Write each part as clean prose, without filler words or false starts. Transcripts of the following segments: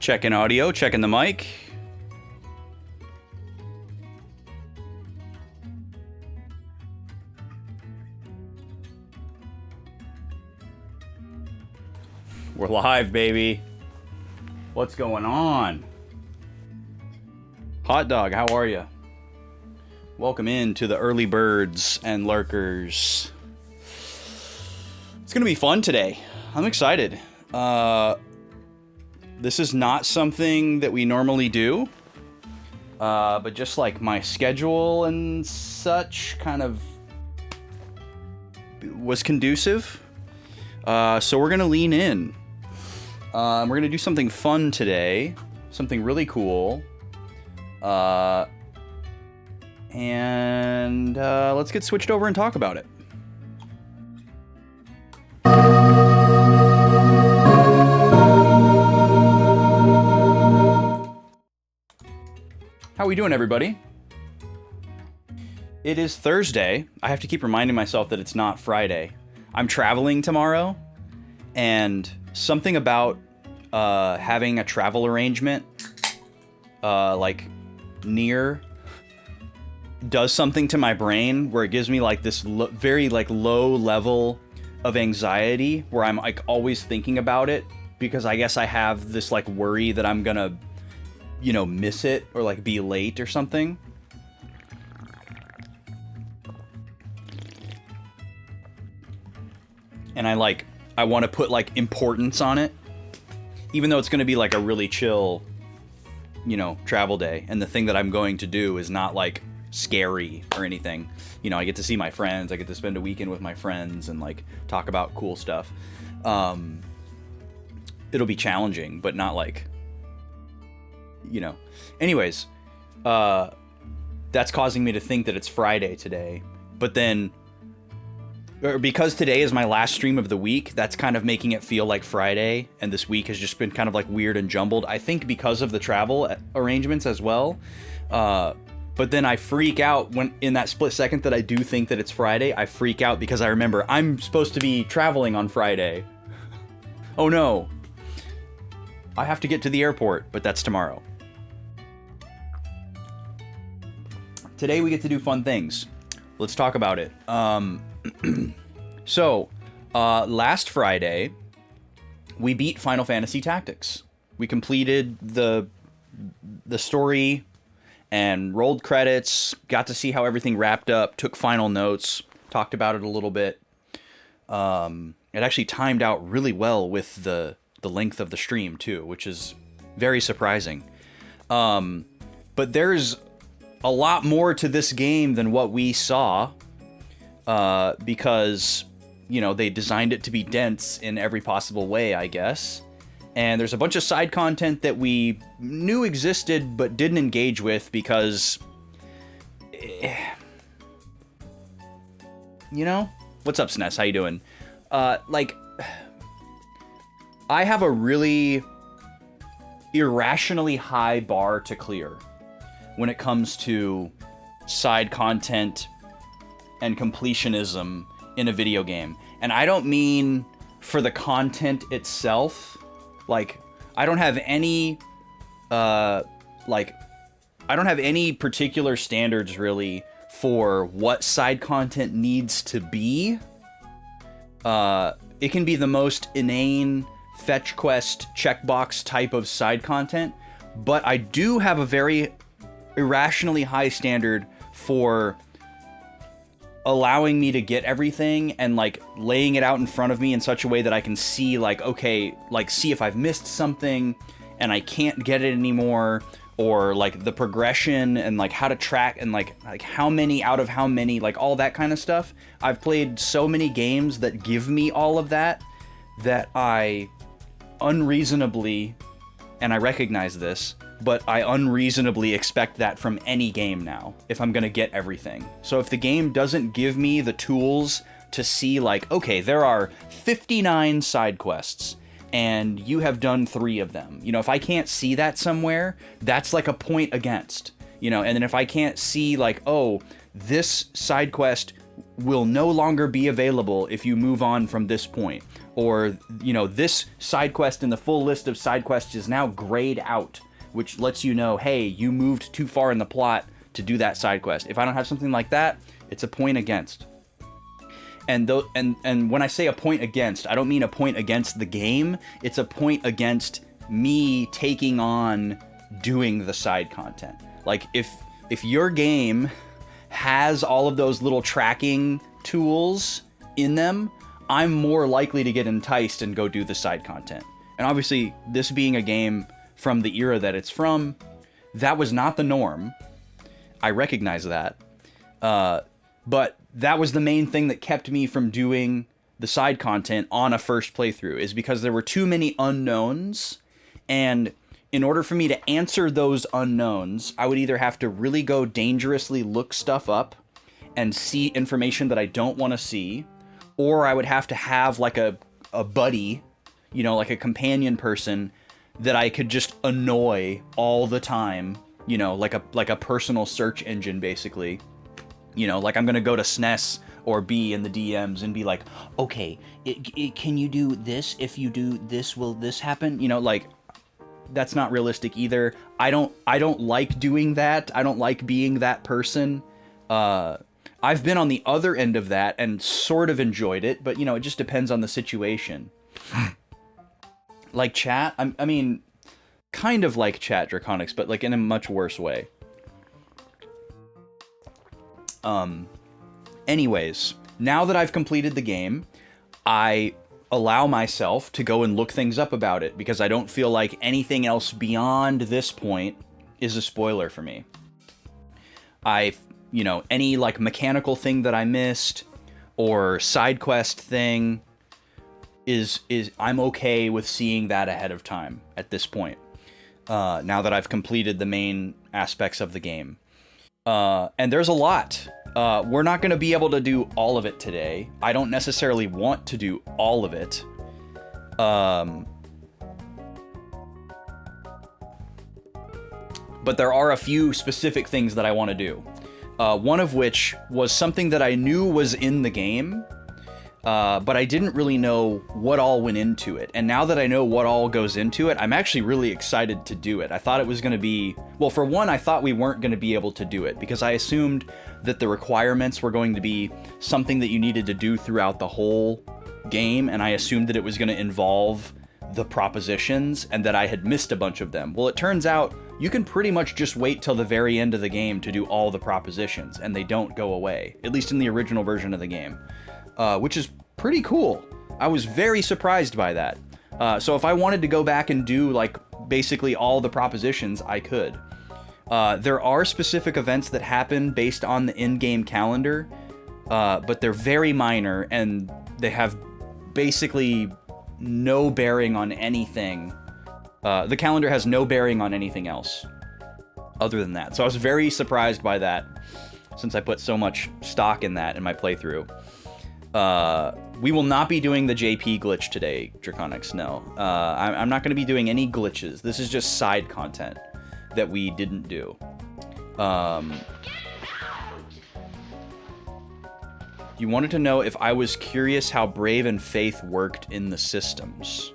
Checking audio, checking the mic. We're live, baby. What's going on? Hot dog, how are you? Welcome in to the early birds and lurkers. It's gonna be fun today. I'm excited. This is not something that we normally do, but just like my schedule and such kind of was conducive. So we're gonna lean in. We're gonna do something fun today, something really cool. And let's get switched over and talk about it. How we doing, everybody? It is Thursday. I have to keep reminding myself that it's not Friday. I'm traveling tomorrow, and something about having a travel arrangement like near does something to my brain where it gives me like this very like low level of anxiety where I'm like always thinking about it because I guess I have this like worry that I'm gonna, you know, miss it or like be late or something. And I want to put like importance on it, even though it's going to be like a really chill, you know, travel day. And the thing that I'm going to do is not like scary or anything. You know, I get to see my friends. I get to spend a weekend with my friends and like talk about cool stuff. It'll be challenging, but not like, you know. Anyways, that's causing me to think that it's Friday today. But then, because today is my last stream of the week, that's kind of making it feel like Friday, and this week has just been kind of like weird and jumbled. I think because of the travel arrangements as well. But then I freak out when in that split second that I do think that it's Friday, I freak out because I remember I'm supposed to be traveling on Friday. Oh no. I have to get to the airport, but that's tomorrow. Today we get to do fun things. Let's talk about it. So, last Friday, we beat Final Fantasy Tactics. We completed the story and rolled credits, got to see how everything wrapped up, took final notes, talked about it a little bit. It actually timed out really well with the length of the stream, too, which is very surprising. But there's a lot more to this game than what we saw, because, you know, they designed it to be dense in every possible way, I guess. And there's a bunch of side content that we knew existed but didn't engage with because, you know? What's up, Sness? How you doing? Like, I have a really irrationally high bar to clear when it comes to side content and completionism in a video game. And I don't mean for the content itself. Like, I don't have any, I don't have any particular standards, really, for what side content needs to be. It can be the most inane fetch quest checkbox type of side content, but I do have a very irrationally high standard for allowing me to get everything and like laying it out in front of me in such a way that I can see like, okay, like see if I've missed something and I can't get it anymore, or like the progression and like how to track and like how many out of how many, like all that kind of stuff. I've played so many games that give me all of that I unreasonably, and I recognize this, but I unreasonably expect that from any game now, if I'm gonna get everything. So if the game doesn't give me the tools to see like, okay, there are 59 side quests, and you have done 3 of them. You know, if I can't see that somewhere, that's like a point against. You know, and then if I can't see like, oh, this side quest will no longer be available if you move on from this point. or, you know, this side quest in the full list of side quests is now grayed out, which lets you know, hey, you moved too far in the plot to do that side quest. If I don't have something like that, it's a point against. And when I say a point against, I don't mean a point against the game. It's a point against me taking on doing the side content. Like, if your game has all of those little tracking tools in them, I'm more likely to get enticed and go do the side content. And obviously, this being a game from the era that it's from, that was not the norm. I recognize that. But that was the main thing that kept me from doing the side content on a first playthrough, is because there were too many unknowns. And in order for me to answer those unknowns, I would either have to really go dangerously look stuff up and see information that I don't want to see, or I would have to have like a buddy, you know, like a companion person that I could just annoy all the time, you know, like a personal search engine, basically. You know, like I'm going to go to SNES or B in the DMs and be like, okay, can you do this? If you do this, will this happen? You know, like, that's not realistic either. I don't like doing that. I don't like being that person. I've been on the other end of that and sort of enjoyed it, but, you know, it just depends on the situation. Like chat, I mean, kind of like chat Draconics, but like in a much worse way. Anyways, now that I've completed the game, I allow myself to go and look things up about it, because I don't feel like anything else beyond this point is a spoiler for me. You know, any like mechanical thing that I missed or side quest thing is I'm okay with seeing that ahead of time at this point. Now that I've completed the main aspects of the game. And there's a lot. We're not going to be able to do all of it today. I don't necessarily want to do all of it. But there are a few specific things that I want to do. One of which was something that I knew was in the game, but I didn't really know what all went into it. And now that I know what all goes into it, I'm actually really excited to do it. I thought it was going to be... Well, for one, I thought we weren't going to be able to do it, because I assumed that the requirements were going to be something that you needed to do throughout the whole game, and I assumed that it was going to involve the propositions, and that I had missed a bunch of them. Well, it turns out you can pretty much just wait till the very end of the game to do all the propositions, and they don't go away, at least in the original version of the game. Which is pretty cool. I was very surprised by that. So if I wanted to go back and do like basically all the propositions, I could. There are specific events that happen based on the in-game calendar, but they're very minor, and they have basically no bearing on anything. The calendar has no bearing on anything else other than that. So I was very surprised by that, since I put so much stock in that in my playthrough. We will not be doing the JP glitch today, Draconics, no. I'm not going to be doing any glitches. This is just side content that we didn't do. You wanted to know if I was curious how Brave and Faith worked in the systems.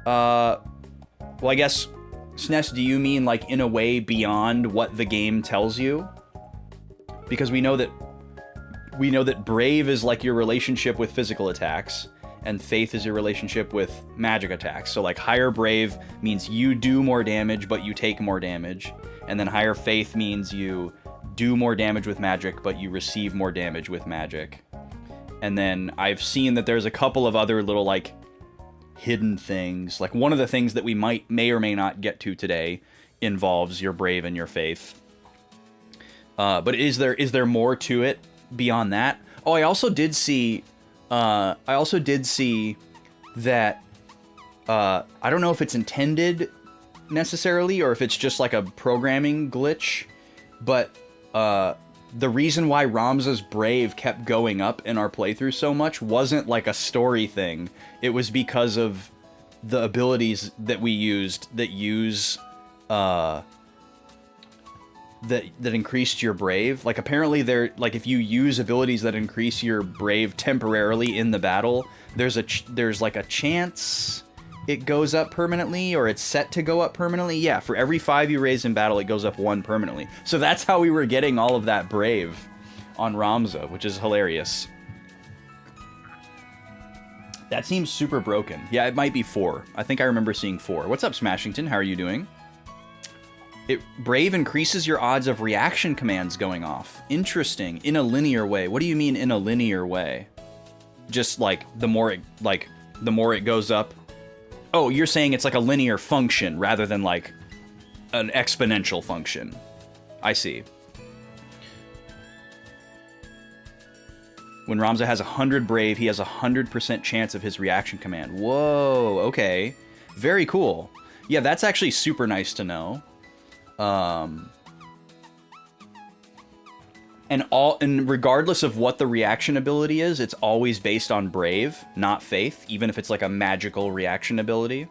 Well, I guess, SNES, do you mean like in a way beyond what the game tells you? Because we know that Brave is like your relationship with physical attacks, and Faith is your relationship with magic attacks. So like higher Brave means you do more damage, but you take more damage. And then higher Faith means you do more damage with magic, but you receive more damage with magic. And then I've seen that there's a couple of other little like hidden things. Like one of the things that we may or may not get to today involves your Brave and your Faith. But is there more to it beyond that? Oh, I also did see that I don't know if it's intended necessarily, or if it's just like a programming glitch, but the reason why Ramza's Brave kept going up in our playthrough so much wasn't like a story thing. It was because of the abilities that we used that use that increased your brave. Like apparently they're like if you use abilities that increase your brave temporarily in the battle, there's like a chance it goes up permanently, or it's set to go up permanently. Yeah, for every 5 you raise in battle, it goes up 1 permanently. So that's how we were getting all of that brave on Ramza, which is hilarious. That seems super broken. Yeah, it might be 4. I think I remember seeing 4. What's up, Smashington? How are you doing? Brave increases your odds of reaction commands going off. Interesting. In a linear way. What do you mean in a linear way? Just like the more it goes up. Oh, you're saying it's like a linear function rather than like an exponential function. I see. When Ramza has 100 brave, he has a 100% chance of his reaction command. Whoa, okay. Very cool. Yeah, that's actually super nice to know. And regardless of what the reaction ability is, it's always based on brave, not faith, even if it's like a magical reaction ability.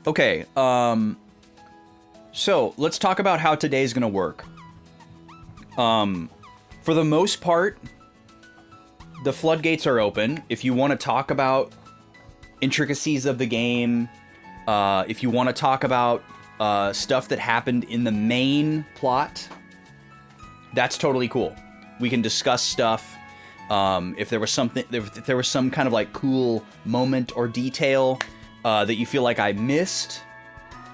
Okay, so let's talk about how today's gonna work. For the most part, the floodgates are open. If you want to talk about intricacies of the game, if you want to talk about stuff that happened in the main plot, that's totally cool. We can discuss stuff. If there was some kind of like cool moment or detail that you feel like I missed,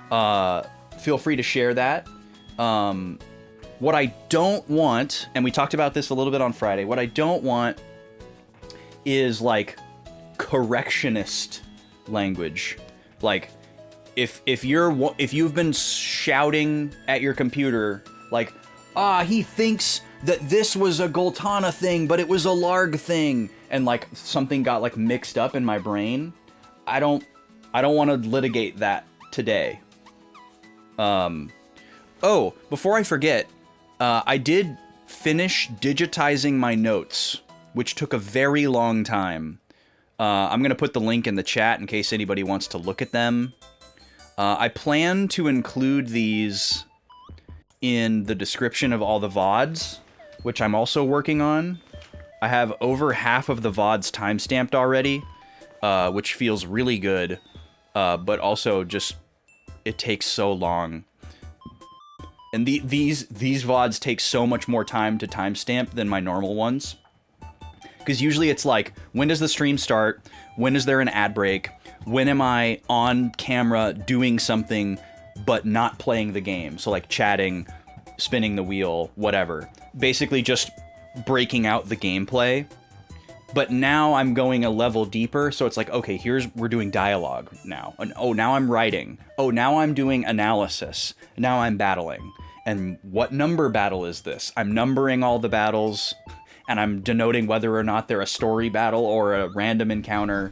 feel free to share that. What I don't want, and we talked about this a little bit on Friday, what I don't want is like correctionist language. Like if you've been shouting at your computer like, he thinks that this was a Goltana thing but it was a Larg thing, and like something got like mixed up in my brain, I don't want to litigate that today. Oh, before I forget, I did finish digitizing my notes, which took a very long time. I'm going to put the link in the chat in case anybody wants to look at them. I plan to include these in the description of all the VODs, which I'm also working on. I have over half of the VODs timestamped already, which feels really good, but also just, it takes so long. And these VODs take so much more time to timestamp than my normal ones. Because usually it's like, when does the stream start? When is there an ad break? When am I on camera doing something but not playing the game? So like chatting, spinning the wheel, whatever. Basically just breaking out the gameplay. But now I'm going a level deeper, so it's like, okay, we're doing dialogue now. And oh, now I'm writing. Oh, now I'm doing analysis. Now I'm battling. And what number battle is this? I'm numbering all the battles, and I'm denoting whether or not they're a story battle or a random encounter.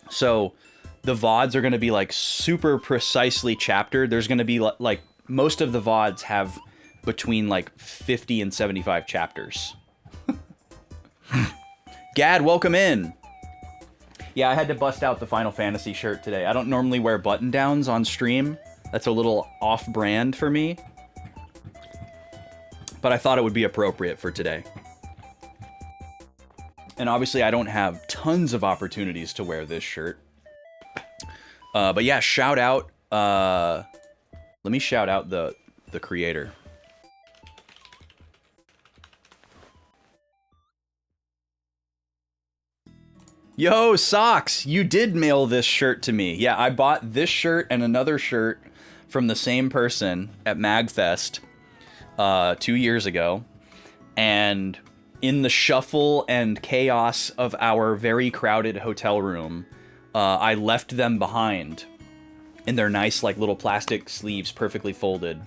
So the VODs are going to be like super precisely chaptered. There's going to be like most of the VODs have between like 50 and 75 chapters. Gad, welcome in. Yeah, I had to bust out the Final Fantasy shirt today. I don't normally wear button downs on stream. That's a little off-brand for me. But I thought it would be appropriate for today. And obviously I don't have tons of opportunities to wear this shirt. But yeah, shout out. Let me shout out the creator. Yo, Socks, you did mail this shirt to me. Yeah, I bought this shirt and another shirt from the same person at MagFest 2 years ago. And in the shuffle and chaos of our very crowded hotel room, I left them behind in their nice like little plastic sleeves, perfectly folded.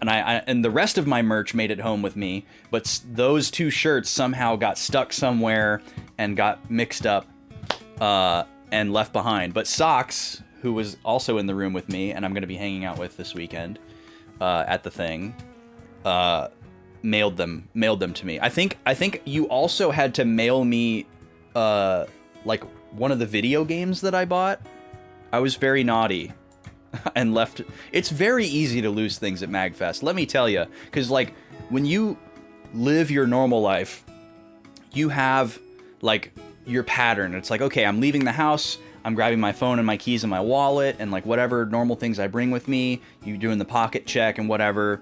And and the rest of my merch made it home with me, but those two shirts somehow got stuck somewhere and got mixed up and left behind. But Socks, who was also in the room with me and I'm going to be hanging out with this weekend at the thing, mailed them to me. I think you also had to mail me like one of the video games that I bought, I was very naughty and left. It's very easy to lose things at MagFest, let me tell you, because like when you live your normal life, you have like your pattern. It's like, okay, I'm leaving the house, I'm grabbing my phone and my keys and my wallet and like whatever normal things I bring with me, you doing the pocket check and whatever.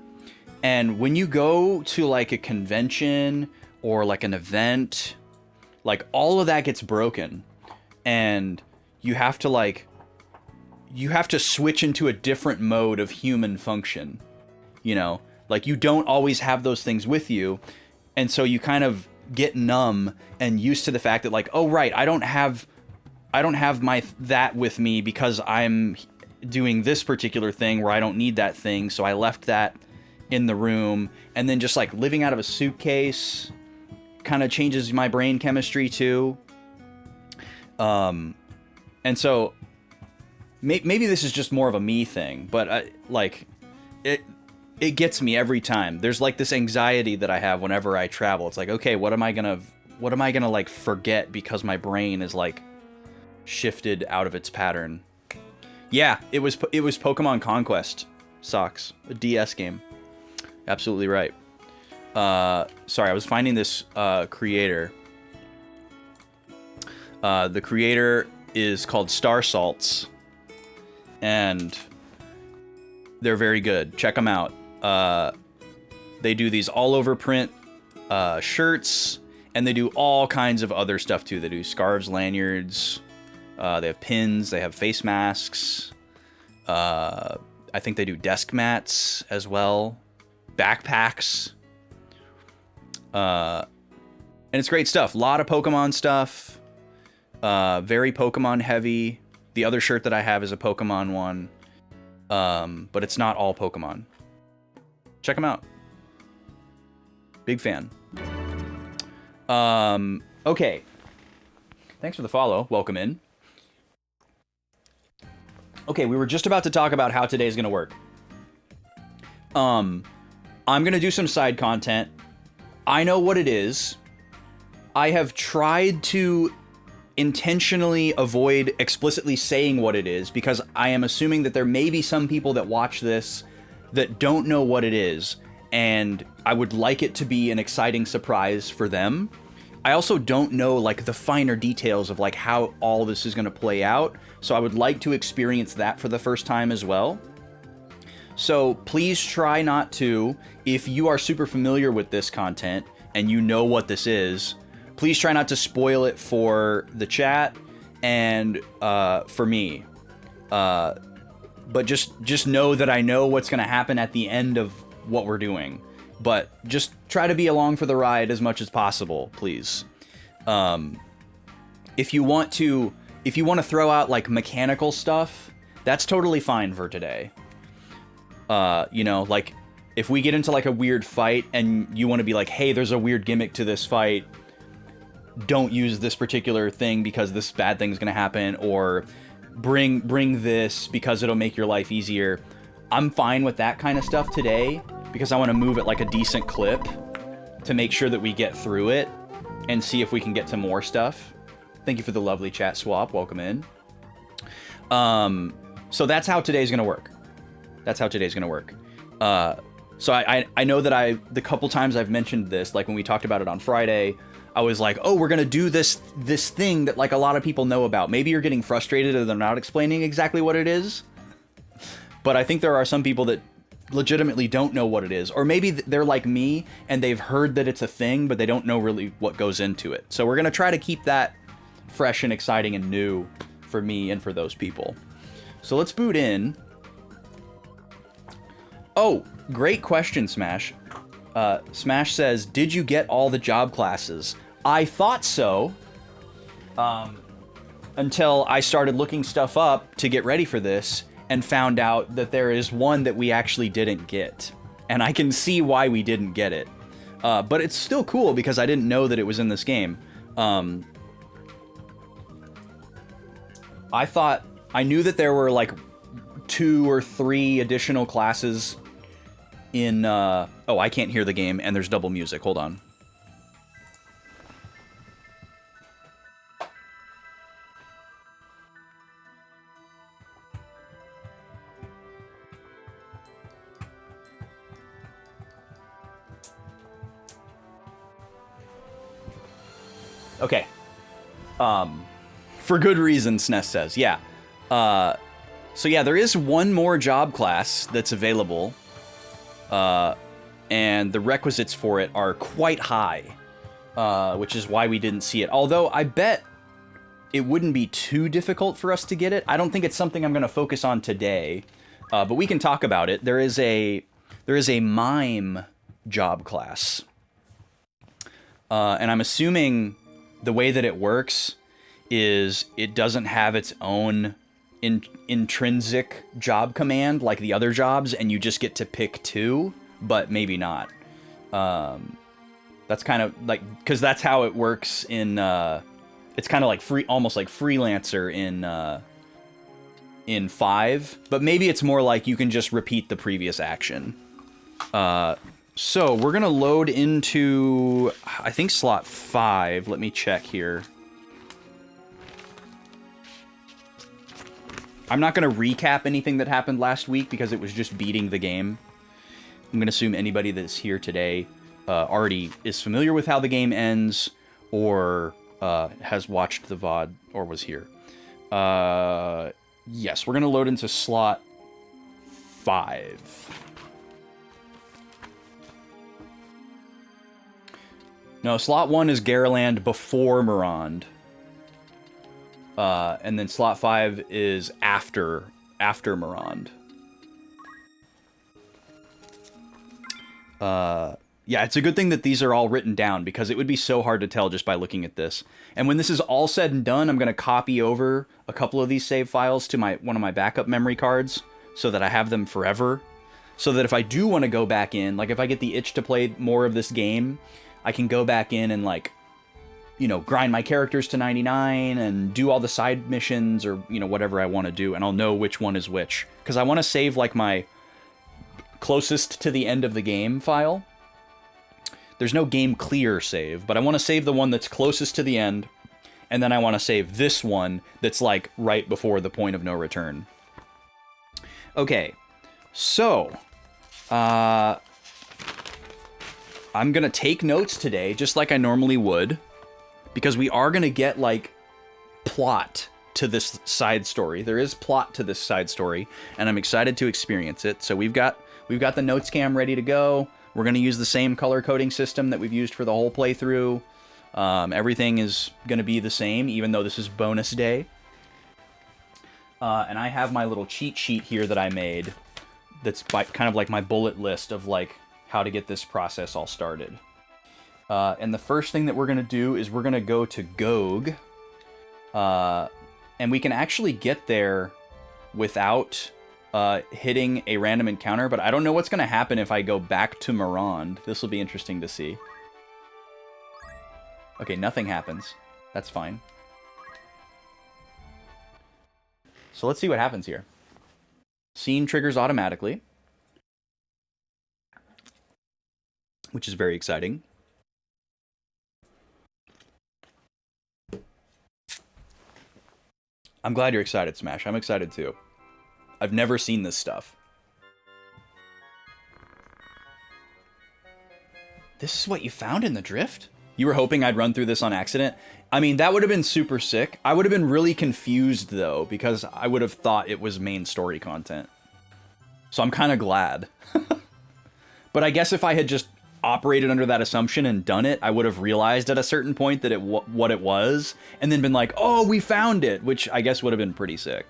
And when you go to like a convention or like an event, like all of that gets broken, and you have to switch into a different mode of human function, you know, like you don't always have those things with you. And so you kind of get numb and used to the fact that like, oh, right, I don't have that with me because I'm doing this particular thing where I don't need that thing. So I left that in the room, and then just like living out of a suitcase kind of changes my brain chemistry too. And so maybe this is just more of a me thing, but it gets me every time. There's like this anxiety that I have whenever I travel. It's like, okay, what am I gonna like forget because my brain is like shifted out of its pattern? Yeah, it was Pokemon Conquest Socks, a DS game. Absolutely right. Sorry, I was finding this creator. The creator is called Star Salts, and they're very good. Check them out. They do these all over print shirts, and they do all kinds of other stuff too. They do scarves, lanyards, they have pins, they have face masks. I think they do desk mats as well, backpacks. And it's great stuff. A lot of Pokemon stuff. Very Pokemon heavy. The other shirt that I have is a Pokemon one. But it's not all Pokemon. Check them out. Big fan. Okay. Thanks for the follow. Welcome in. Okay, we were just about to talk about how today's gonna work. I'm gonna do some side content. I know what it is. I have tried to intentionally avoid explicitly saying what it is because I am assuming that there may be some people that watch this that don't know what it is, and I would like it to be an exciting surprise for them. I also don't know like the finer details of like how all this is going to play out, so I would like to experience that for the first time as well. So please try not to, if you are super familiar with this content and you know what this is, please try not to spoil it for the chat and for me. But just know that I know what's going to happen at the end of what we're doing. But just try to be along for the ride as much as possible, please. If you want to throw out like mechanical stuff, that's totally fine for today. You know, like if we get into like a weird fight and you want to be like, hey, there's a weird gimmick to this fight, don't use this particular thing because this bad thing's gonna happen, or bring this because it'll make your life easier. I'm fine with that kind of stuff today because I want to move at like a decent clip to make sure that we get through it and see if we can get to more stuff. Thank you for the lovely chat swap. Welcome in. So that's how today's gonna work. So I know that the couple times I've mentioned this, like when we talked about it on Friday, I was like, oh, we're gonna do this thing that like a lot of people know about. Maybe you're getting frustrated that they're not explaining exactly what it is. But I think there are some people that legitimately don't know what it is. Or maybe they're like me and they've heard that it's a thing, but they don't know really what goes into it. So we're gonna try to keep that fresh and exciting and new for me and for those people. So let's boot in. Oh, great question, Smash. Smash says, did you get all the job classes? I thought so. Until I started looking stuff up to get ready for this and found out that there is one that we actually didn't get. And I can see why we didn't get it. But it's still cool because I didn't know that it was in this game. I knew that there were like 2 or 3 additional classes in, oh, I can't hear the game and there's double music. Hold on. Okay. For good reason, SNES says. Yeah. So yeah, there is one more job class that's available. And the requisites for it are quite high. Which is why we didn't see it. Although, I bet it wouldn't be too difficult for us to get it. I don't think it's something I'm going to focus on today. But we can talk about it. There is a mime job class. And I'm assuming the way that it works is it doesn't have its own intrinsic job command like the other jobs, and you just get to pick two, but maybe not. That's kind of like, because that's how it works in, it's kind of like almost like Freelancer in 5, but maybe it's more like you can just repeat the previous action. So we're gonna load into, I think, slot 5. Let me check here. I'm not gonna recap anything that happened last week because it was just beating the game. I'm gonna assume anybody that's here today already is familiar with how the game ends, or has watched the VOD, or was here. Yes, we're gonna load into slot 5. No, slot 1 is Garaland before Mirand. And then slot 5 is after Mirand. Yeah, it's a good thing that these are all written down, because it would be so hard to tell just by looking at this. And when this is all said and done, I'm going to copy over a couple of these save files to one of my backup memory cards so that I have them forever. So that if I do want to go back in, like if I get the itch to play more of this game, I can go back in and, like, you know, grind my characters to 99 and do all the side missions, or, you know, whatever I want to do, and I'll know which one is which. Because I want to save, like, my closest to the end of the game file. There's no game clear save, but I want to save the one that's closest to the end, and then I want to save this one that's, like, right before the point of no return. Okay, so, I'm gonna take notes today, just like I normally would, because we are gonna get, like, plot to this side story. There is plot to this side story, and I'm excited to experience it. So we've got the notes cam ready to go. We're gonna use the same color coding system that we've used for the whole playthrough. Everything is gonna be the same, even though this is bonus day. And I have my little cheat sheet here that I made. That's kind of like my bullet list of, like, how to get this process all started. And the first thing that we're going to do is we're going to go to GOG. And we can actually get there without hitting a random encounter, but I don't know what's going to happen if I go back to Mirand. This will be interesting to see. Okay, nothing happens. That's fine. So let's see what happens here. Scene triggers automatically, which is very exciting. I'm glad you're excited, Smash. I'm excited too. I've never seen this stuff. This is what you found in the drift? You were hoping I'd run through this on accident? I mean, that would have been super sick. I would have been really confused, though, because I would have thought it was main story content. So I'm kind of glad. But I guess if I had just operated under that assumption and done it, I would have realized at a certain point that what it was, and then been like, oh, we found it, which I guess would have been pretty sick.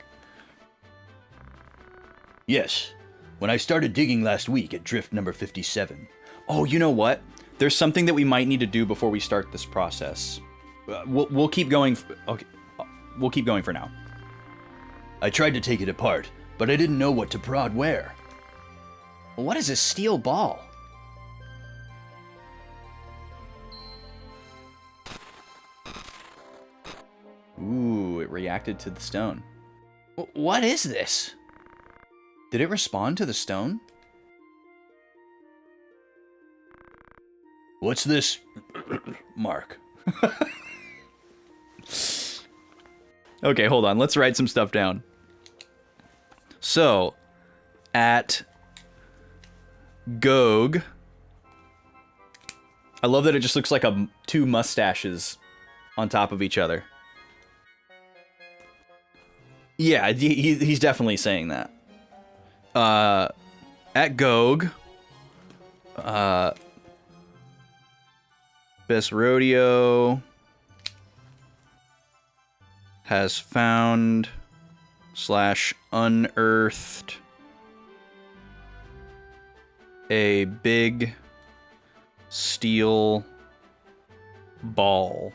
Yes, when I started digging last week at drift number 57. Oh, you know what? There's something that we might need to do before we start this process. We'll keep going. Okay, we'll keep going for now. I tried to take it apart, but I didn't know what to prod where. What is a steel ball? Ooh, it reacted to the stone. What is this? Did it respond to the stone? What's this? Mark. Okay, hold on. Let's write some stuff down. So, at GOG, I love that it just looks like two mustaches on top of each other. Yeah, he's definitely saying that. At Gog, Best Rodeo has found / unearthed a big steel ball.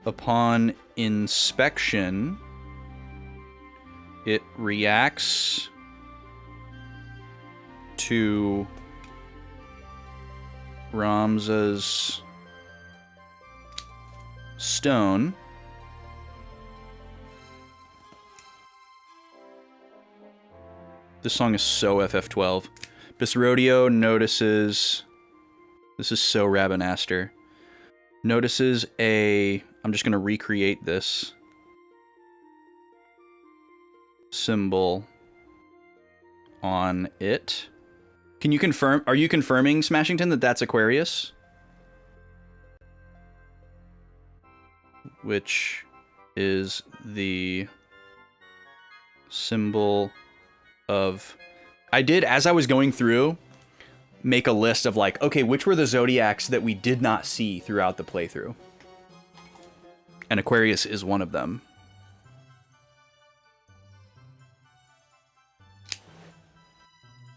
Upon inspection, it reacts to Ramza's stone. This song is so FF12. Bis Rodeo notices... This is so Rabanaster. Notices a... I'm just going to recreate this symbol on it. Can you confirm? Are you confirming, Smashington, that that's Aquarius? Which is the symbol of... I did, as I was going through, make a list of like, okay, which were the zodiacs that we did not see throughout the playthrough? And Aquarius is one of them.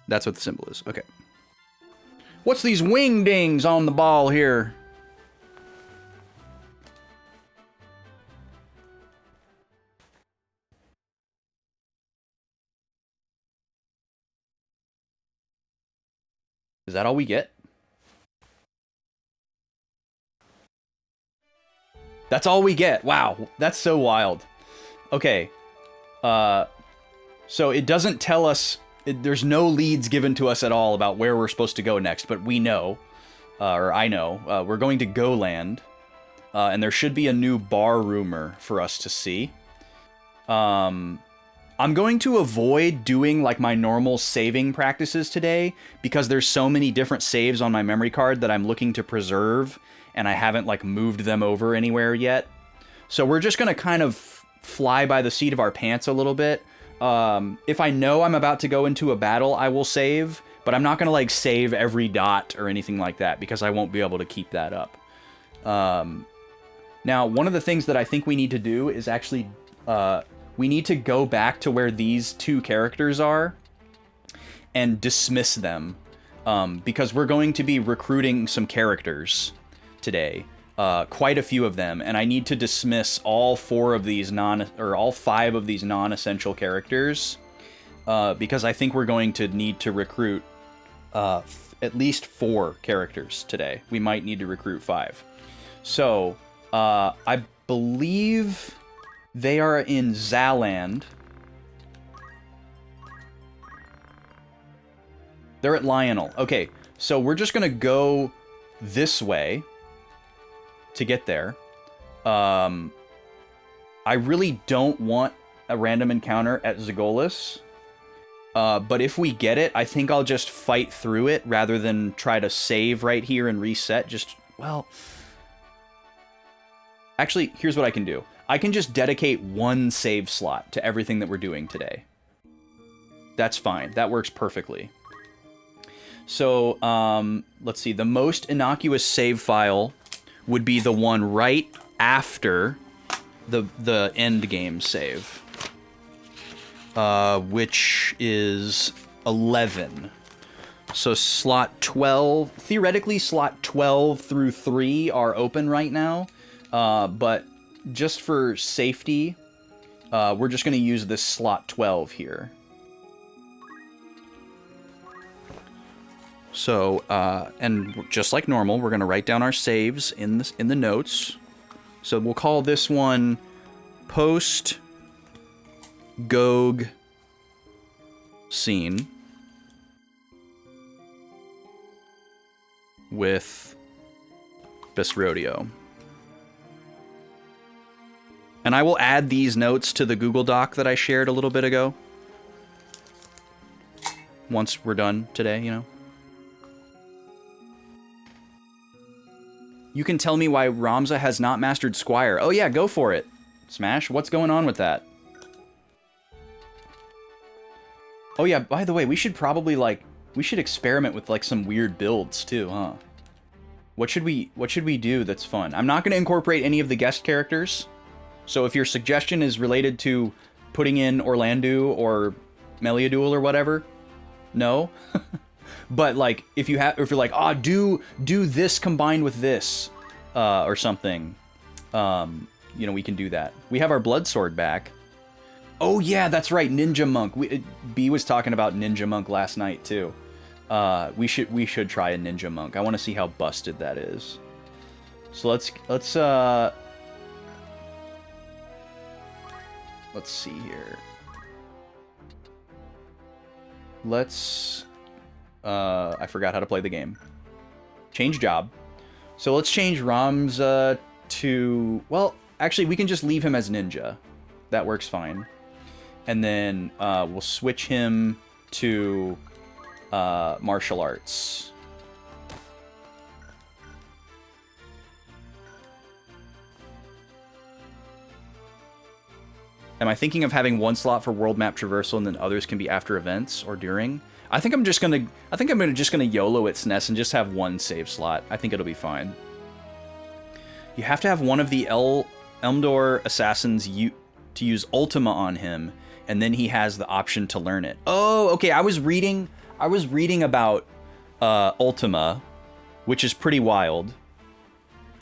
That's what the symbol is. Okay. What's these wing dings on the ball here? Is that all we get? That's all we get. Wow, that's so wild. Okay. So it doesn't tell us... There's no leads given to us at all about where we're supposed to go next, but we know, or I know, we're going to Go Land, and there should be a new bar rumor for us to see. I'm going to avoid doing like my normal saving practices today because there's so many different saves on my memory card that I'm looking to preserve, and I haven't like moved them over anywhere yet. So we're just going to kind of fly by the seat of our pants a little bit. If I know I'm about to go into a battle, I will save, but I'm not going to like save every dot or anything like that because I won't be able to keep that up. Now, one of the things that I think we need to do is actually, we need to go back to where these two characters are and dismiss them, because we're going to be recruiting some characters today. Quite a few of them, and I need to dismiss all 4 of these all 5 of these non-essential characters, because I think we're going to need to recruit at least 4 characters today. We might need to recruit 5. So, I believe they are in Zaland. They're at Lionel. Okay, so we're just gonna go this way to get there. I really don't want a random encounter at Zagolis, but if we get it, I think I'll just fight through it rather than try to save right here and reset. Well, actually, here's what I can do. I can just dedicate 1 save slot to everything that we're doing today. That's fine. That works perfectly. So, let's see. The most innocuous save file would be the one right after the end game save, which is 11. So slot 12, theoretically slot 12 through 3 are open right now, but just for safety, we're just going to use this slot 12 here. So, and just like normal, we're going to write down our saves in the notes. So we'll call this one Post Gog Scene with Bis Rodeo. And I will add these notes to the Google Doc that I shared a little bit ago. Once we're done today, you know. You can tell me why Ramza has not mastered Squire. Oh yeah, go for it. Smash, what's going on with that? Oh yeah, by the way, we should probably, like, we should experiment with, like, some weird builds, too, huh? What should we do that's fun? I'm not going to incorporate any of the guest characters, so if your suggestion is related to putting in Orlando or Meliadoul or whatever, no. But, like, if you're like, oh, do this combined with this, or something, you know, we can do that. We have our blood sword back. Oh yeah, that's right, Ninja Monk. B was talking about Ninja Monk last night too. We should try a Ninja Monk. I want to see how busted that is. So let's see here. I forgot how to play the game. Change job. So let's change Ramza to, well, actually we can just leave him as ninja. That works fine. And then we'll switch him to martial arts. Am I thinking of having one slot for world map traversal and then others can be after events or during? I think I'm just gonna YOLO it SNES and just have one save slot. I think it'll be fine. You have to have one of the Elmdor assassins to use Ultima on him, and then he has the option to learn it. Oh, okay. I was reading about Ultima, which is pretty wild.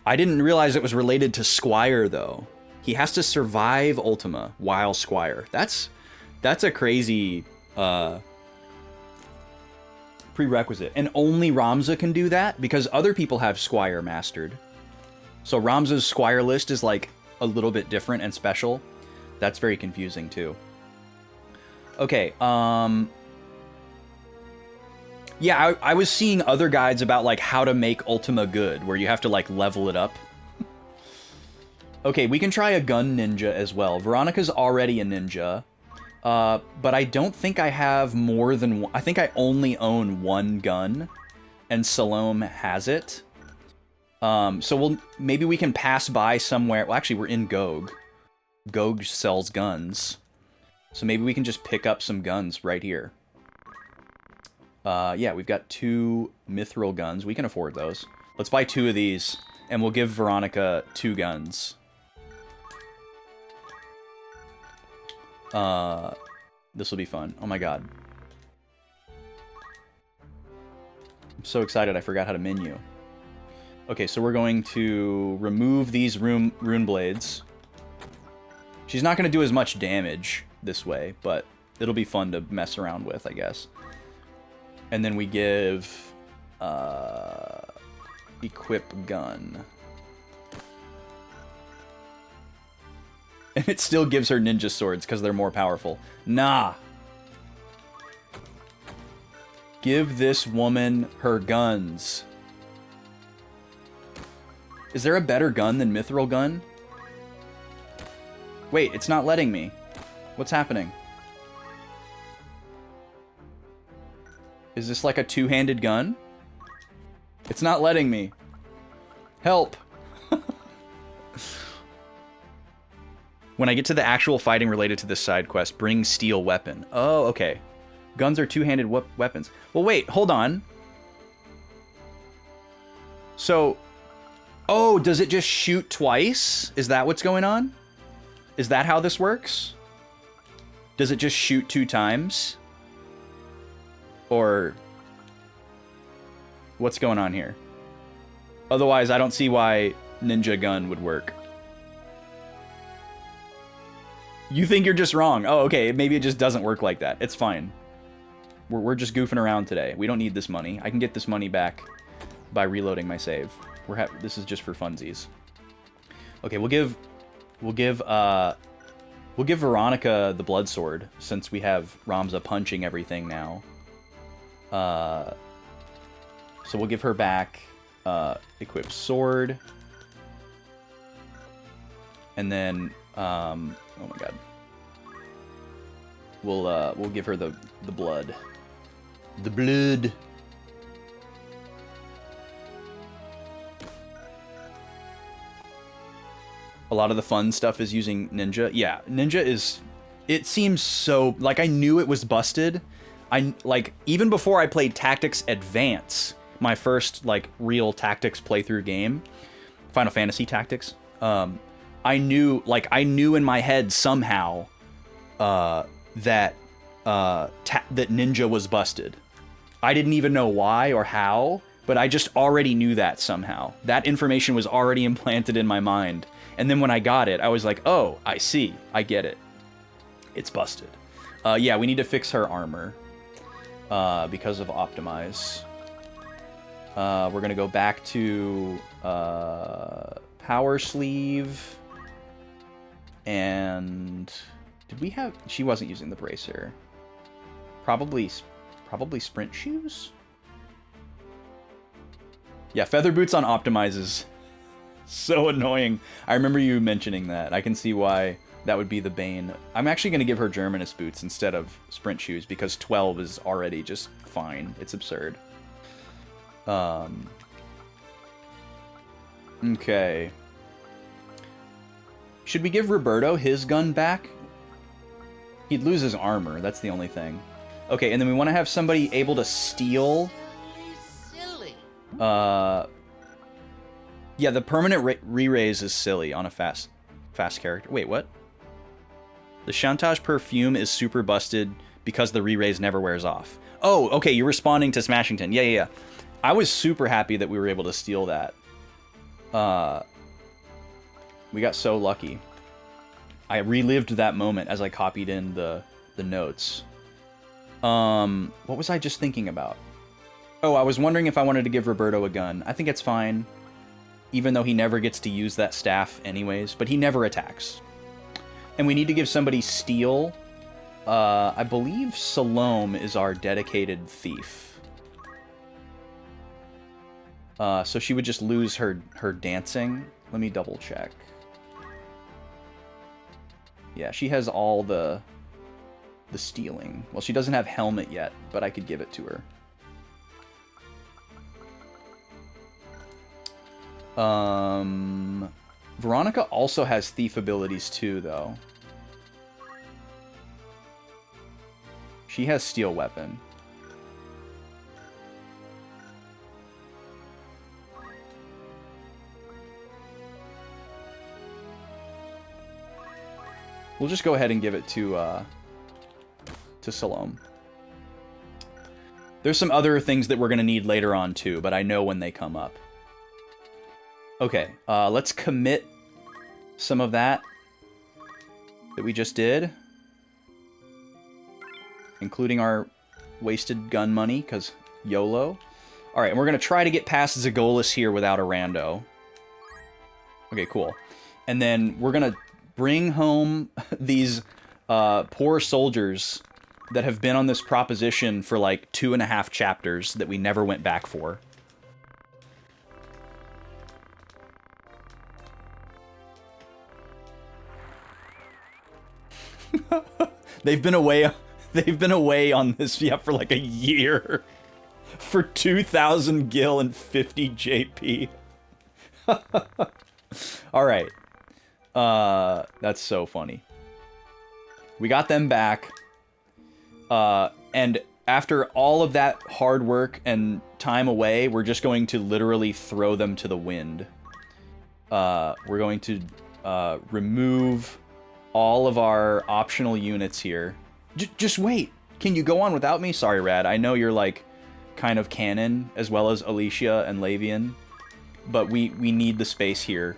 I didn't realize it was related to Squire though. He has to survive Ultima while Squire. That's a crazy prerequisite. And only Ramza can do that because other people have Squire mastered. So Ramza's Squire list is like a little bit different and special. That's very confusing too. Okay, yeah, I was seeing other guides about like how to make Ultima good, where you have to like level it up. Okay, we can try a gun ninja as well. Veronica's already a ninja, but I don't think I have more than one. I think I only own one gun, and Salome has it. So maybe we can pass by somewhere. Well, actually, we're in Gog. Gog sells guns. So maybe we can just pick up some guns right here. Yeah, we've got 2 mithril guns. We can afford those. Let's buy 2 of these, and we'll give Veronica 2 guns. This will be fun. Oh my god. I'm so excited I forgot how to menu. Okay, so we're going to remove these rune blades. She's not going to do as much damage this way, but it'll be fun to mess around with, I guess. And then we give equip gun. And it still gives her ninja swords because they're more powerful. Nah. Give this woman her guns. Is there a better gun than Mithril Gun? Wait, it's not letting me. What's happening? Is this like a two-handed gun? It's not letting me. Help! When I get to the actual fighting related to this side quest, bring steel weapon. Oh, okay. Guns are two-handed weapons. Well, wait, hold on. So, oh, does it just shoot twice? Is that what's going on? Is that how this works? Does it just shoot 2 times? Or what's going on here? Otherwise, I don't see why Ninja Gun would work. You think you're just wrong. Oh, okay. Maybe it just doesn't work like that. It's fine. We're just goofing around today. We don't need this money. I can get this money back by reloading my save. This is just for funsies. Okay, we'll give Veronica the blood sword since we have Ramza punching everything now. So we'll give her back equip sword. And then oh my god. We'll give her the blood. The blood. A lot of the fun stuff is using Ninja. Yeah, Ninja is... It seems so... Like, I knew it was busted. Like, even before I played Tactics Advance, my first, like, real Tactics playthrough game, Final Fantasy Tactics, I knew in my head somehow that Ninja was busted. I didn't even know why or how, but I just already knew that somehow. That information was already implanted in my mind. And then when I got it, I was like, oh, I see. I get it. It's busted. Yeah, we need to fix her armor because of Optimize. We're going to go back to Power Sleeve. And did we have... She wasn't using the bracer. Probably Sprint Shoes? Yeah, Feather Boots on Optimize is so annoying. I remember you mentioning that. I can see why that would be the bane. I'm actually going to give her Germanus Boots instead of Sprint Shoes because 12 is already just fine. It's absurd. Okay. Should we give Roberto his gun back? He'd lose his armor. That's the only thing. Okay, and then we want to have somebody able to steal... Yeah, the permanent re-raise is silly on a fast character. Wait, what? The Chantage Perfume is super busted because the re-raise never wears off. Oh, okay, you're responding to Smashington. Yeah. I was super happy that we were able to steal that. We got so lucky. I relived that moment as I copied in the notes. What was I just thinking about? Oh, I was wondering if I wanted to give Roberto a gun. I think it's fine, even though he never gets to use that staff anyways, but he never attacks. And we need to give somebody steel. I believe Salome is our dedicated thief. So she would just lose her dancing. Let me double check. Yeah, she has all the stealing. Well, she doesn't have helmet yet, but I could give it to her. Veronica also has thief abilities too, though. She has steel weapon. We'll just go ahead and give it to Salome. There's some other things that we're going to need later on too, but I know when they come up. Okay, let's commit some of that we just did. Including our wasted gun money, because YOLO. Alright, and we're going to try to get past Zagolas here without a rando. Okay, cool. And then we're going to bring home these poor soldiers that have been on this proposition for like 2.5 chapters that we never went back for. They've been away on this, yeah, for like a year. For 2,000 gil and 50 JP. Alright. That's so funny. We got them back. And after all of that hard work and time away, we're just going to literally throw them to the wind. We're going to remove all of our optional units here. Just wait. Can you go on without me? Sorry, Rad. I know you're like kind of canon as well as Alicia and Lavian, but we need the space here.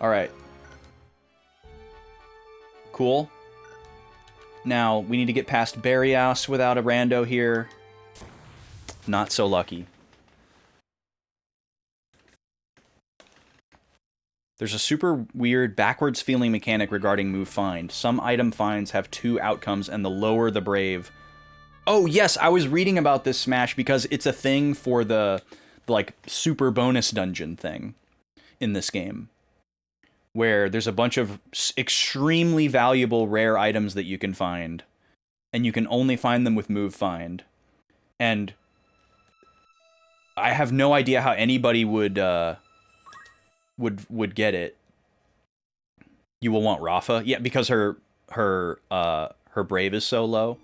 All right. Cool. Now, we need to get past Barrios without a rando here. Not so lucky. There's a super weird backwards feeling mechanic regarding move find. Some item finds have 2 outcomes, and the lower the brave. Oh, yes, I was reading about this Smash because it's a thing for the like, super bonus dungeon thing in this game. where there's a bunch of extremely valuable rare items that you can find, and you can only find them with Move Find. And I have no idea how anybody would get it. You will want Rafa, yeah, because her brave is so low.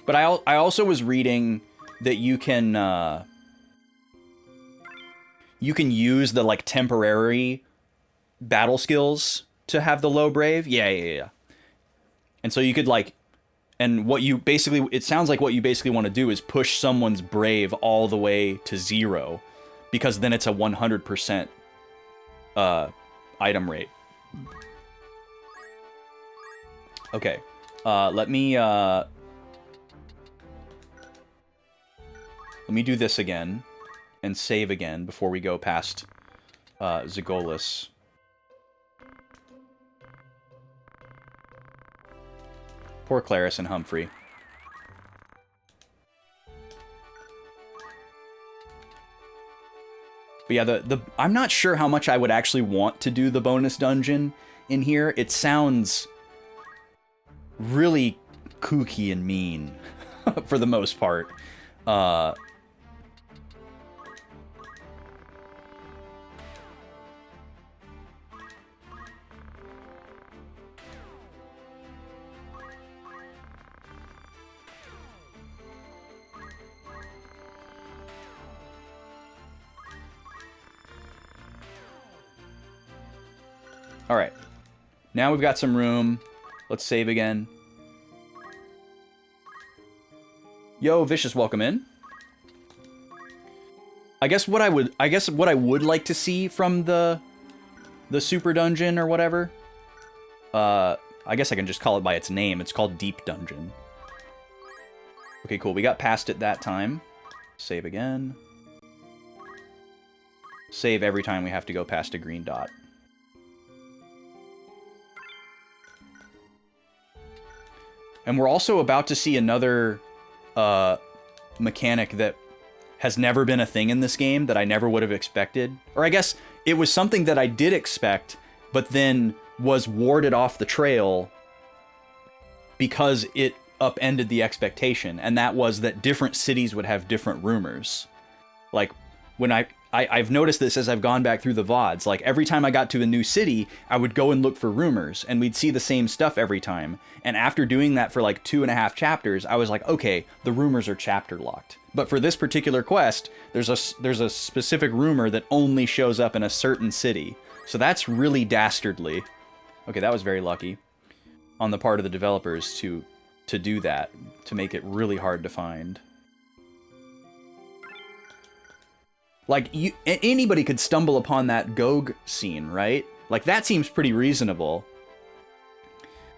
But I also was reading that you can use the like temporary battle skills to have the low brave. Yeah. And so you could like, and what you basically, it sounds like what you basically want to do is push someone's brave all the way to 0, because then it's a 100% item rate. Okay, let me do this again and save again before we go past Zagolis. Poor Claris and Humphrey. But yeah, I'm not sure how much I would actually want to do the bonus dungeon in here. It sounds really kooky and mean for the most part. All right, now we've got some room. Let's save again. Yo, Vicious, welcome in. I guess what I would like to see from the super dungeon or whatever. I guess I can just call it by its name. It's called Deep Dungeon. Okay, cool. We got past it that time. Save again. Save every time we have to go past a green dot. And we're also about to see another mechanic that has never been a thing in this game that I never would have expected. Or I guess it was something that I did expect, but then was warded off the trail because it upended the expectation. And that was that different cities would have different rumors. Like, when I've noticed this as I've gone back through the VODs. Like, every time I got to a new city, I would go and look for rumors, and we'd see the same stuff every time. And after doing that for like 2.5 chapters, I was like, okay, the rumors are chapter locked. But for this particular quest, there's a specific rumor that only shows up in a certain city. So that's really dastardly. Okay, that was very lucky on the part of the developers to do that, to make it really hard to find. Like, anybody could stumble upon that Gog scene, right? Like, that seems pretty reasonable.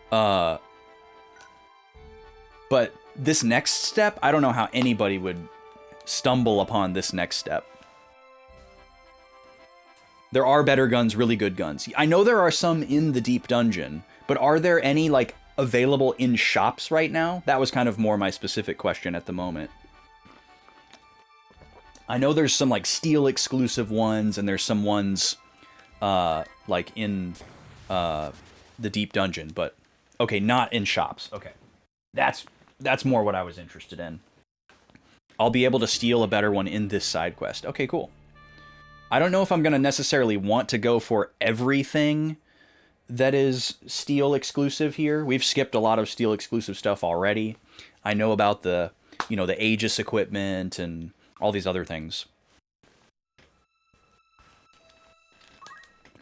But this next step, I don't know how anybody would stumble upon this next step. There are better guns, really good guns. I know there are some in the Deep Dungeon, but are there any, like, available in shops right now? That was kind of more my specific question at the moment. I know there's some, like, Steel exclusive ones, and there's some ones, like, in the Deep Dungeon, but, okay, not in shops. Okay. That's more what I was interested in. I'll be able to steal a better one in this side quest. Okay, cool. I don't know if I'm going to necessarily want to go for everything that is Steel exclusive here. We've skipped a lot of Steel exclusive stuff already. I know about the, the Aegis equipment and all these other things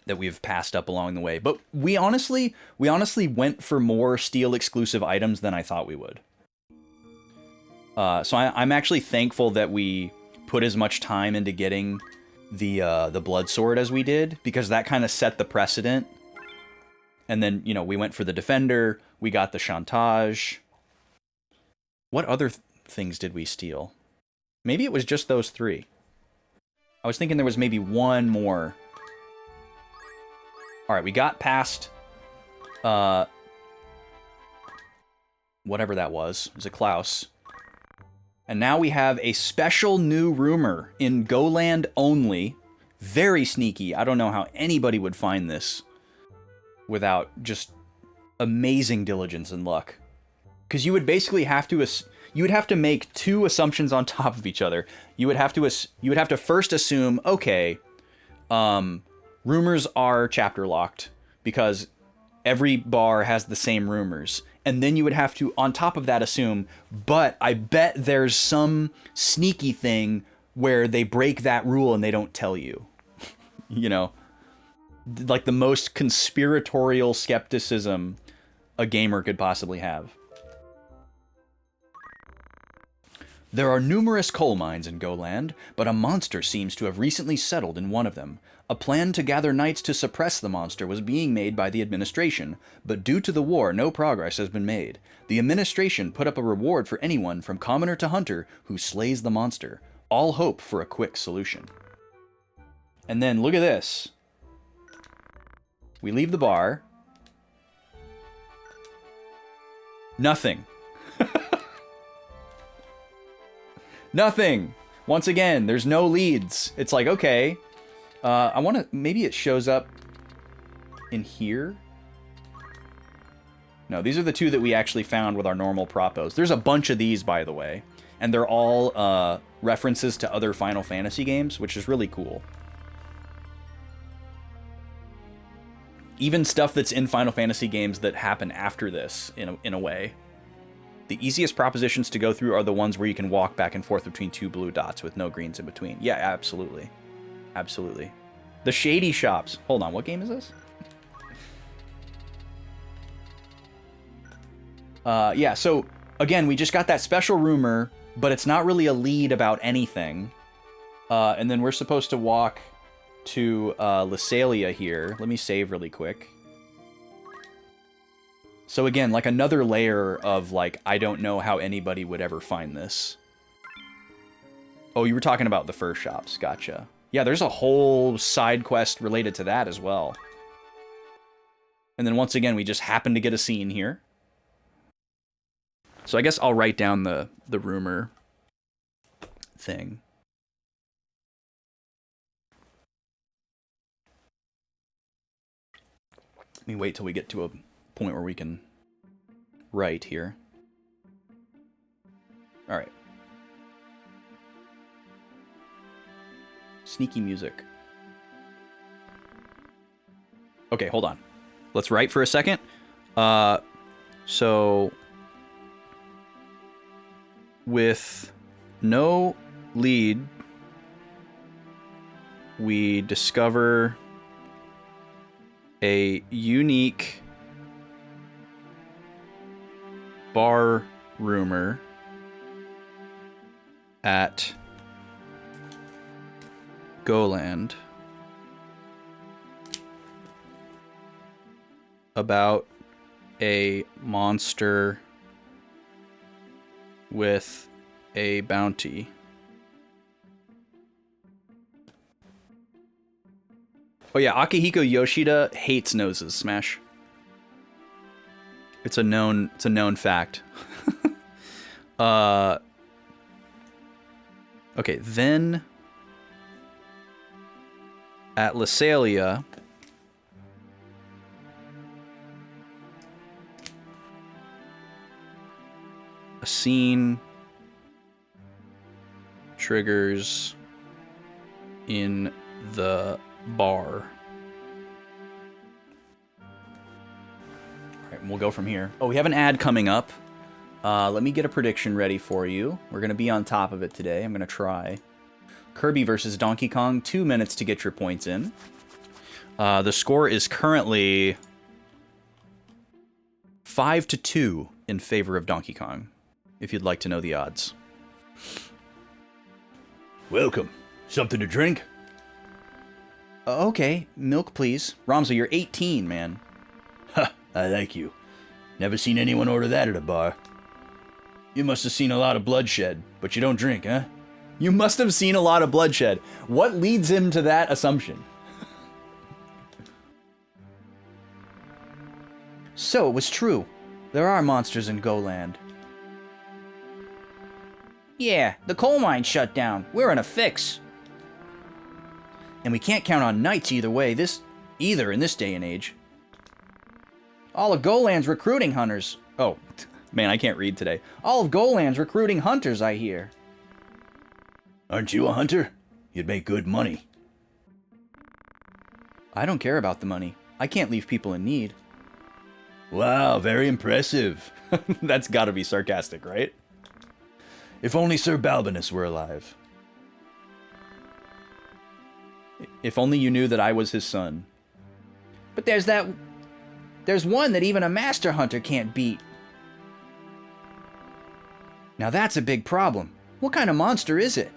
that we've passed up along the way. But we honestly went for more Steel exclusive items than I thought we would. So I'm actually thankful that we put as much time into getting the blood sword as we did, because that kind of set the precedent. And then, we went for the defender, we got the chantage. What other things did we steal? Maybe it was just those 3. I was thinking there was maybe one more. All right, we got past whatever that was. It was a Klaus. And now we have a special new rumor in Goland only. Very sneaky. I don't know how anybody would find this. without just amazing diligence and luck. Because you would basically have to you would have to make two assumptions on top of each other. You would have to first assume, okay, rumors are chapter locked because every bar has the same rumors. And then you would have to, on top of that, assume, but I bet there's some sneaky thing where they break that rule and they don't tell you. You know, like the most conspiratorial skepticism a gamer could possibly have. There are numerous coal mines in Goland, but a monster seems to have recently settled in one of them. A plan to gather knights to suppress the monster was being made by the administration, but due to the war, no progress has been made. The administration put up a reward for anyone from commoner to hunter who slays the monster. All hope for a quick solution. And then look at this. We leave the bar. Nothing. Nothing. Once again, there's no leads. It's like, okay, I want to, maybe it shows up in here. No, these are the two that we actually found with our normal propos. There's a bunch of these, by the way, and they're all references to other Final Fantasy games, which is really cool. Even stuff that's in Final Fantasy games that happen after this, in a way. The easiest propositions to go through are the ones where you can walk back and forth between two blue dots with no greens in between. Yeah, absolutely. Absolutely. The shady shops. Hold on, what game is this? Yeah, so, again, we just got that special rumor, but it's not really a lead about anything. And then we're supposed to walk to Lysalia here. Let me save really quick. So again, like another layer of like, I don't know how anybody would ever find this. Oh, you were talking about the fur shops. Gotcha. Yeah, there's a whole side quest related to that as well. And then once again, we just happen to get a scene here. So I guess I'll write down the rumor thing. Let me wait till we get to a point where we can write here. All right. Sneaky music. Okay, hold on. Let's write for a second. So with no lead, we discover a unique bar rumor at Goland about a monster with a bounty. Oh yeah, Akihiko Yoshida hates noses, Smash. It's a known fact. Okay, then at Lysalia, a scene triggers in the bar. Alright, and we'll go from here. Oh, we have an ad coming up. Let me get a prediction ready for you. We're going to be on top of it today. I'm going to try. Kirby versus Donkey Kong, 2 minutes to get your points in. The score is currently 5-2 in favor of Donkey Kong, if you'd like to know the odds. Welcome. Something to drink? Okay, milk please. Ramza, you're 18, man. Ha, I like you. Never seen anyone order that at a bar. You must have seen a lot of bloodshed, but you don't drink, huh? You must have seen a lot of bloodshed. What leads him to that assumption? So, it was true. There are monsters in Goland. Yeah, the coal mine shut down. We're in a fix. And we can't count on knights either way, either in this day and age. All of Goland's recruiting hunters. Oh, man, I can't read today. All of Goland's recruiting hunters, I hear. Aren't you a hunter? You'd make good money. I don't care about the money. I can't leave people in need. Wow, very impressive. That's gotta be sarcastic, right? If only Sir Balbinus were alive. If only you knew that I was his son. But there's one that even a master hunter can't beat. Now that's a big problem. What kind of monster is it?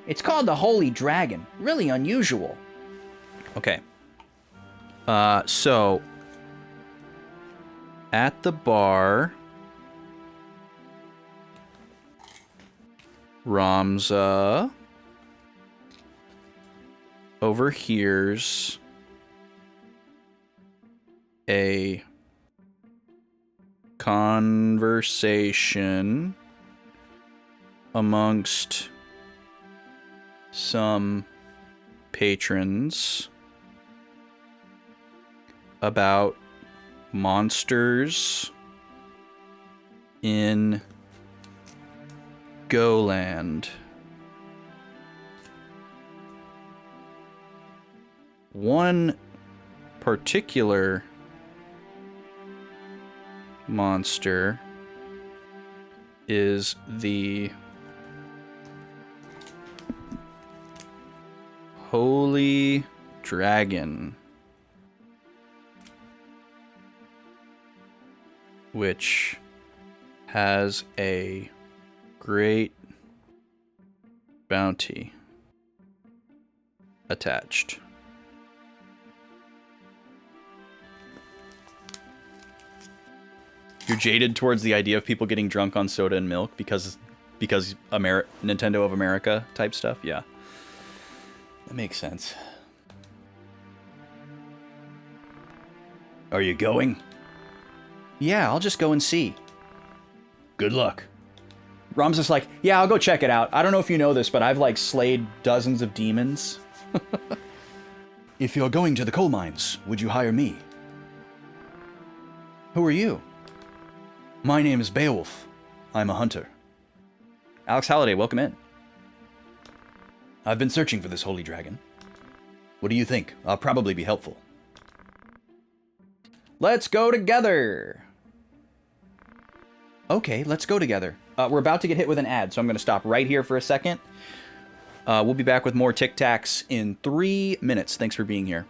It's called the Holy Dragon. Really unusual. Okay. So at the bar, Ramza overhears a conversation amongst some patrons about monsters in Goland. One particular monster is the Holy Dragon, which has a great bounty attached. You're jaded towards the idea of people getting drunk on soda and milk because Nintendo of America type stuff? Yeah. That makes sense. Are you going? Yeah, I'll just go and see. Good luck. Ram's just like, yeah, I'll go check it out. I don't know if you know this, but I've like slayed dozens of demons. If you're going to the coal mines, would you hire me? Who are you? My name is Beowulf. I'm a hunter. Alex Halliday, welcome in. I've been searching for this holy dragon. What do you think? I'll probably be helpful. Let's go together. Okay, let's go together. We're about to get hit with an ad, so I'm going to stop right here for a second. We'll be back with more Tic Tacs in 3 minutes. Thanks for being here.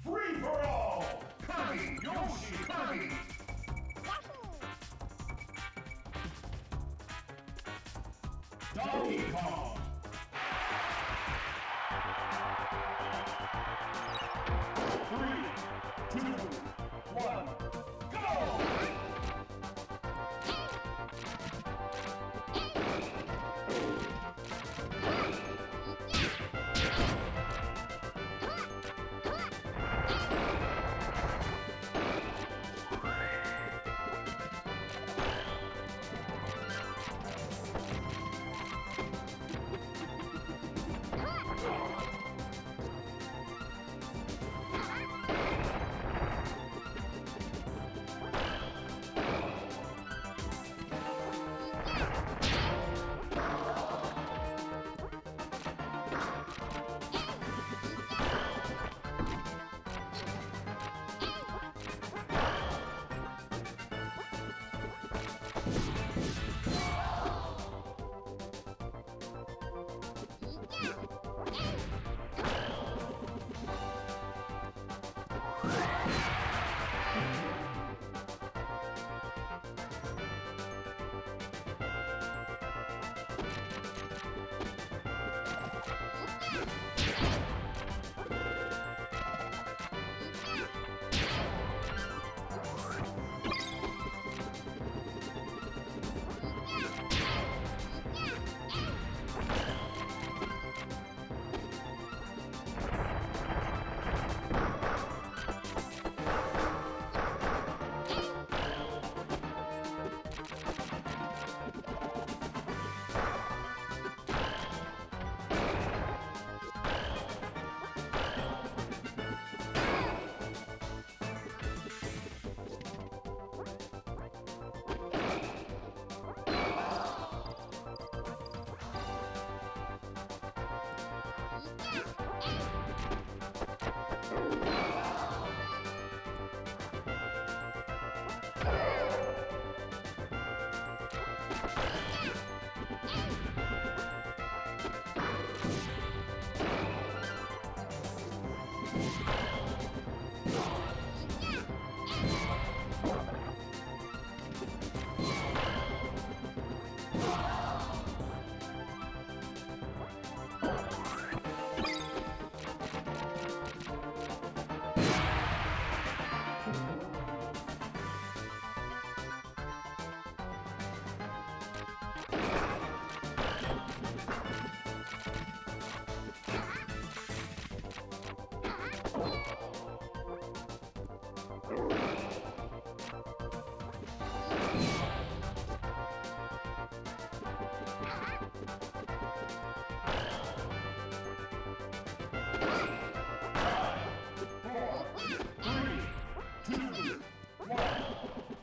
Free for all! Kirby, Yoshi, Kirby! Donkey Kong! 3, 2, 1, go!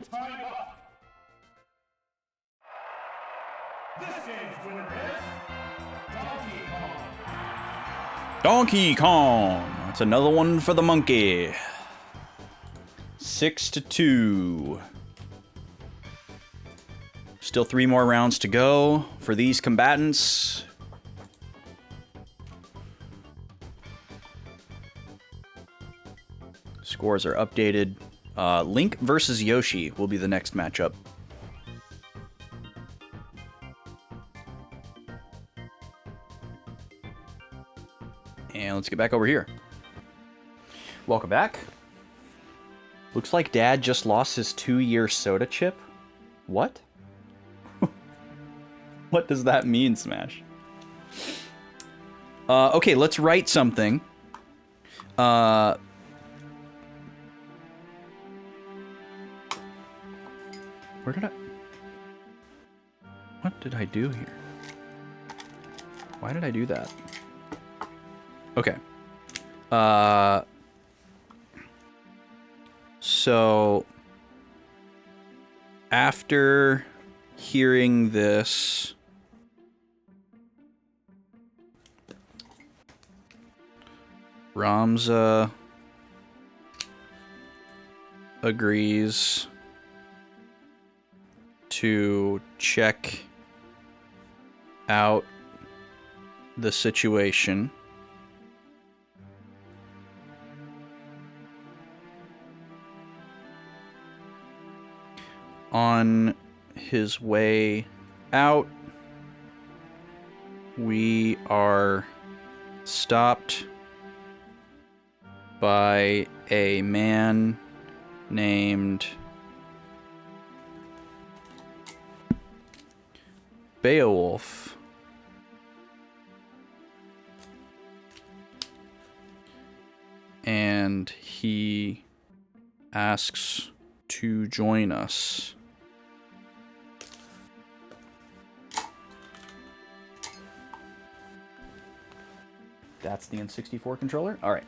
Time up. This game's winner is Donkey Kong. Donkey Kong. That's another one for the monkey. 6-2. Still 3 more rounds to go for these combatants. Scores are updated. Link versus Yoshi will be the next matchup. And let's get back over here. Welcome back. Looks like Dad just lost his 2-year soda chip. What? What does that mean, Smash? Okay, let's write something. Where did I... What did I do here? Why did I do that? Okay. So... After hearing this... Ramza agrees to check out the situation. On his way out, we are stopped by a man named Beowulf. And he asks to join us. That's the N64 controller? All right.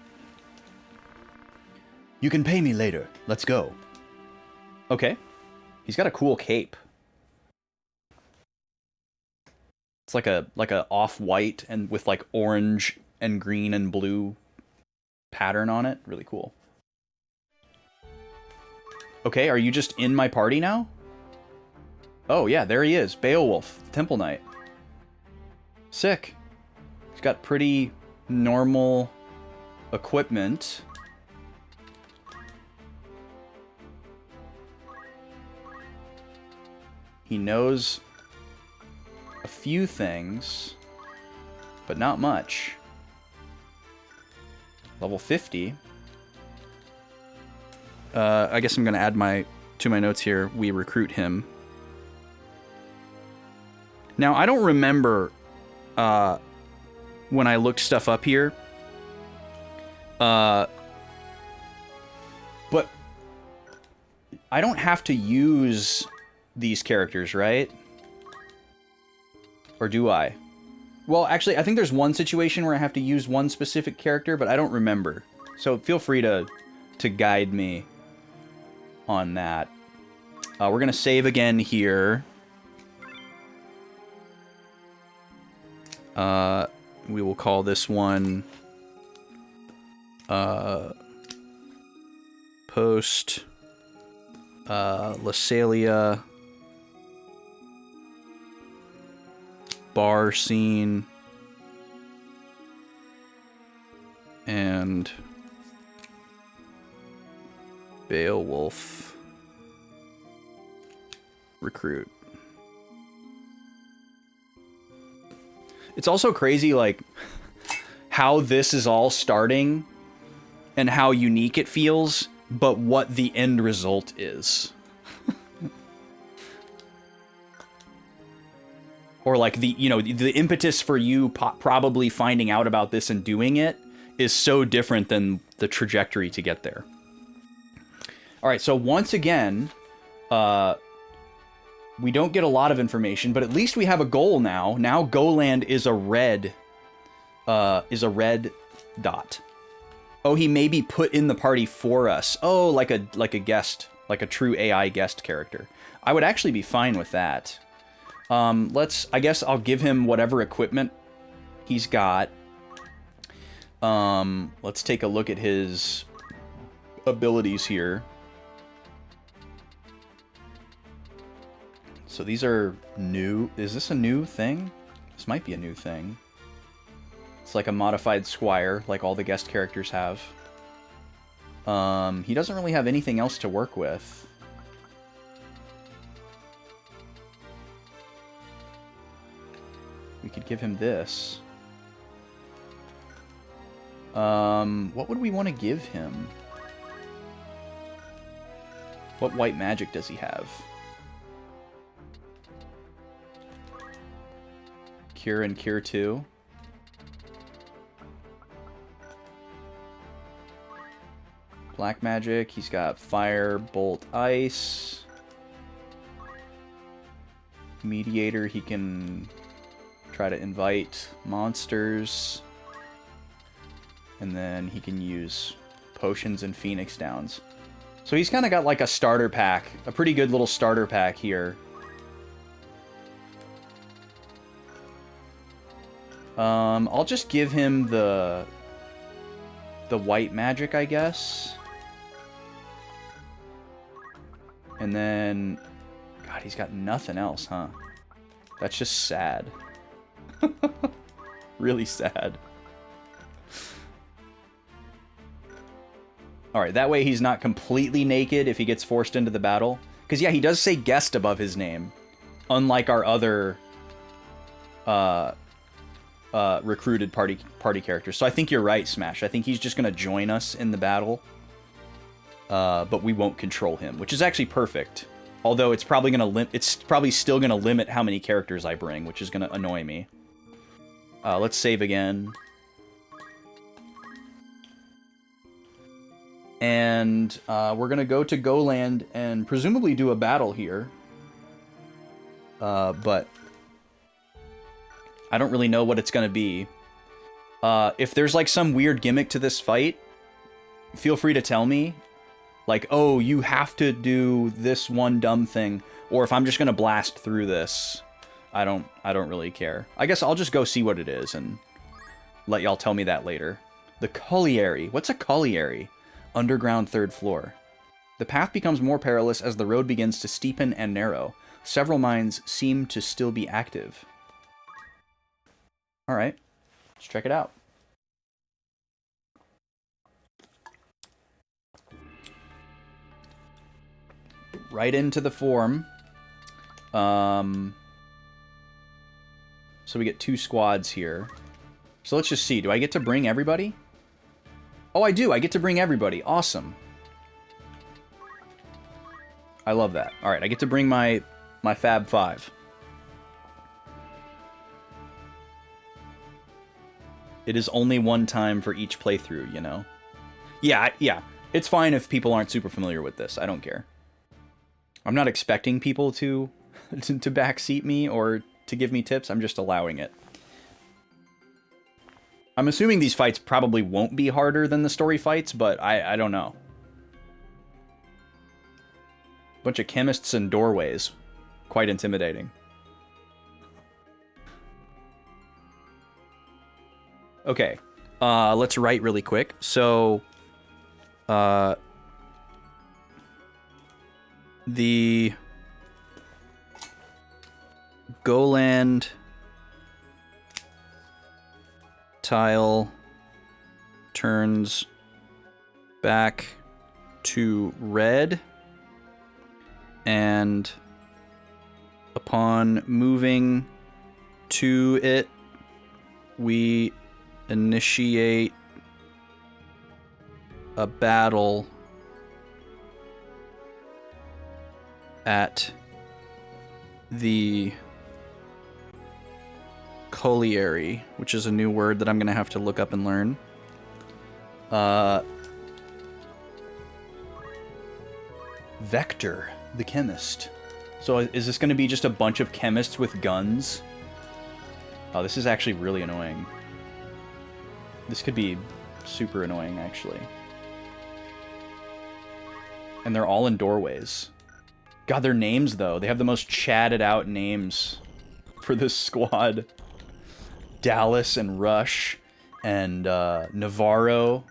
You can pay me later. Let's go. Okay. He's got a cool cape. It's like a off-white and with like orange and green and blue pattern on it. Really cool. Okay, are you just in my party now? Oh yeah, there he is. Beowulf, the Temple Knight. Sick. He's got pretty normal equipment. He knows a few things, but not much. Level 50. I guess I'm gonna add to my notes here. We recruit him. Now I don't remember when I looked stuff up here. But I don't have to use these characters, right? Or do I? Well, actually, I think there's one situation where I have to use one specific character, but I don't remember. So feel free to guide me on that. We're gonna save again here. We will call this one post Lasalia bar scene and Beowulf recruit. It's also crazy, like, how this is all starting and how unique it feels, but what the end result is. Or like the impetus for you probably finding out about this and doing it is so different than the trajectory to get there. All right, so once again, we don't get a lot of information, but at least we have a goal now. Now Goland is a red Dot. Oh, he may be put in the party for us. Oh, like a guest, like a true AI guest character. I would actually be fine with that. I guess I'll give him whatever equipment he's got. Let's take a look at his abilities here. So these are new. Is this a new thing? This might be a new thing. It's like a modified squire, like all the guest characters have. He doesn't really have anything else to work with. We could give him this. What would we want to give him? What white magic does he have? Cure and Cure 2. Black magic, he's got Fire, Bolt, Ice. Mediator, he can try to invite monsters. And then he can use potions and Phoenix Downs. So he's kind of got like a starter pack, a pretty good little starter pack here. I'll just give him the white magic, I guess. And then, God, he's got nothing else, huh? That's just sad. Really sad. Alright, that way he's not completely naked if he gets forced into the battle. Because, yeah, he does say guest above his name. Unlike our other recruited party characters. So I think you're right, Smash. I think he's just going to join us in the battle. But we won't control him, which is actually perfect. Although it's probably still going to limit how many characters I bring, which is going to annoy me. Let's save again. And we're going to go to Goland and presumably do a battle here. But I don't really know what it's going to be. If there's like some weird gimmick to this fight, feel free to tell me. Like, oh, you have to do this one dumb thing. Or if I'm just going to blast through this, I don't really care. I guess I'll just go see what it is and let y'all tell me that later. The colliery. What's a colliery? Underground third floor. The path becomes more perilous as the road begins to steepen and narrow. Several mines seem to still be active. Alright, let's check it out. Right into the form. So we get 2 squads here. So let's just see. Do I get to bring everybody? Oh, I do. I get to bring everybody. Awesome. I love that. All right, I get to bring my Fab 5. It is only one time for each playthrough, you know? Yeah. It's fine if people aren't super familiar with this. I don't care. I'm not expecting people to backseat me or to give me tips. I'm just allowing it. I'm assuming these fights probably won't be harder than the story fights, but I don't know. Bunch of chemists and doorways. Quite intimidating. Okay. Let's write really quick. So, the Goland tile turns back to red, and upon moving to it, we initiate a battle at the colliery, which is a new word that I'm going to have to look up and learn. Vector, the chemist. So is this going to be just a bunch of chemists with guns? Oh, this is actually really annoying. This could be super annoying, actually. And they're all in doorways. God, their names, though. They have the most chatted out names for this squad. Dallas and Rush and Navarro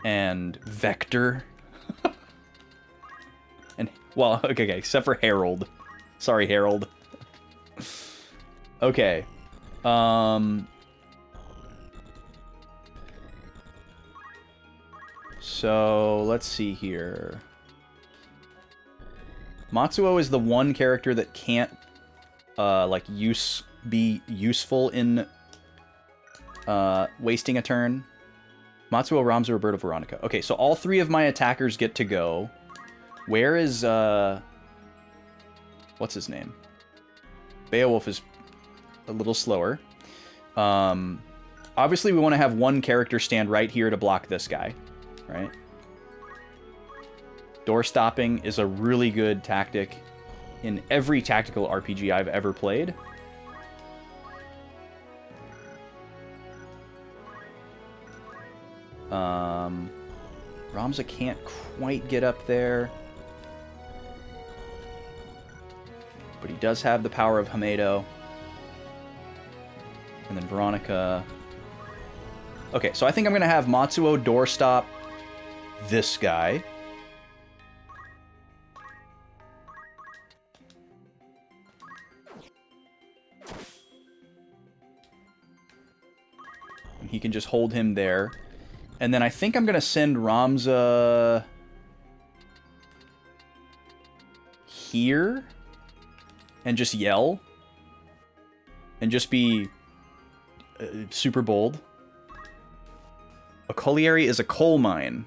and Vector. And, well, okay, except for Harold. Sorry, Harold. Okay. So, let's see here. Matsuo is the one character that can't, like, be useful in, wasting a turn. Matsuo, Ramza, Roberto, Veronica. Okay, so all three of my attackers get to go. Where is, what's his name? Beowulf is a little slower. Obviously, we want to have one character stand right here to block this guy, right? Door stopping is a really good tactic in every tactical RPG I've ever played. Ramza can't quite get up there. But he does have the power of Hamedo. And then Veronica. Okay, so I think I'm going to have Matsuo doorstop this guy. And he can just hold him there. And then I think I'm going to send Ramza here and just yell and just be super bold. A colliery is a coal mine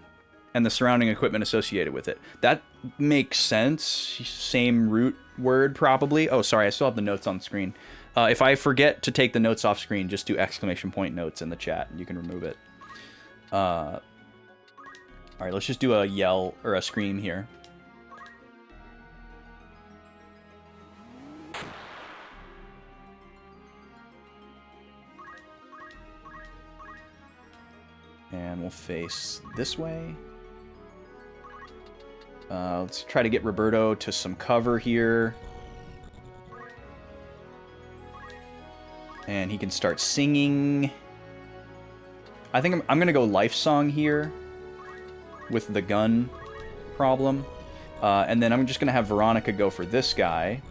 and the surrounding equipment associated with it. That makes sense. Same root word, probably. Oh, sorry, I still have the notes on screen. If I forget to take the notes off screen, just do exclamation point notes in the chat and you can remove it. Alright, let's just do a yell or a scream here. And we'll face this way. Let's try to get Roberto to some cover here. And he can start singing. I think I'm going to go Life Song here with the gun problem. And then I'm just going to have Veronica go for this guy.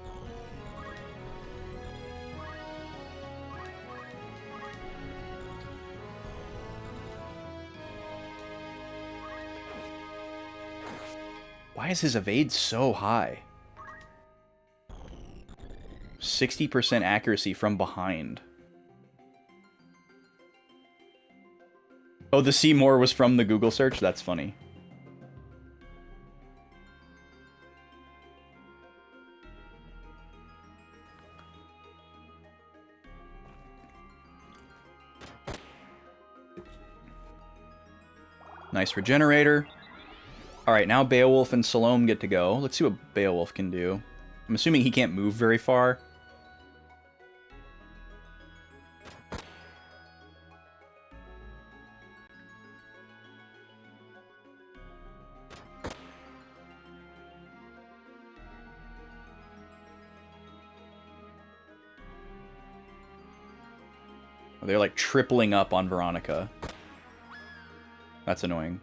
Why is his evade so high? 60% accuracy from behind. Oh, the see more was from the Google search? That's funny. Nice regenerator. Alright, now Beowulf and Salome get to go. Let's see what Beowulf can do. I'm assuming he can't move very far. They're like tripling up on Veronica. That's annoying.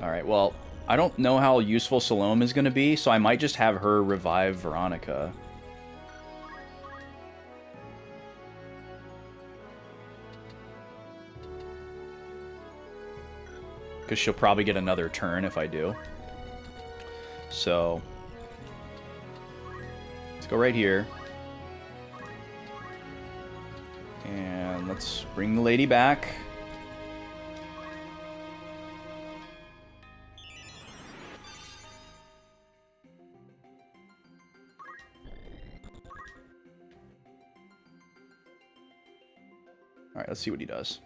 Alright, well, I don't know how useful Salome is going to be, so I might just have her revive Veronica. Because she'll probably get another turn if I do. So, let's go right here. And let's bring the lady back. Alright, let's see what he does.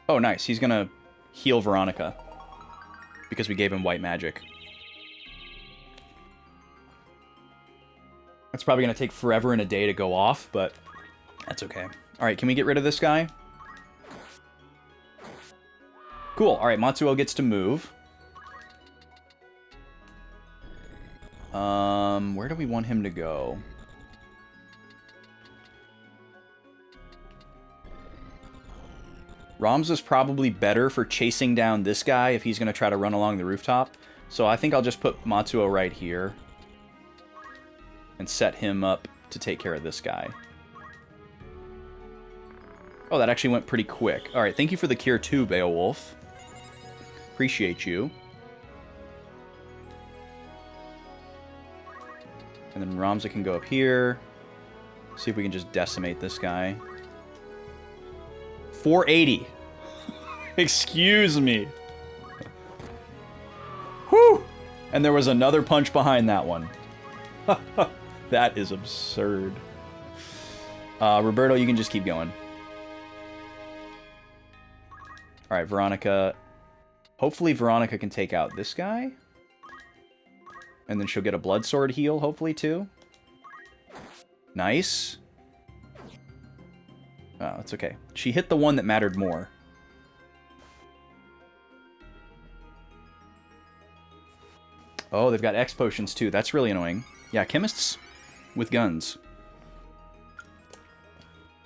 Oh, nice. He's gonna heal Veronica. Because we gave him white magic. It's probably going to take forever and a day to go off, but that's okay. All right, can we get rid of this guy? Cool. All right, Matsuo gets to move. Where do we want him to go? Ramza's probably better for chasing down this guy if he's going to try to run along the rooftop. So I think I'll just put Matsuo right here and set him up to take care of this guy. Oh, that actually went pretty quick. All right, thank you for the cure too, Beowulf. Appreciate you. And then Ramza can go up here. See if we can just decimate this guy. 480. Excuse me. Whew! And there was another punch behind that one. That is absurd. Roberto, you can just keep going. Alright, Veronica. Hopefully Veronica can take out this guy. And then she'll get a blood sword heal, hopefully, too. Nice. Oh, it's okay. She hit the one that mattered more. Oh, they've got X potions, too. That's really annoying. Yeah, chemists with guns.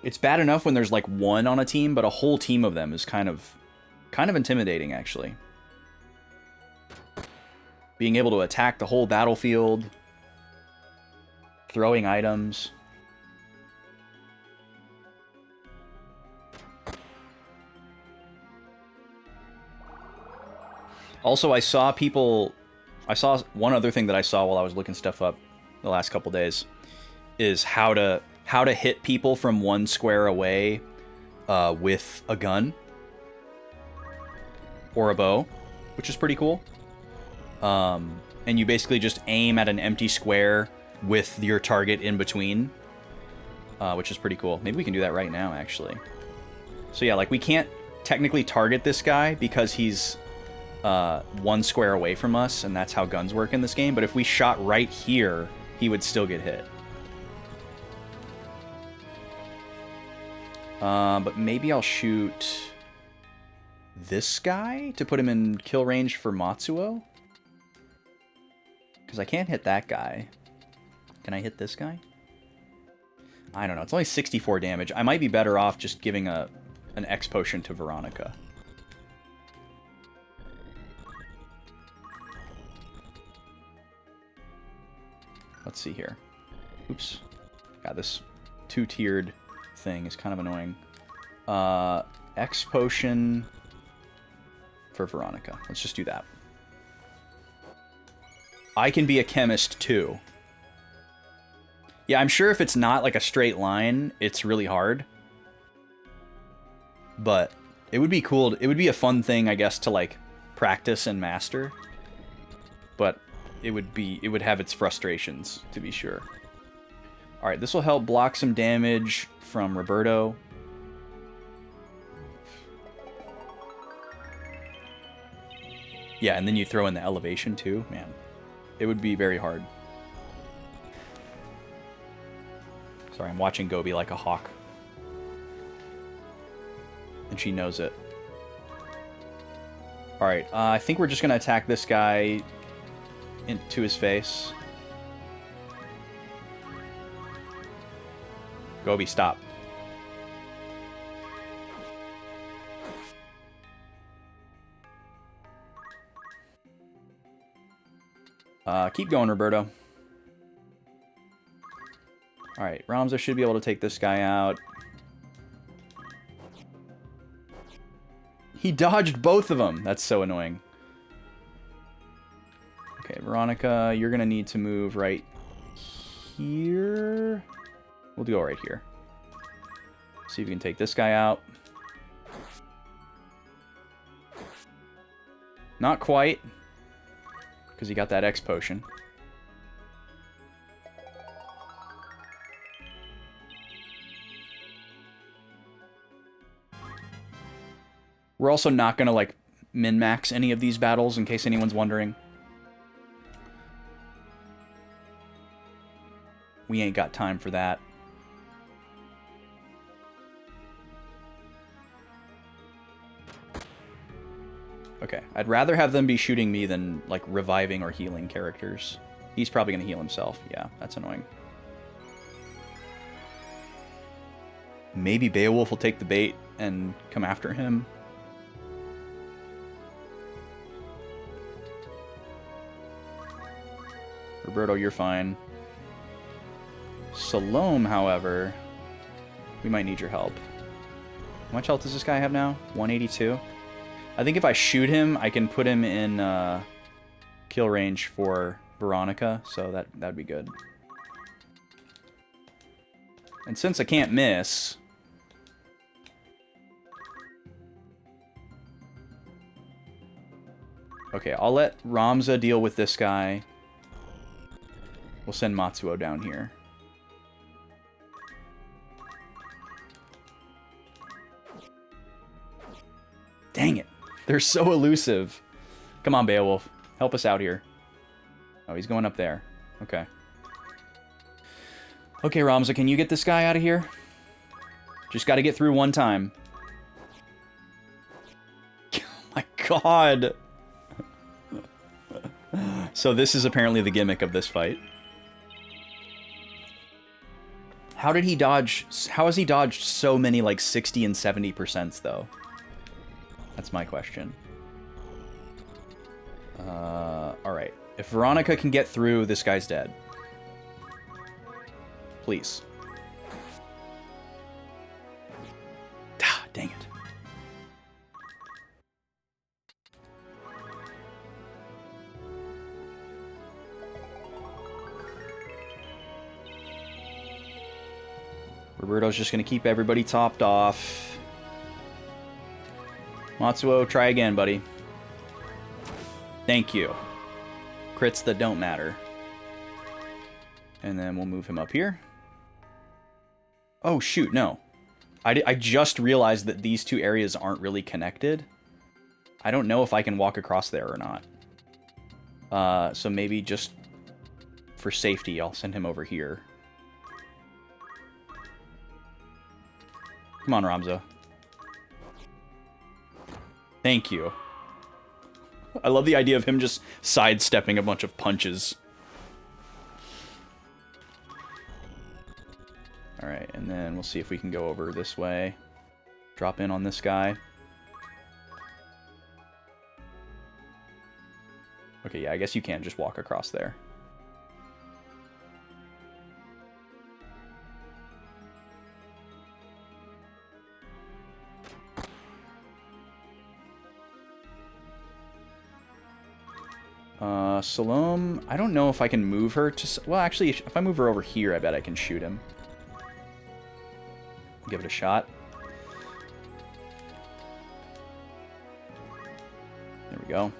It's bad enough when there's, like, one on a team, but a whole team of them is kind of intimidating, actually. Being able to attack the whole battlefield. Throwing items. Also, I saw one other thing that I saw while I was looking stuff up the last couple days is how to hit people from one square away with a gun or a bow, which is pretty cool. And you basically just aim at an empty square with your target in between, which is pretty cool. Maybe we can do that right now, actually. So yeah, like, we can't technically target this guy because he's one square away from us, and that's how guns work in this game. But if we shot right here, he would still get hit. But maybe I'll shoot this guy to put him in kill range for Matsuo. Because I can't hit that guy. Can I hit this guy? I don't know. It's only 64 damage. I might be better off just giving an X potion to Veronica. Let's see here. Oops. God, this two-tiered thing is kind of annoying. X potion for Veronica. Let's just do that. I can be a chemist too. Yeah, I'm sure if it's not like a straight line, it's really hard. But it would be cool. It would be a fun thing, I guess, to like practice and master. But it would have its frustrations, to be sure. All right, this will help block some damage from Roberto. Yeah, and then you throw in the elevation too, man. It would be very hard. Sorry, I'm watching Gobi like a hawk. And she knows it. Alright, I think we're just going to attack this guy into his face. Gobi, stop. Keep going, Roberto. Alright, Ramza should be able to take this guy out. He dodged both of them. That's so annoying. Okay, Veronica, you're going to need to move right here. We'll go right here. See if we can take this guy out. Not quite. Because he got that X potion. We're also not going to, like, min-max any of these battles, in case anyone's wondering. We ain't got time for that. Okay, I'd rather have them be shooting me than, like, reviving or healing characters. He's probably going to heal himself. Yeah, that's annoying. Maybe Beowulf will take the bait and come after him. Roberto, you're fine. Salome, however, we might need your help. How much health does this guy have now? 182? I think if I shoot him, I can put him in kill range for Veronica, so that'd be good. And since I can't miss... Okay, I'll let Ramza deal with this guy. We'll send Matsuo down here. Dang it. They're so elusive. Come on, Beowulf. Help us out here. Oh, he's going up there. Okay. Okay, Ramza, can you get this guy out of here? Just got to get through one time. Oh my god. So this is apparently the gimmick of this fight. How did he dodge? How has he dodged so many, like, 60 and 70% though? That's my question. Alright. If Veronica can get through, this guy's dead. Please. Ah, dang it. Roberto's just going to keep everybody topped off. Matsuo, try again, buddy. Thank you. Crits that don't matter. And then we'll move him up here. Oh, shoot, no. I just realized that these two areas aren't really connected. I don't know if I can walk across there or not. So maybe just for safety, I'll send him over here. Come on, Ramza. Thank you. I love the idea of him just sidestepping a bunch of punches. Alright, and then we'll see if we can go over this way. Drop in on this guy. Okay, yeah, I guess you can just walk across there. Salome, I don't know if I can move her to... Well, actually, if I move her over here, I bet I can shoot him. Give it a shot. There we go.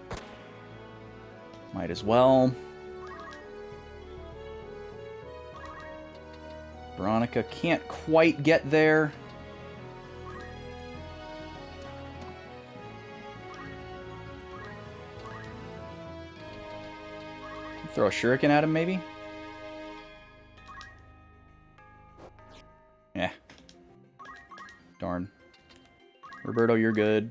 Might as well. Veronica can't quite get there. Throw a shuriken at him, maybe? Yeah. Darn. Roberto, you're good.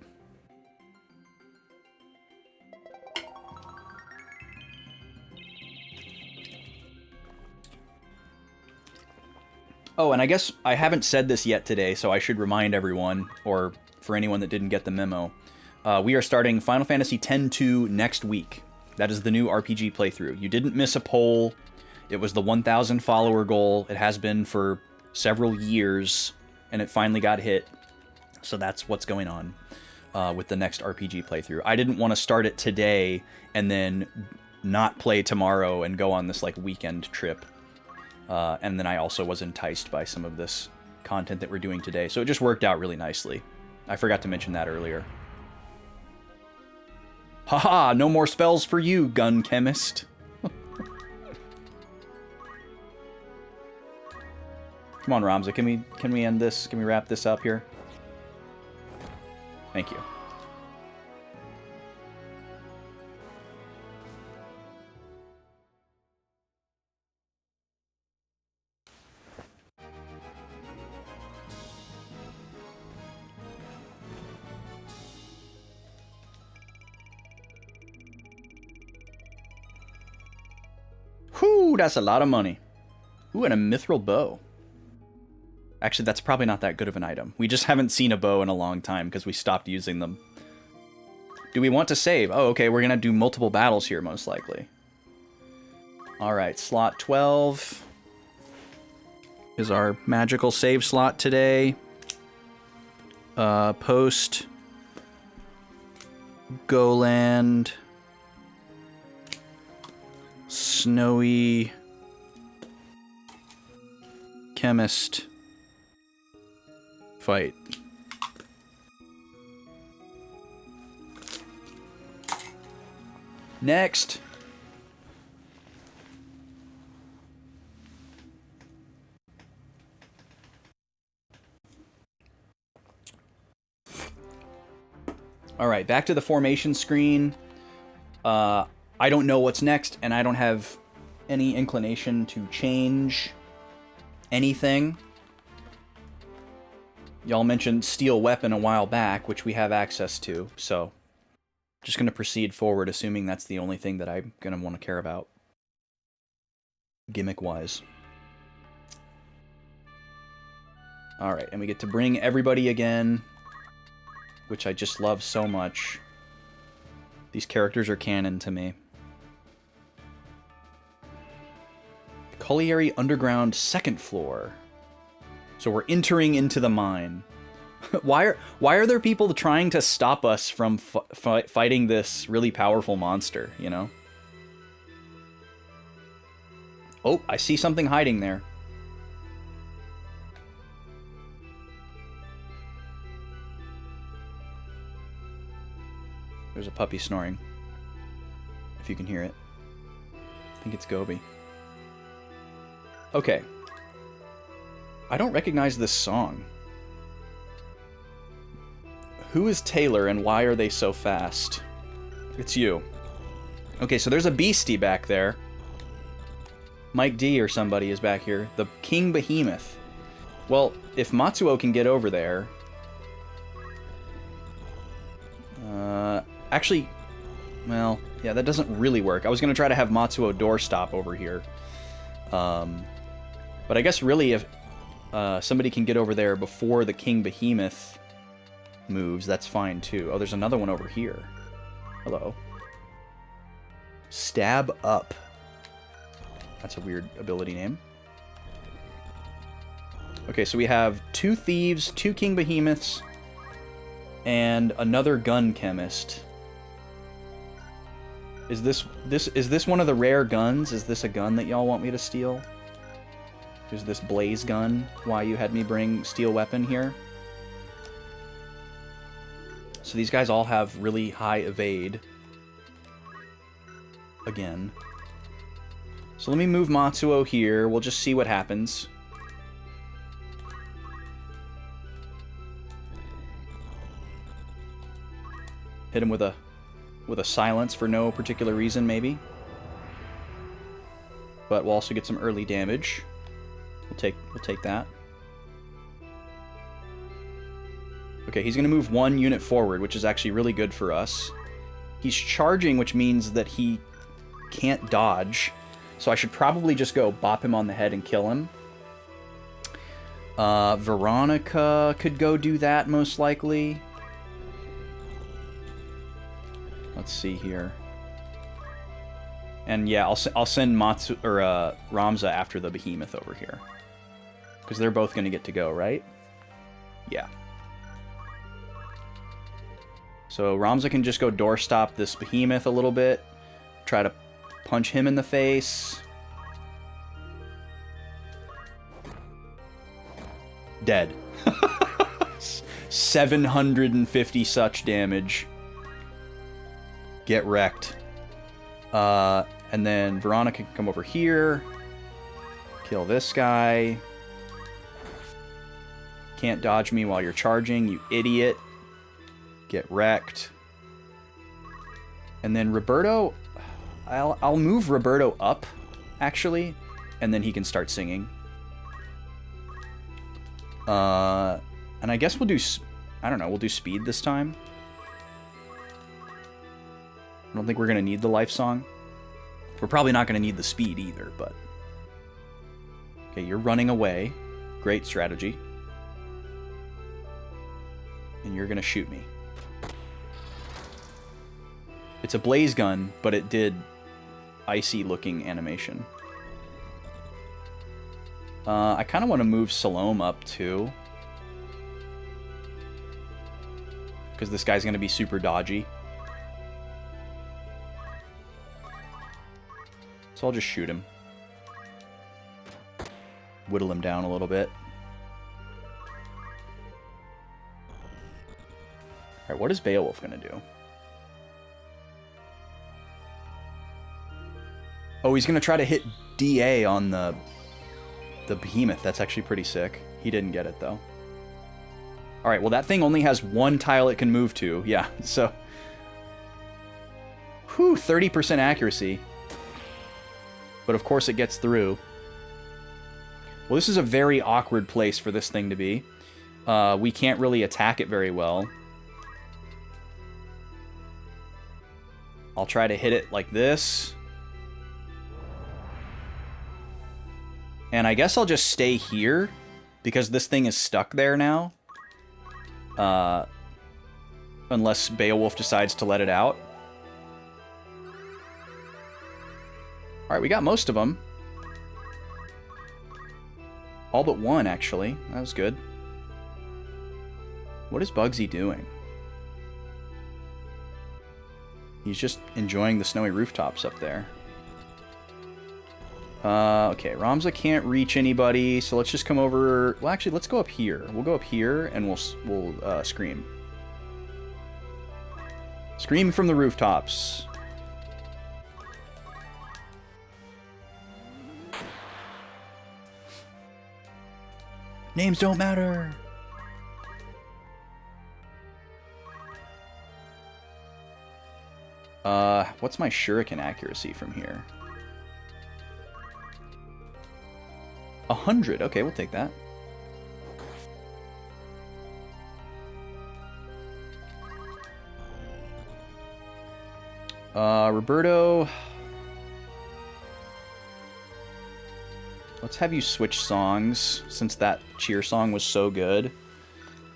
Oh, and I guess I haven't said this yet today, so I should remind everyone, or for anyone that didn't get the memo, we are starting Final Fantasy X-2 next week. That is the new RPG playthrough. You didn't miss a poll. It was the 1,000 follower goal. It has been for several years, and it finally got hit. So that's what's going on with the next RPG playthrough. I didn't want to start it today and then not play tomorrow and go on this, like, weekend trip. And then I also was enticed by some of this content that we're doing today. So it just worked out really nicely. I forgot to mention that earlier. Haha, no more spells for you, gun chemist. Come on, Ramza, can we end this? Can we wrap this up here? Thank you. Ooh, that's a lot of money. Ooh, and a mithril bow. Actually, that's probably not that good of an item. We just haven't seen a bow in a long time because we stopped using them. Do we want to save? Oh, okay, we're gonna do multiple battles here, most likely. Alright, slot 12 is our magical save slot today. Post Goland Snowy Chemist fight. Next. All right, back to the formation screen. I don't know what's next, and I don't have any inclination to change anything. Y'all mentioned steel weapon a while back, which we have access to, so just going to proceed forward, assuming that's the only thing that I'm going to want to care about, gimmick-wise. Alright, and we get to bring everybody again, which I just love so much. These characters are canon to me. Colliery Underground, 2nd floor. So we're entering into the mine. Why are there people trying to stop us from fighting this really powerful monster, you know? Oh, I see something hiding there. There's a puppy snoring. If you can hear it. I think it's Gobi. Okay. I don't recognize this song. Who is Taylor and why are they so fast? It's you. Okay, so there's a beastie back there. Mike D or somebody is back here. The King Behemoth. Well, if Matsuo can get over there... actually, well, yeah, that doesn't really work. I was going to try to have Matsuo doorstop over here. But I guess really if somebody can get over there before the King Behemoth moves, that's fine too. Oh, there's another one over here. Hello. Stab Up. That's a weird ability name. Okay, so we have 2 thieves, 2 King Behemoths, and another gun chemist. Is this one of the rare guns? Is this a gun that y'all want me to steal? Is this blaze gun why you had me bring steel weapon here? So these guys all have really high evade. Again. So let me move Matsuo here. We'll just see what happens. Hit him with a silence for no particular reason, maybe. But we'll also get some early damage. We'll take that. Okay, he's going to move 1 unit forward, which is actually really good for us. He's charging, which means that he can't dodge. So I should probably just go bop him on the head and kill him. Veronica could go do that, most likely. Let's see here. And yeah, I'll send Ramza after the behemoth over here. Because they're both going to get to go, right? Yeah. So Ramza can just go doorstop this behemoth a little bit. Try to punch him in the face. Dead. 750 such damage. Get wrecked. And then Veronica can come over here. Kill this guy. Can't dodge me while you're charging, you idiot. Get wrecked. And then Roberto... I'll move Roberto up, actually. And then he can start singing. And I guess we'll do... I don't know, we'll do speed this time. I don't think we're going to need the life song. We're probably not going to need the speed either, but... Okay, you're running away. Great strategy. And you're going to shoot me. It's a blaze gun, but it did icy-looking animation. I kind of want to move Salome up, too. Because this guy's going to be super dodgy. So I'll just shoot him. Whittle him down a little bit. Alright, what is Beowulf going to do? Oh, he's going to try to hit DA on the behemoth. That's actually pretty sick. He didn't get it, though. Alright, well, that thing only has one tile it can move to. Yeah, so... Whew, 30% accuracy. But of course it gets through. Well, this is a very awkward place for this thing to be. We can't really attack it very well. I'll try to hit it like this. And I guess I'll just stay here, because this thing is stuck there now. Unless Beowulf decides to let it out. Alright, we got most of them. All but one, actually. That was good. What is Bugsy doing? He's just enjoying the snowy rooftops up there. Okay, Ramza can't reach anybody, so let's just come over... Well, actually, let's go up here. We'll go up here, and we'll scream. Scream from the rooftops. Names don't matter! What's my shuriken accuracy from here? 100. Okay, we'll take that. Roberto. Let's have you switch songs, since that cheer song was so good.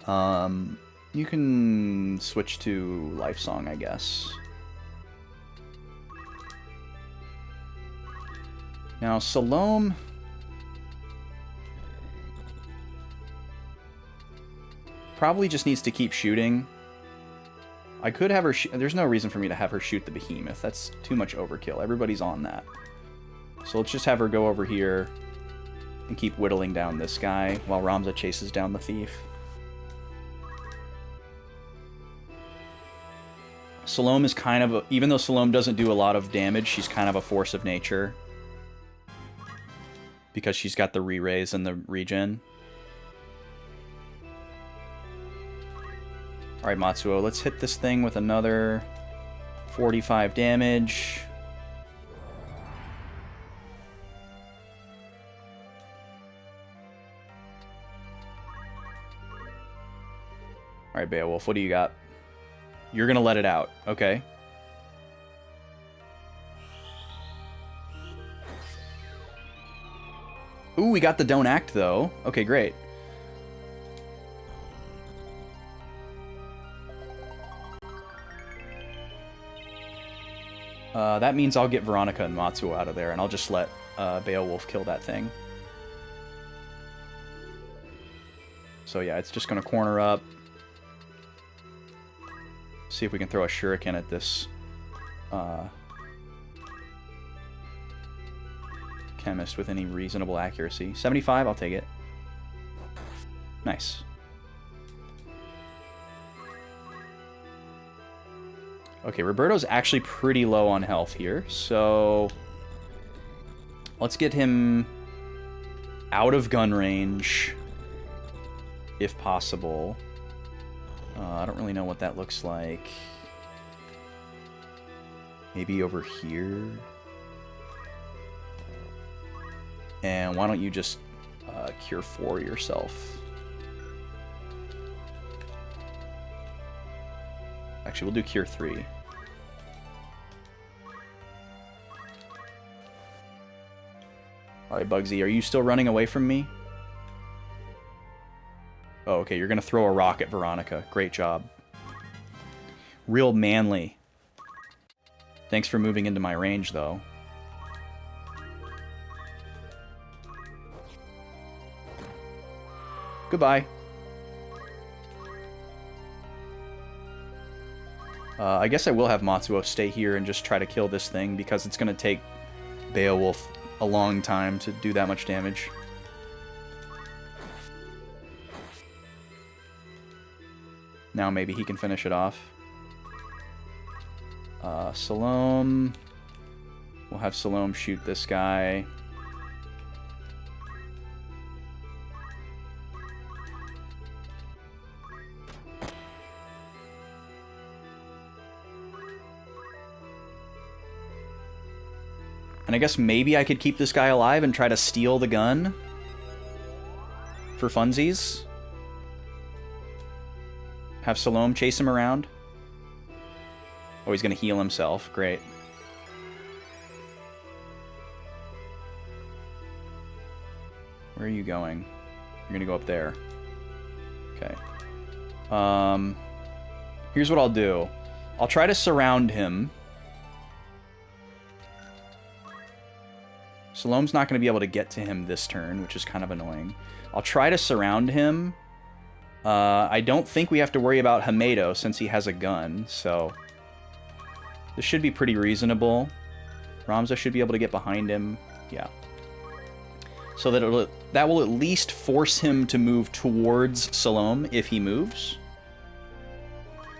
You can switch to Life Song, I guess. Now, Salome... probably just needs to keep shooting. I could have her... There's no reason for me to have her shoot the behemoth. That's too much overkill. Everybody's on that. So let's just have her go over here and keep whittling down this guy while Ramza chases down the thief. Salome is kind of... even though Salome doesn't do a lot of damage, she's kind of a force of nature. Because she's got the re-raise and the regen. Alright, Matsuo, let's hit this thing with another 45 damage. Alright, Beowulf, what do you got? You're gonna let it out. Okay. Ooh, we got the don't act, though. Okay, great. That means I'll get Veronica and Matsuo out of there, and I'll just let Beowulf kill that thing. So yeah, it's just going to corner up. See if we can throw a shuriken at this chemist with any reasonable accuracy. 75, I'll take it. Nice. Okay, Roberto's actually pretty low on health here, so let's get him out of gun range, if possible. I don't really know what that looks like. Maybe over here? And why don't you just cure 4 yourself? Actually, we'll do cure 3. Alright, Bugsy, are you still running away from me? Oh, okay, you're gonna throw a rock at Veronica. Great job. Real manly. Thanks for moving into my range, though. Goodbye. I guess I will have Matsuo stay here and just try to kill this thing, because it's going to take Beowulf a long time to do that much damage. Now maybe he can finish it off. Salome. We'll have Salome shoot this guy. And I guess maybe I could keep this guy alive and try to steal the gun for funsies. Have Salome chase him around. Oh, he's going to heal himself. Great. Where are you going? You're going to go up there. Okay. Here's what I'll do. I'll try to surround him. Salome's not going to be able to get to him this turn, which is kind of annoying. I'll try to surround him. I don't think we have to worry about Hamedo since he has a gun, so this should be pretty reasonable. Ramza should be able to get behind him. Yeah. So that will at least force him to move towards Salome if he moves.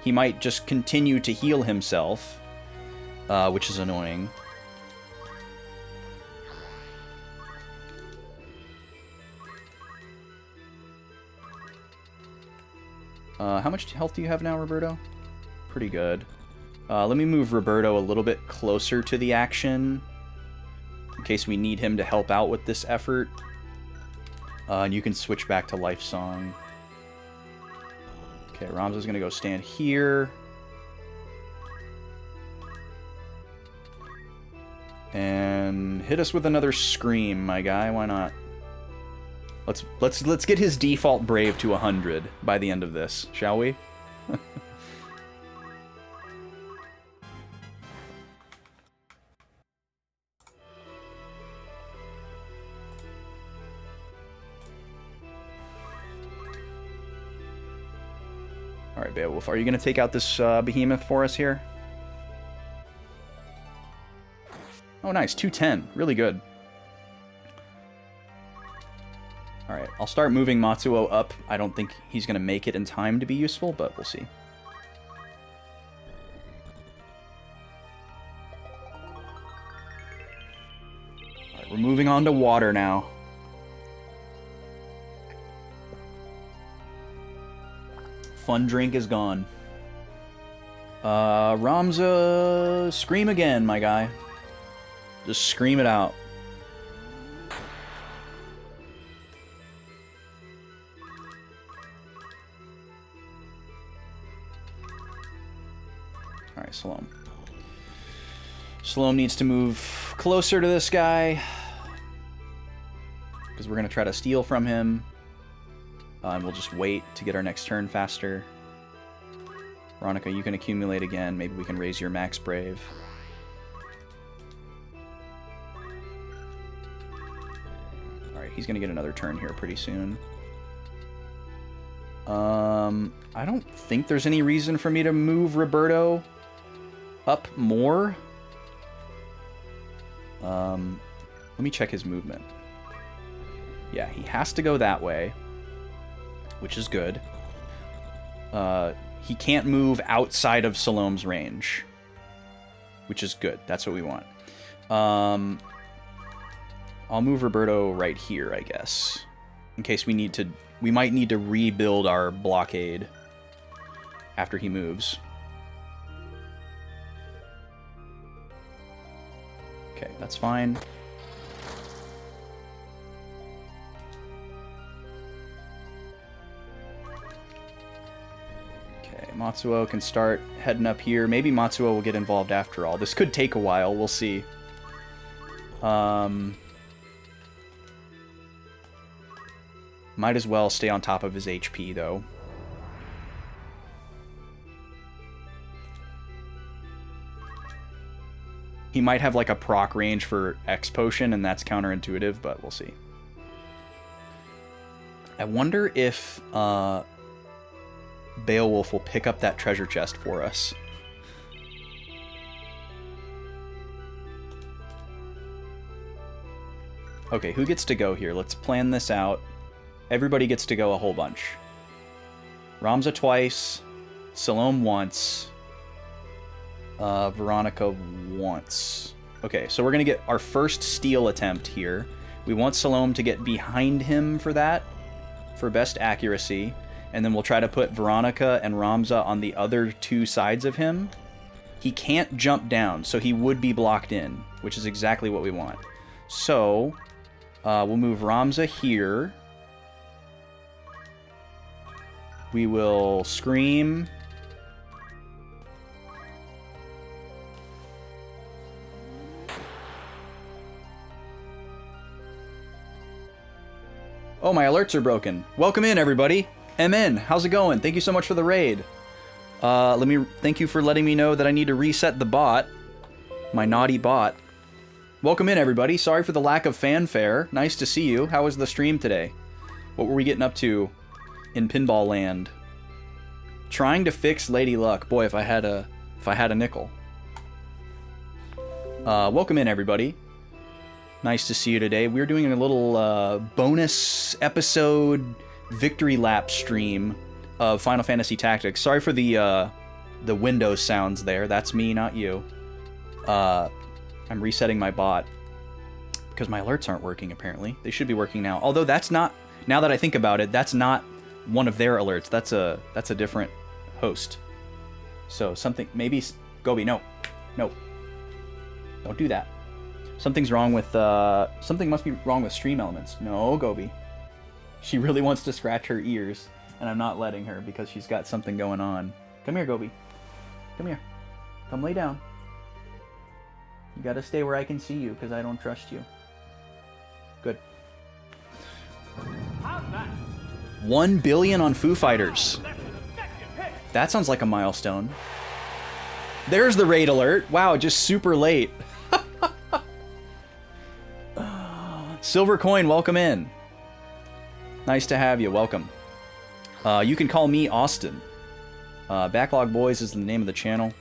He might just continue to heal himself, which is annoying. How much health do you have now, Roberto? Pretty good. Let me move Roberto a little bit closer to the action, in case we need him to help out with this effort. And you can switch back to Life Song. Okay, Ramza's gonna go stand here. And hit us with another Scream, my guy. Why not? Let's get his default Brave to 100 by the end of this, shall we? Alright, Beowulf, are you going to take out this behemoth for us here? Oh, nice. 210. Really good. Alright, I'll start moving Matsuo up. I don't think he's going to make it in time to be useful, but we'll see. Alright, we're moving on to water now. Fun drink is gone. Ramza, scream again, my guy. Just scream it out. Alright, Salome. Salome needs to move closer to this guy, because we're going to try to steal from him. And we'll just wait to get our next turn faster. Veronica, you can accumulate again. Maybe we can raise your max Brave. Alright, he's going to get another turn here pretty soon. I don't think there's any reason for me to move Roberto up more. Let me check his movement. Yeah, he has to go that way, which is good. He can't move outside of Salome's range, which is good. That's what we want. I'll move Roberto right here, I guess, in case we need to. We might need to rebuild our blockade after he moves. Okay, that's fine. Okay, Matsuo can start heading up here. Maybe Matsuo will get involved after all. This could take a while. We'll see. Might as well stay on top of his HP, though. He might have like a proc range for X potion, and that's counterintuitive, but we'll see. I wonder if Beowulf will pick up that treasure chest for us. Okay, who gets to go here? Let's plan this out. Everybody gets to go a whole bunch. Ramza twice, Salome once, Veronica once. Okay, so we're gonna get our first steal attempt here. We want Salome to get behind him for that, for best accuracy, and then we'll try to put Veronica and Ramza on the other two sides of him. He can't jump down, so he would be blocked in, which is exactly what we want. So, we'll move Ramza here. We will scream. Oh, my alerts are broken. Welcome in, everybody. MN, how's it going? Thank you so much for the raid. Thank you for letting me know that I need to reset the bot. My naughty bot. Welcome in, everybody. Sorry for the lack of fanfare. Nice to see you. How was the stream today? What were we getting up to in pinball land? Trying to fix Lady Luck. Boy, if I had a nickel. Welcome in, everybody. Nice to see you today. We're doing a little bonus episode victory lap stream of Final Fantasy Tactics. Sorry for the Windows sounds there. That's me, not you. I'm resetting my bot because my alerts aren't working, apparently. They should be working now. Although that's not, now that I think about it, that's not one of their alerts. That's a different host. So something, maybe, Gobi, no. Don't do that. Something's wrong with, something must be wrong with Stream Elements. No, Gobi. She really wants to scratch her ears, and I'm not letting her because she's got something going on. Come here, Gobi. Come here. Come lay down. You gotta stay where I can see you, because I don't trust you. Good. 1 billion on Foo Fighters. That sounds like a milestone. There's the raid alert. Wow, just super late. Silver Coin, welcome in. Nice to have you. Welcome. You can call me Austin. Backlog Boys is the name of the channel.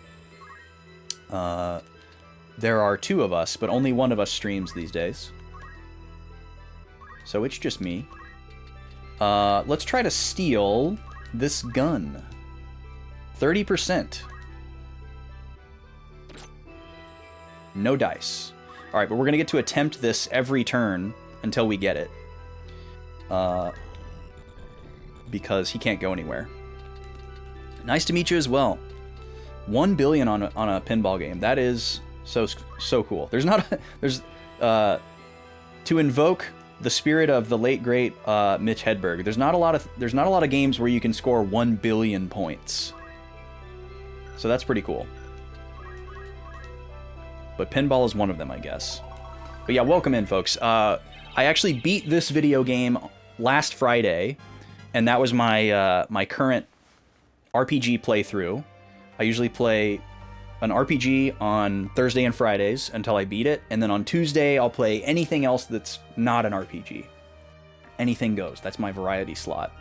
There are 2 of us, but only one of us streams these days. So it's just me. Let's try to steal this gun. 30%. No dice. Alright, but we're going to get to attempt this every turn until we get it. Because he can't go anywhere. Nice to meet you as well. 1 billion on a pinball game. That is so cool. There's not a, to invoke the spirit of the late great Mitch Hedberg. There's not a lot of games where you can score 1 billion points. So that's pretty cool. But pinball is one of them, I guess. But yeah, welcome in, folks. I actually beat this video game last Friday, and that was my my current RPG playthrough. I usually play an RPG on Thursday and Fridays until I beat it, and then on Tuesday I'll play anything else that's not an RPG. Anything goes. That's my variety slot.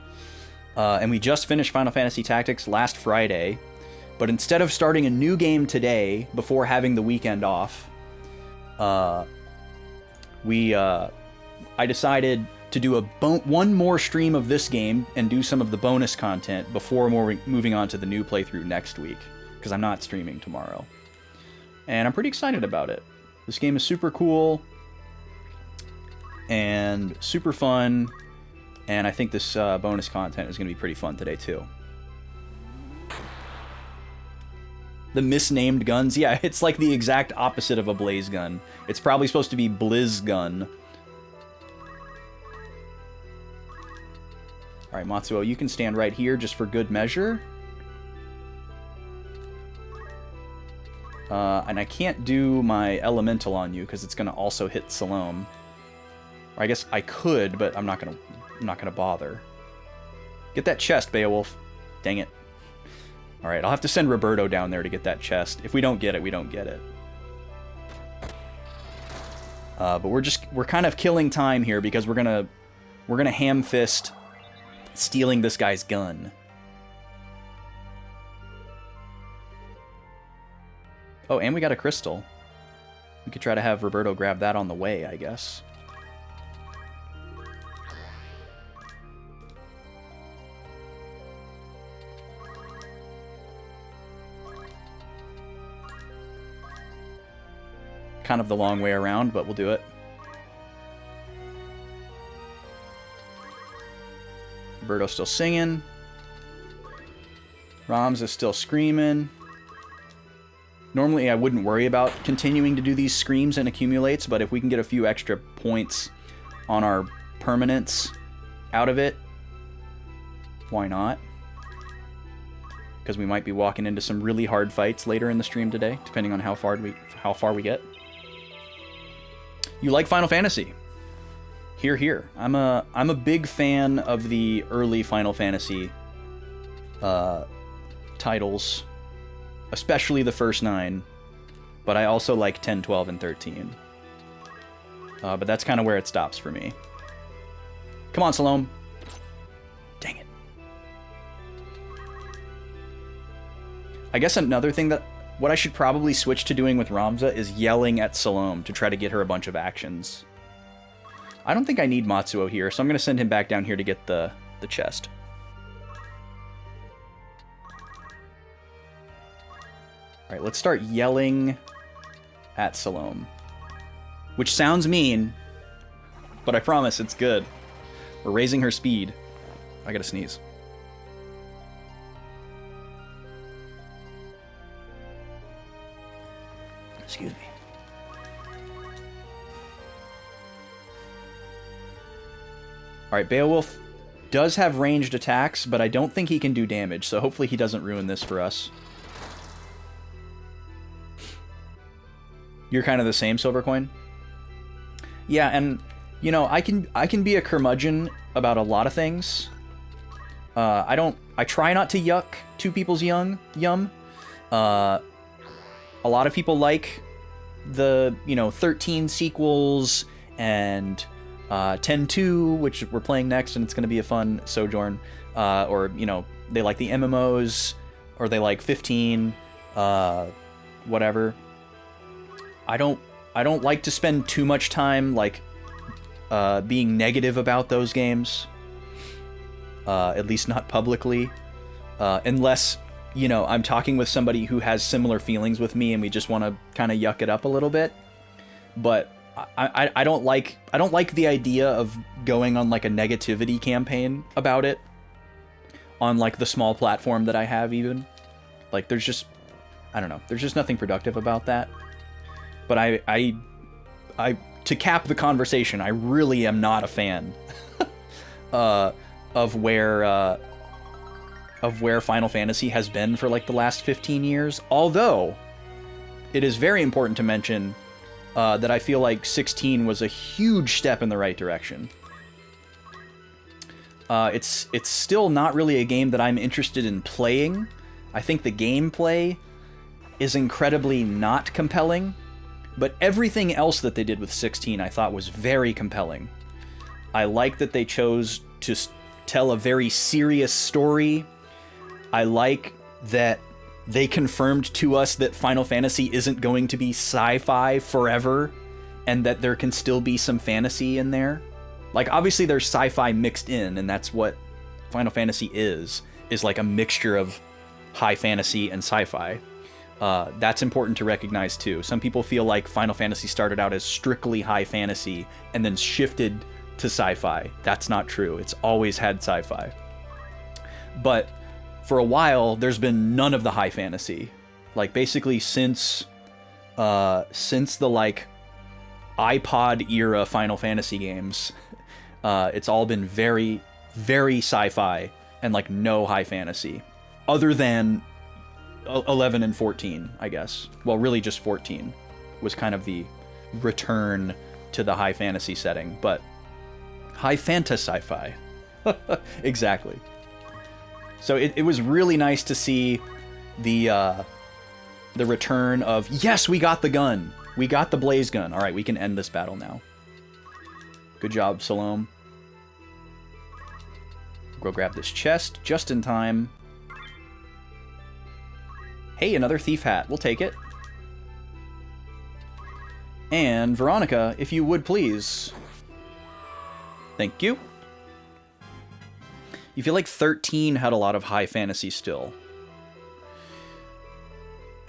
And we just finished Final Fantasy Tactics last Friday, but instead of starting a new game today before having the weekend off, I decided to do one more stream of this game and do some of the bonus content before moving on to the new playthrough next week, because I'm not streaming tomorrow. And I'm pretty excited about it. This game is super cool and super fun, and I think this bonus content is going to be pretty fun today too. The misnamed guns, yeah, it's like the exact opposite of a blaze gun. It's probably supposed to be Blizz gun. Alright, Matsuo, you can stand right here just for good measure. And I can't do my elemental on you because it's going to also hit Salome. Or I guess I could, but I'm not going to I'm not gonna bother. Get that chest, Beowulf. Dang it. Alright, I'll have to send Roberto down there to get that chest. If we don't get it, we don't get it. But we're kind of killing time here because we're gonna ham fist stealing this guy's gun. Oh, and we got a crystal. We could try to have Roberto grab that on the way, I guess. Kind of the long way around, but we'll do it. Roberto's still singing. Roms is still screaming. Normally, I wouldn't worry about continuing to do these screams and accumulates, but if we can get a few extra points on our permanence out of it, why not? Because we might be walking into some really hard fights later in the stream today, depending on how far we get. You like Final Fantasy? Hear, hear. I'm a big fan of the early Final Fantasy titles, especially the first 9, but I also like 10, 12, and 13. But that's kind of where it stops for me. Come on, Salome. Dang it. I guess another thing that what I should probably switch to doing with Ramza is yelling at Salome to try to get her a bunch of actions. I don't think I need Matsuo here, so I'm going to send him back down here to get the chest. Alright, let's start yelling at Salome. Which sounds mean, but I promise it's good. We're raising her speed. I gotta sneeze. Excuse me. Alright, Beowulf does have ranged attacks, but I don't think he can do damage, so hopefully he doesn't ruin this for us. You're kind of the same, Silvercoin? Yeah, and, you know, I can be a curmudgeon about a lot of things. I try not to yuck two people's yum. A lot of people like the, 13 sequels and 10-2, which we're playing next, and it's going to be a fun sojourn. Or, they like the MMOs, or they like 15, whatever. I don't like to spend too much time, being negative about those games. At least not publicly. Unless, I'm talking with somebody who has similar feelings with me and we just want to kind of yuck it up a little bit. But I don't like the idea of going on, a negativity campaign about it. On, the small platform that I have, even. There's just... I don't know. There's just nothing productive about that. But I to cap the conversation, I really am not a fan of where Final Fantasy has been for the last 15 years. Although it is very important to mention that I feel like 16 was a huge step in the right direction. It's still not really a game that I'm interested in playing. I think the gameplay is incredibly not compelling. But everything else that they did with 16 I thought was very compelling. I like that they chose to tell a very serious story. I like that they confirmed to us that Final Fantasy isn't going to be sci-fi forever, and that there can still be some fantasy in there. Obviously there's sci-fi mixed in, and that's what Final Fantasy is a mixture of high fantasy and sci-fi. That's important to recognize too. Some people feel like Final Fantasy started out as strictly high fantasy and then shifted to sci-fi. That's not true. It's always had sci-fi. But for a while, there's been none of the high fantasy. Basically since the iPod era Final Fantasy games, it's all been very, very sci-fi and no high fantasy. Other than 11 and 14, I guess. Well, really just 14 was kind of the return to the high fantasy setting, but high fantasy sci-fi. Exactly. So it was really nice to see the return of, yes, we got the gun. We got the blaze gun. All right, we can end this battle now. Good job, Salome. Go grab this chest just in time. Hey, another thief hat. We'll take it. And Veronica, if you would please. Thank you. You feel like 13 had a lot of high fantasy still.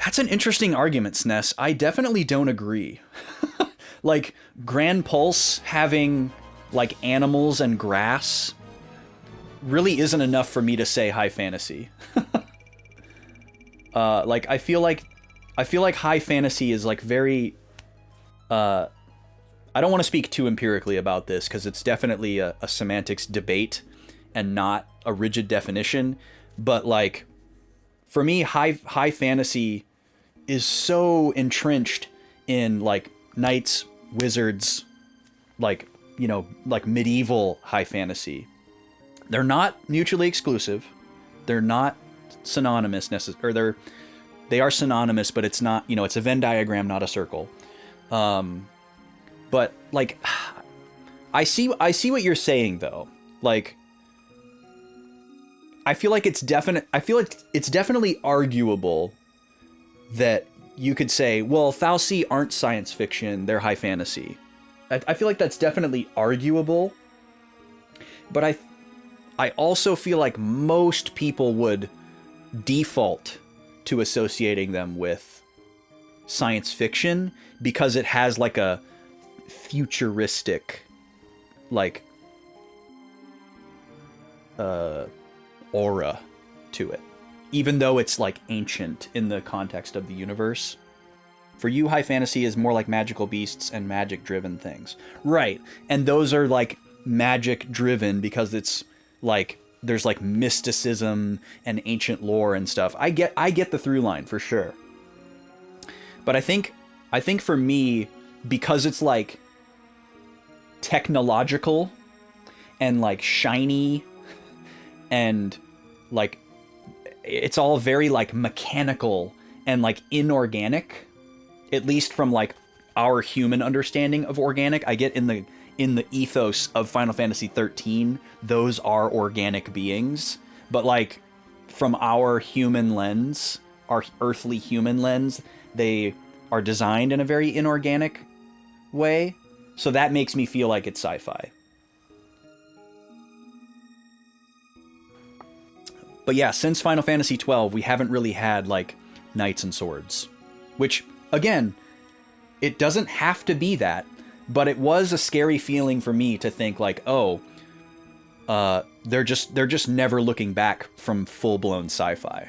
That's an interesting argument, Sness. I definitely don't agree. Like, Grand Pulse having, like, animals and grass really isn't enough for me to say high fantasy. Like, I feel like high fantasy is, like, very... I don't want to speak too empirically about this, because it's definitely a semantics debate and not a rigid definition. But, like, for me, high fantasy is so entrenched in, like, knights, wizards, like, you know, like medieval high fantasy. They're not mutually exclusive. They're not synonymous necessarily, or they are synonymous, but it's not, you know, it's a Venn diagram, not a circle. But like, I see what you're saying though. Like, I feel like it's definitely arguable that you could say, well, Fal'Cie aren't science fiction, they're high fantasy. I feel like that's definitely arguable, but I also feel like most people would default to associating them with science fiction because it has like a futuristic, like, aura to it, even though it's like ancient in the context of the universe. For you, high fantasy is more like magical beasts and magic driven things, right? And those are like magic driven because it's like there's like mysticism and ancient lore and stuff. I get the through line for sure. But I think for me, because it's like technological and like shiny and like it's all very like mechanical and like inorganic, at least from like our human understanding of organic. I get in the ethos of Final Fantasy 13, those are organic beings, but like from our human lens, our earthly human lens, they are designed in a very inorganic way. So that makes me feel like it's sci-fi. But yeah, since Final Fantasy 12, we haven't really had like knights and swords, which again, it doesn't have to be that, but it was a scary feeling for me to think like, oh, they're just never looking back from full-blown sci-fi.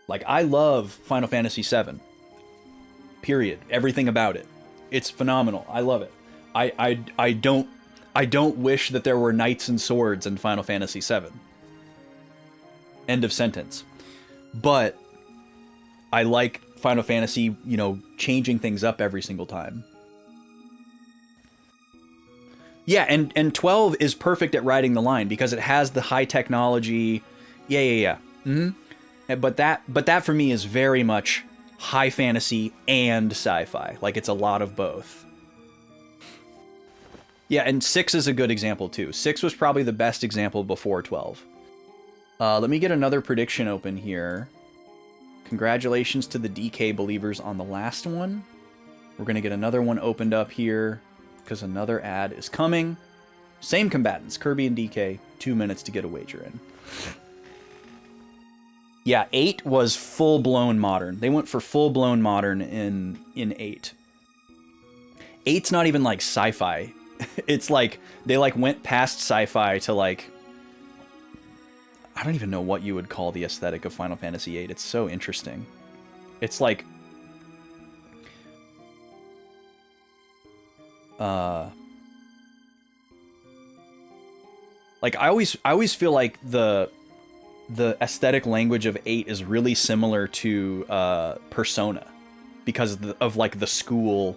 Like, I love Final Fantasy VII. Period. Everything about it. It's phenomenal. I love it. I don't wish that there were knights and swords in Final Fantasy VII. End of sentence. But I like Final Fantasy, you know, changing things up every single time. Yeah, and 12 is perfect at riding the line because it has the high technology. Yeah. Mm-hmm. But that for me is very much high fantasy and sci-fi. Like, it's a lot of both. Yeah, and 6 is a good example too. 6 was probably the best example before 12. Let me get another prediction open here. Congratulations to the DK believers on the last one. We're going to get another one opened up here because another ad is coming. Same combatants, Kirby and DK. 2 minutes to get a wager in. Yeah, 8 was full-blown modern. They went for full-blown modern in 8. 8's not even like sci-fi. It's like they like went past sci-fi to like, I don't even know what you would call the aesthetic of Final Fantasy VIII. It's so interesting. It's like I always feel like the aesthetic language of 8 is really similar to Persona because of like the school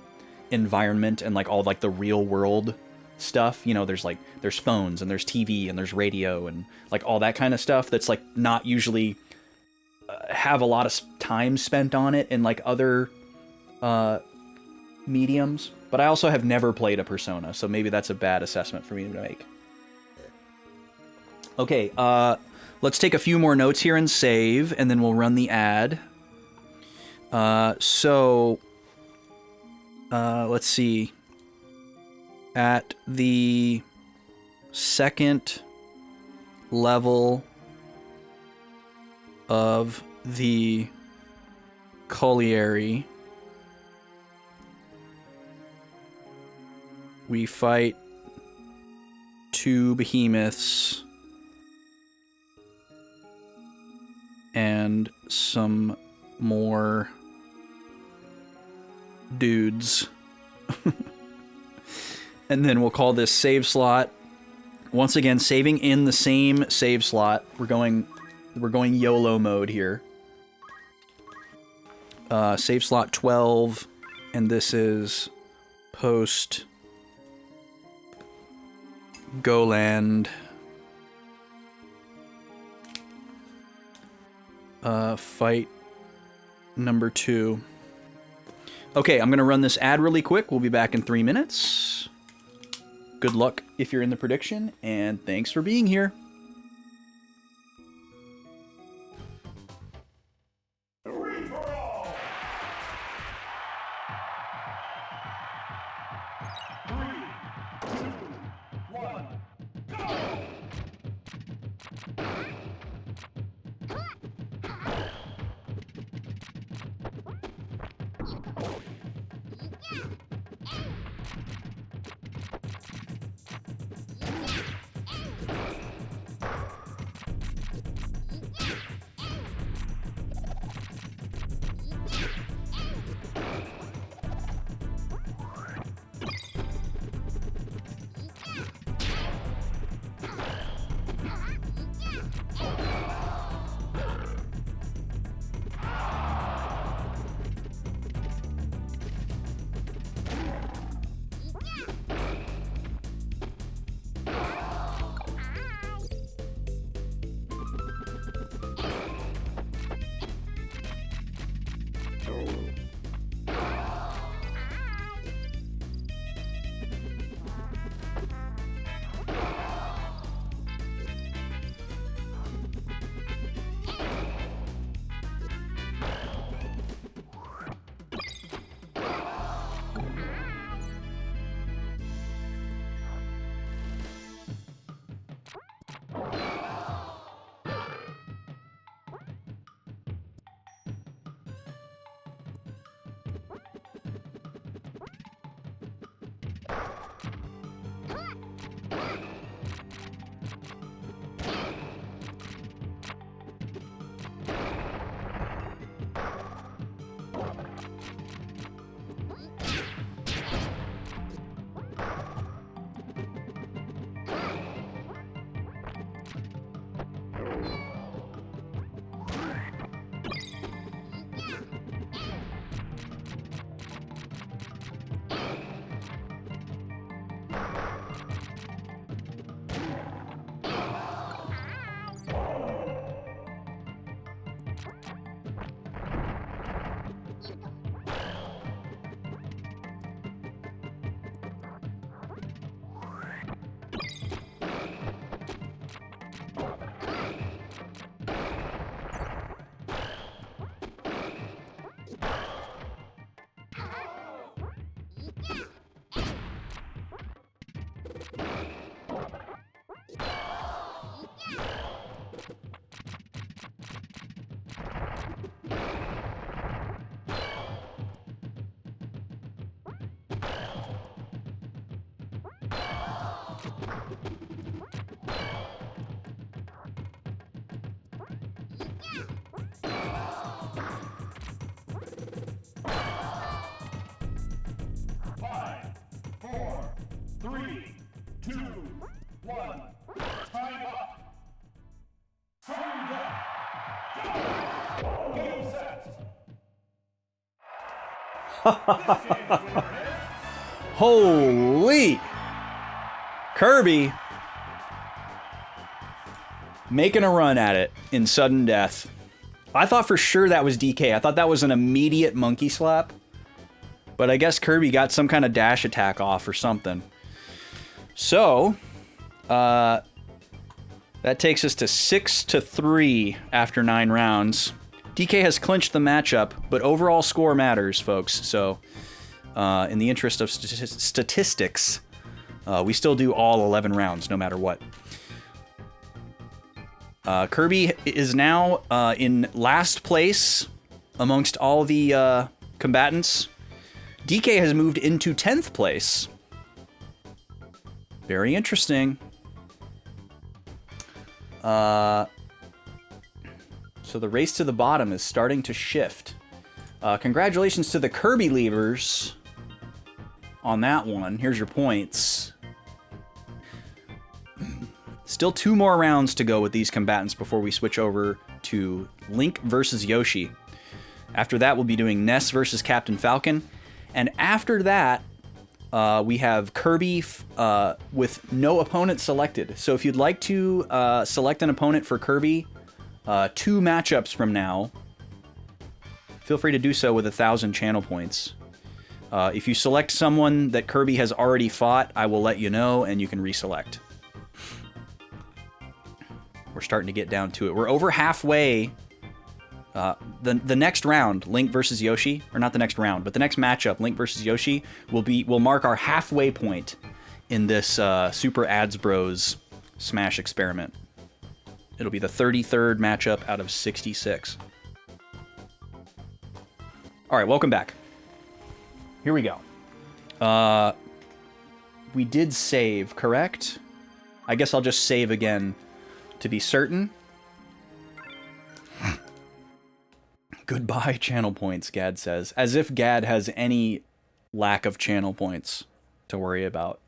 environment and like all like the real world stuff. You know, there's phones and there's TV and there's radio and like all that kind of stuff that's like not usually have a lot of time spent on it in like other mediums. But I also have never played a Persona, so maybe that's a bad assessment for me to make. Okay, let's take a few more notes here and save, and then we'll run the ad. Let's see. At the second level of the colliery, we fight 2 behemoths and some more dudes. And then we'll call this save slot. Once again, saving in the same save slot. We're going YOLO mode here. Save slot 12, and this is post Goland. Fight number 2. Okay, I'm going to run this ad really quick. We'll be back in 3 minutes. Good luck if you're in the prediction, and thanks for being here. Free for all. 3, 2, 1, go! Holy! Kirby making a run at it in sudden death. I thought for sure that was DK. I thought that was an immediate monkey slap. But I guess Kirby got some kind of dash attack off or something. So, that takes us to 6-3 after 9 rounds. DK has clinched the matchup, but overall score matters, folks. So, in the interest of statistics, we still do all 11 rounds, no matter what. Kirby is now in last place amongst all the combatants. DK has moved into 10th place. Very interesting. So the race to the bottom is starting to shift. Congratulations to the Kirby leavers on that one. Here's your points. Still 2 more rounds to go with these combatants before we switch over to Link versus Yoshi. After that, we'll be doing Ness versus Captain Falcon. And after that, we have Kirby with no opponent selected. So if you'd like to select an opponent for Kirby 2 matchups from now, feel free to do so with 1,000 channel points. If you select someone that Kirby has already fought, I will let you know and you can reselect. We're starting to get down to it. We're over halfway. The next round, Link versus Yoshi, or not the next round, but the next matchup, Link versus Yoshi, will mark our halfway point in this Super Ads Bros Smash experiment. It'll be the 33rd matchup out of 66. All right, welcome back. Here we go. We did save, correct? I guess I'll just save again to be certain. Goodbye, channel points, Gad says. As if Gad has any lack of channel points to worry about.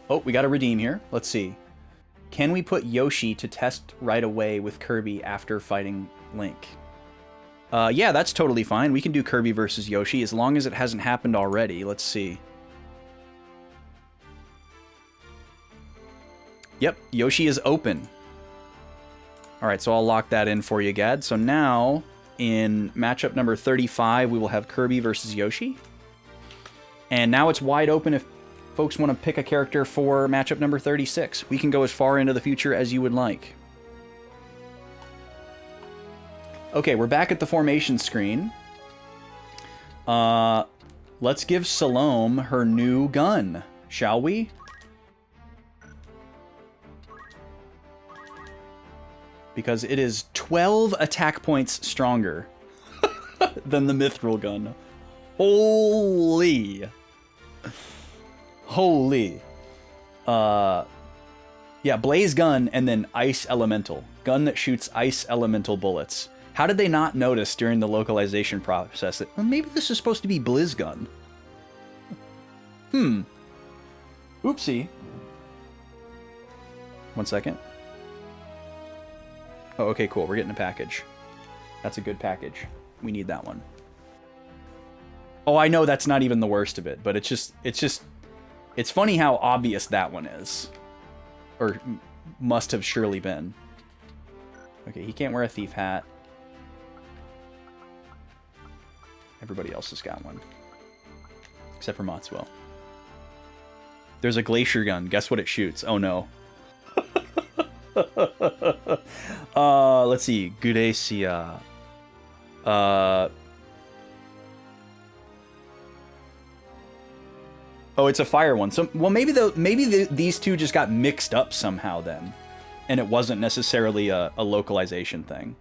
Oh, we got a redeem here. Let's see. Can we put Yoshi to test right away with Kirby after fighting Link? Yeah, that's totally fine. We can do Kirby versus Yoshi as long as it hasn't happened already. Let's see. Yep, Yoshi is open. Alright, so I'll lock that in for you, Gad. So now, in matchup number 35, we will have Kirby versus Yoshi. And now it's wide open if folks want to pick a character for matchup number 36. We can go as far into the future as you would like. Okay, we're back at the formation screen. Let's give Salome her new gun, shall we? Because it is 12 attack points stronger than the Mithril gun. Holy. Holy. Yeah, Blaze gun and then Ice Elemental. Gun that shoots Ice Elemental bullets. How did they not notice during the localization process that, well, maybe this is supposed to be Blizz gun? Oopsie. 1 second. Oh, okay, cool. We're getting a package. That's a good package. We need that one. Oh, I know that's not even the worst of it, but it's funny how obvious that one is. Or must have surely been. Okay, he can't wear a thief hat. Everybody else has got one. Except for Matsuo. There's a glacier gun. Guess what it shoots? Oh no. Let's see. Gudesia. Oh, it's a fire one. So, well, maybe these two just got mixed up somehow then, and it wasn't necessarily a localization thing.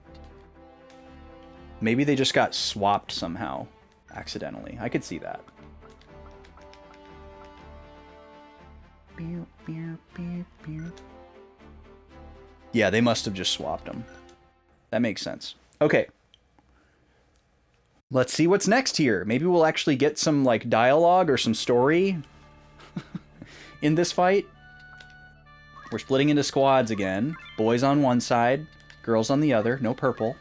Maybe they just got swapped somehow, accidentally. I could see that. Yeah, they must have just swapped them. That makes sense. Okay. Let's see what's next here. Maybe we'll actually get some, like, dialogue or some story in this fight. We're splitting into squads again. Boys on one side, girls on the other. No purple.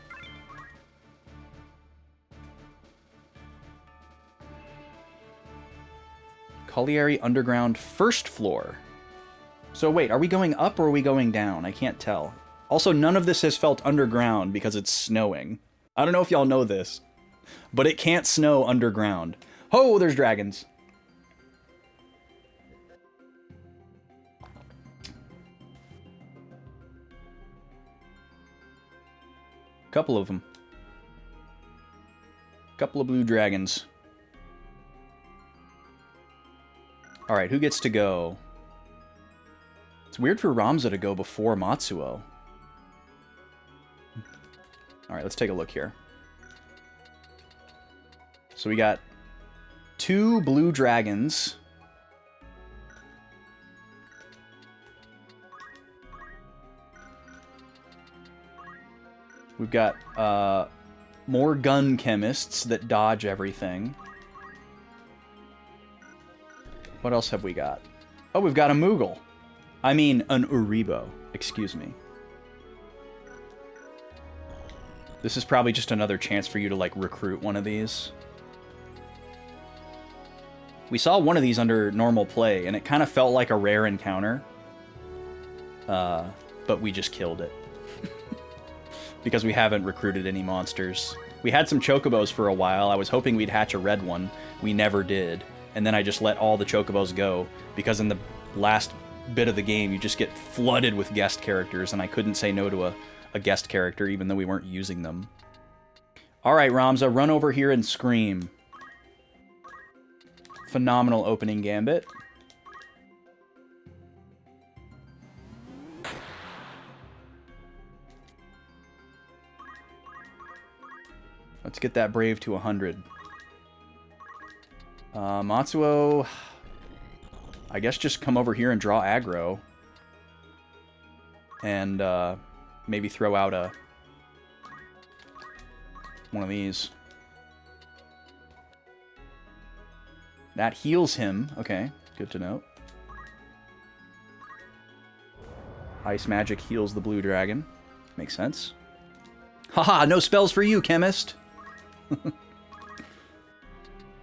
Colliery Underground first floor. So wait, are we going up or are we going down? I can't tell. Also, none of this has felt underground because it's snowing. I don't know if y'all know this, but it can't snow underground. Oh, there's dragons. Couple of them. Couple of blue dragons. Alright, who gets to go? It's weird for Ramza to go before Matsuo. Alright, let's take a look here. So we got 2 blue dragons. We've got more gun chemists that dodge everything. What else have we got? Oh, we've got a Moogle. I mean, an Uribo. Excuse me. This is probably just another chance for you to, like, recruit one of these. We saw one of these under normal play, and it kind of felt like a rare encounter. But we just killed it. Because we haven't recruited any monsters. We had some chocobos for a while. I was hoping we'd hatch a red one. We never did. And then I just let all the chocobos go, because in the last bit of the game, you just get flooded with guest characters, and I couldn't say no to a guest character, even though we weren't using them. Alright, Ramza, run over here and scream. Phenomenal opening gambit. Let's get that brave to 100. Matsuo, I guess just come over here and draw aggro. And maybe throw out one of these. That heals him. Okay, good to know. Ice magic heals the blue dragon. Makes sense. Haha, no spells for you, chemist!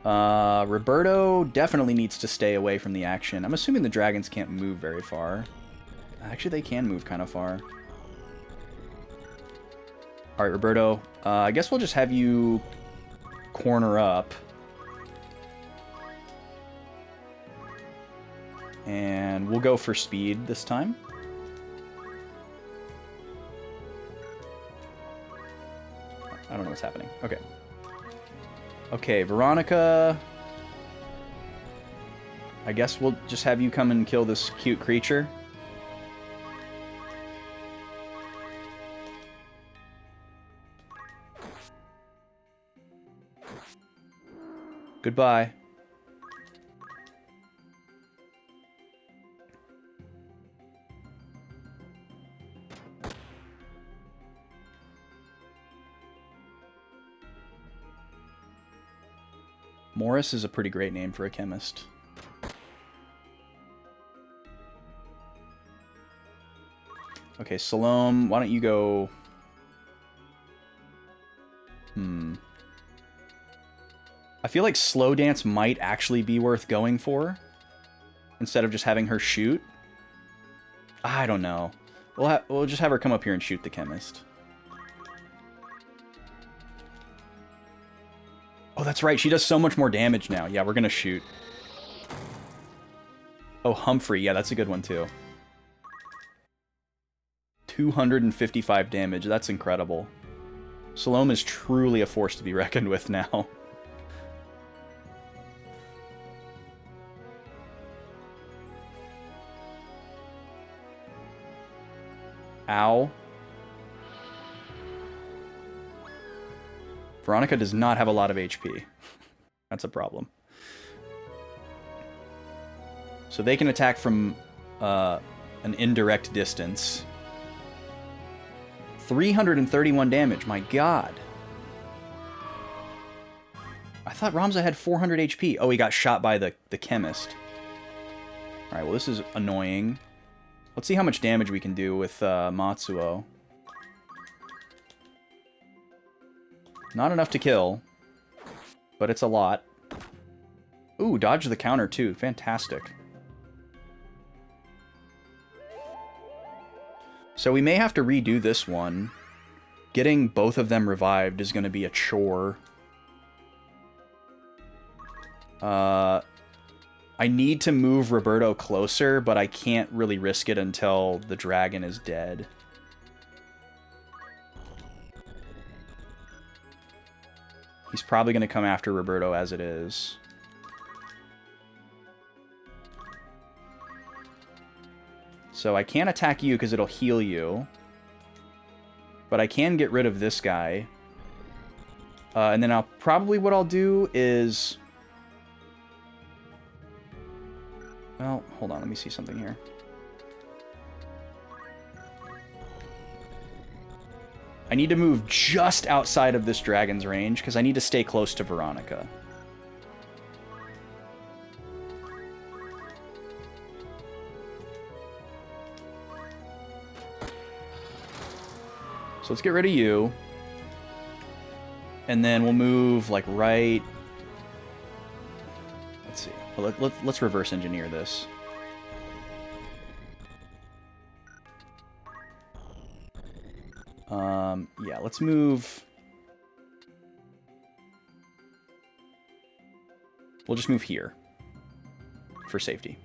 Roberto definitely needs to stay away from the action. I'm assuming the dragons can't move very far. Actually, they can move kind of far. Alright, Roberto. I guess we'll just have you corner up. And we'll go for speed this time. I don't know what's happening. Okay. Okay, Veronica. I guess we'll just have you come and kill this cute creature. Goodbye. Morris is a pretty great name for a chemist. Okay, Salome, why don't you go... I feel like Slow Dance might actually be worth going for, instead of just having her shoot. I don't know. We'll just have her come up here and shoot the chemist. Oh, that's right. She does so much more damage now. Yeah, we're gonna shoot. Oh, Humphrey. Yeah, that's a good one, too. 255 damage. That's incredible. Salome is truly a force to be reckoned with now. Ow. Veronica does not have a lot of HP. That's a problem. So they can attack from an indirect distance. 331 damage, my god. I thought Ramza had 400 HP. Oh, he got shot by the chemist. Alright, well this is annoying. Let's see how much damage we can do with Matsuo. Not enough to kill, but it's a lot. Ooh, dodge the counter too. Fantastic. So we may have to redo this one. Getting both of them revived is going to be a chore. I need to move Roberto closer, but I can't really risk it until the dragon is dead. He's probably going to come after Roberto as it is. So I can't attack you because it'll heal you. But I can get rid of this guy. And then what I'll do is... Well, hold on, let me see something here. I need to move just outside of this dragon's range, because I need to stay close to Veronica. So let's get rid of you. And then we'll move, like, right... Let's see. Well, let's reverse engineer this. Yeah, let's move... We'll just move here. For safety.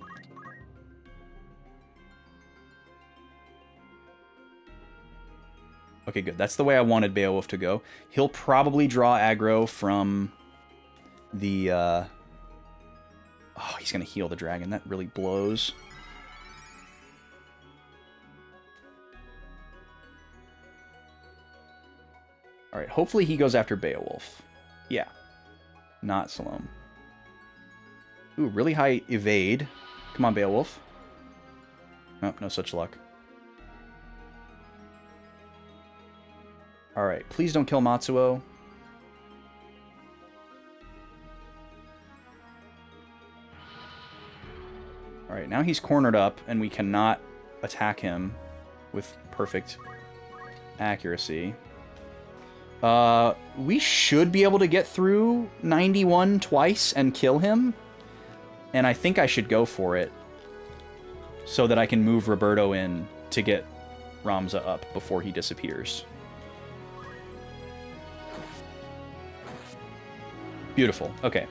Okay, good. That's the way I wanted Beowulf to go. He'll probably draw aggro from the... Oh, he's going to heal the dragon. That really blows. Alright, hopefully he goes after Beowulf. Yeah. Not Salome. Ooh, really high evade. Come on, Beowulf. Oh, no such luck. Alright, please don't kill Matsuo. Alright, now he's cornered up, and we cannot attack him with perfect accuracy. We should be able to get through 91 twice and kill him. And I think I should go for it. So that I can move Roberto in to get Ramza up before he disappears. Beautiful. Okay.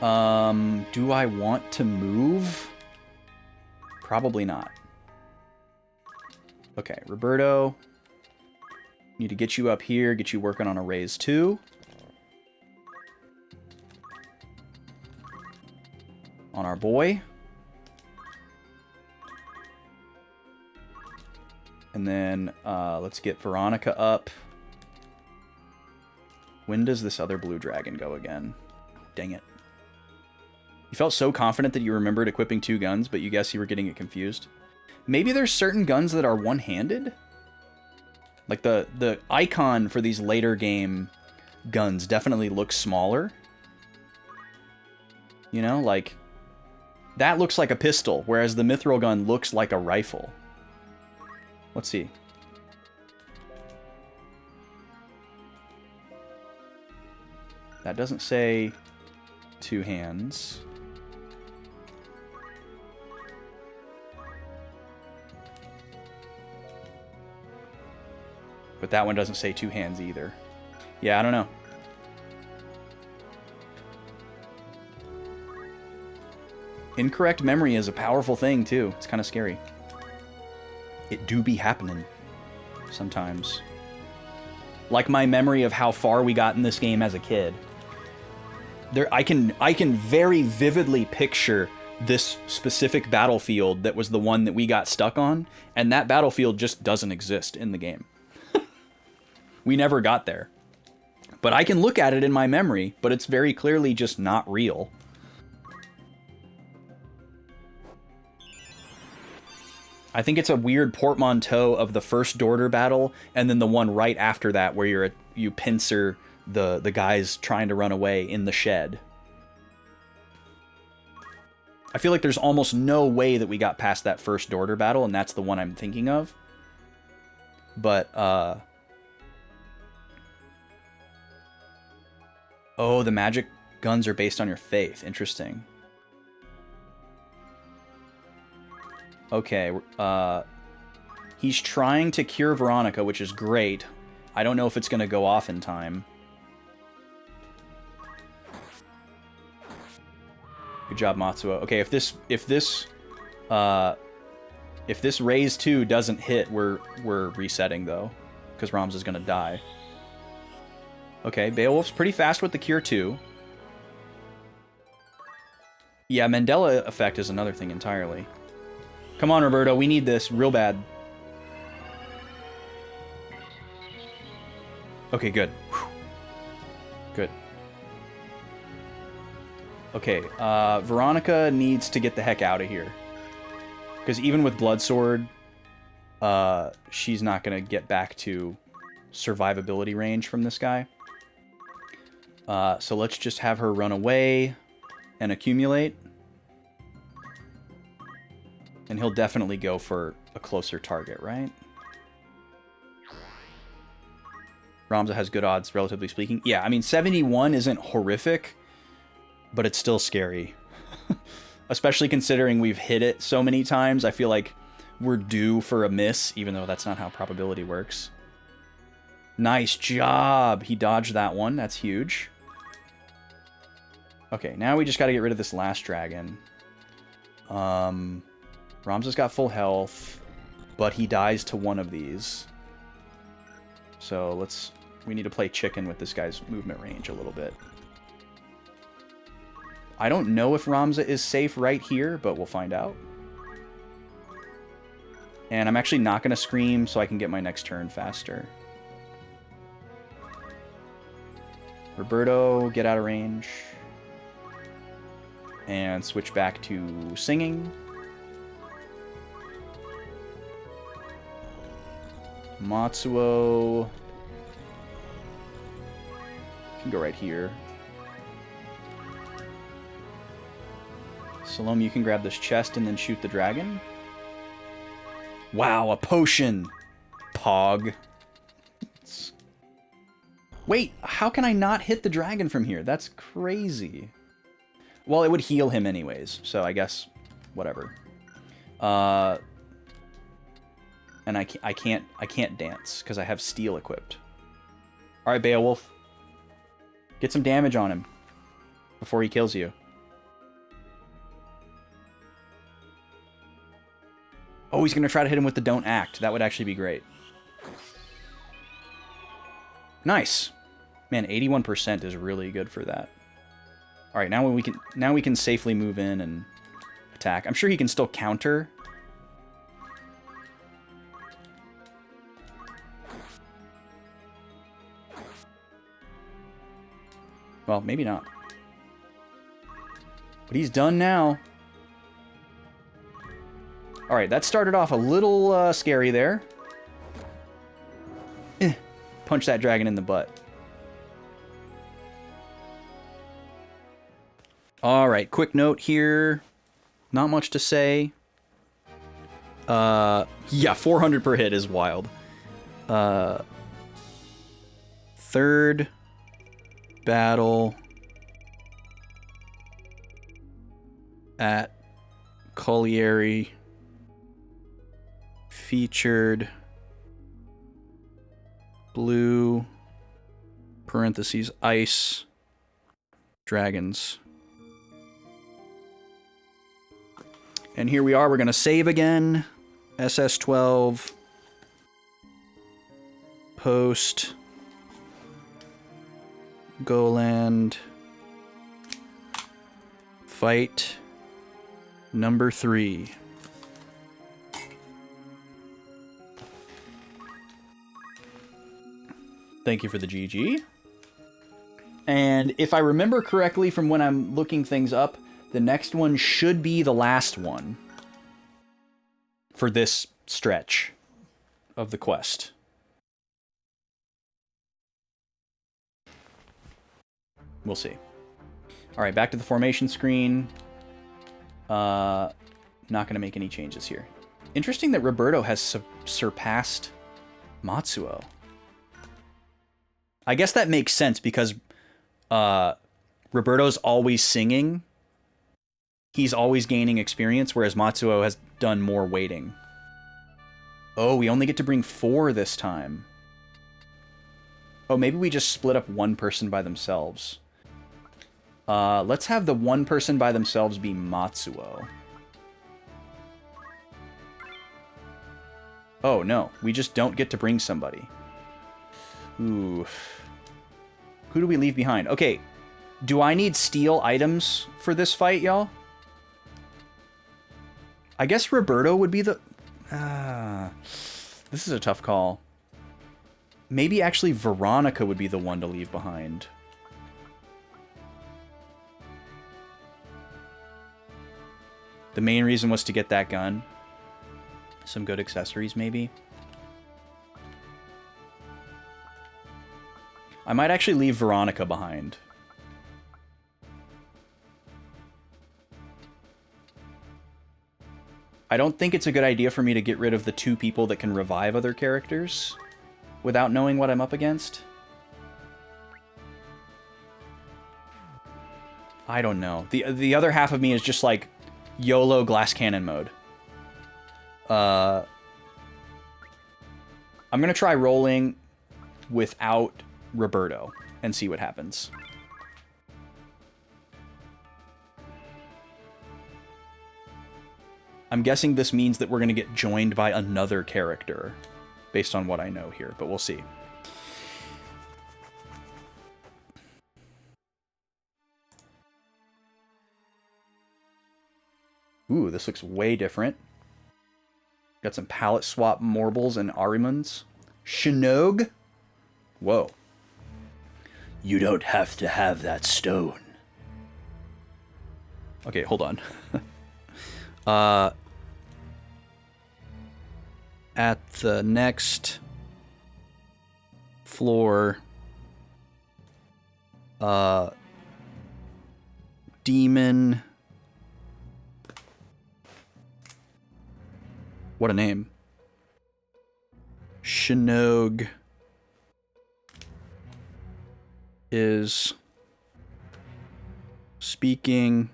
Do I want to move? Probably not. Okay, Roberto. Need to get you up here, get you working on a raise 2. On our boy. And then let's get Veronica up. When does this other blue dragon go again? Dang it. You felt so confident that you remembered equipping 2 guns, but you guess you were getting it confused. Maybe there's certain guns that are one-handed? Like, the icon for these later game guns definitely looks smaller. You know, like, that looks like a pistol, whereas the mithril gun looks like a rifle. Let's see. That doesn't say 2 hands. But that one doesn't say 2 hands either. Yeah, I don't know. Incorrect memory is a powerful thing, too. It's kind of scary. It do be happening sometimes. Like my memory of how far we got in this game as a kid. I can very vividly picture this specific battlefield that was the one that we got stuck on, and that battlefield just doesn't exist in the game. We never got there. But I can look at it in my memory, but it's very clearly just not real. I think it's a weird portmanteau of the first Dorder battle, and then the one right after that where you pincer the guys trying to run away in the shed. I feel like there's almost no way that we got past that first Dorder battle, and that's the one I'm thinking of. But, oh, the magic Guns are based on your faith. Interesting. Okay, he's trying to cure Veronica, which is great. I don't know if it's going to go off in time. Good job, Matsuo. Okay, if this raise 2 doesn't hit, we're resetting though, because Rams is going to die. Okay, Beowulf's pretty fast with the cure 2. Yeah, Mandela effect is another thing entirely. Come on, Roberto, we need this real bad. Okay, good. Whew. Good. Okay, Veronica needs to get the heck out of here. Because even with Bloodsword, she's not going to get back to survivability range from this guy. So let's just have her run away and accumulate. And he'll definitely go for a closer target, right? Ramza has good odds, relatively speaking. Yeah, I mean, 71 isn't horrific, but it's still scary. Especially considering we've hit it so many times. I feel like we're due for a miss, even though that's not how probability works. Nice job! He dodged that one. That's huge. Okay, now we just got to get rid of this last dragon. Ramza's got full health, but he dies to one of these. So we need to play chicken with this guy's movement range a little bit. I don't know if Ramza is safe right here, but we'll find out. And I'm actually not going to scream so I can get my next turn faster. Roberto, get out of range. And switch back to singing. Matsuo can go right here. Salome, you can grab this chest and then shoot the dragon. Wow, a potion! Pog. Wait, how can I not hit the dragon from here? That's crazy. Well, it would heal him anyways, so I guess whatever. And I can't dance because I have steel equipped. All right, Beowulf, get some damage on him before he kills you. Oh, he's gonna try to hit him with the don't act. That would actually be great. Nice, man. 81% is really good for that. All right, now we can safely move in and attack. I'm sure he can still counter. Well, maybe not. But he's done now. All right, that started off a little scary there. Punch that dragon in the butt. All right, quick note here. Not much to say. Yeah, 400 per hit is wild. Third battle at Colliery featured blue parentheses ice dragons. And here we are, we're gonna save again. SS12 post Goland fight number 3. Thank you for the GG. And if I remember correctly from when I'm looking things up, the next one should be the last one for this stretch of the quest. We'll see. All right, back to the formation screen. Not going to make any changes here. Interesting that Roberto has surpassed Matsuo. I guess that makes sense because Roberto's always singing. He's always gaining experience, whereas Matsuo has done more waiting. Oh, we only get to bring 4 this time. Oh, maybe we just split up one person by themselves. Let's have the one person by themselves be Matsuo. Oh, no. We just don't get to bring somebody. Ooh. Who do we leave behind? Okay. Do I need steel items for this fight, y'all? I guess Roberto would be the... this is a tough call. Maybe actually Veronica would be the one to leave behind. The main reason was to get that gun. Some good accessories, maybe. I might actually leave Veronica behind. I don't think it's a good idea for me to get rid of the 2 people that can revive other characters without knowing what I'm up against. I don't know. The other half of me is just like YOLO glass cannon mode. I'm gonna try rolling without Roberto and see what happens. I'm guessing this means that we're gonna get joined by another character based on what I know here, but we'll see. Ooh, this looks way different. Got some palette swap Morbles and Arimans. Shinog? Whoa. You don't have to have that stone. Okay, hold on. At the next floor, Demon... What a name. Shinog is speaking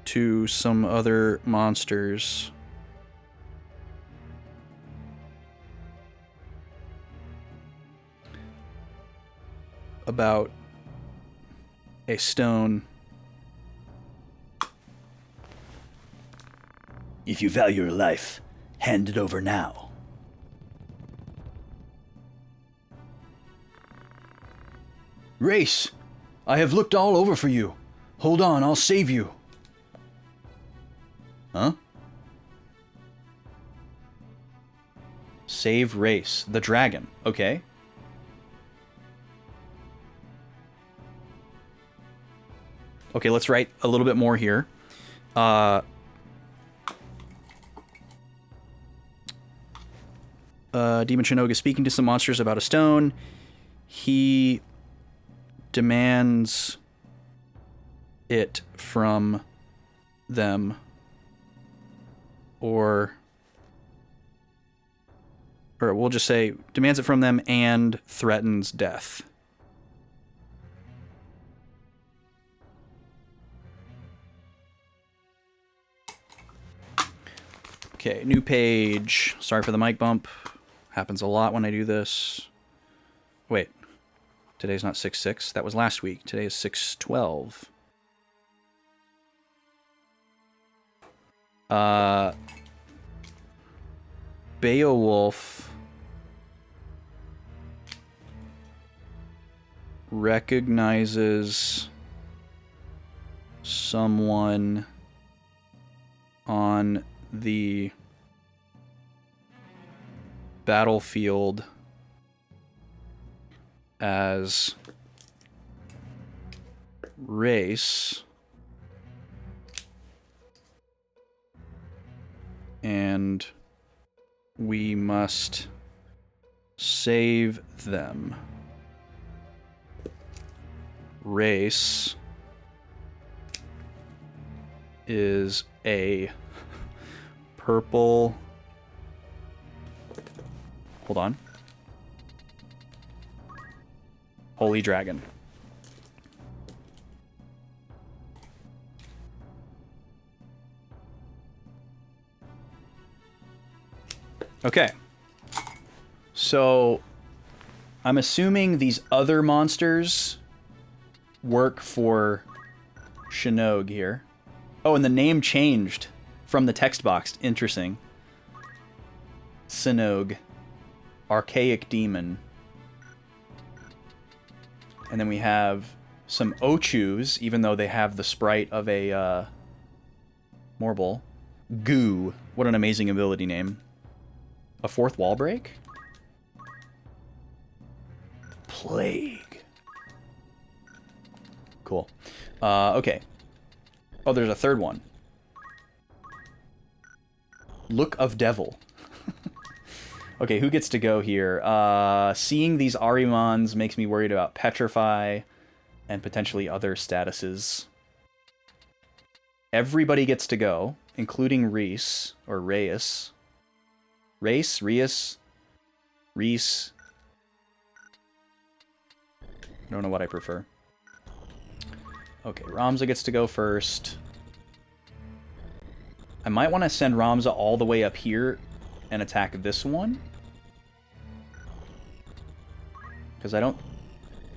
to some other monsters about a stone. If you value your life, hand it over now. Race, I have looked all over for you. Hold on, I'll save you. Huh? Save Race, the dragon. Okay. Okay, let's write a little bit more here. Demon Shinog is speaking to some monsters about a stone. He demands it from them. Or we'll just say, demands it from them and threatens death. Okay, new page. Sorry for the mic bump. Happens a lot when I do this. Wait. Today's not 6/6. That was last week. Today is 6/12. Beowulf recognizes someone on the battlefield as Race, and we must save them. Race is a purple... Hold on. Holy dragon. Okay. So, I'm assuming these other monsters work for Shinog here. Oh, and the name changed from the text box. Interesting. Shinog. Archaic Demon. And then we have some Ochus, even though they have the sprite of a Morble. Goo. What an amazing ability name. A fourth wall break? Plague. Cool. Okay. Oh, there's a third one. Look of Devil. Okay, who gets to go here? Seeing these Arimons makes me worried about Petrify and potentially other statuses. Everybody gets to go, including Reese, or Reyes. Reese? Reese? Reese? I don't know what I prefer. Okay, Ramza gets to go first. I might want to send Ramza all the way up here and attack this one. Because I don't...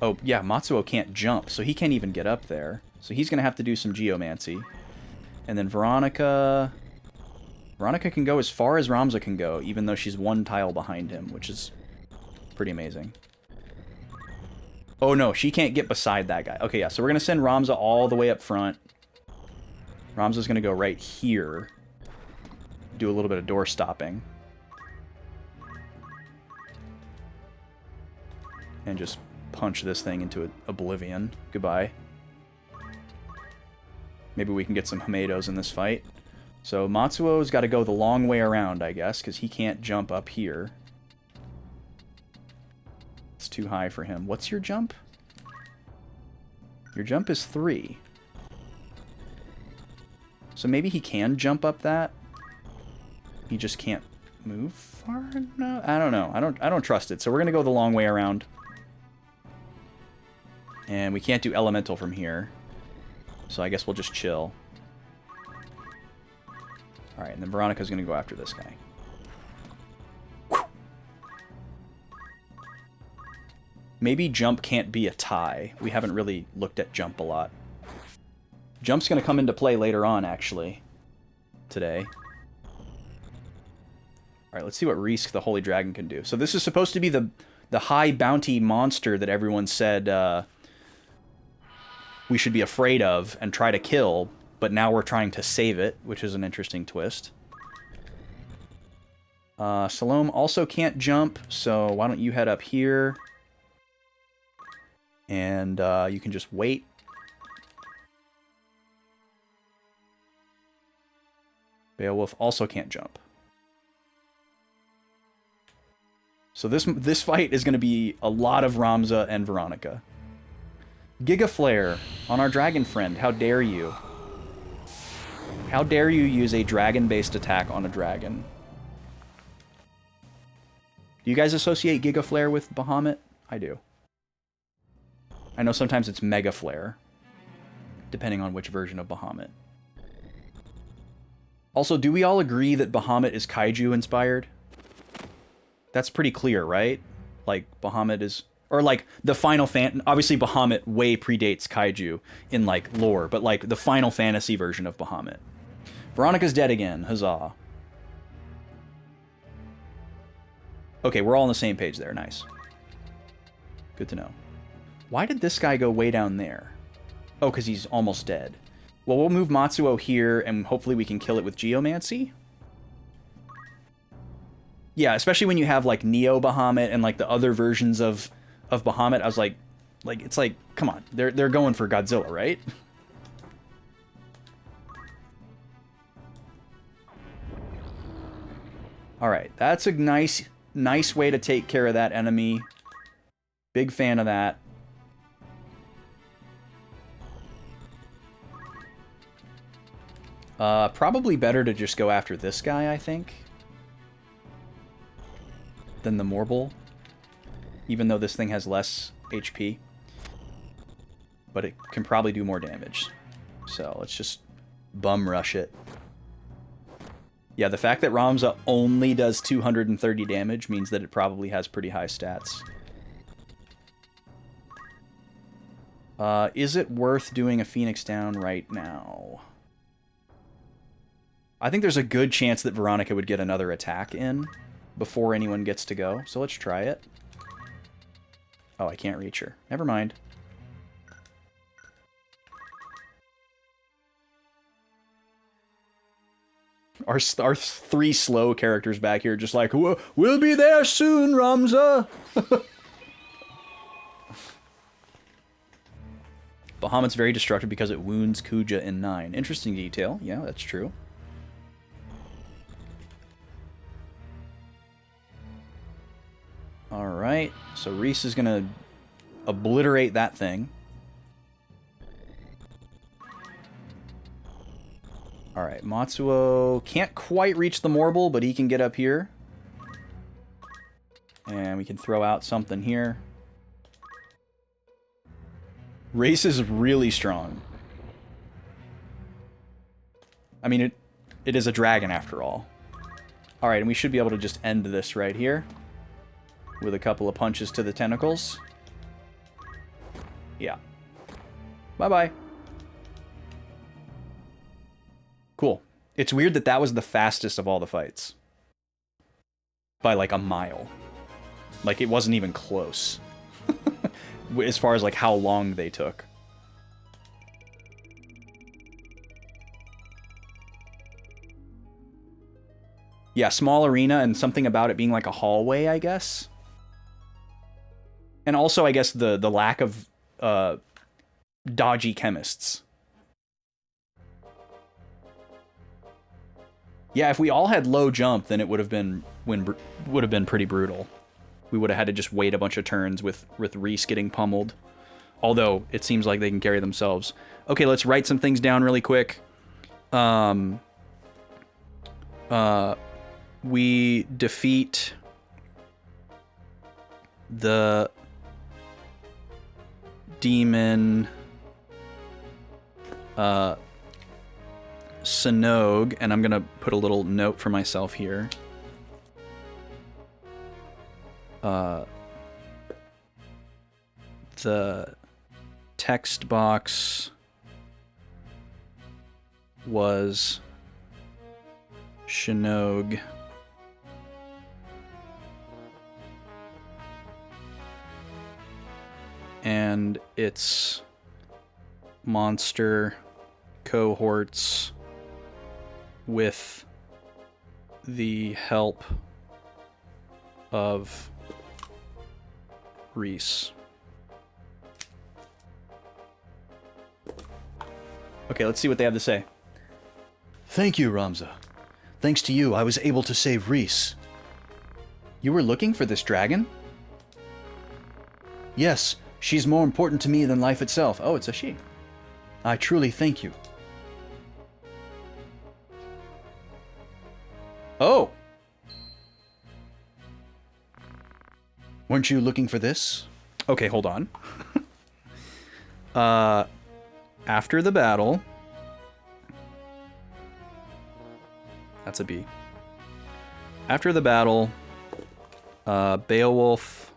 Oh, yeah, Matsuo can't jump, so he can't even get up there. So he's going to have to do some Geomancy. And then Veronica... Veronica can go as far as Ramza can go, even though she's one tile behind him, which is pretty amazing. Oh, no, she can't get beside that guy. Okay, yeah, so we're going to send Ramza all the way up front. Ramza's going to go right here. Do a little bit of door stopping. And just punch this thing into oblivion. Goodbye. Maybe we can get some Hamedos in this fight. So Matsuo's got to go the long way around, I guess, because he can't jump up here. It's too high for him. What's your jump? Your jump is 3. So maybe he can jump up that. He just can't move far enough? I don't know. I don't trust it. So we're going to go the long way around. And we can't do elemental from here. So I guess we'll just chill. Alright, and then Veronica's going to go after this guy. Maybe jump can't be a tie. We haven't really looked at jump a lot. Jump's going to come into play later on, actually. Today. Alright, let's see what Reese the Holy Dragon can do. So this is supposed to be the high bounty monster that everyone said we should be afraid of and try to kill, but now we're trying to save it, which is an interesting twist. Salome also can't jump, so why don't you head up here? And you can just wait. Beowulf also can't jump. So this fight is going to be a lot of Ramza and Veronica. Giga Flare on our dragon friend. How dare you? How dare you use a dragon-based attack on a dragon? Do you guys associate Giga Flare with Bahamut? I do. I know sometimes it's Mega Flare, depending on which version of Bahamut. Also, do we all agree that Bahamut is Kaiju inspired? That's pretty clear, right? Like, Bahamut is... Or, like, the Final Fantasy... Obviously, Bahamut way predates Kaiju in, like, lore, but, like, the Final Fantasy version of Bahamut. Veronica's dead again. Huzzah. Okay, we're all on the same page there. Nice. Good to know. Why did this guy go way down there? Oh, because he's almost dead. Well, we'll move Matsuo here, and hopefully we can kill it with Geomancy. Yeah, especially when you have, like, Neo Bahamut and, like, the other versions of Bahamut. I was like, it's like, come on. They're going for Godzilla, right? Alright, that's a nice way to take care of that enemy. Big fan of that. Probably better to just go after this guy, I think, than the Morble, even though this thing has less HP. But it can probably do more damage. So let's just bum rush it. Yeah, the fact that Ramza only does 230 damage means that it probably has pretty high stats. Is it worth doing a Phoenix down right now? I think there's a good chance that Veronica would get another attack in before anyone gets to go, so let's try it. Oh, I can't reach her. Never mind. Our 3 slow characters back here just like, we'll be there soon, Ramza! Bahamut's very destructive because it wounds Kuja in 9. Interesting detail. Yeah, that's true. Alright, so Reese is gonna obliterate that thing. Alright, Matsuo can't quite reach the Morble, but he can get up here. And we can throw out something here. Reese is really strong. I mean, it is a dragon after all. Alright, and we should be able to just end this right here. With a couple of punches to the tentacles. Yeah. Bye-bye. Cool. It's weird that that was the fastest of all the fights. By like a mile. Like it wasn't even close. As far as like how long they took. Yeah, small arena and something about it being like a hallway, I guess. And also, I guess, the lack of dodgy chemists. Yeah, if we all had low jump, then it would have been pretty brutal. We would have had to just wait a bunch of turns with Reese getting pummeled. Although, it seems like they can carry themselves. Okay, let's write some things down really quick. We defeat the demon Sinog, and I'm gonna put a little note for myself here. The text box was Shinog. And its monster cohorts with the help of Reese. Okay, let's see what they have to say. Thank you, Ramza. Thanks to you, I was able to save Reese. You were looking for this dragon? Yes, she's more important to me than life itself. Oh, it's a she. I truly thank you. Oh! Weren't you looking for this? Okay, hold on. After the battle... That's a B. After the battle, Beowulf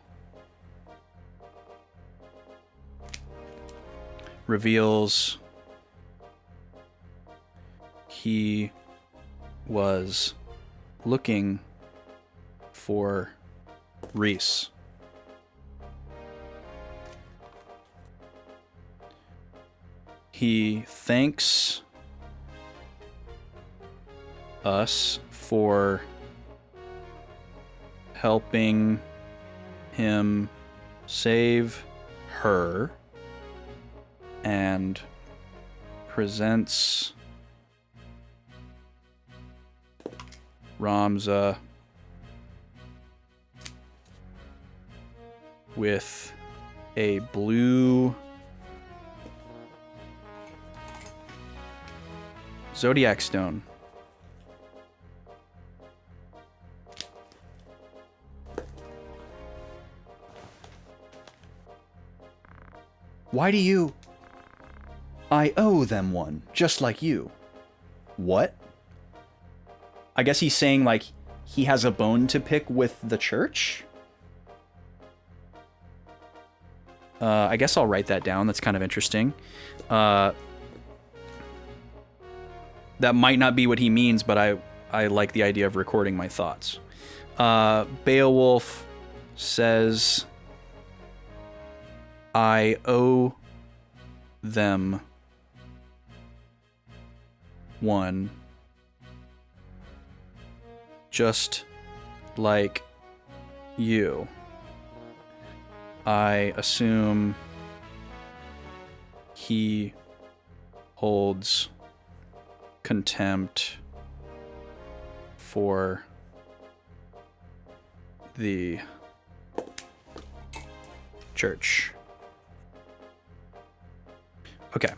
reveals he was looking for Reese. He thanks us for helping him save her and presents Ramza with a blue Zodiac Stone. Why do you... I owe them one, just like you. What? I guess he's saying, like, he has a bone to pick with the church? I guess I'll write that down. That's kind of interesting. That might not be what he means, but I like the idea of recording my thoughts. Beowulf says, I owe them one, just like you. I assume he holds contempt for the church. Okay.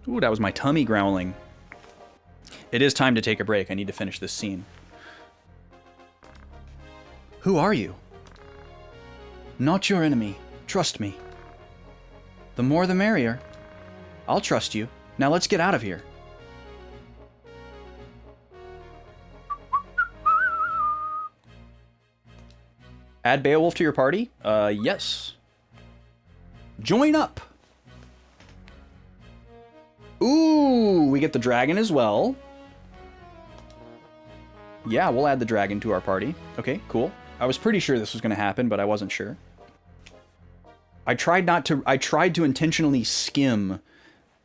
Ooh, that was my tummy growling. It is time to take a break. I need to finish this scene. Who are you? Not your enemy. Trust me. The more the merrier. I'll trust you. Now let's get out of here. Add Beowulf to your party? Yes. Join up. Ooh, we get the dragon as well. Yeah, we'll add the dragon to our party. Okay, cool. I was pretty sure this was going to happen, but I wasn't sure. I tried to intentionally skim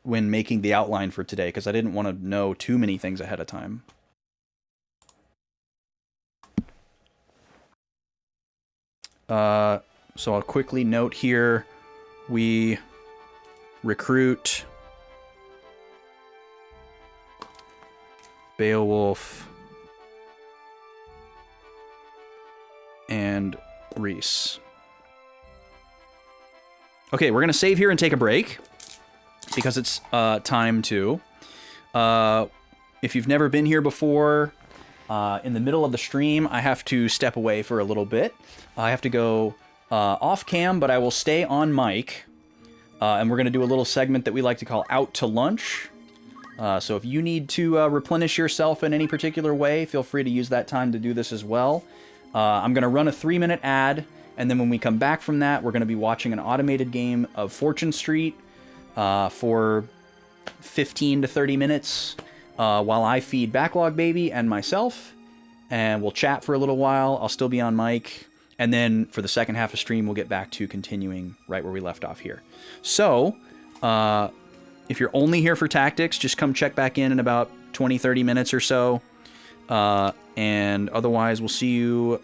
when making the outline for today because I didn't want to know too many things ahead of time. So I'll quickly note here, we recruit Beowulf and Reese. Okay, we're going to save here and take a break because it's time to. If you've never been here before, in the middle of the stream, I have to step away for a little bit. I have to go off cam, but I will stay on mic. And we're going to do a little segment that we like to call Out to Lunch. So if you need to replenish yourself in any particular way, feel free to use that time to do this as well. I'm going to run a 3-minute ad, and then when we come back from that, we're going to be watching an automated game of Fortune Street for 15 to 30 minutes while I feed Backlog Baby and myself, and we'll chat for a little while. I'll still be on mic, and then for the second half of stream, we'll get back to continuing right where we left off here. So, if you're only here for tactics, just come check back in about 20, 30 minutes or so. And otherwise, we'll see you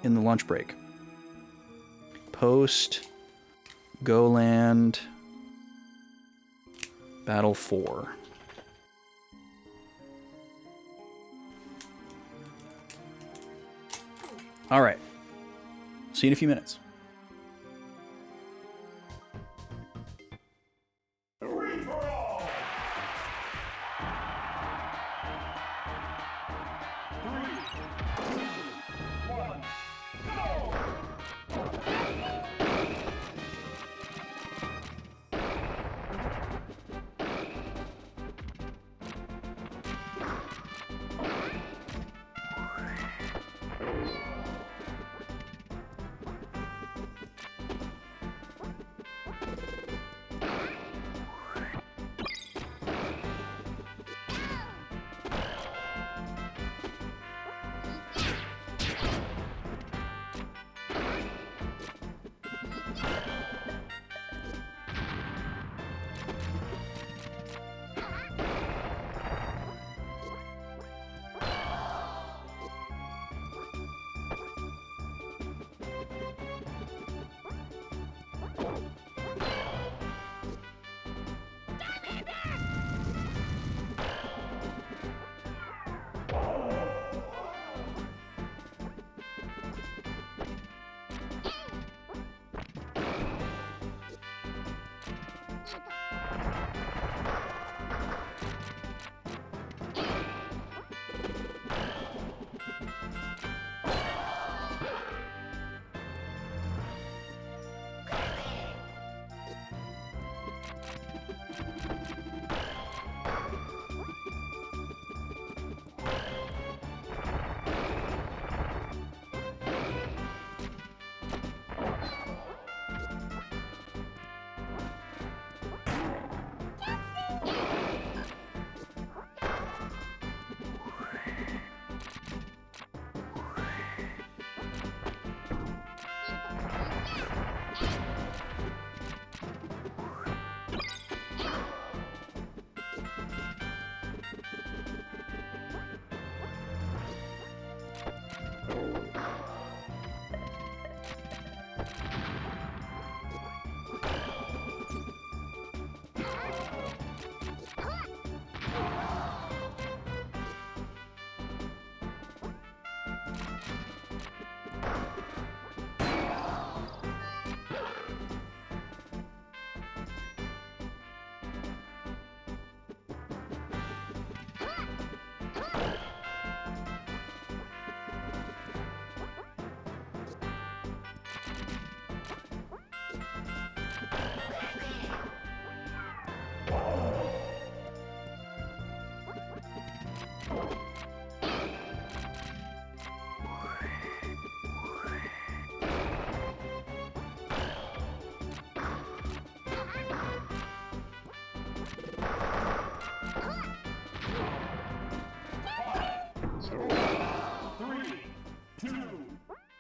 in the lunch break. Post Goland Battle 4. All right. See you in a few minutes. Free for all! 3, 2, 1, go! Three, two,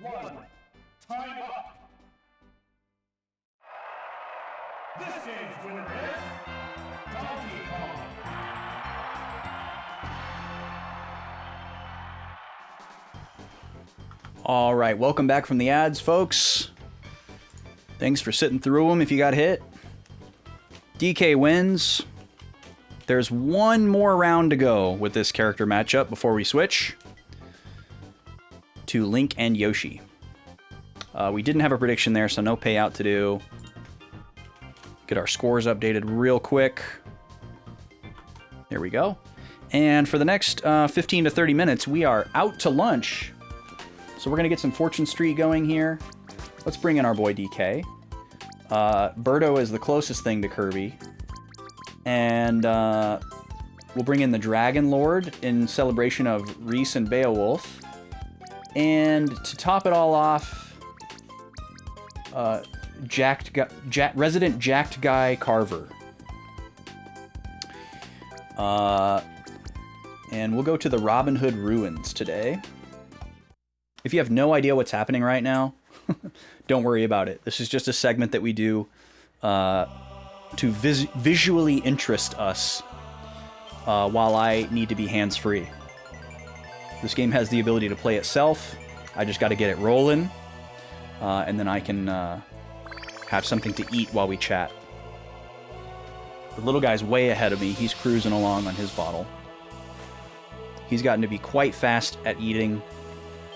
one, time up! This game's winner is Donkey Kong! All right, welcome back from the ads, folks. Thanks for sitting through them if you got hit. DK wins. There's one more round to go with this character matchup before we switch to Link and Yoshi. We didn't have a prediction there, so no payout to do. Get our scores updated real quick. There we go. And for the next 15 to 30 minutes, we are out to lunch. So we're going to get some Fortune Street going here. Let's bring in our boy DK. Birdo is the closest thing to Kirby. And we'll bring in the Dragon Lord in celebration of Reese and Beowulf. And to top it all off, resident Jacked Guy Carver. And we'll go to the Robin Hood Ruins today. If you have no idea what's happening right now, don't worry about it. This is just a segment that we do to visually interest us while I need to be hands-free. This game has the ability to play itself. I just got to get it rolling, and then I can have something to eat while we chat. The little guy's way ahead of me. He's cruising along on his bottle. He's gotten to be quite fast at eating,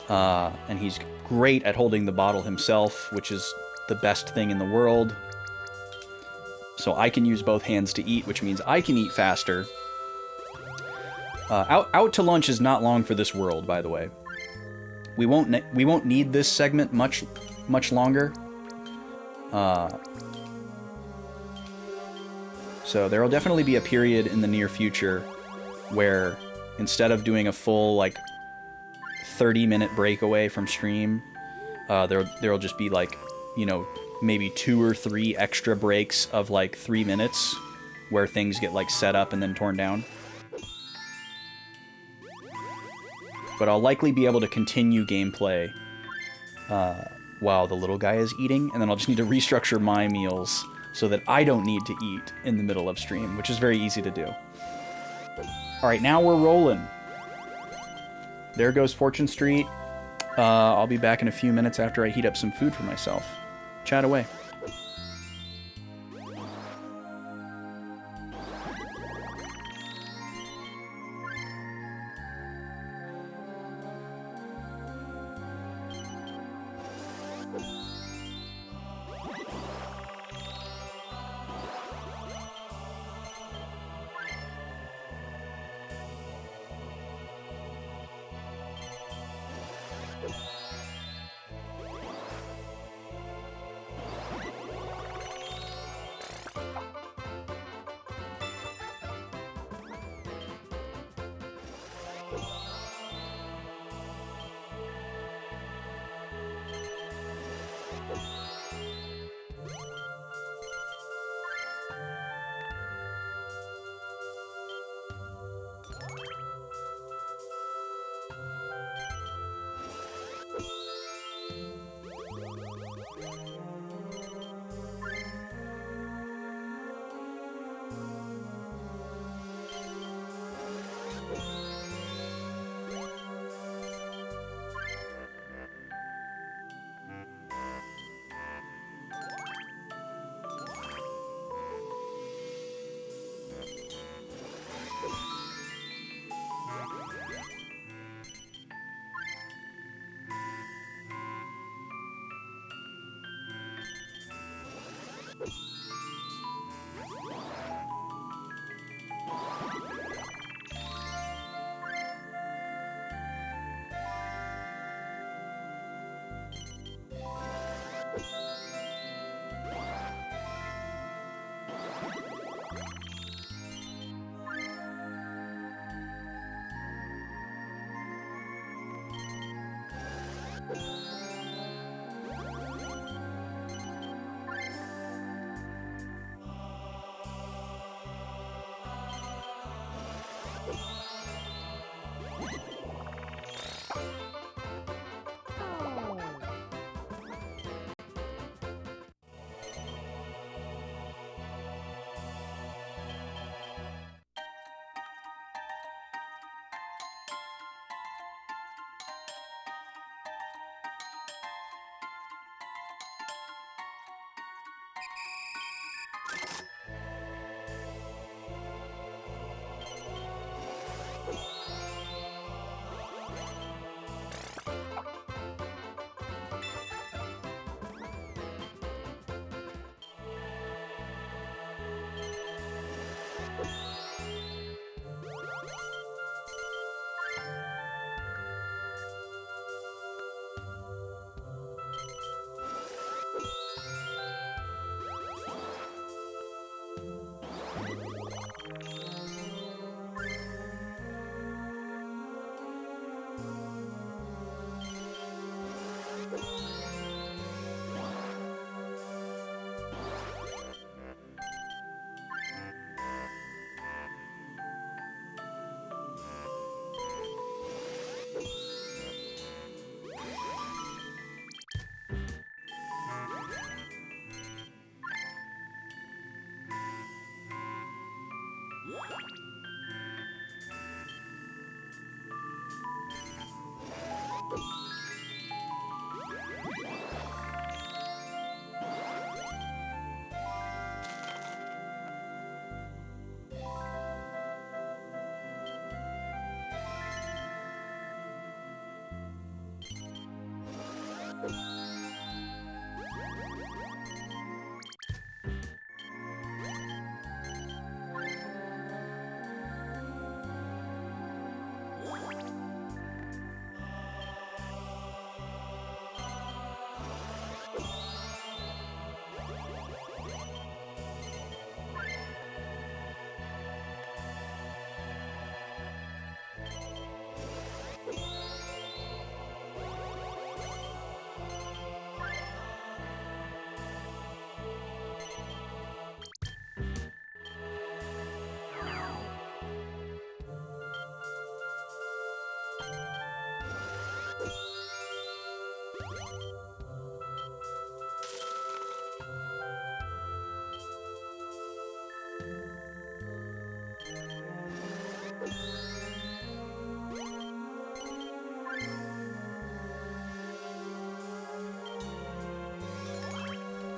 and he's great at holding the bottle himself, which is the best thing in the world. So I can use both hands to eat, which means I can eat faster. Out to lunch is not long for this world, by the way. We won't need this segment much longer. So there will definitely be a period in the near future where instead of doing a full 30-minute breakaway from stream, there'll just be maybe 2 or 3 extra breaks of 3 minutes where things get set up and then torn down. But I'll likely be able to continue gameplay while the little guy is eating, and then I'll just need to restructure my meals so that I don't need to eat in the middle of stream, which is very easy to do. Alright, now we're rolling. There goes Fortune Street. I'll be back in a few minutes after I heat up some food for myself. Chat away.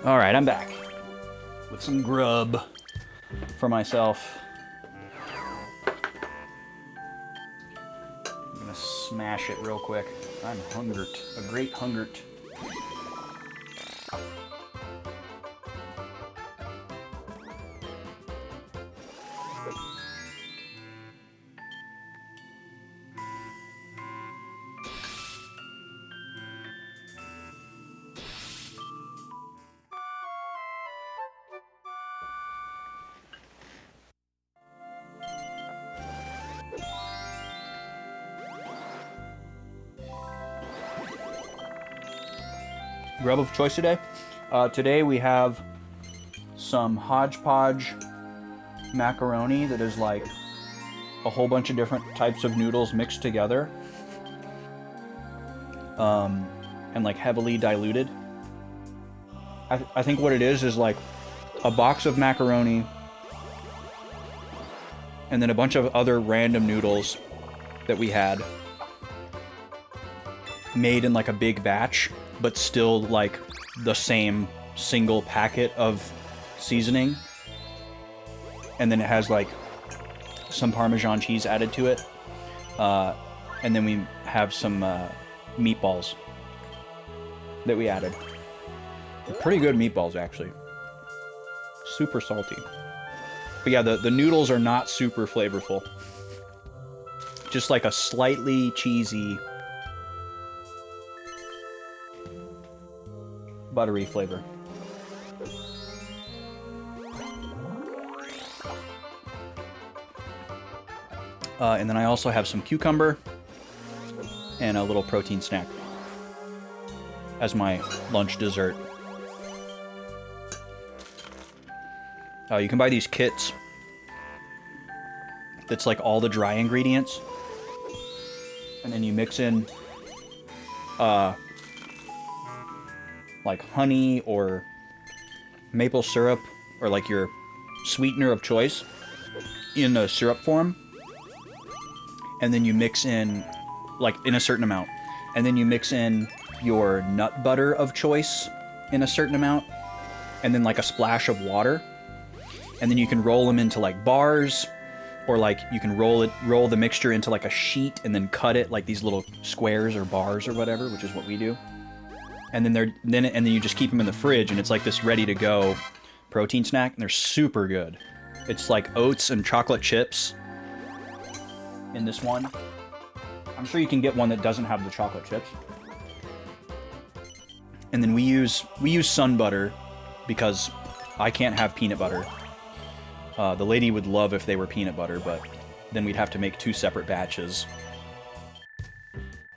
All right, I'm back with some grub for myself. I'm gonna smash it real quick. I'm hungert, a great hungert. Grub of choice today? Today we have some hodgepodge macaroni that is like a whole bunch of different types of noodles mixed together. And like heavily diluted. I think what it is like a box of macaroni and then a bunch of other random noodles that we had made in like a big batch, but still like the same single packet of seasoning. And then it has like some Parmesan cheese added to it. And then we have some meatballs that we added. They're pretty good meatballs, actually. Super salty. But yeah, the noodles are not super flavorful. Just like a slightly cheesy, buttery flavor. And then I also have some cucumber and a little protein snack as my lunch dessert. You can buy these kits that's like all the dry ingredients, and then you mix in like honey or maple syrup or like your sweetener of choice in a syrup form, and then you mix in like in a certain amount, and then you mix in your nut butter of choice in a certain amount, and then like a splash of water, and then you can roll them into like bars, or like you can roll the mixture into like a sheet and then cut it like these little squares or bars or whatever, which is what we do. And then you just keep them in the fridge, and it's like this ready to go protein snack, and they're super good. It's like oats and chocolate chips in this one. I'm sure you can get one that doesn't have the chocolate chips. And then we use sun butter because I can't have peanut butter. The lady would love if they were peanut butter, but then we'd have to make 2 separate batches.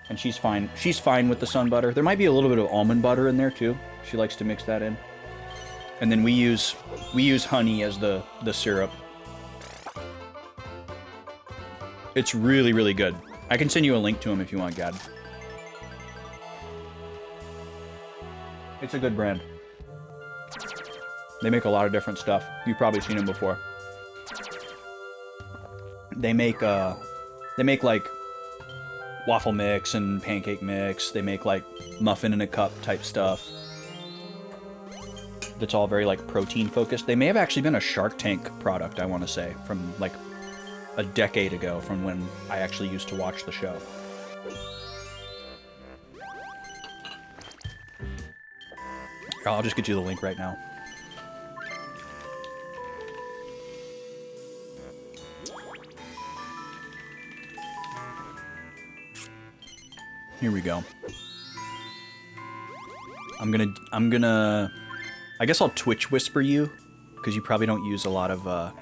And she's fine. She's fine with the sun butter. There might be a little bit of almond butter in there too. She likes to mix that in. And then we use honey as the syrup. It's really, really good. I can send you a link to them if you want, Gad. It's a good brand. They make a lot of different stuff. You've probably seen them before. They make like waffle mix and pancake mix. They make like muffin in a cup type stuff. That's all very like protein focused. They may have actually been a Shark Tank product, I want to say, from like a decade ago, from when I actually used to watch the show. I'll just get you the link right now. Here we go. I'm gonna I guess I'll Twitch whisper you, because you probably don't use a lot of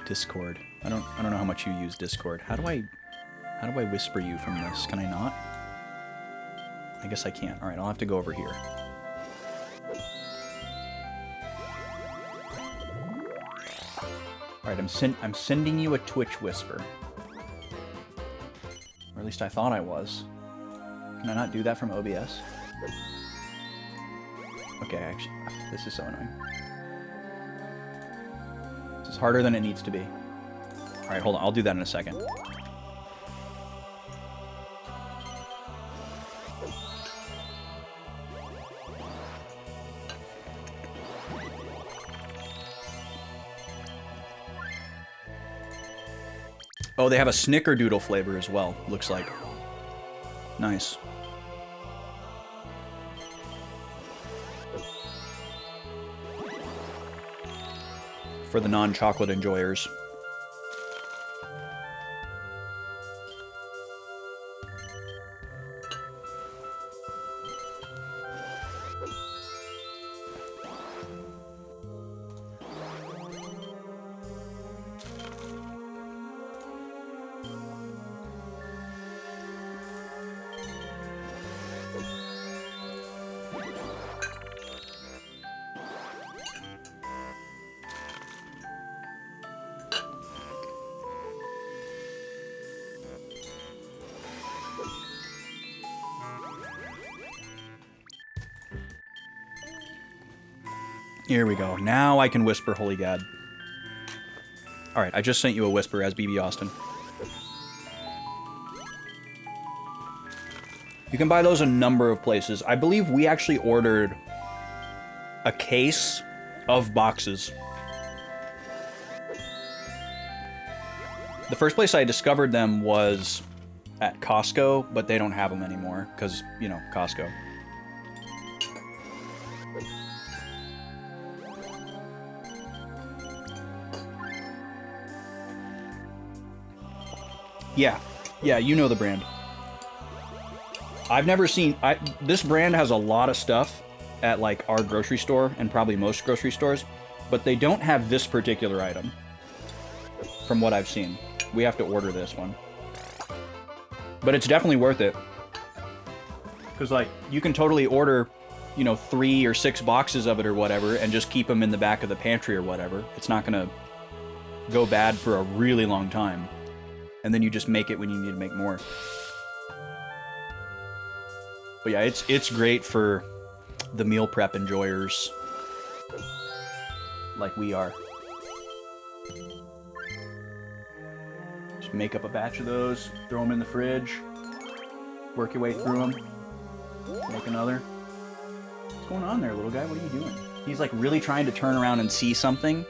Discord. I don't know how much you use Discord. How do I whisper you from this? Can I not? I guess I can't. All right, I'll have to go over here. All right, I'm sending you a Twitch whisper. Or at least I thought I was. Can I not do that from OBS? Okay, actually, this is so annoying. This is harder than it needs to be. All right, hold on. I'll do that in a second. Oh, they have a snickerdoodle flavor as well, looks like. Nice. For the non-chocolate enjoyers. Here we go. Now I can whisper Holy God. Alright, I just sent you a whisper as BB Austin. You can buy those a number of places. I believe we actually ordered a case of boxes. The first place I discovered them was at Costco, but they don't have them anymore because, you know, Costco. Yeah, you know the brand. I've never seen... this brand has a lot of stuff at, like, our grocery store, and probably most grocery stores, but they don't have this particular item, from what I've seen. We have to order this one. But it's definitely worth it. Because, like, you can totally order, you know, 3 or 6 boxes of it or whatever, and just keep them in the back of the pantry or whatever. It's not gonna go bad for a really long time. And then you just make it when you need to make more. But yeah, it's great for the meal prep enjoyers. Like we are. Just make up a batch of those, throw them in the fridge, work your way through them, make another. What's going on there, little guy? What are you doing? He's like really trying to turn around and see something.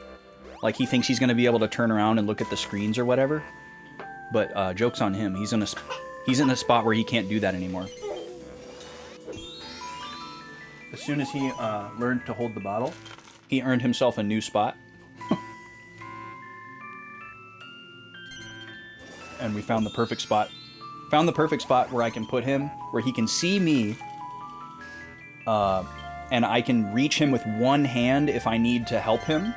Like he thinks he's going to be able to turn around and look at the screens or whatever. But joke's on him. He's in a spot where he can't do that anymore. As soon as he learned to hold the bottle, he earned himself a new spot. And we found the perfect spot. Found the perfect spot where I can put him, where he can see me, and I can reach him with one hand if I need to help him.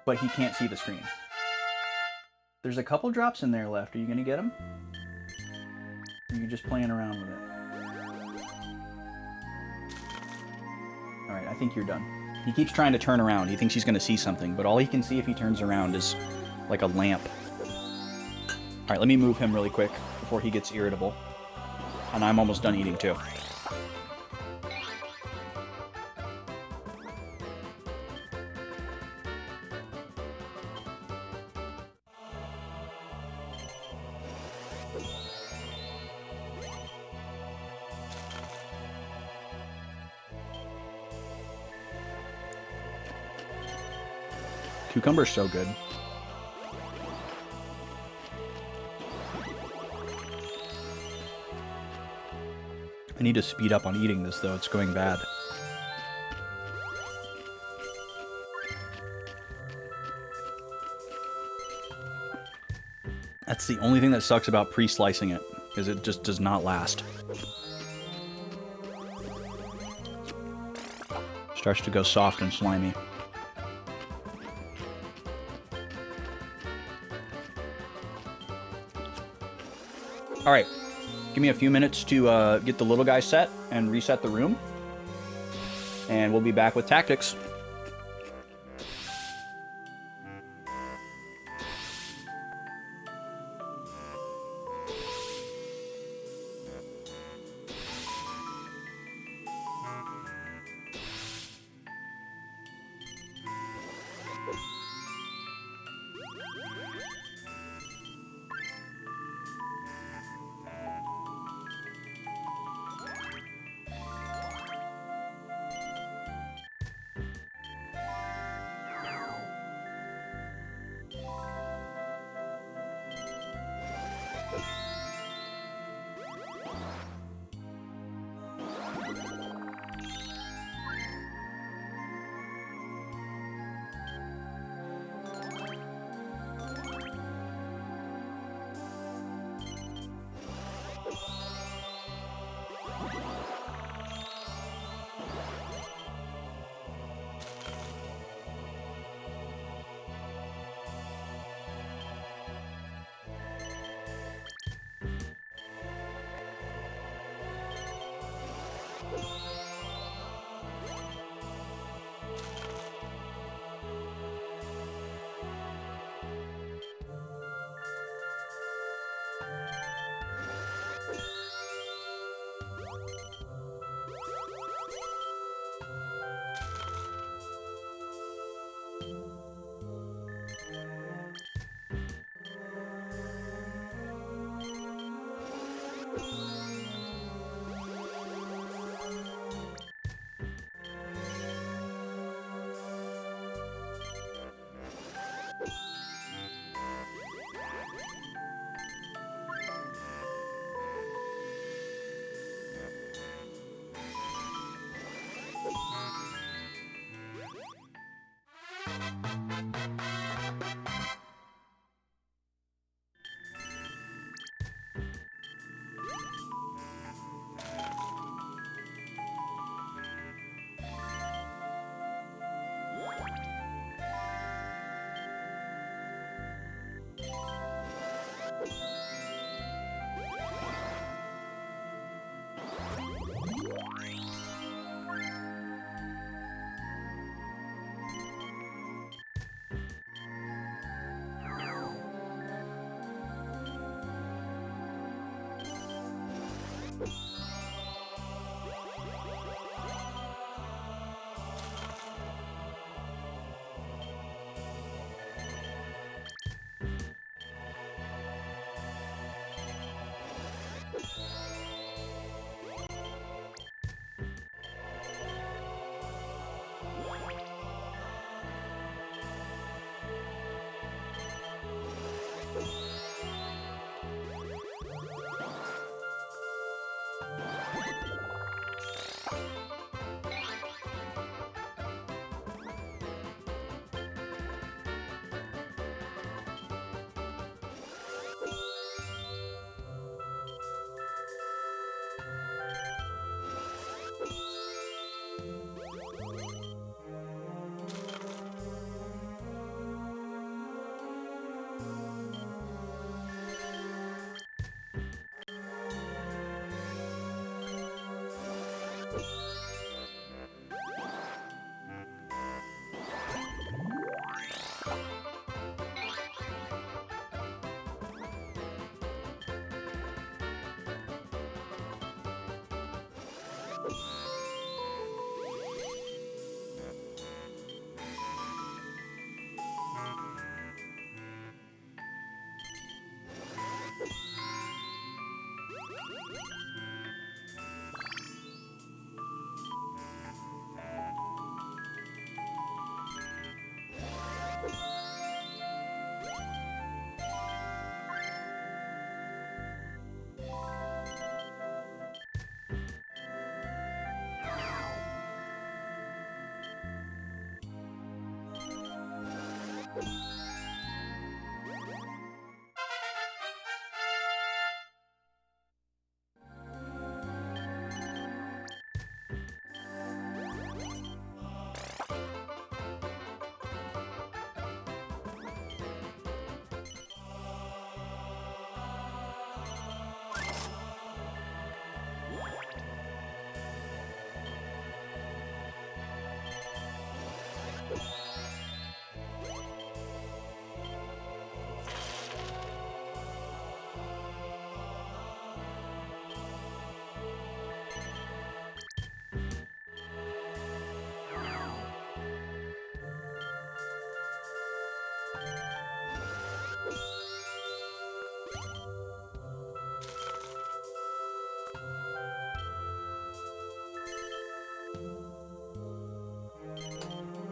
But he can't see the screen. There's a couple drops in there left. Are you gonna get them? Or are you just playing around with it? Alright, I think you're done. He keeps trying to turn around. He thinks he's gonna see something, but all he can see if he turns around is like a lamp. Alright, let me move him really quick before he gets irritable. And I'm almost done eating too. Cucumber's so good. I need to speed up on eating this, though. It's going bad. That's the only thing that sucks about pre-slicing it, is it just does not last. Starts to go soft and slimy. All right, give me a few minutes to get the little guy set and reset the room, and we'll be back with tactics.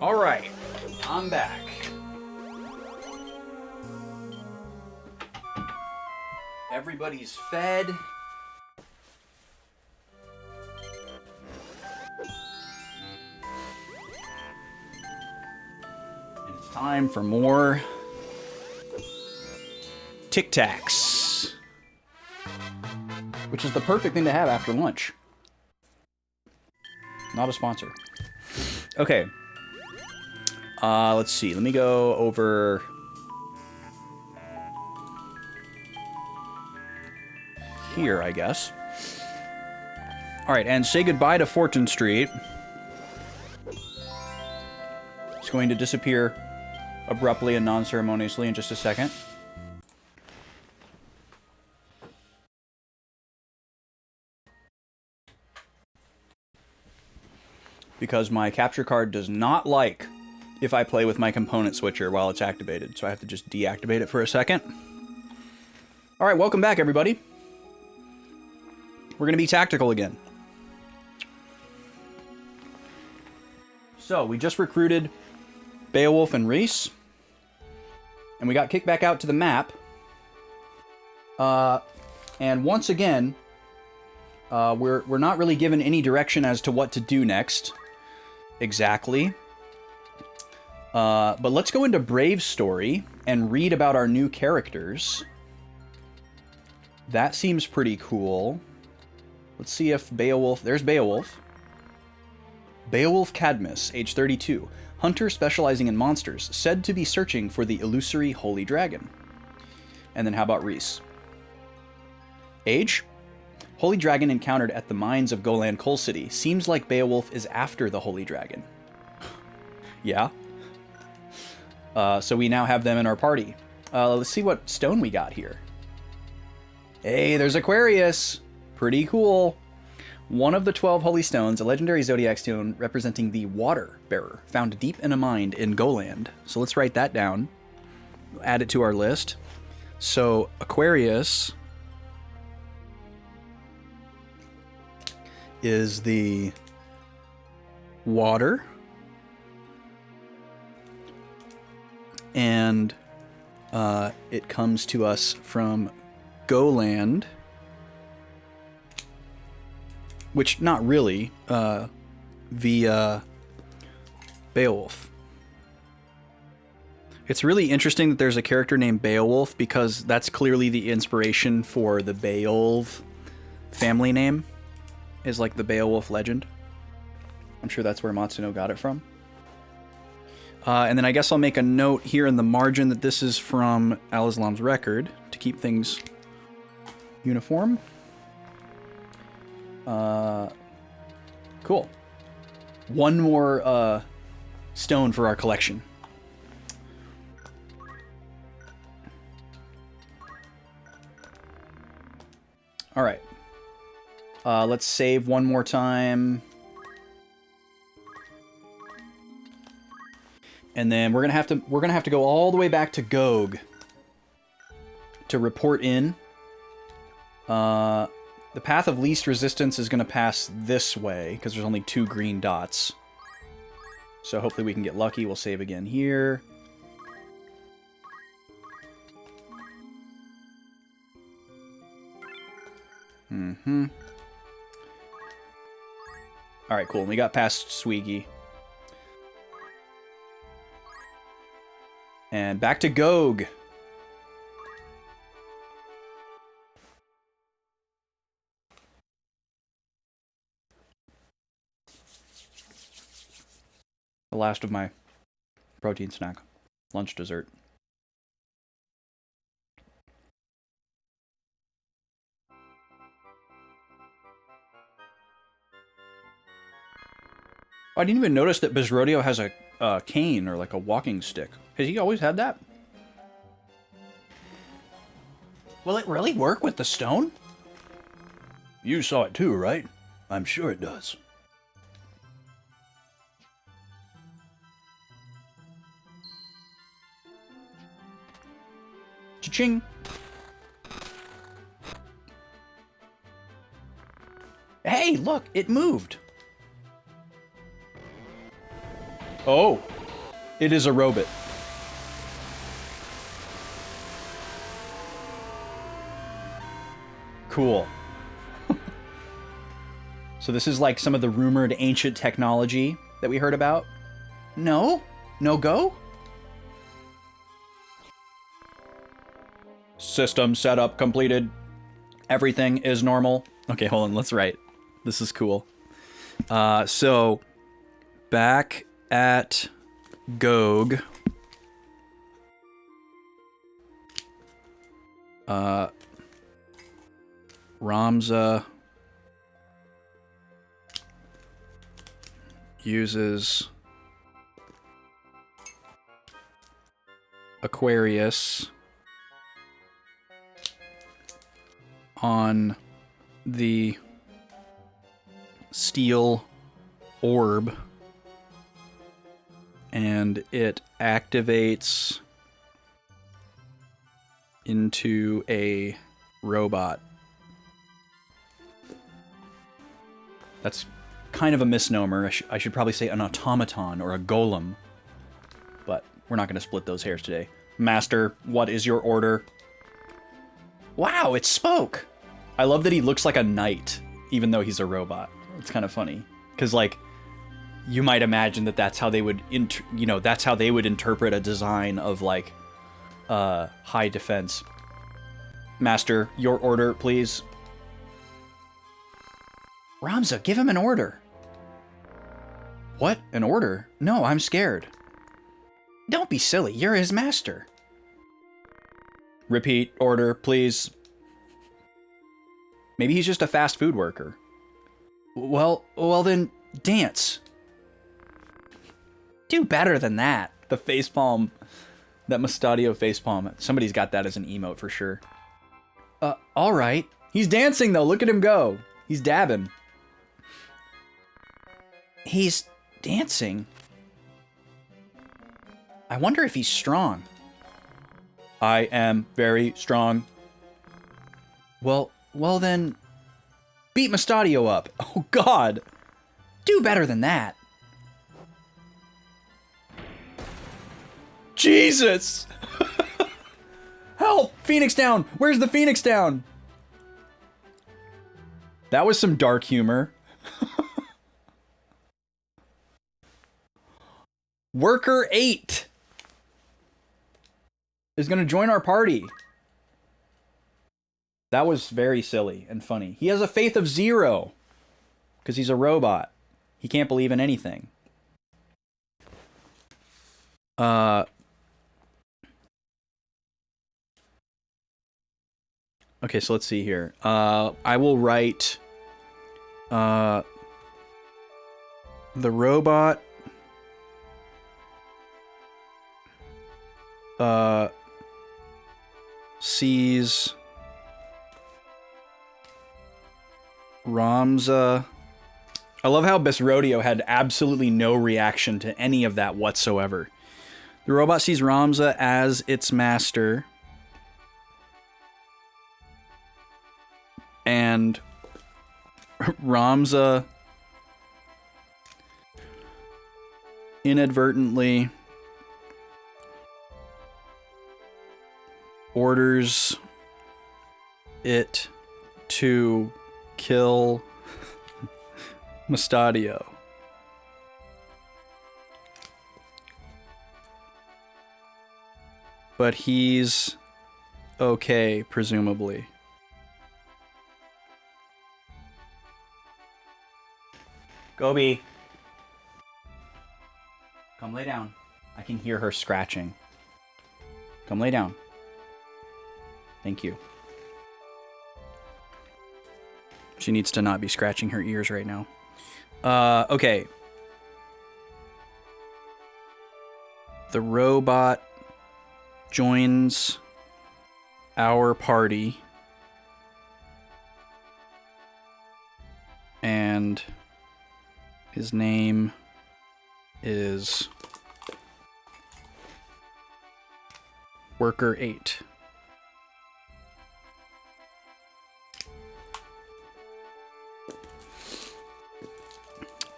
All right, I'm back. Everybody's fed. And it's time for more Tic Tacs, which is the perfect thing to have after lunch. Not a sponsor. Okay. Let's see. Let me go over here, I guess. All right, and say goodbye to Fortune Street. It's going to disappear abruptly and non-ceremoniously in just a second. Because my capture card does not like if I play with my component switcher while it's activated, so I have to just deactivate it for a second. All right, welcome back, everybody. We're going to be tactical again. So, we just recruited Beowulf and Reese, and we got kicked back out to the map. And once again, we're not really given any direction as to what to do next. Exactly. But let's go into Brave's story and read about our new characters. That seems pretty cool. Let's see if Beowulf... There's Beowulf. Beowulf Cadmus, age 32. Hunter specializing in monsters, said to be searching for the illusory Holy Dragon. And then how about Reese? Age? Holy Dragon encountered at the mines of Golan Coal City. Seems like Beowulf is after the Holy Dragon. Yeah. So we now have them in our party. Let's see what stone we got here. Hey, there's Aquarius. Pretty cool. One of the 12 holy stones, a legendary zodiac stone representing the Water Bearer, found deep in a mine in Goland. So let's write that down. Add it to our list. So Aquarius is the water, and it comes to us from Goland, which not really, via Beowulf. It's really interesting that there's a character named Beowulf, because that's clearly the inspiration for the Beowulf family name, is like the Beowulf legend. I'm sure that's where Matsuno got it from. And then I guess I'll make a note here in the margin that this is from Al-Islam's record to keep things uniform. Cool. One more stone for our collection. All right. Let's save one more time. And then we're gonna have to go all the way back to Gog to report in. The path of least resistance is gonna pass this way because there's only 2 green dots. So hopefully we can get lucky. We'll save again here. Mm-hmm. Alright, cool. We got past Swiggy. And back to Gog. The last of my protein snack. Lunch dessert. I didn't even notice that Bezrodio has a cane, or like a walking stick. Has he always had that? Will it really work with the stone? You saw it too, right? I'm sure it does. Cha-ching! Hey, look! It moved! Oh! It is a robot. Cool. So this is like some of the rumored ancient technology that we heard about. No? No go? System setup completed. Everything is normal. Okay, hold on, let's write. This is cool. So, back at Gog. Ramza uses Aquarius on the steel orb, and it activates into a robot. That's kind of a misnomer. I should probably say an automaton or a golem, but we're not going to split those hairs today. Master, what is your order? Wow, it spoke! I love that he looks like a knight, even though he's a robot. It's kind of funny, because like, you might imagine that that's how they would, that's how they would interpret a design of like, high defense. Master, your order, please. Ramza, give him an order. What? An order? No, I'm scared. Don't be silly, you're his master. Repeat order, please. Maybe he's just a fast food worker. Well then, dance. Do better than that. The facepalm, that Mustadio facepalm. Somebody's got that as an emote for sure. All right. He's dancing though. Look at him go. He's dabbing. He's dancing. I wonder if he's strong. I am very strong. Well then, beat Mustadio up. Oh God. Do better than that. Jesus! Help! Phoenix down! Where's the Phoenix down? That was some dark humor. Worker 8 is gonna join our party. That was very silly and funny. He has a faith of 0 because he's a robot. He can't believe in anything. Okay, so let's see here. I will write the robot sees Ramza. I love how Besrodio had absolutely no reaction to any of that whatsoever. The robot sees Ramza as its master. And Ramza inadvertently orders it to kill Mustadio. But he's okay, presumably. Gobi. Come lay down. I can hear her scratching. Come lay down. Thank you. She needs to not be scratching her ears right now. Okay. The robot joins our party. And his name is Worker 8.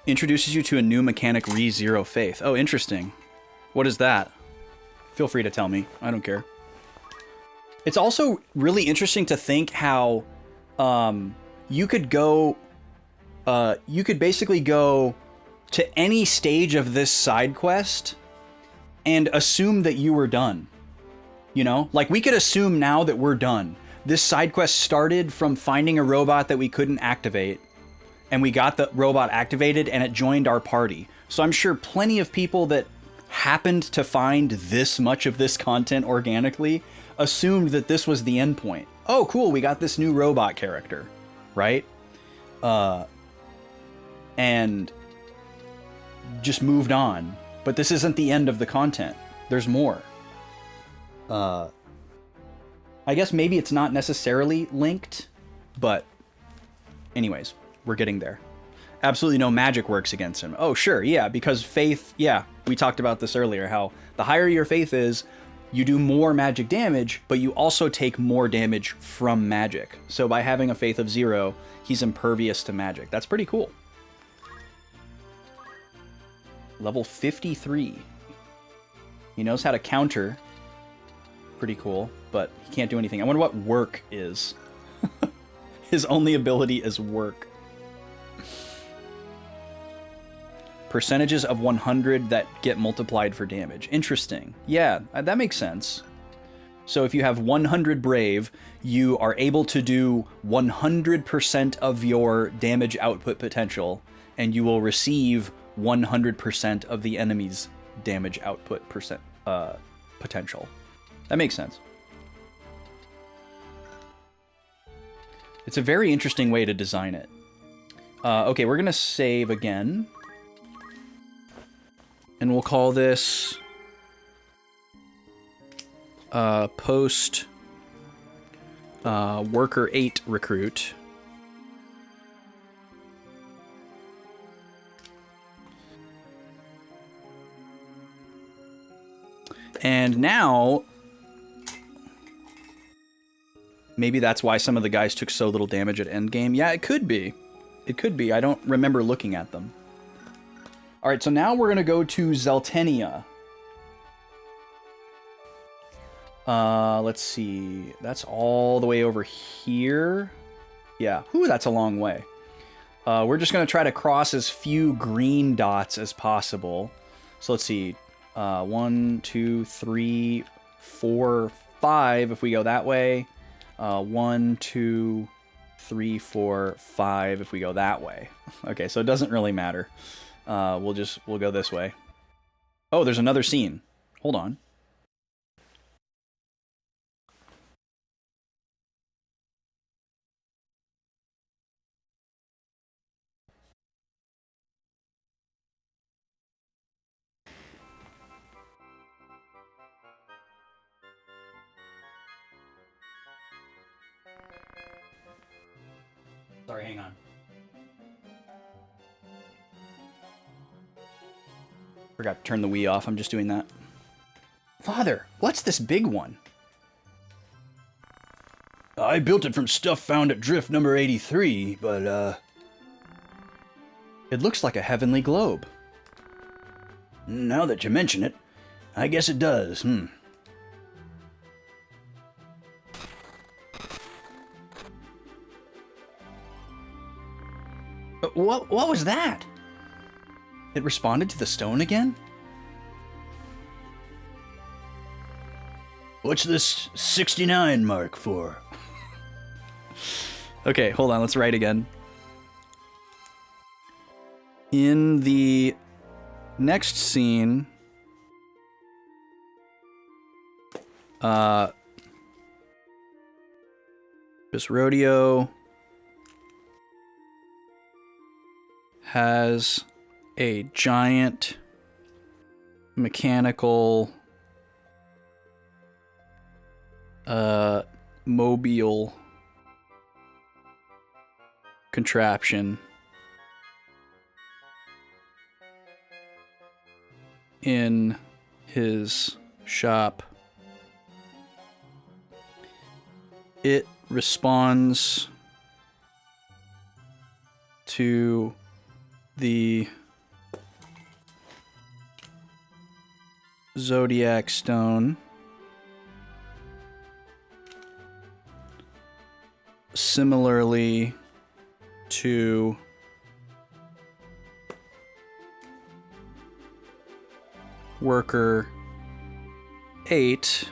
Introduces you to a new mechanic, Re-Zero Faith. Oh, interesting. What is that? Feel free to tell me. I don't care. It's also really interesting to think how you could go... you could basically go to any stage of this side quest and assume that you were done. You know? Like, we could assume now that we're done. This side quest started from finding a robot that we couldn't activate, and we got the robot activated and it joined our party. So I'm sure plenty of people that happened to find this much of this content organically assumed that this was the end point. Oh, cool, we got this new robot character, right? And just moved on. But this isn't the end of the content. There's more. I guess maybe it's not necessarily linked, but anyways, we're getting there. Absolutely no magic works against him. Oh, sure, yeah, because faith, yeah, we talked about this earlier, how the higher your faith is, you do more magic damage, but you also take more damage from magic. So by having a faith of 0, he's impervious to magic. That's pretty cool. Level 53. He knows how to counter. Pretty cool, but he can't do anything. I wonder what work is. His only ability is work. Percentages of 100 that get multiplied for damage. Interesting. Yeah, that makes sense. So if you have 100 brave, you are able to do 100% of your damage output potential, and you will receive 100% of the enemy's damage output potential. That makes sense. It's a very interesting way to design it. Okay, we're gonna save again. And we'll call this post worker 8 recruit. And now, maybe that's why some of the guys took so little damage at endgame. Yeah, it could be. It could be. I don't remember looking at them. All right, so now we're going to go to Zeltenia. Let's see. That's all the way over here. Yeah. Ooh, that's a long way. We're just going to try to cross as few green dots as possible. So let's see. 1, 2, 3, 4, 5 if we go that way. 1, 2, 3, 4, 5 if we go that way. Okay, so it doesn't really matter. We'll go this way. Oh, there's another scene. Hold on. Sorry, hang on. Forgot to turn the Wii off. I'm just doing that. Father, what's this big one? I built it from stuff found at drift number 83, but, It looks like a heavenly globe. now that you mention it, I guess it does, What was that? It responded to the stone again? What's this 69 mark for? Okay, hold on, let's write again. In the next scene, this rodeo has a giant mechanical mobile contraption in his shop. It responds to the Zodiac stone. Similarly to worker 8,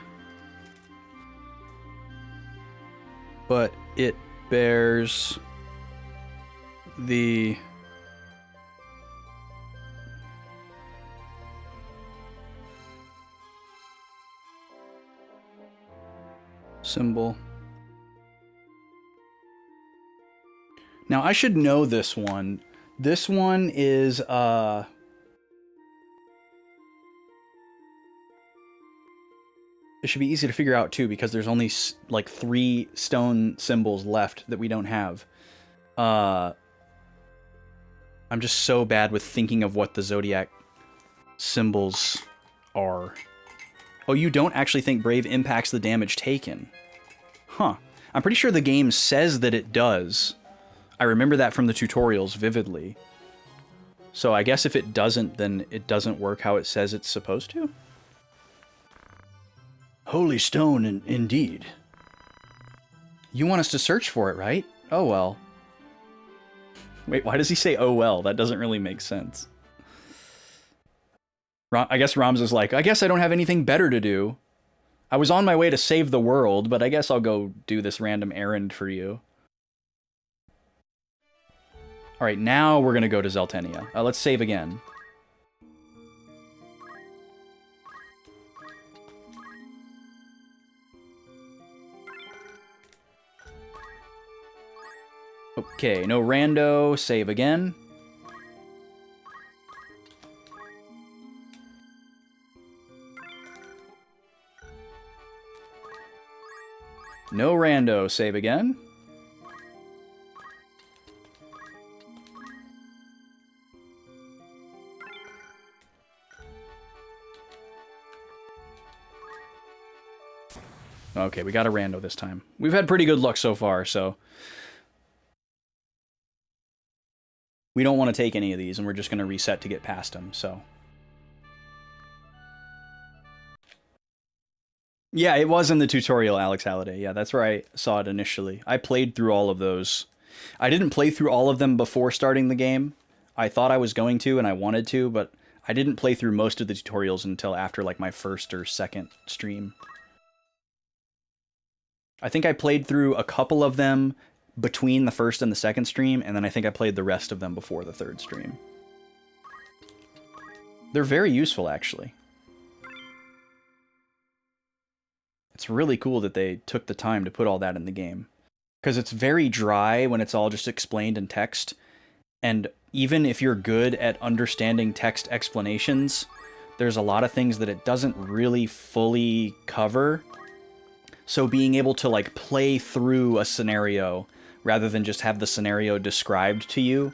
but it bears the symbol. Now I should know this one. This one is it should be easy to figure out too, because there's only like 3 stone symbols left that we don't have. I'm just so bad with thinking of what the zodiac symbols are. Oh, you don't actually think Brave impacts the damage taken? Huh. I'm pretty sure the game says that it does. I remember that from the tutorials vividly. So I guess if it doesn't, then it doesn't work how it says it's supposed to? Holy stone, indeed. You want us to search for it, right? Oh well. Wait, why does he say oh well? That doesn't really make sense. I guess Rams is like, I guess I don't have anything better to do. I was on my way to save the world, but I guess I'll go do this random errand for you. Alright, now we're gonna go to Zeltenia. Let's save again. Okay, no rando, save again. No rando, save again. Okay, we got a rando this time. We've had pretty good luck so far, so we don't want to take any of these, and we're just going to reset to get past them, so. Yeah, it was in the tutorial, Alex Halliday. Yeah, that's where I saw it initially. I played through all of those. I didn't play through all of them before starting the game. I thought I was going to, and I wanted to, but I didn't play through most of the tutorials until after, like, my first or second stream. I think I played through a couple of them between the first and the second stream, and then I think I played the rest of them before the third stream. They're very useful, actually. It's really cool that they took the time to put all that in the game. Because it's very dry when it's all just explained in text, and even if you're good at understanding text explanations, there's a lot of things that it doesn't really fully cover. So being able to, like, play through a scenario rather than just have the scenario described to you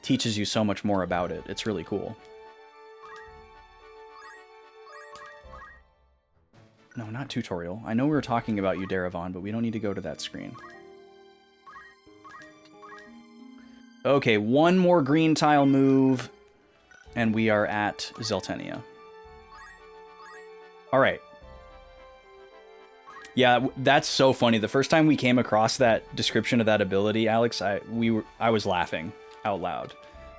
teaches you so much more about it. It's really cool. No, not tutorial. I know we were talking about you, Darevon, but we don't need to go to that screen. Okay, one more green tile move, and we are at Zeltenia. Alright. Yeah, that's so funny. The first time we came across that description of that ability, Alex, I was laughing out loud.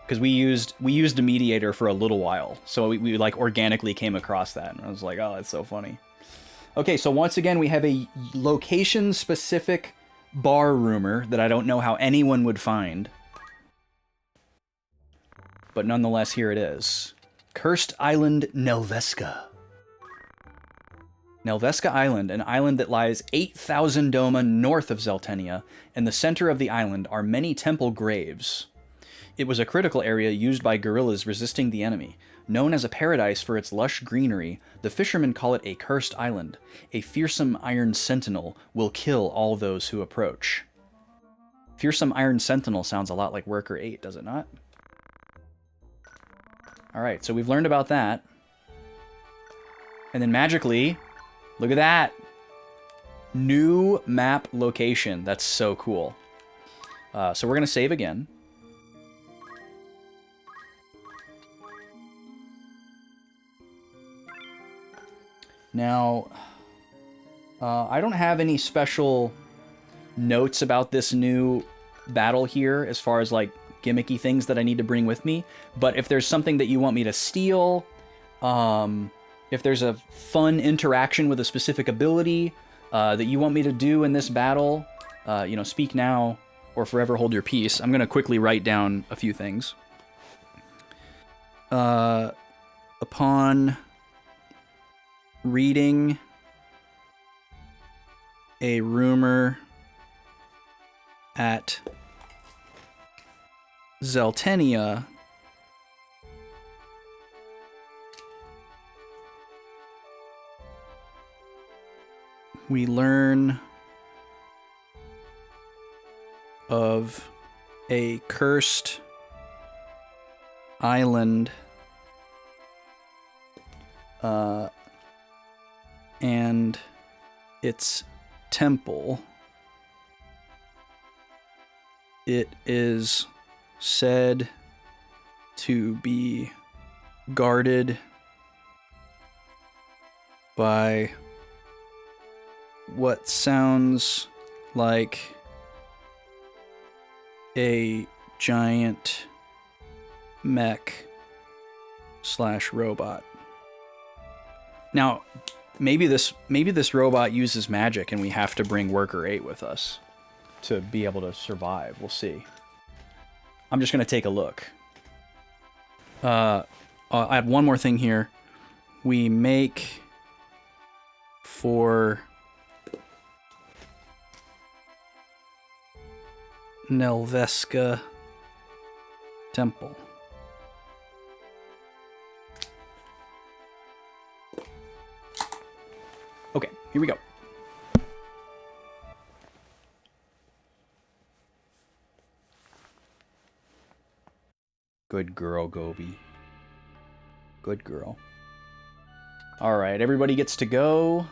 Because we used a mediator for a little while, so we like organically came across that, and I was like, oh, that's so funny. Okay, so once again, we have a location-specific bar rumor that I don't know how anyone would find. But nonetheless, here it is. Cursed Island, Nelveska. Nelveska Island, an island that lies 8,000 doma north of Zeltenia. In the center of the island are many temple graves. It was a critical area used by guerrillas resisting the enemy. Known as a paradise for its lush greenery, the fishermen call it a cursed island. A fearsome iron sentinel will kill all those who approach. Fearsome iron sentinel sounds a lot like Worker 8, does it not? Alright, so we've learned about that. And then magically, look at that! New map location. That's so cool. So we're going to save again. Now, I don't have any special notes about this new battle here as far as like gimmicky things that I need to bring with me. But if there's something that you want me to steal, if there's a fun interaction with a specific ability that you want me to do in this battle, you know, speak now or forever hold your peace. I'm going to quickly write down a few things. Upon reading a rumor at Zeltenia, we learn of a cursed island and its temple. It is said to be guarded by what sounds like a giant mech / robot. Now, maybe this robot uses magic and we have to bring Worker 8 with us to be able to survive. We'll see. I'm just going to take a look. I'll add one more thing here. We make for Nelveska Temple. Okay, here we go. Good girl, Gobi. Good girl. All right, everybody gets to go.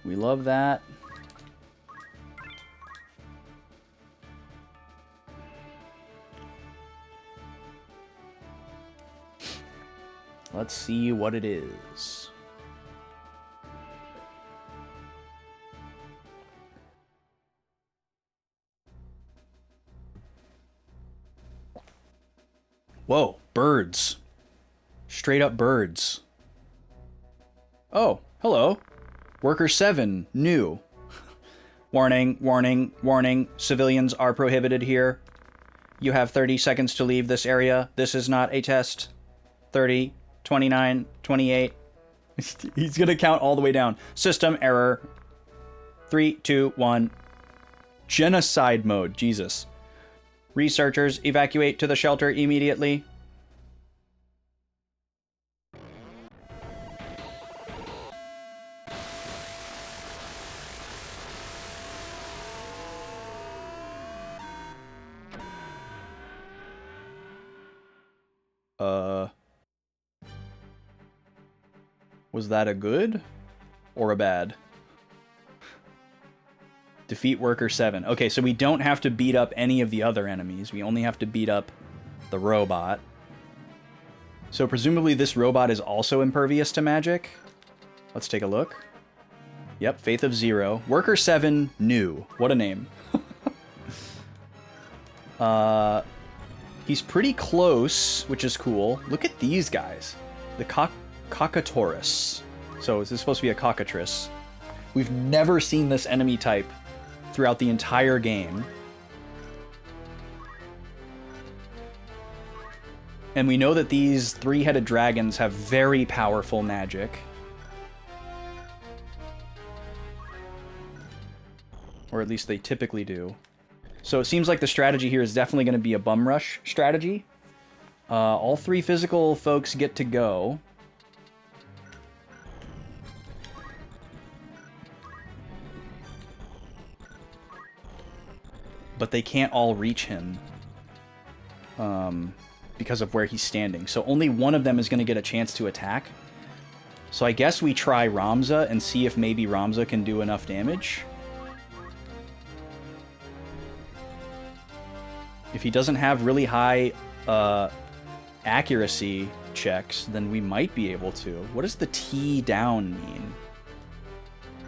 We love that. Let's see what it is. Whoa, birds. Straight up birds. Oh, hello. Worker 7, new. Warning, warning, warning. Civilians are prohibited here. You have 30 seconds to leave this area. This is not a test. 30, 29, 28. He's gonna count all the way down. System error. 3, 2, 1. Genocide mode, Jesus. Researchers, evacuate to the shelter immediately. Was that a good or a bad? Defeat Worker 7. Okay, so we don't have to beat up any of the other enemies. We only have to beat up the robot. So presumably this robot is also impervious to magic. Let's take a look. Yep, Faith of 0. Worker 7, new. What a name. He's pretty close, which is cool. Look at these guys. The Cockatorus. So is this supposed to be a cockatrice? We've never seen this enemy type throughout the entire game. And we know that these three-headed dragons have very powerful magic. Or at least they typically do. So it seems like the strategy here is definitely going to be a bum rush strategy. All three physical folks get to go. But they can't all reach him because of where he's standing. So only one of them is going to get a chance to attack. So I guess we try Ramza and see if maybe Ramza can do enough damage. If he doesn't have really high accuracy, checks, then we might be able to. What does the T down mean?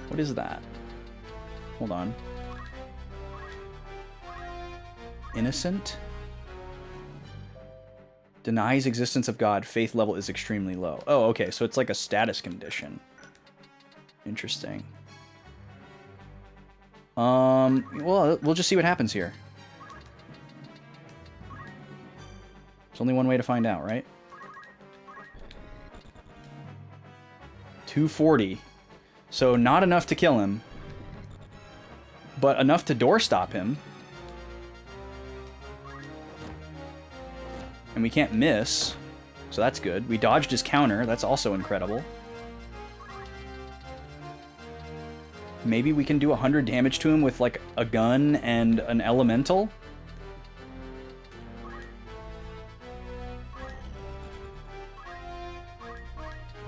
What is that? Hold on. Innocent? Denies existence of God. Faith level is extremely low. Oh, okay. So it's like a status condition. Interesting. Well, we'll just see what happens here. There's only one way to find out, right? 240. So not enough to kill him, but enough to doorstop him. And we can't miss, so that's good. We dodged his counter. That's also incredible. Maybe we can do 100 damage to him with, like, a gun and an elemental?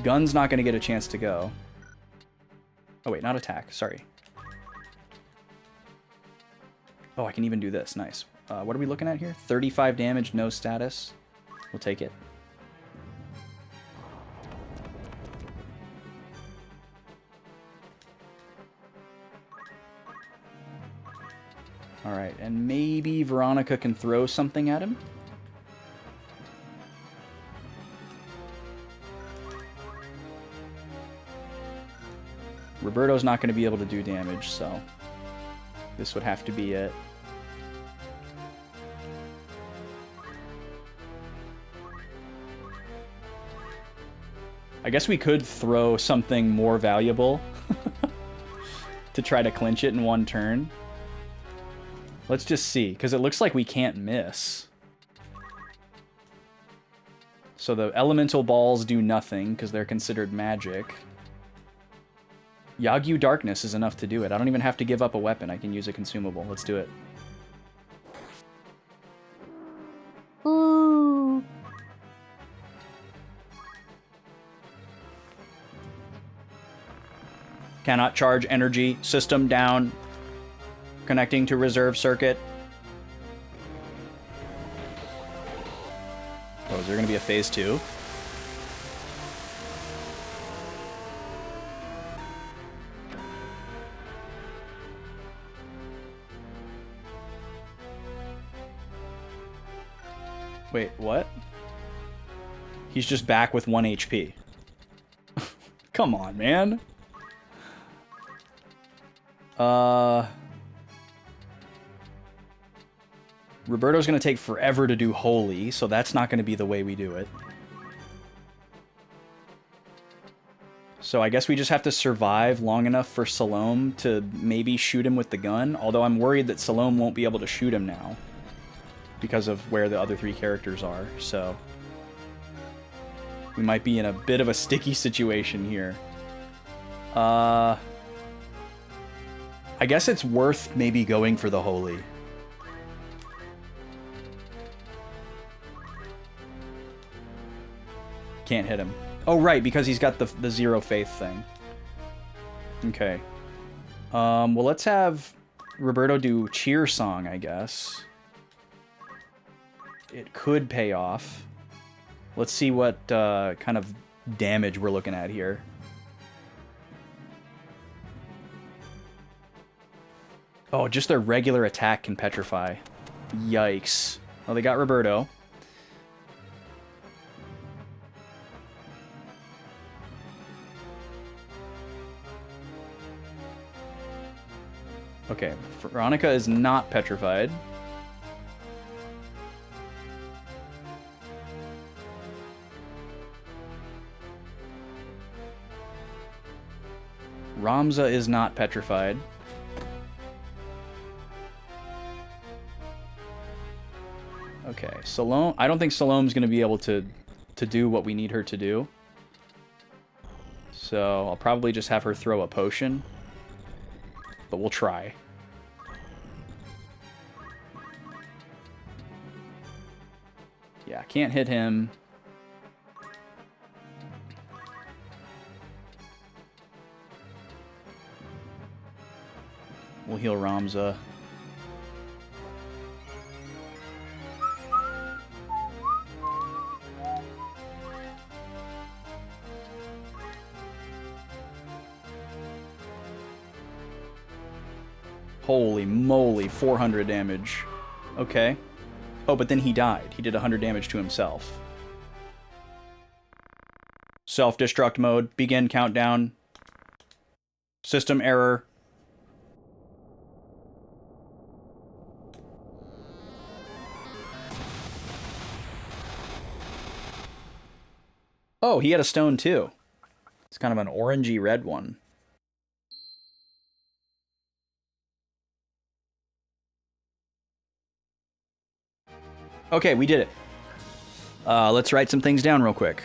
Gun's not going to get a chance to go. Oh, wait, not attack. Sorry. Oh, I can even do this. Nice. What are we looking at here? 35 damage, no status. We'll take it. Alright, and maybe Veronica can throw something at him? Roberto's not going to be able to do damage, so this would have to be it. I guess we could throw something more valuable to try to clinch it in one turn. Let's just see, because it looks like we can't miss. So the elemental balls do nothing, because they're considered magic. Yagyu Darkness is enough to do it. I don't even have to give up a weapon. I can use a consumable. Let's do it. Ooh. Cannot charge energy. System down. Connecting to reserve circuit. Oh, is there going to be a phase 2? Wait, what? He's just back with 1 HP. Come on, man. Roberto's going to take forever to do Holy, so that's not going to be the way we do it. So I guess we just have to survive long enough for Salome to maybe shoot him with the gun, although I'm worried that Salome won't be able to shoot him now because of where the other 3 characters are, so we might be in a bit of a sticky situation here. I guess it's worth maybe going for the Holy. Can't hit him. Oh, right, because he's got the 0 faith thing. Okay. Well, let's have Roberto do Cheer Song, I guess. It could pay off. Let's see what kind of damage we're looking at here. Oh, just their regular attack can petrify. Yikes. Well, they got Roberto. Okay, Veronica is not petrified. Ramza is not petrified. Okay, Salome. I don't think Salome's going to be able to do what we need her to do. So I'll probably just have her throw a potion. But we'll try. Yeah, can't hit him. We'll heal Ramza. Holy moly, 400 damage. Okay. Oh, but then he died. He did 100 damage to himself. Self-destruct mode. Begin countdown. System error. Oh, he had a stone too. It's kind of an orangey red one. Okay, we did it. Let's write some things down real quick.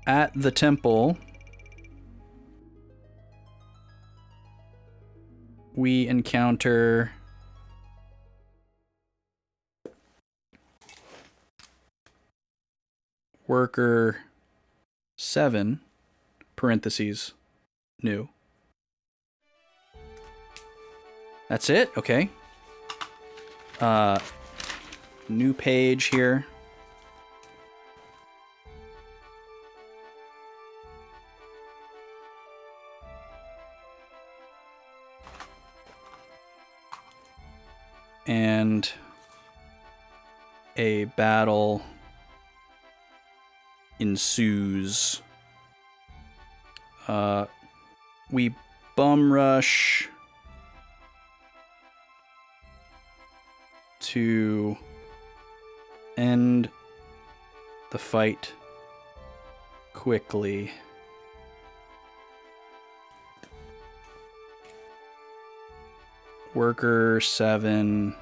At the temple, we encounter worker 7, parentheses, new. That's it? Okay. New page here. And a battle ensues. We bum rush to end the fight quickly. Worker 7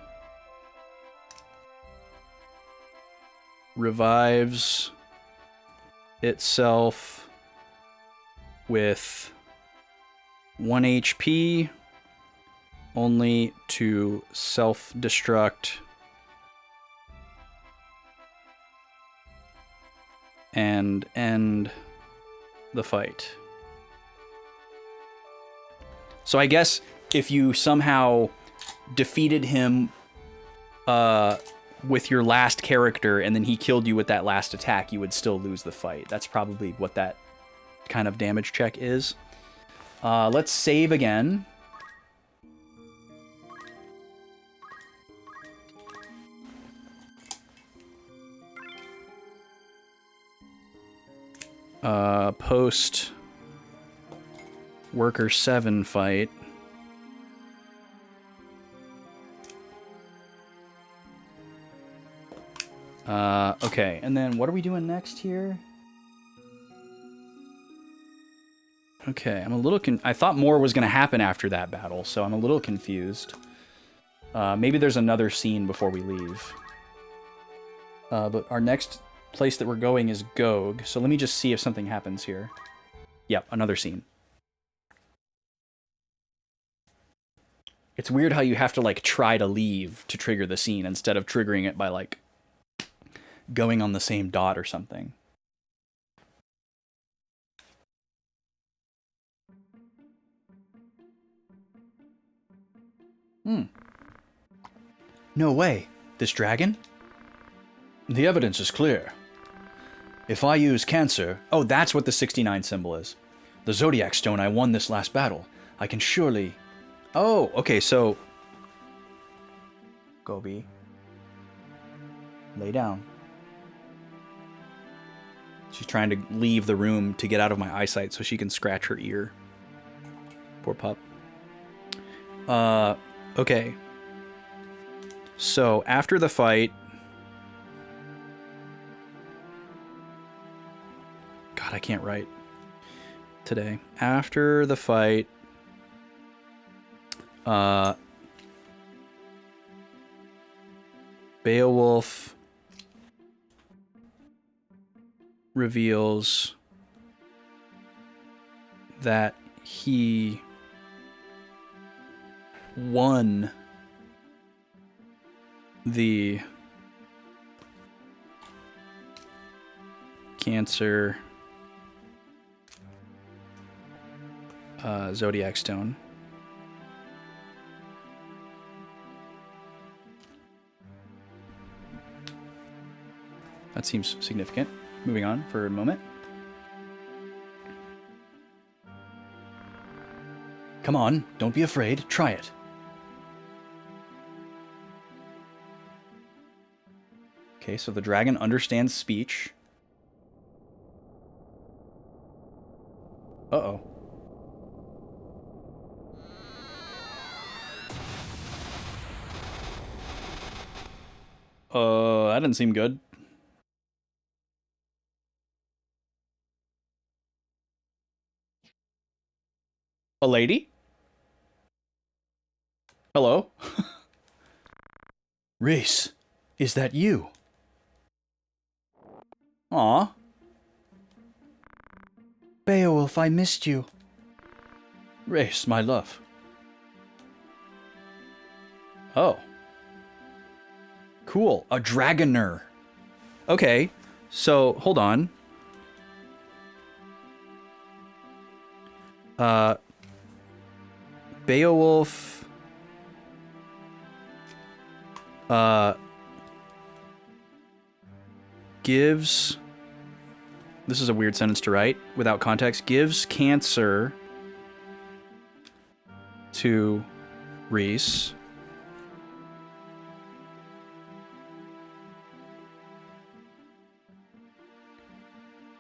revives itself with 1 HP, only to self-destruct and end the fight. So I guess if you somehow defeated him with your last character and then he killed you with that last attack, you would still lose the fight. That's probably what that kind of damage check is. Let's save again. Post Worker 7 fight. Okay, and then what are we doing next here? Okay, I'm a little I thought more was going to happen after that battle, so I'm a little confused. Maybe there's another scene before we leave. But our next place that we're going is Gog, so let me just see if something happens here. Yep, another scene. It's weird how you have to, like, try to leave to trigger the scene instead of triggering it by, like, going on the same dot or something. No way. This dragon? The evidence is clear. If I use Cancer... Oh, that's what the 69 symbol is. The Zodiac Stone I won this last battle, I can surely... Oh, okay, so... Gobi. Lay down. She's trying to leave the room to get out of my eyesight so she can scratch her ear. Poor pup. Okay. So, after the fight... God, I can't write today. After the fight... Beowulf reveals that he won the Cancer Zodiac Stone. That seems significant. Moving on for a moment. Come on, don't be afraid. Try it. Okay, so the dragon understands speech. Uh-oh. That didn't seem good. A lady? Hello? Reese, is that you? Aw. Beowulf, I missed you. Reese, my love. Oh. Cool. A dragoner. Okay, so hold on. Beowulf. Gives. This is a weird sentence to write without context. Gives cancer to Reese.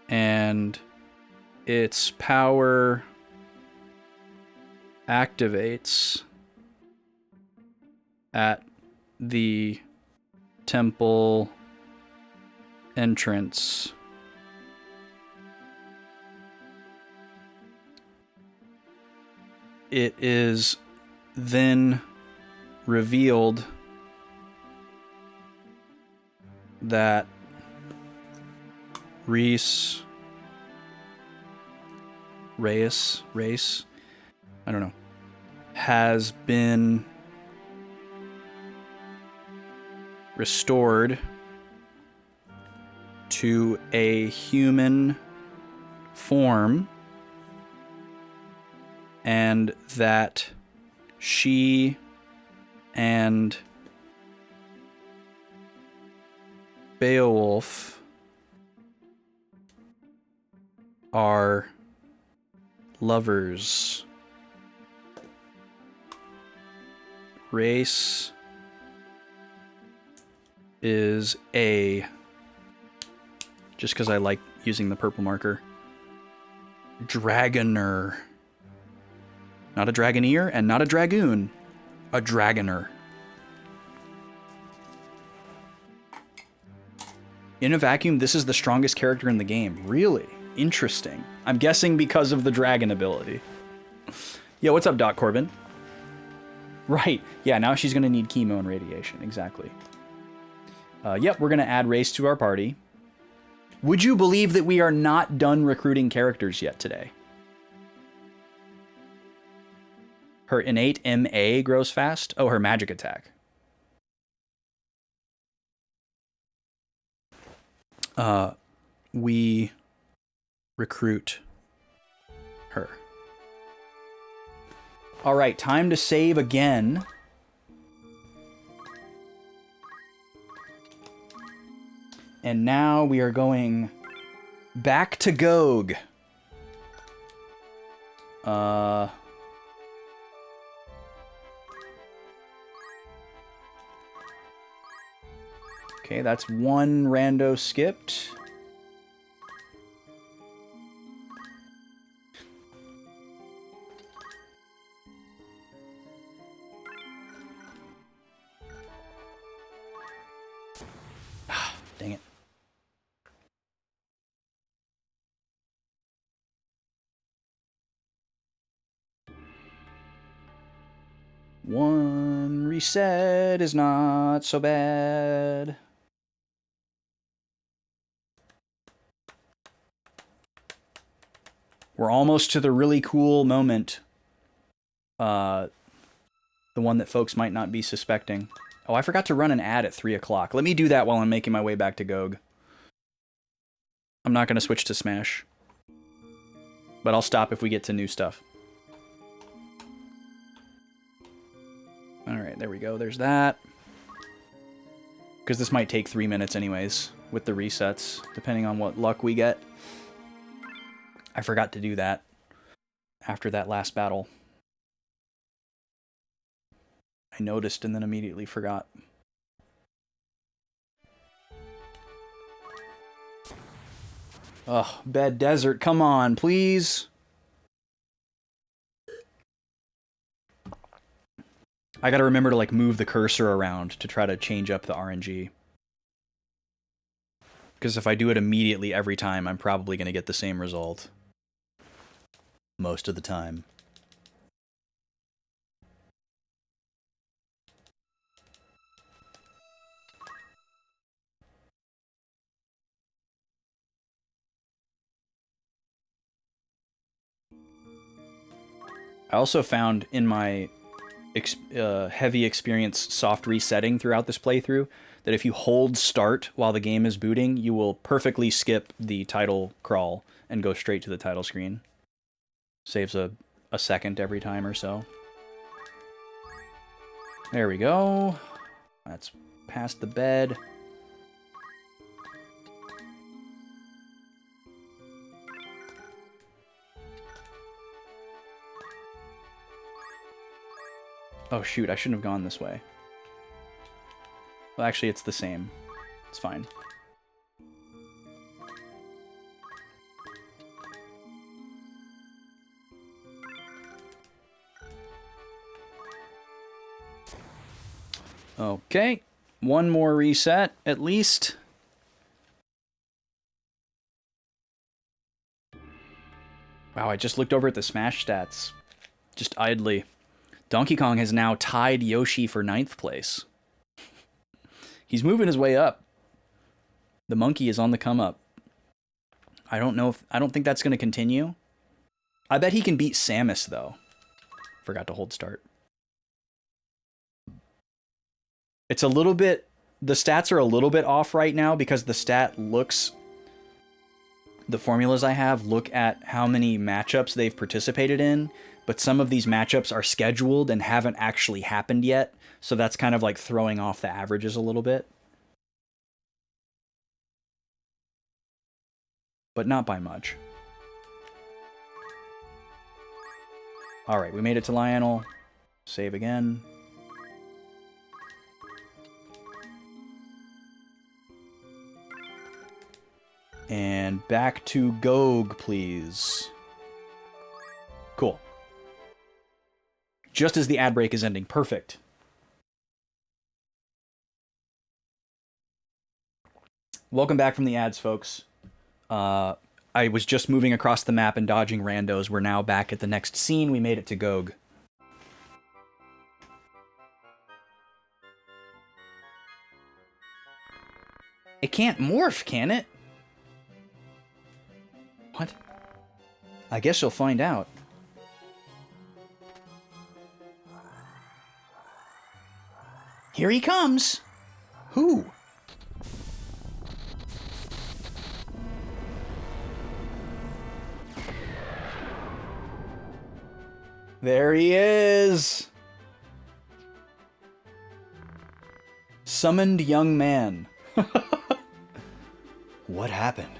And its power activates at the temple entrance. It is then revealed that Reese, I don't know, has been restored to a human form, and that she and Beowulf are lovers. Race is a, just because I like using the purple marker, dragoner. Not a dragoneer and not a dragoon. A dragoner. In a vacuum, this is the strongest character in the game. Really? Interesting. I'm guessing because of the dragon ability. Yo, what's up, Doc Corbin? Right. Yeah, now she's going to need chemo and radiation. Exactly. Yep, we're going to add Race to our party. Would you believe that we are not done recruiting characters yet today? Her innate MA grows fast. Oh, her magic attack. We recruit her. All right, time to save again. And now we are going back to Gog. Okay, that's one rando skipped. Dang it. One reset is not so bad. We're almost to the really cool moment. The one that folks might not be suspecting. Oh, I forgot to run an ad at 3 o'clock. Let me do that while I'm making my way back to Gog. I'm not going to switch to Smash. But I'll stop if we get to new stuff. Alright, there we go. There's that. Because this might take 3 minutes anyways, with the resets, depending on what luck we get. I forgot to do that after that last battle. I noticed and then immediately forgot. Ugh, bed desert, come on, please. I gotta remember to like move the cursor around to try to change up the RNG. Because if I do it immediately every time, I'm probably gonna get the same result. Most of the time. I also found in my heavy experience soft resetting throughout this playthrough that if you hold start while the game is booting, you will perfectly skip the title crawl and go straight to the title screen. Saves a second every time or so. There we go. That's past the bed. Oh shoot, I shouldn't have gone this way. Well, actually, it's the same. It's fine. Okay, one more reset, at least. Wow, I just looked over at the Smash stats. Just idly. Donkey Kong has now tied Yoshi for 9th place. He's moving his way up. The monkey is on the come up. I don't think that's going to continue. I bet he can beat Samus though. Forgot to hold start. It's a little bit, the stats are a little bit off right now because the formulas I have look at how many matchups they've participated in, but some of these matchups are scheduled and haven't actually happened yet, so that's kind of like throwing off the averages a little bit. But not by much. Alright, we made it to Lionel. Save again. And back to Gog, please. Cool. Just as the ad break is ending. Perfect. Welcome back from the ads, folks. I was just moving across the map and dodging randos. We're now back at the next scene. We made it to Gog. It can't morph, can it? What? I guess you'll find out. Here he comes! Who? There he is! Summoned young man. What happened?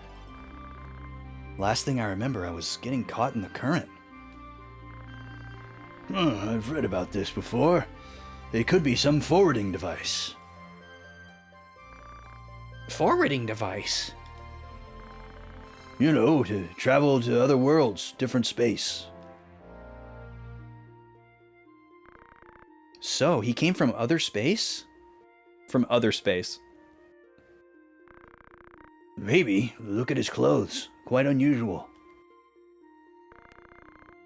Last thing I remember, I was getting caught in the current. I've read about this before. It could be some forwarding device. Forwarding device? You know, to travel to other worlds, different space. So, he came from other space? From other space. Maybe. Look at his clothes. Quite unusual.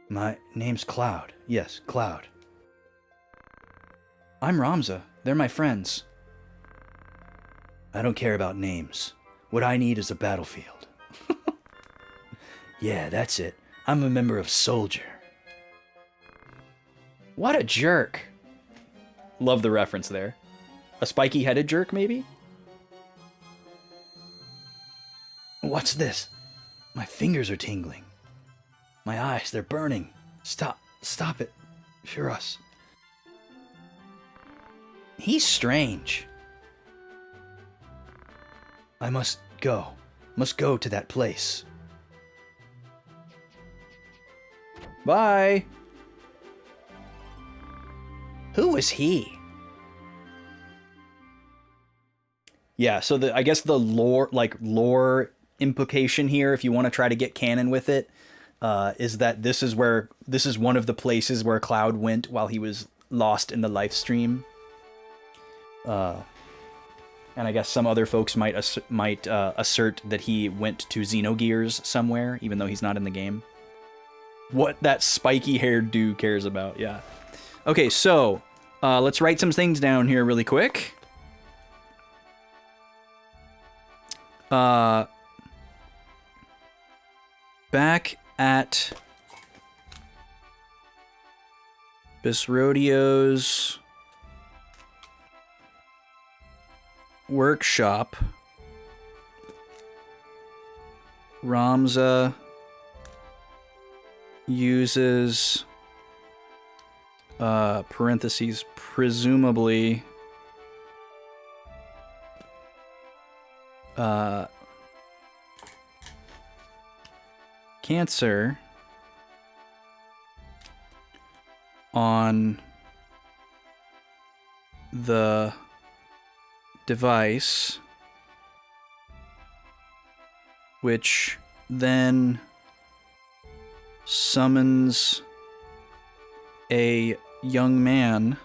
My name's Cloud. Yes, Cloud. I'm Ramza. They're my friends. I don't care about names. What I need is a battlefield. Yeah, that's it. I'm a member of Soldier. What a jerk. Love the reference there. A spiky-headed jerk, maybe? What's this? My fingers are tingling. My eyes, they're burning. Stop it. For us. He's strange. I must go to that place. Bye. Who was he? Yeah, so I guess the lore implication here, if you want to try to get canon with it, is that this is one of the places where Cloud went while he was lost in the life stream. And I guess some other folks might assert that he went to Xenogears somewhere, even though he's not in the game. What that spiky-haired dude cares about, yeah. Okay, so let's write some things down here really quick. Back at Bisrodio's workshop, Ramza uses parentheses presumably cancer on the device, which then summons a young man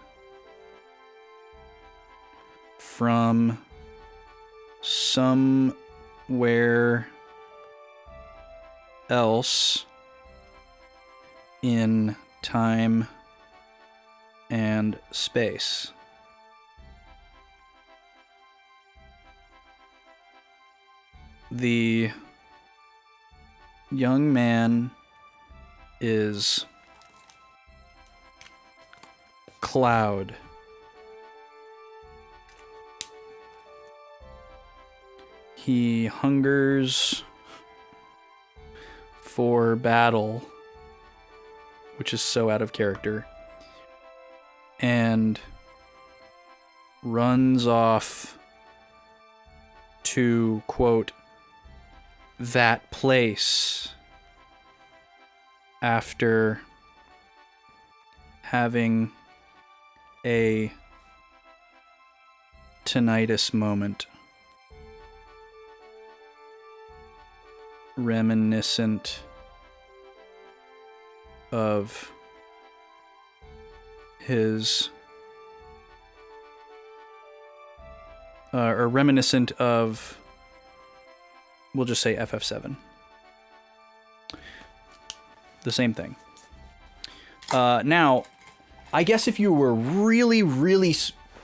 from somewhere else in time and space. The young man is Cloud. He hungers for battle, which is so out of character, and runs off to, quote, that place after having a tinnitus moment reminiscent of his or reminiscent of, we'll just say FF7. The same thing. Now, I guess if you were really, really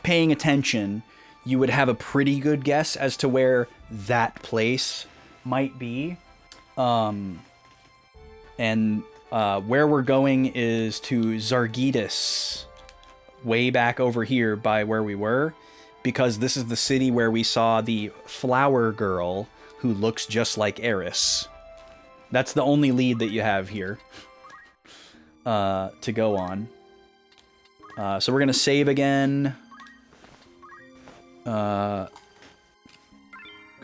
paying attention, you would have a pretty good guess as to where that place might be. And where we're going is to Zargitis, way back over here by where we were, because this is the city where we saw the flower girl who looks just like Eris. That's the only lead that you have here to go on. So we're going to save again. Good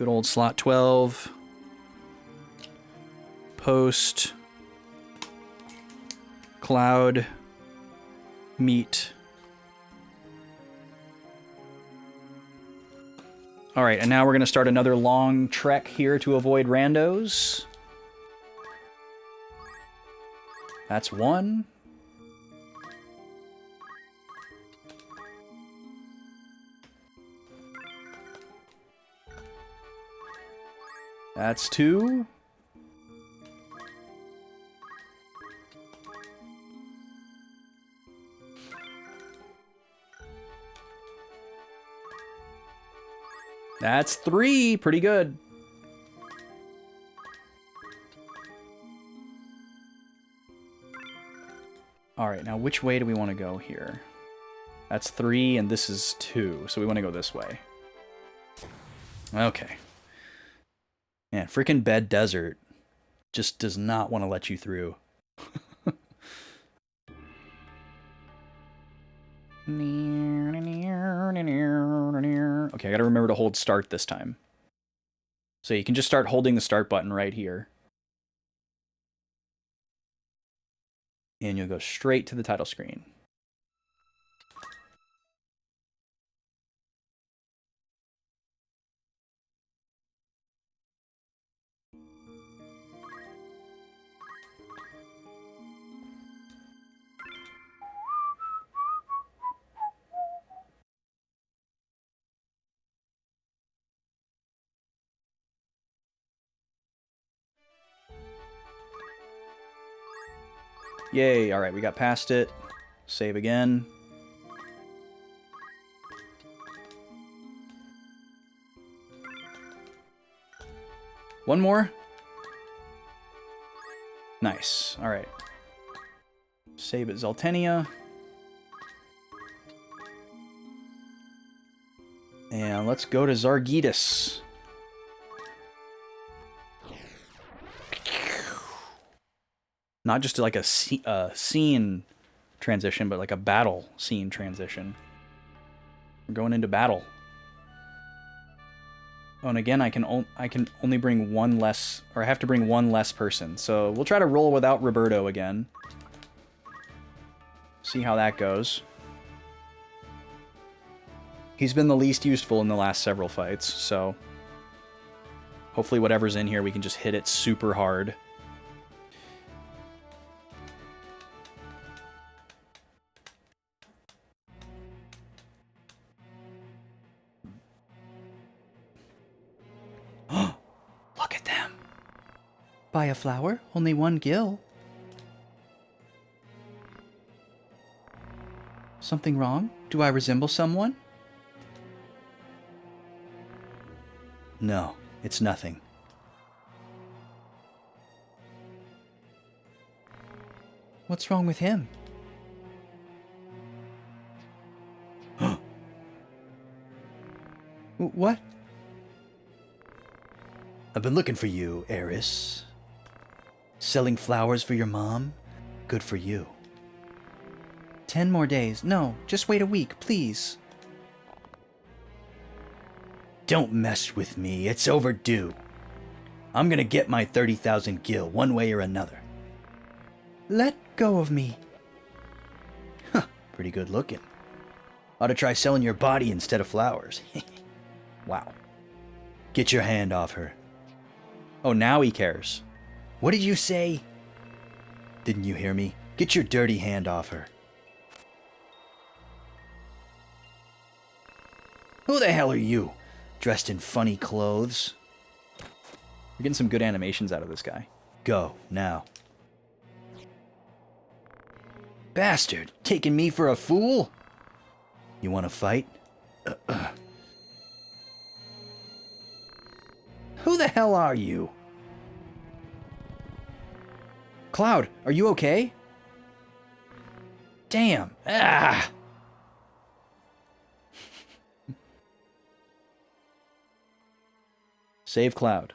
old slot 12. Post. Cloud. Meet. Alright, and now we're going to start another long trek here to avoid randos. That's one. That's two. That's three. Pretty good. All right, now which way do we want to go here? That's three, and this is two, so we want to go this way. Okay. Man, freaking Bed Desert just does not want to let you through. Okay, I gotta remember to hold start this time. So you can just start holding the start button right here. And you'll go straight to the title screen. Yay, alright, we got past it. Save again. One more? Nice, alright. Save at Zaltenia. And let's go to Zargitas. Not just like a scene transition, but like a battle scene transition. We're going into battle. Oh, and again, I can only bring one less, or I have to bring one less person. So we'll try to roll without Roberto again. See how that goes. He's been the least useful in the last several fights, so hopefully whatever's in here, we can just hit it super hard. Look at them. Buy a flower, only one gill. Something wrong? Do I resemble someone? No, it's nothing. What's wrong with him? What? I've been looking for you, Eris. Selling flowers for your mom? Good for you. 10 more days. No, just wait a week, please. Don't mess with me. It's overdue. I'm gonna get my 30,000 gil one way or another. Let go of me. Huh, pretty good looking. Ought to try selling your body instead of flowers. Wow. Get your hand off her. Oh, now he cares. What did you say? Didn't you hear me? Get your dirty hand off her. Who the hell are you? Dressed in funny clothes. We're getting some good animations out of this guy. Go, now. Bastard, taking me for a fool? You want to fight? Who the hell are you? Cloud, are you okay? Damn. Ah! Save Cloud.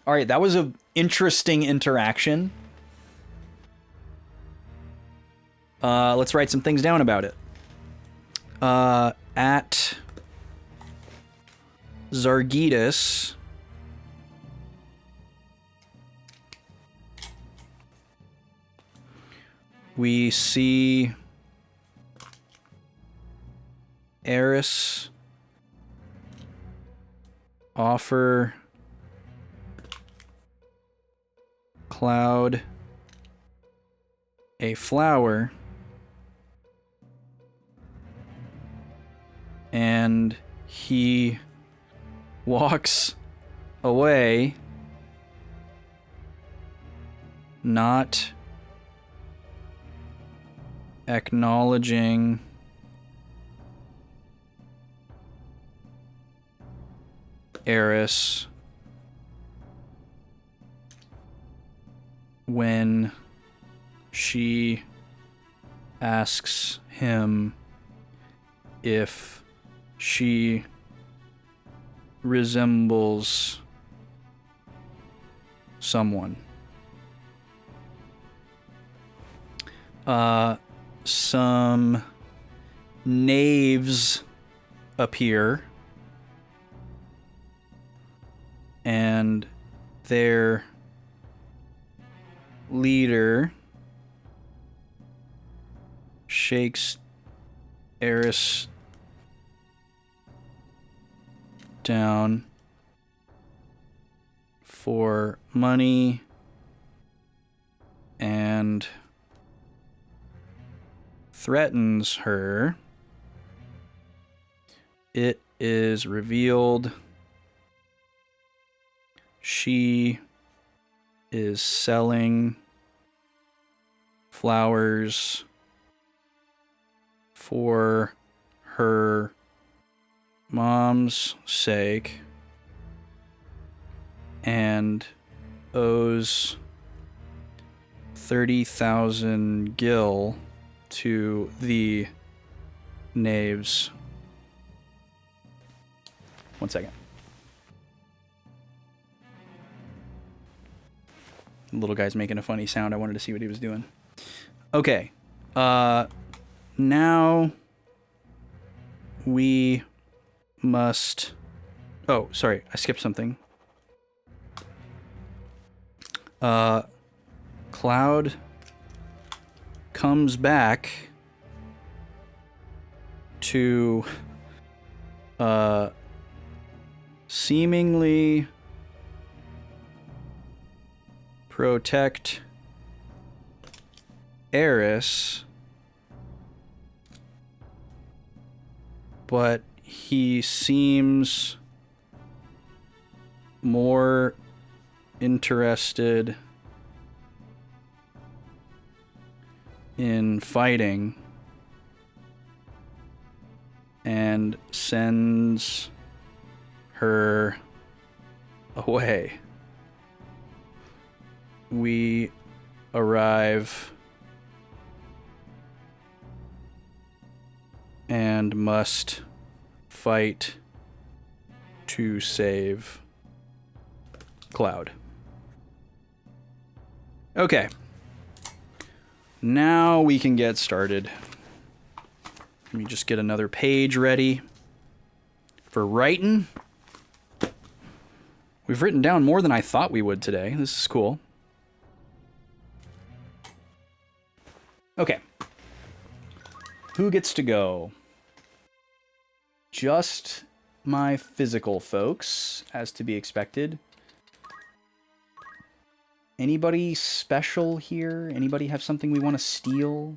Alright, that was an interesting interaction. Let's write some things down about it. At Zargitas, we see Eris offer Cloud a flower, and he walks away, not acknowledging Eris when she asks him if she resembles someone. Some knaves appear, and their leader shakes Eris down for money and threatens her. It is revealed she is selling flowers for her mom's sake and owes 30,000 gil to the knaves. 1 second. The little guy's making a funny sound. I wanted to see what he was doing. Okay. Now we must... Oh, sorry. I skipped something. Cloud comes back to seemingly protect Eris, but he seems more interested in fighting and sends her away. We arrive and must fight to save Cloud. Okay. Now we can get started. Let me just get another page ready for writing. We've written down more than I thought we would today. This is cool. Okay. Who gets to go? Just my physical folks, as to be expected. Anybody special here? Anybody have something we want to steal?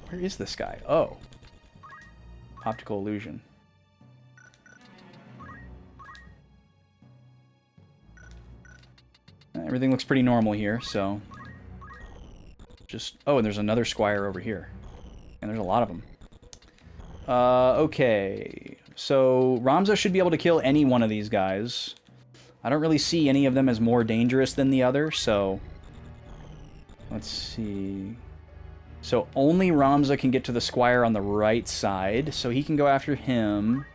Where is this guy? Oh. Optical illusion. Everything looks pretty normal here, so... Just... Oh, and there's another squire over here. And there's a lot of them. Okay. So, Ramza should be able to kill any one of these guys. I don't really see any of them as more dangerous than the other, so... Let's see... So only Ramza can get to the squire on the right side, so he can go after him.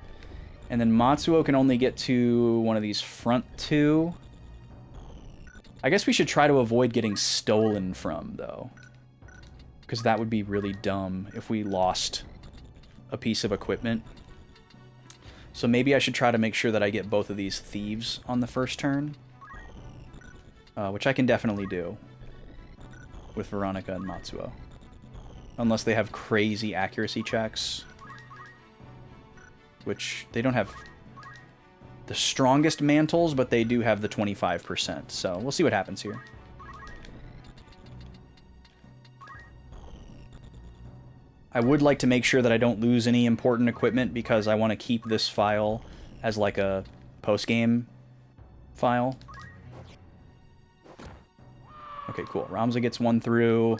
And then Matsuo can only get to one of these front two. I guess we should try to avoid getting stolen from, though. Because that would be really dumb if we lost a piece of equipment. So maybe I should try to make sure that I get both of these thieves on the first turn. Which I can definitely do with Veronica and Matsuo. Unless they have crazy accuracy checks. Which, they don't have the strongest mantles, but they do have the 25%. So, we'll see what happens here. I would like to make sure that I don't lose any important equipment, because I want to keep this file as like a post-game file. Okay, cool. Ramza gets one through.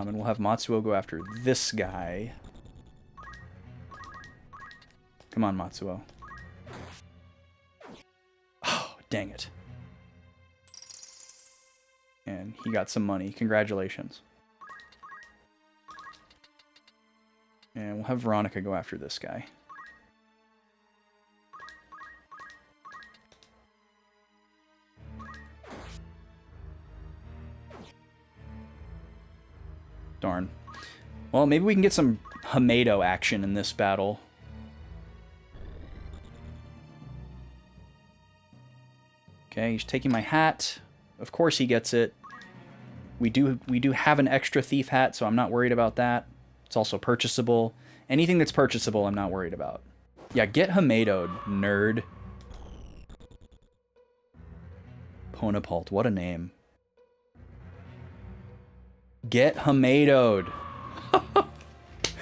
And we'll have Matsuo go after this guy. Come on, Matsuo. Oh, dang it. And he got some money. Congratulations. And we'll have Veronica go after this guy. Darn. Well, maybe we can get some Hamedo action in this battle. Okay, he's taking my hat. Of course he gets it. We do have an extra thief hat, so I'm not worried about that. It's also purchasable. Anything that's purchasable, I'm not worried about. Yeah, get Hamedo'd, nerd. Bonapalt, what a name. Get Hamadoed.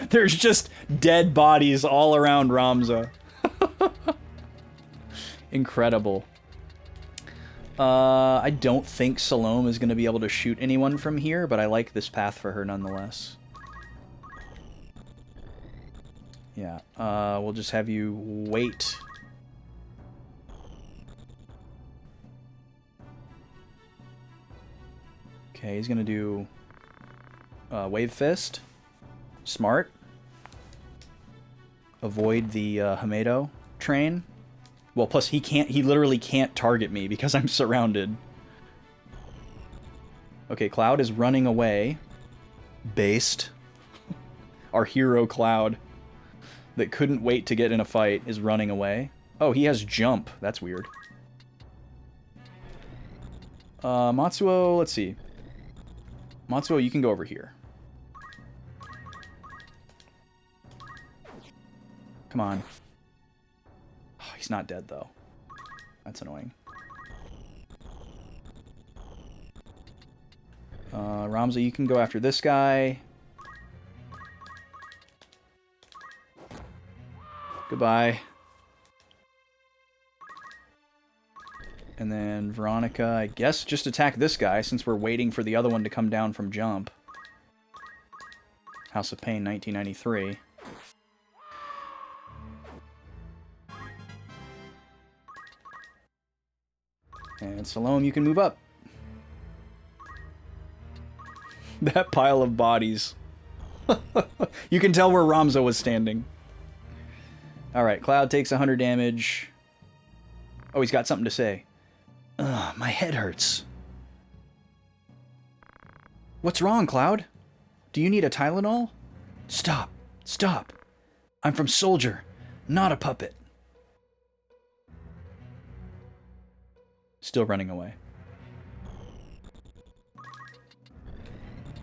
There's just dead bodies all around Ramza. Incredible. I don't think Salome is going to be able to shoot anyone from here, but I like this path for her nonetheless. Yeah, we'll just have you wait. Okay, he's going to do Wave Fist. Smart. Avoid the Hamado train. Well, plus he literally can't target me because I'm surrounded. Okay, Cloud is running away. Based. Our hero Cloud, that couldn't wait to get in a fight, is running away. Oh, he has jump. That's weird. Matsuo, let's see. Matsuo, you can go over here. Come on. Oh, he's not dead, though. That's annoying. Ramza, you can go after this guy. Goodbye. And then Veronica, I guess just attack this guy since we're waiting for the other one to come down from jump. House of Pain, 1993. And Salome, you can move up. That pile of bodies. You can tell where Ramza was standing. Alright, Cloud takes 100 damage. Oh, he's got something to say. Ugh, my head hurts. What's wrong, Cloud? Do you need a Tylenol? Stop. Stop. I'm from Soldier, not a puppet. Still running away.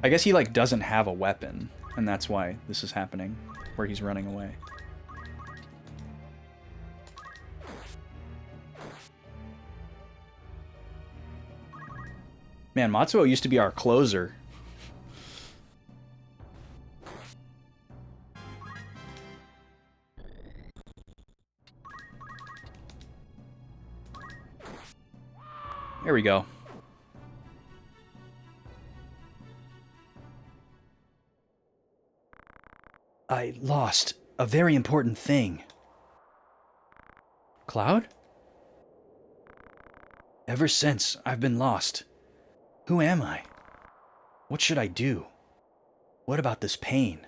I guess he, like, doesn't have a weapon, and that's why this is happening, where he's running away. Man, Matsuo used to be our closer. There we go. I lost a very important thing. Cloud? Ever since I've been lost. Who am I? What should I do? What about this pain?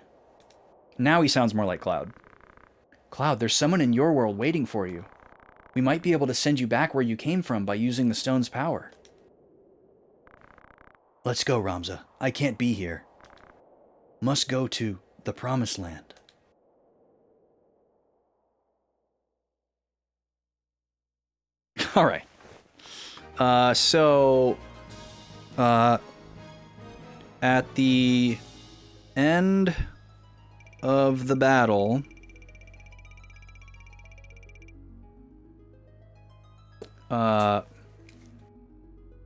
Now he sounds more like Cloud. Cloud, there's someone in your world waiting for you. We might be able to send you back where you came from by using the stone's power. Let's go, Ramza. I can't be here. Must go to the Promised Land. All right. At the end of the battle,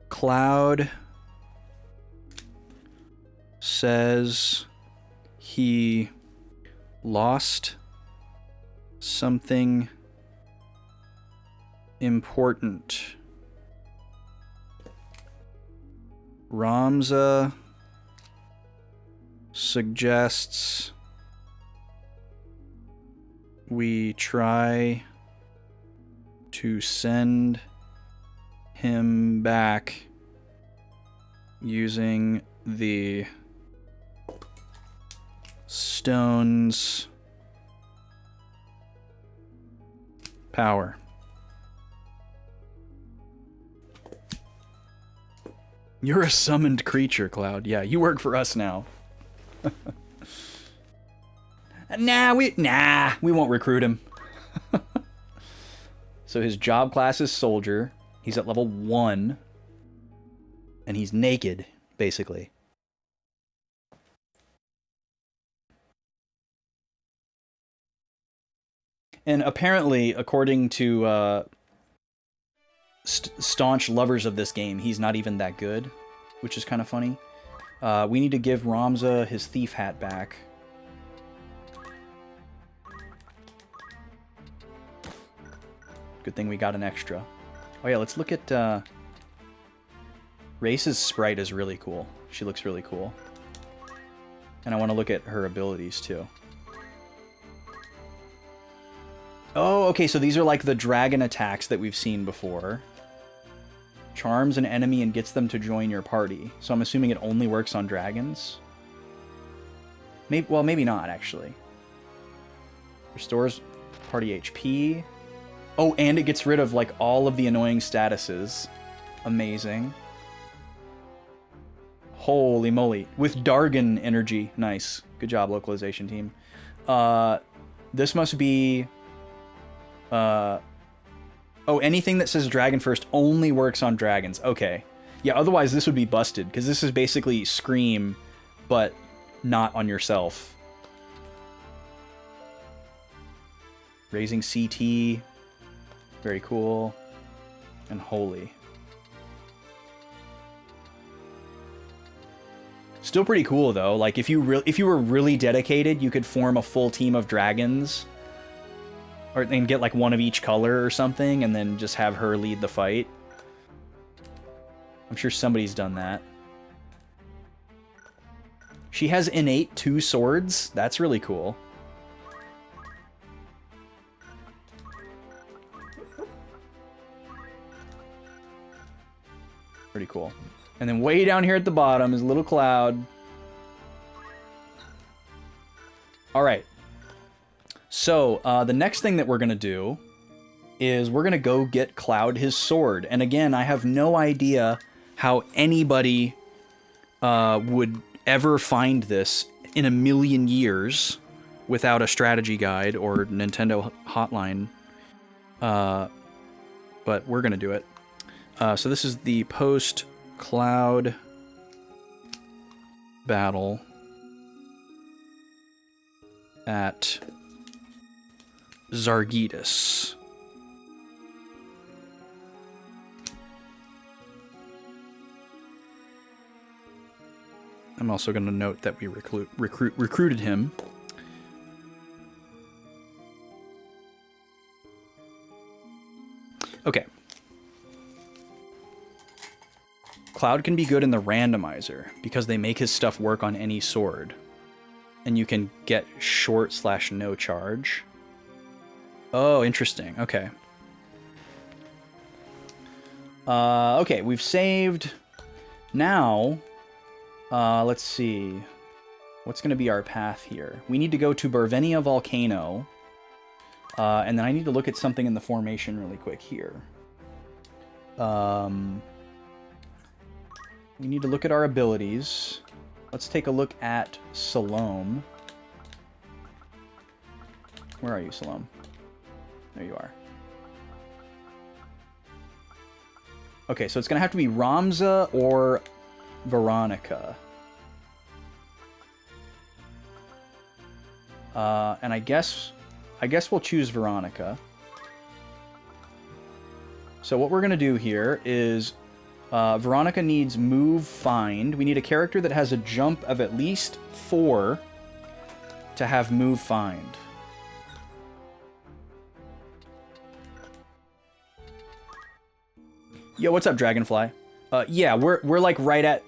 Cloud says he lost something important. Ramza suggests we try to send him back using the stone's power. You're a summoned creature, Cloud. Yeah, you work for us now. Nah, we won't recruit him. So his job class is Soldier. He's at level 1. And he's naked, basically. And apparently, according to staunch lovers of this game, he's not even that good, which is kind of funny. We need to give Ramza his thief hat back. Good thing we got an extra. Oh yeah, let's look at... Race's sprite is really cool. She looks really cool. And I want to look at her abilities, too. Oh, okay, so these are like the dragon attacks that we've seen before. Charms an enemy and gets them to join your party. So I'm assuming it only works on dragons? Maybe, well, maybe not, actually. Restores party HP. Oh, and it gets rid of, like, all of the annoying statuses. Amazing. Holy moly. With Dargon energy. Nice. Good job, localization team. This must be... oh, anything that says dragon first only works on dragons. Okay. Yeah, otherwise this would be busted, because this is basically Scream, but not on yourself. Raising CT. Very cool. And holy. Still pretty cool though. Like if you were really dedicated, you could form a full team of dragons, and get like one of each color or something, and then just have her lead the fight. I'm sure somebody's done that. She has innate 2 swords. That's really cool. Pretty cool. And then way down here at the bottom is a little Cloud. Alright. So, the next thing that we're going to do is we're going to go get Cloud his sword. And again, I have no idea how anybody would ever find this in a million years without a strategy guide or Nintendo hotline. But we're going to do it. So this is the post-Cloud battle at Zargitis. I'm also going to note that we recruited him. Okay. Cloud can be good in the randomizer because they make his stuff work on any sword. And you can get short/no charge. Oh, interesting. Okay. Okay, we've saved. Now, let's see. What's going to be our path here? We need to go to Bervenia Volcano. And then I need to look at something in the formation really quick here. We need to look at our abilities. Let's take a look at Salome. Where are you, Salome? There you are. Okay, so it's going to have to be Ramza or Veronica. And I guess we'll choose Veronica. So what we're going to do here is Veronica needs move find. We need a character that has a jump of at least 4 to have move find. Yo, what's up, Dragonfly? Yeah, we're like right at...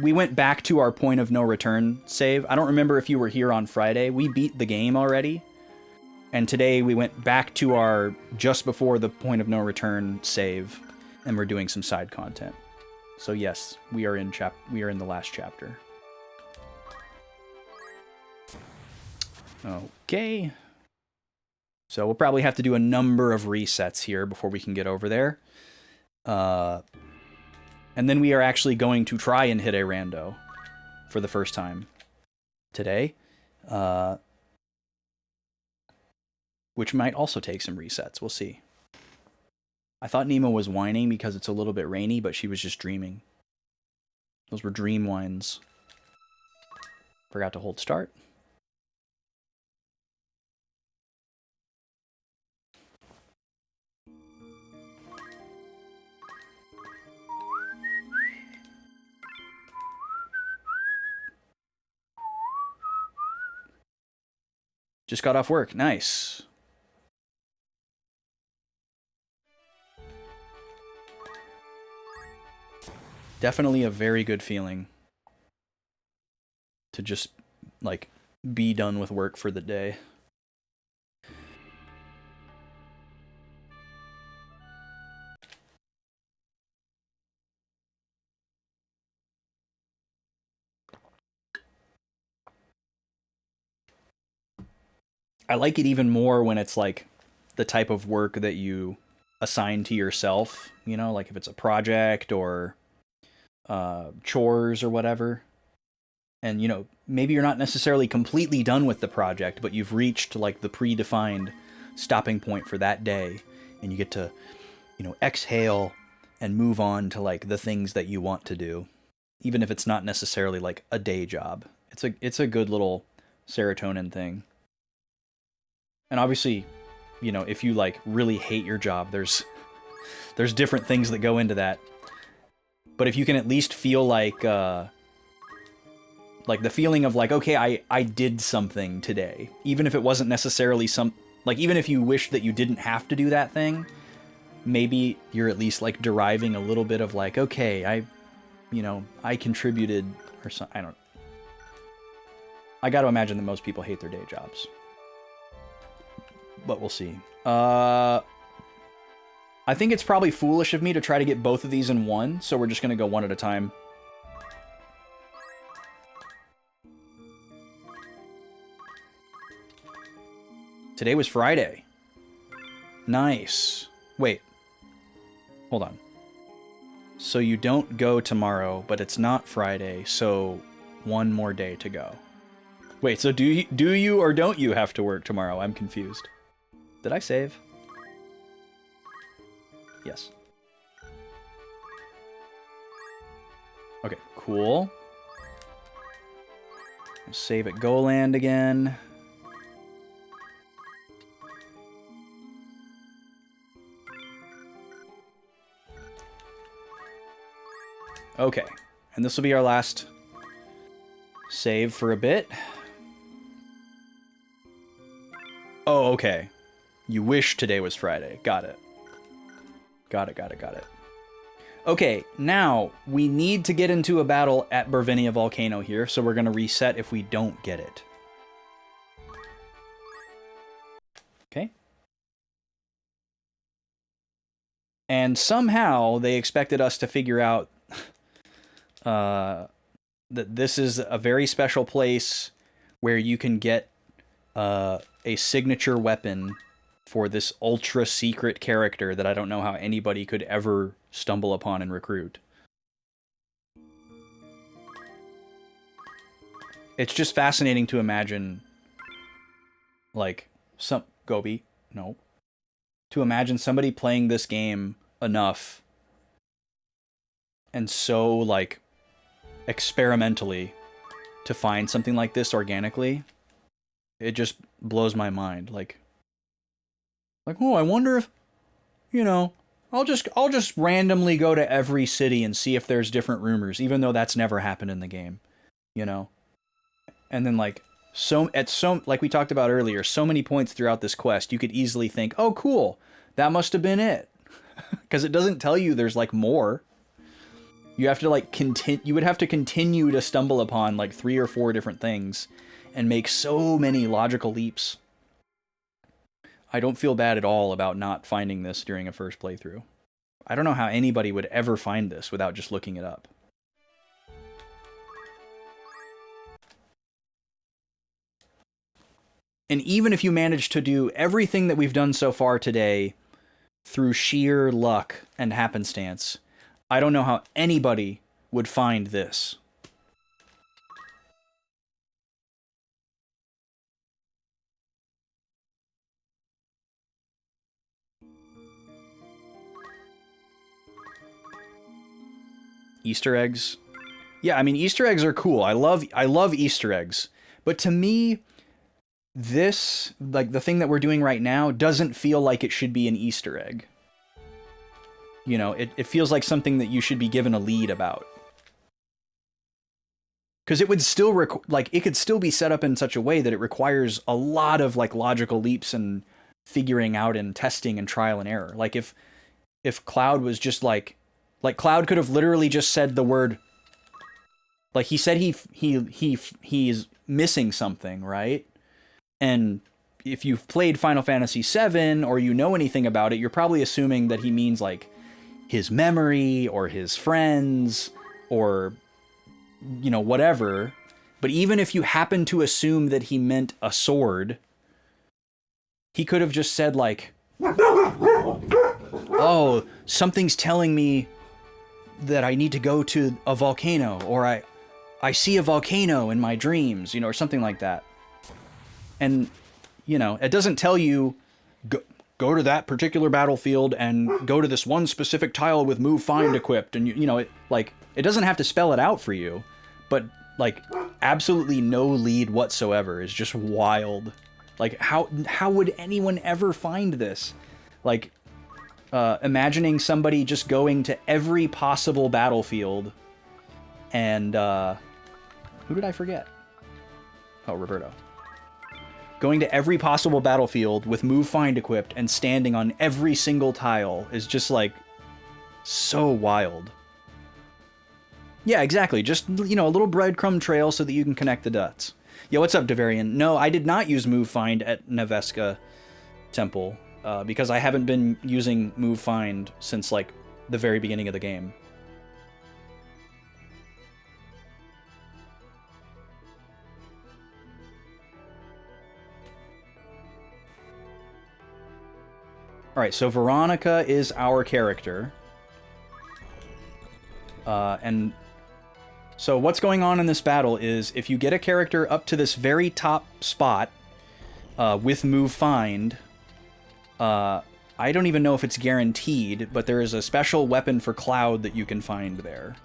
We went back to our point of no return save. I don't remember if you were here on Friday. We beat the game already. And today we went back to our just before the point of no return save, and we're doing some side content. So yes, we are in the last chapter. Okay. So we'll probably have to do a number of resets here before we can get over there. And then we are actually going to try and hit a rando for the first time today. Which might also take some resets. We'll see. I thought Nemo was whining because it's a little bit rainy, but she was just dreaming. Those were dream whines. Forgot to hold start. Just got off work. Nice. Definitely a very good feeling to just, like, be done with work for the day. I like it even more when it's like the type of work that you assign to yourself, you know, like if it's a project or chores or whatever. And, you know, maybe you're not necessarily completely done with the project, but you've reached like the predefined stopping point for that day. And you get to, you know, exhale and move on to like the things that you want to do, even if it's not necessarily like a day job. It's a good little serotonin thing. And obviously, you know, if you like really hate your job, there's different things that go into that. But if you can at least feel like the feeling of like, okay, I did something today, even if it wasn't necessarily even if you wish that you didn't have to do that thing, maybe you're at least like deriving a little bit of like, okay, I contributed or something. I got to imagine that most people hate their day jobs. But we'll see. I think it's probably foolish of me to try to get both of these in one, so we're just going to go one at a time. Today was Friday. Nice. Wait. Hold on. So you don't go tomorrow, but it's not Friday, so one more day to go. Wait, so do you or don't you have to work tomorrow? I'm confused. Did I save? Yes. Okay, cool. Save at GoLand again. Okay, and this will be our last save for a bit. Oh, okay. You wish today was Friday. Got it. Got it. Okay, now we need to get into a battle at Bervinia Volcano here, so we're going to reset if we don't get it. Okay. And somehow they expected us to figure out that this is a very special place where you can get a signature weapon for this ultra secret character that I don't know how anybody could ever stumble upon and recruit. It's just fascinating to imagine, like, to imagine somebody playing this game enough and so, like, experimentally to find something like this organically. It just blows my mind. Like, oh, I wonder if, you know, I'll just randomly go to every city and see if there's different rumors, even though that's never happened in the game, you know? And then, like, like we talked about earlier, so many points throughout this quest, you could easily think, oh, cool, that must have been it. Because it doesn't tell you there's, like, more. You have to, like, you would have to continue to stumble upon, like, 3 or 4 different things and make so many logical leaps. I don't feel bad at all about not finding this during a first playthrough. I don't know how anybody would ever find this without just looking it up. And even if you manage to do everything that we've done so far today through sheer luck and happenstance, I don't know how anybody would find this. Easter eggs. Yeah, I mean, Easter eggs are cool. I love Easter eggs. But to me, this, like the thing that we're doing right now, doesn't feel like it should be an Easter egg. You know, it feels like something that you should be given a lead about. Because it would still it could still be set up in such a way that it requires a lot of like logical leaps and figuring out and testing and trial and error. Like if Cloud was just like Cloud could have literally just said the word, like he said he's missing something, right? And if you've played Final Fantasy VII or you know anything about it, you're probably assuming that he means like his memory or his friends or, you know, whatever. But even if you happen to assume that he meant a sword, he could have just said like, oh, something's telling me that I need to go to a volcano, or I see a volcano in my dreams, you know, or something like that. And, you know, it doesn't tell you go to that particular battlefield and go to this one specific tile with move find equipped, and you know, it doesn't have to spell it out for you, but like absolutely no lead whatsoever is just wild. Like how would anyone ever find this? Like imagining somebody just going to every possible battlefield and who did I forget? Oh, Roberto. Going to every possible battlefield with move find equipped and standing on every single tile is just like so wild. Yeah, exactly. Just, you know, a little breadcrumb trail so that you can connect the dots. Yo, what's up, Devarian? No, I did not use move find at Neveska Temple because I haven't been using move find since like the very beginning of the game. Alright, so Veronica is our character. And so what's going on in this battle is if you get a character up to this very top spot with move find, I don't even know if it's guaranteed, but there is a special weapon for Cloud that you can find there.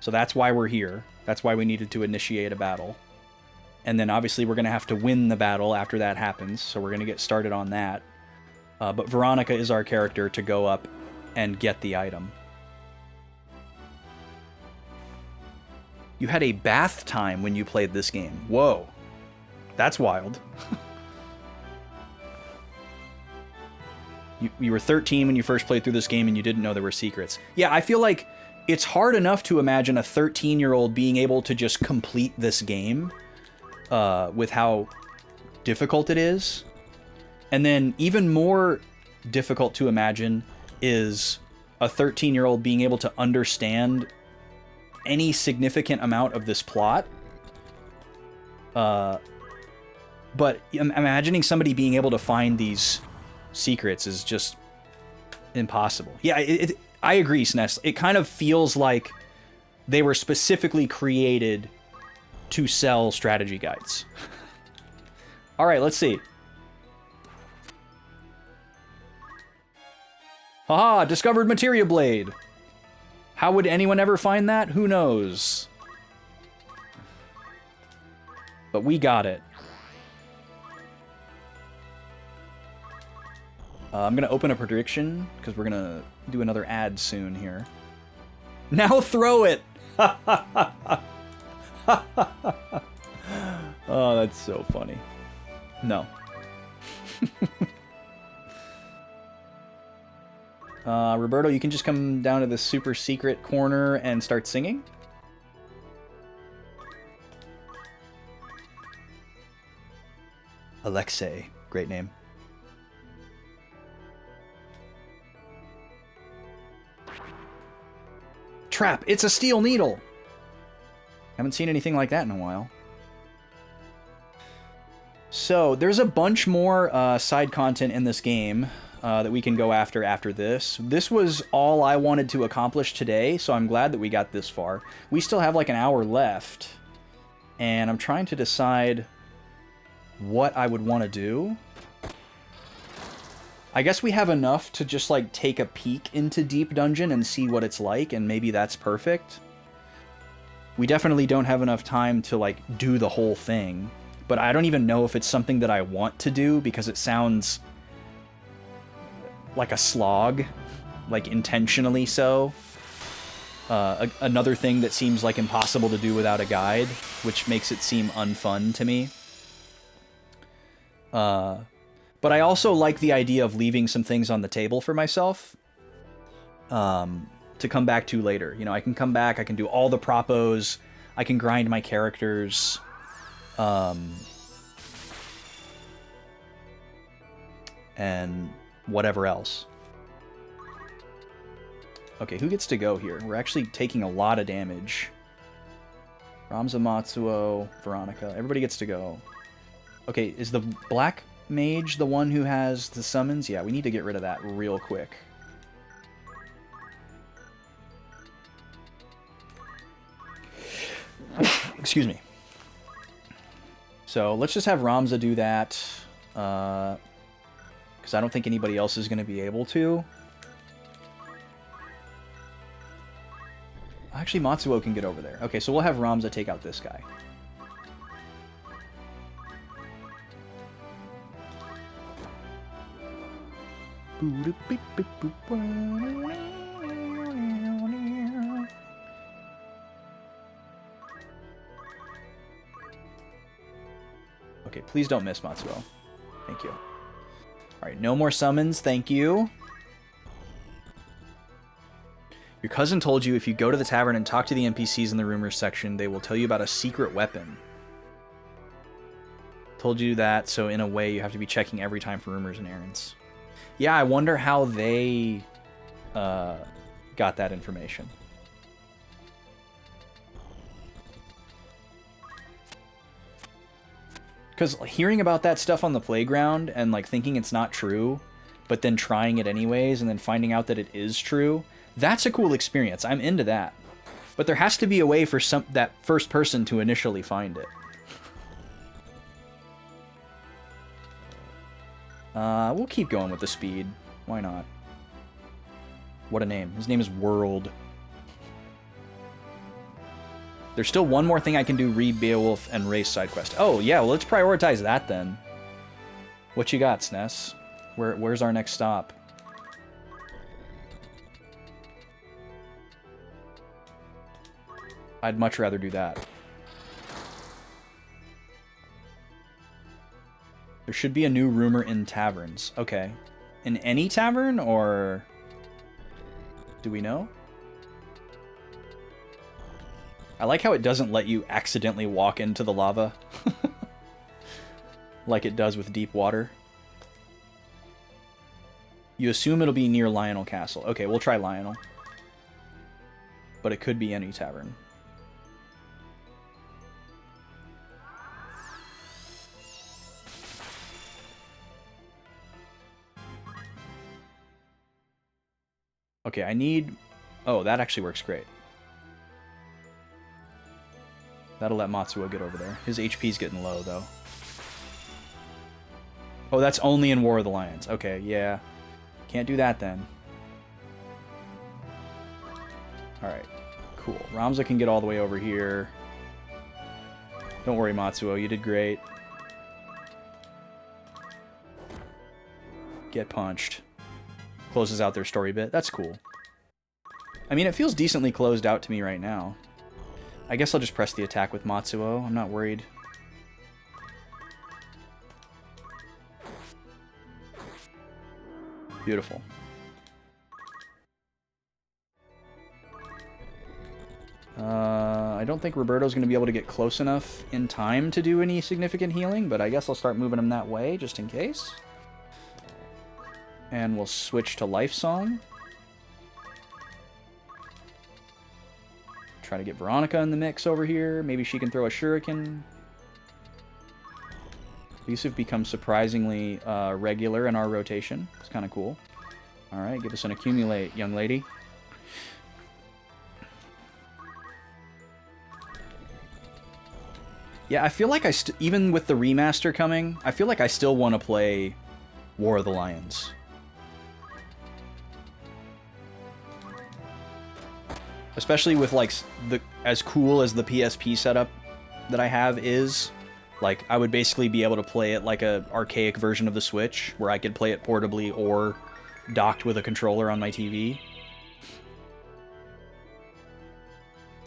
So that's why we're here. That's why we needed to initiate a battle. And then obviously we're going to have to win the battle after that happens, so we're going to get started on that. But Veronica is our character to go up and get the item. You had a bath time when you played this game. Whoa. That's wild. You were 13 when you first played through this game and you didn't know there were secrets. Yeah, I feel like it's hard enough to imagine a 13-year-old being able to just complete this game with how difficult it is. And then even more difficult to imagine is a 13-year-old being able to understand any significant amount of this plot. But imagining somebody being able to find these secrets is just impossible. Yeah, I agree, Snes. It kind of feels like they were specifically created to sell strategy guides. All right, let's see. Haha, discovered materia blade. How would anyone ever find that? Who knows? But we got it. I'm going to open a prediction, because we're going to do another ad soon here. Now throw it! Oh, that's so funny. No. Roberto, you can just come down to the super secret corner and start singing. Alexei, great name. Trap, it's a steel needle! Haven't seen anything like that in a while. So, there's a bunch more side content in this game that we can go after this. This was all I wanted to accomplish today, so I'm glad that we got this far. We still have like an hour left, and I'm trying to decide what I would want to do. I guess we have enough to just like take a peek into Deep Dungeon and see what it's like, and maybe that's perfect. We definitely don't have enough time to like do the whole thing, but I don't even know if it's something that I want to do because it sounds like a slog, like intentionally so. another thing that seems like impossible to do without a guide, which makes it seem unfun to me. But I also like the idea of leaving some things on the table for myself to come back to later. You know, I can come back, I can do all the propos, I can grind my characters. And whatever else. Okay, who gets to go here? We're actually taking a lot of damage. Ramza, Matsuo, Veronica. Everybody gets to go. Okay, is the black mage the one who has the summons? Yeah, we need to get rid of that real quick. Excuse me. So let's just have Ramza do that. Because I don't think anybody else is going to be able to. Actually, Matsuo can get over there. Okay, so we'll have Ramza take out this guy. Okay, please don't miss, Matsuo. Thank you. Alright, no more summons, thank you. Your cousin told you if you go to the tavern and talk to the NPCs in the rumors section, they will tell you about a secret weapon. Told you that, so in a way you have to be checking every time for rumors and errands. Yeah, I wonder how they got that information. Because hearing about that stuff on the playground and like thinking it's not true, but then trying it anyways and then finding out that it is true, that's a cool experience. I'm into that. But there has to be a way for that first person to initially find it. We'll keep going with the speed. Why not? What a name. His name is World. There's still one more thing I can do, read Beowulf and race side quest. Oh, yeah, well, let's prioritize that then. What you got, SNES? Where's our next stop? I'd much rather do that. There should be a new rumor in taverns. Okay. In any tavern, or... do we know? I like how it doesn't let you accidentally walk into the lava. Like it does with deep water. You assume it'll be near Lionel Castle. Okay, we'll try Lionel. But it could be any tavern. Okay, I need... oh, that actually works great. That'll let Matsuo get over there. His HP's getting low, though. Oh, that's only in War of the Lions. Okay, yeah. Can't do that, then. Alright, cool. Ramza can get all the way over here. Don't worry, Matsuo. You did great. Get punched. Closes out their story bit. That's cool. I mean, it feels decently closed out to me right now. I guess I'll just press the attack with Matsuo. I'm not worried. Beautiful. I don't think Roberto's going to be able to get close enough in time to do any significant healing, but I guess I'll start moving him that way, just in case. And we'll switch to Life Song. Try to get Veronica in the mix over here. Maybe she can throw a shuriken. Yusuf becomes surprisingly regular in our rotation. It's kind of cool. Alright, give us an accumulate, young lady. Yeah, I feel like even with the remaster coming, I feel like I still want to play War of the Lions. Especially with, like, as cool as the PSP setup that I have is, like, I would basically be able to play it like a archaic version of the Switch, where I could play it portably or docked with a controller on my TV.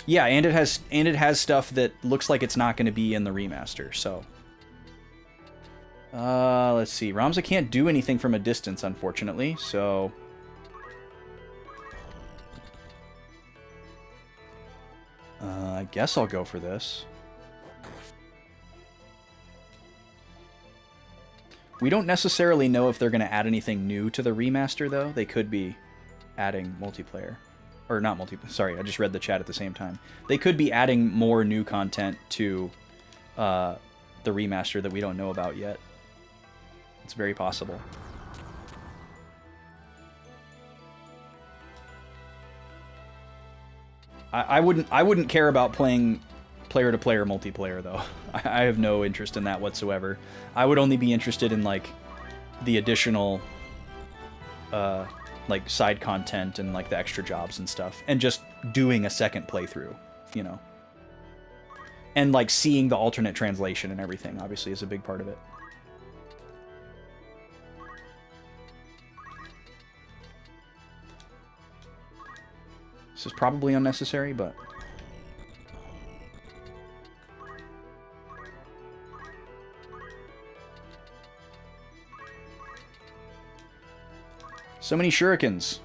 Yeah, and it has stuff that looks like it's not going to be in the remaster. So, let's see. Ramza can't do anything from a distance, unfortunately. So, I guess I'll go for this. We don't necessarily know if they're going to add anything new to the remaster, though. They could be adding multiplayer. Or not multiplayer. Sorry, I just read the chat at the same time. They could be adding more new content to the remaster that we don't know about yet. It's very possible. I wouldn't care about playing player-to-player multiplayer, though. I have no interest in that whatsoever. I would only be interested in, like, the additional, like, side content and, like, the extra jobs and stuff. And just doing a second playthrough, you know. And, like, seeing the alternate translation and everything, obviously, is a big part of it. This is probably unnecessary, but... So many shurikens.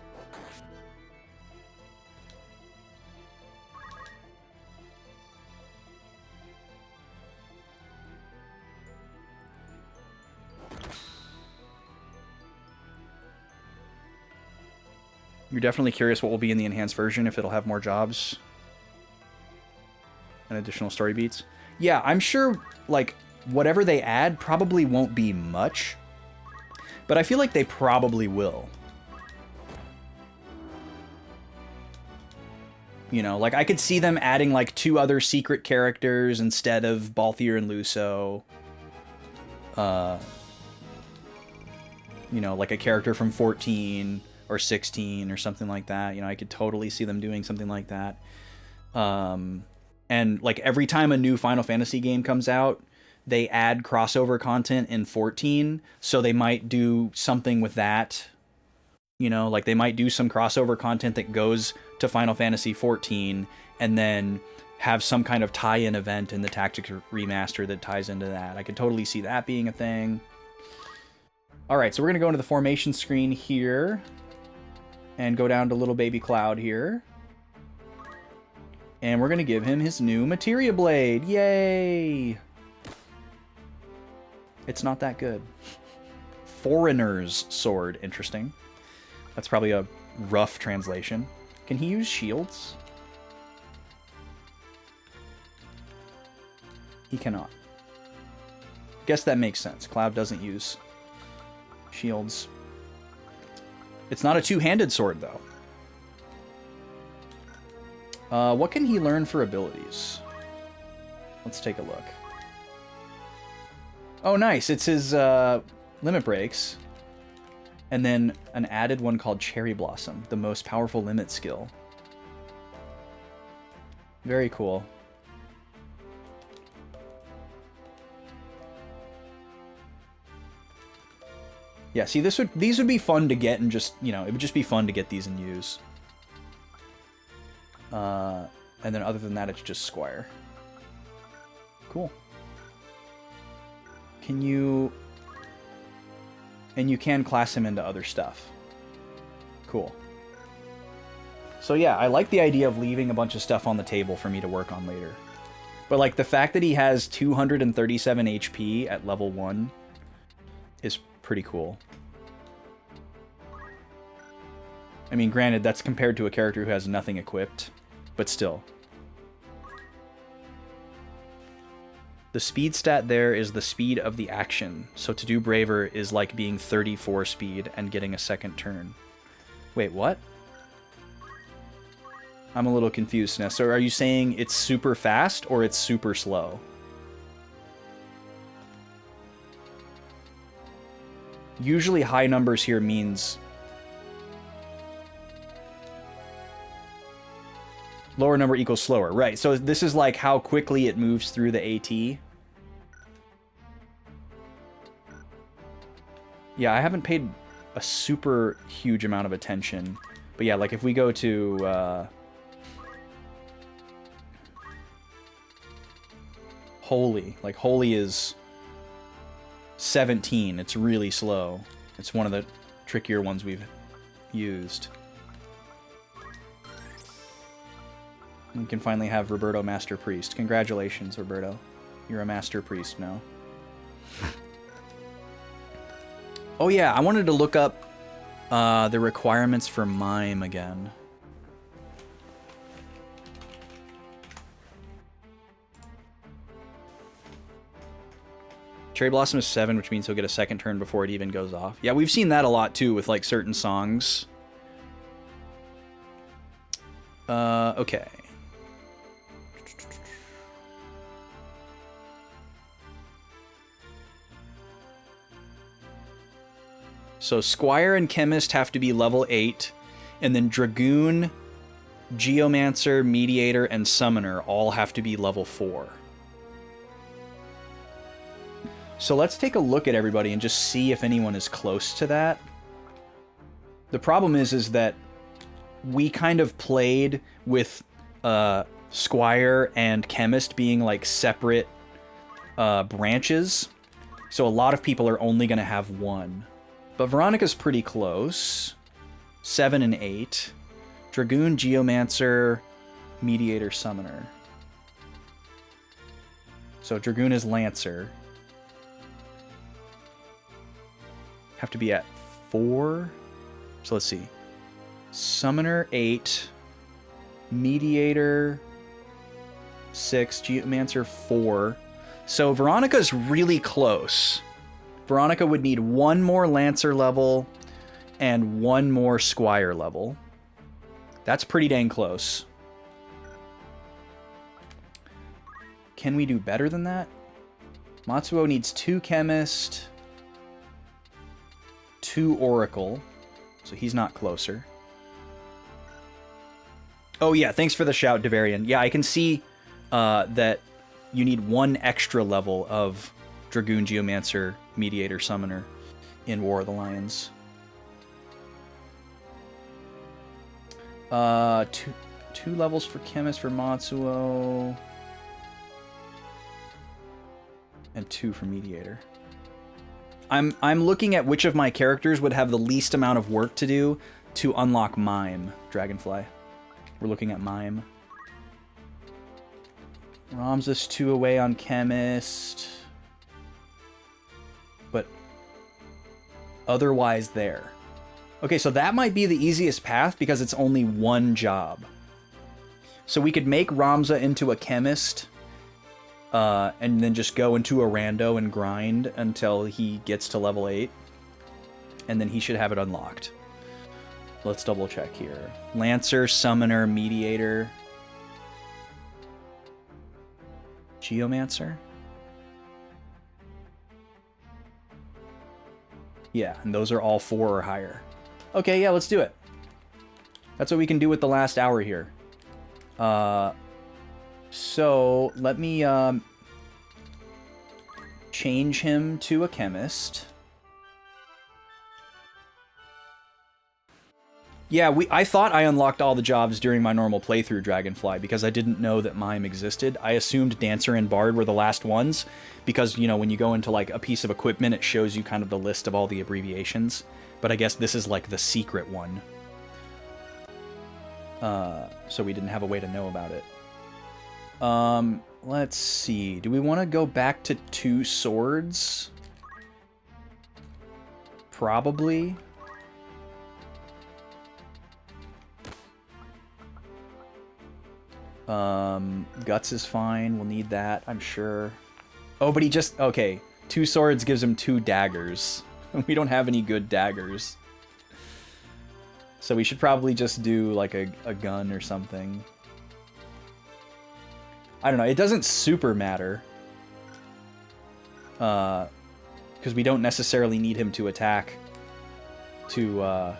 You're definitely curious what will be in the enhanced version, if it'll have more jobs and additional story beats. Yeah, I'm sure, like, whatever they add probably won't be much, but I feel like they probably will. You know, like, I could see them adding, like, 2 other secret characters instead of Balthier and Luso. You know, like a character from 14 or 16 or something like that. You know, I could totally see them doing something like that. And, like, every time a new Final Fantasy game comes out, they add crossover content in 14, so they might do something with that. You know, like, they might do some crossover content that goes to Final Fantasy 14 and then have some kind of tie-in event in the Tactics Remaster that ties into that. I could totally see that being a thing. Alright, so we're going to go into the formation screen here and go down to little baby Cloud here. And we're going to give him his new Materia Blade. Yay! It's not that good. Foreigner's Sword. Interesting. That's probably a rough translation. Can he use shields? He cannot. Guess that makes sense. Cloud doesn't use shields. It's not a two-handed sword, though. What can he learn for abilities? Let's take a look. Oh, nice. It's his limit breaks. And then an added one called Cherry Blossom, the most powerful limit skill. Very cool. Yeah, see, these would be fun to get and just, you know, it would just be fun to get these and use. And then other than that, it's just Squire. Cool. Can you... And you can class him into other stuff. Cool. So yeah, I like the idea of leaving a bunch of stuff on the table for me to work on later. But like the fact that he has 237 HP at level 1 is pretty cool. I mean, granted, that's compared to a character who has nothing equipped, but still. The speed stat there is the speed of the action, so to do Braver is like being 34 speed and getting a second turn. Wait, what? I'm a little confused now. So are you saying it's super fast or it's super slow? Usually high numbers here means... Lower number equals slower, right. So this is like how quickly it moves through the AT. Yeah, I haven't paid a super huge amount of attention. But yeah, like if we go to... Holy. Like, Holy is 17. It's really slow. It's one of the trickier ones we've used. We can finally have Roberto Master Priest. Congratulations, Roberto. You're a Master Priest now. Oh yeah, I wanted to look up the requirements for Mime again. Cherry Blossom is 7, which means he'll get a second turn before it even goes off. Yeah, we've seen that a lot too with like certain songs. Okay. So Squire and Chemist have to be level 8, and then Dragoon, Geomancer, Mediator, and Summoner all have to be level 4. So let's take a look at everybody and just see if anyone is close to that. The problem is that we kind of played with Squire and Chemist being like separate branches. So a lot of people are only going to have one. But Veronica's pretty close. 7 and 8. Dragoon, Geomancer, Mediator, Summoner. So Dragoon is Lancer. Have to be at 4. So let's see. Summoner 8. Mediator 6. Geomancer 4. So Veronica's really close. Veronica would need one more Lancer level and one more Squire level. That's pretty dang close. Can we do better than that? Matsuo needs 2 Chemist, 2 Oracle, so he's not closer. Oh yeah, thanks for the shout, Devarian. Yeah, I can see that you need 1 extra level of Dragoon, Geomancer, Mediator, Summoner in War of the Lions. 2 levels for Chemist for Matsuo. And 2 for Mediator. I'm looking at which of my characters would have the least amount of work to do to unlock Mime, Dragonfly. We're looking at Mime. Ramses 2 away on Chemist. But otherwise there. Okay, so that might be the easiest path because it's only 1 job. So we could make Ramza into a Chemist, and then just go into a Rando and grind until he gets to level 8. And then he should have it unlocked. Let's double check here. Lancer, Summoner, Mediator. Geomancer? Yeah, and those are all 4 or higher. Okay, yeah, let's do it. That's what we can do with the last hour here. So, let me change him to a Chemist. Yeah, I thought I unlocked all the jobs during my normal playthrough, Dragonfly, because I didn't know that Mime existed. I assumed Dancer and Bard were the last ones, because, you know, when you go into, like, a piece of equipment, it shows you kind of the list of all the abbreviations. But I guess this is, like, the secret one. So we didn't have a way to know about it. Let's see. Do we want to go back to 2 swords? Probably. Guts is fine. We'll need that, I'm sure. Oh, but he just... Okay. 2 swords gives him 2 daggers. We don't have any good daggers. So we should probably just do, like, a gun or something. I don't know. It doesn't super matter. Because we don't necessarily need him to attack to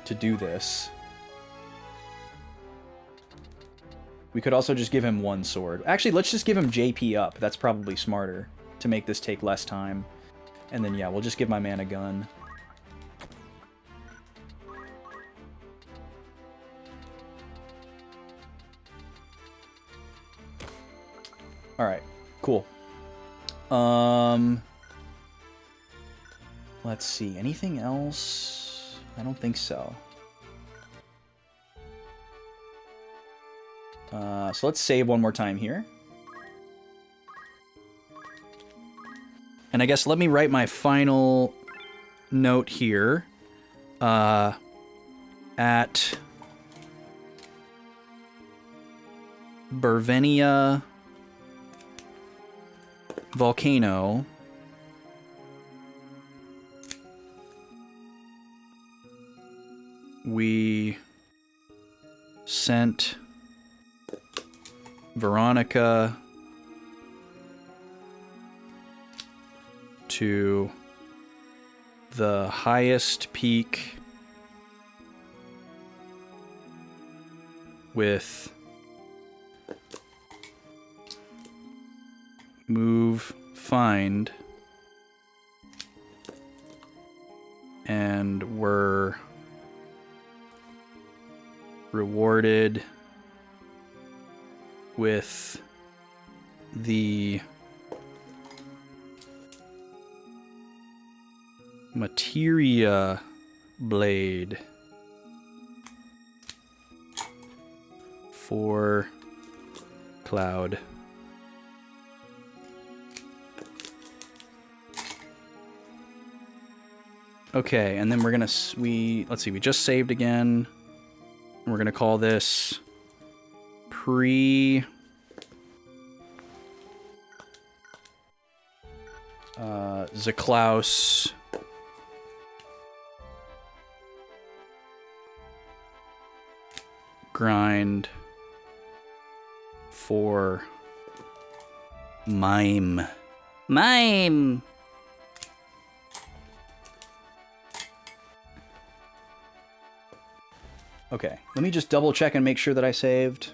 do this. We could also just give him 1 sword. Actually, let's just give him JP up. That's probably smarter to make this take less time. And then, yeah, we'll just give my man a gun. Alright. Cool. Let's see. Anything else? I don't think so. So let's save one more time here. And I guess let me write my final note here. At Bervenia Volcano, we sent Veronica to the highest peak with move find, and were rewarded with the materia blade for Cloud. Okay, and then we're gonna let's see, we just saved again. We're gonna call this pre Zaklaus grind for mime. Mime. Okay, let me just double check and make sure that I saved.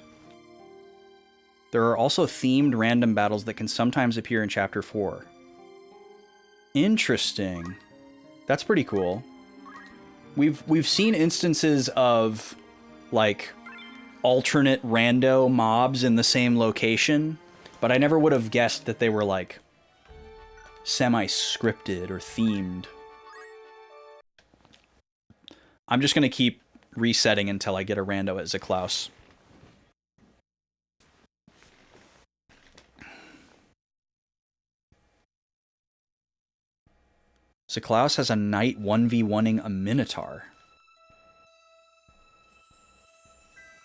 There are also themed random battles that can sometimes appear in Chapter 4. Interesting. That's pretty cool. We've seen instances of, like, alternate rando mobs in the same location, but I never would have guessed that they were, like, semi-scripted or themed. I'm just gonna keep resetting until I get a rando at Zaklaus. Zaklaus has a knight 1v1ing a minotaur.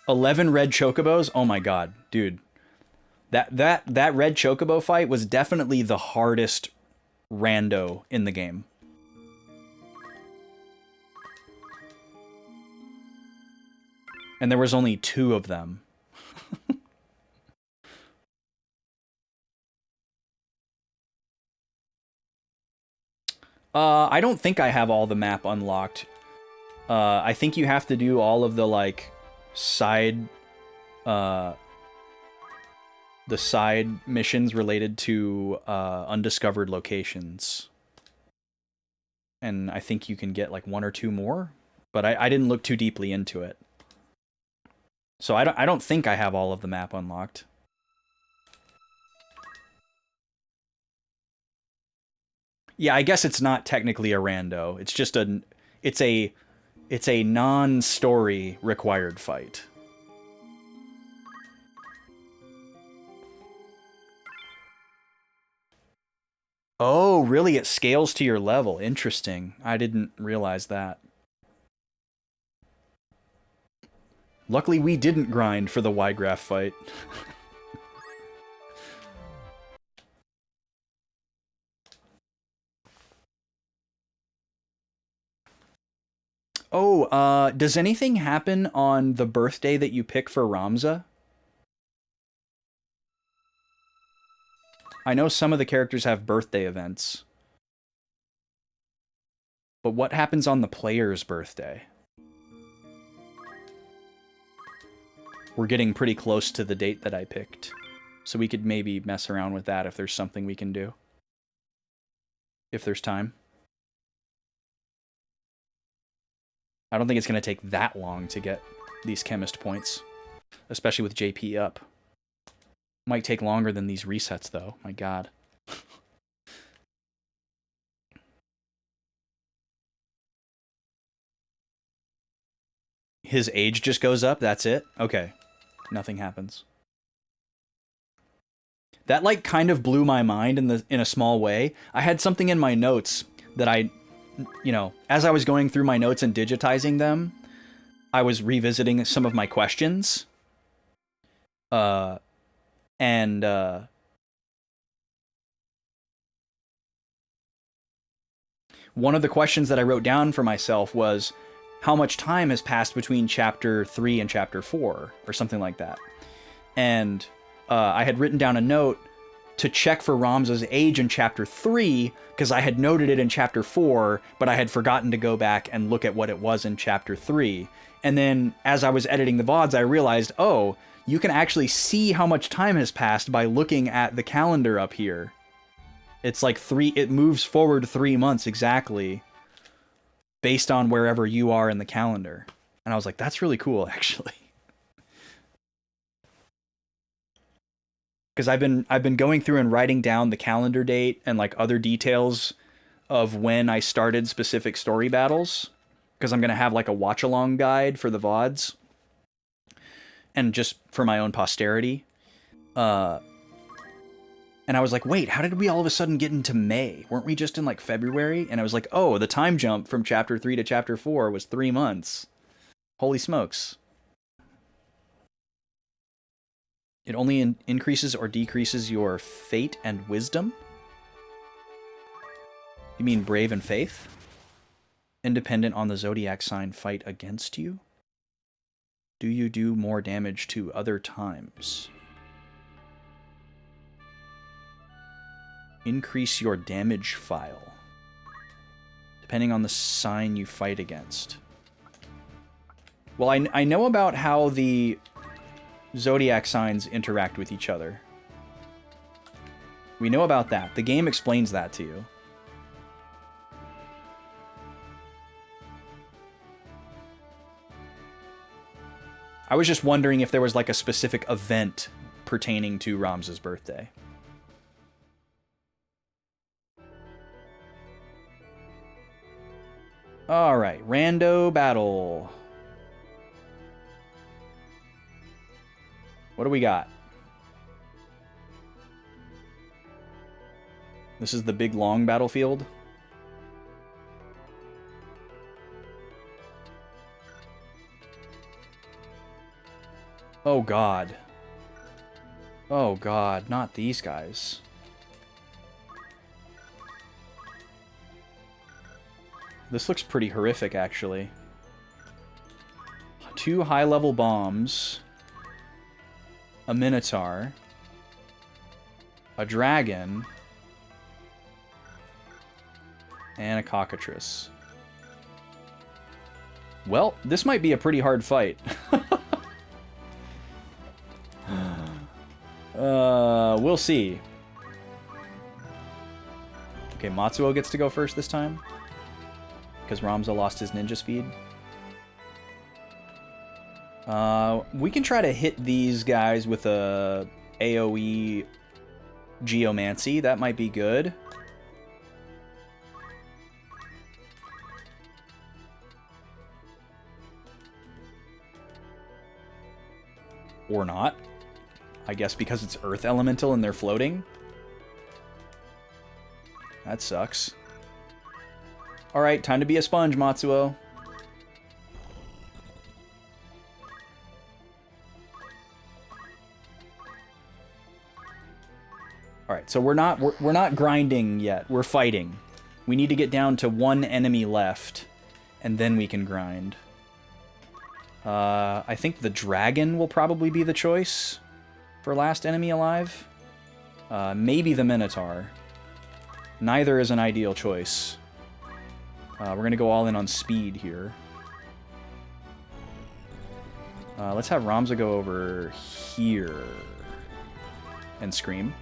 11 red chocobos? Oh my god, dude. That red chocobo fight was definitely the hardest rando in the game. And there was only 2 of them. I don't think I have all the map unlocked. I think you have to do all of the, like, side missions related to undiscovered locations. And I think you can get, like, 1 or 2 more. But I didn't look too deeply into it. So I don't think I have all of the map unlocked. Yeah, I guess it's not technically a rando. It's just it's a non-story required fight. Oh, really? It scales to your level. Interesting. I didn't realize that. Luckily, we didn't grind for the Y-Graph fight. Oh, does anything happen on the birthday that you pick for Ramza? I know some of the characters have birthday events. But what happens on the player's birthday? We're getting pretty close to the date that I picked. So we could maybe mess around with that if there's something we can do. If there's time. I don't think it's going to take that long to get these chemist points. Especially with JP up. Might take longer than these resets, though. My God. His age just goes up? That's it? Okay. Nothing happens. That, like, kind of blew my mind in a small way. I had something in my notes that I, you know, as I was going through my notes and digitizing them, I was revisiting some of my questions. One of the questions that I wrote down for myself was, how much time has passed between chapter 3 and chapter 4, or something like that. And I had written down a note to check for Ramza's age in chapter 3, because I had noted it in chapter 4, but I had forgotten to go back and look at what it was in chapter 3. And then as I was editing the VODs, I realized, oh, you can actually see how much time has passed by looking at the calendar up here. It's like it moves forward 3 months exactly based on wherever you are in the calendar. And I was like, that's really cool, actually. Because I've been going through and writing down the calendar date and like other details of when I started specific story battles, because I'm going to have like a watch along guide for the VODs and just for my own posterity. And I was like, wait, how did we all of a sudden get into May? Weren't we just in like February? And I was like, oh, the time jump from chapter 3 to chapter 4 was 3 months. Holy smokes. It only increases or decreases your fate and wisdom? You mean brave and faith? Independent on the zodiac sign fight against you? Do you do more damage to other times? Increase your damage file, depending on the sign you fight against. Well, I know about how the zodiac signs interact with each other. We know about that. The game explains that to you. I was just wondering if there was like a specific event pertaining to Ramza's birthday. Alright, Rando battle. What do we got? This is the big long battlefield. Oh god. Oh god, not these guys. This looks pretty horrific, actually. 2 high-level bombs. A Minotaur. A dragon. And a cockatrice. Well, this might be a pretty hard fight. We'll see. Okay, Matsuo gets to go first this time, because Ramza lost his ninja speed. We can try to hit these guys with a AoE Geomancy. That might be good. Or not. I guess because it's Earth Elemental and they're floating. That sucks. Alright, time to be a sponge, Matsuo. Alright, so we're not grinding yet. We're fighting. We need to get down to 1 enemy left, and then we can grind. I think the dragon will probably be the choice for last enemy alive. Maybe the Minotaur. Neither is an ideal choice. We're going to go all in on speed here. Let's have Ramza go over here and scream.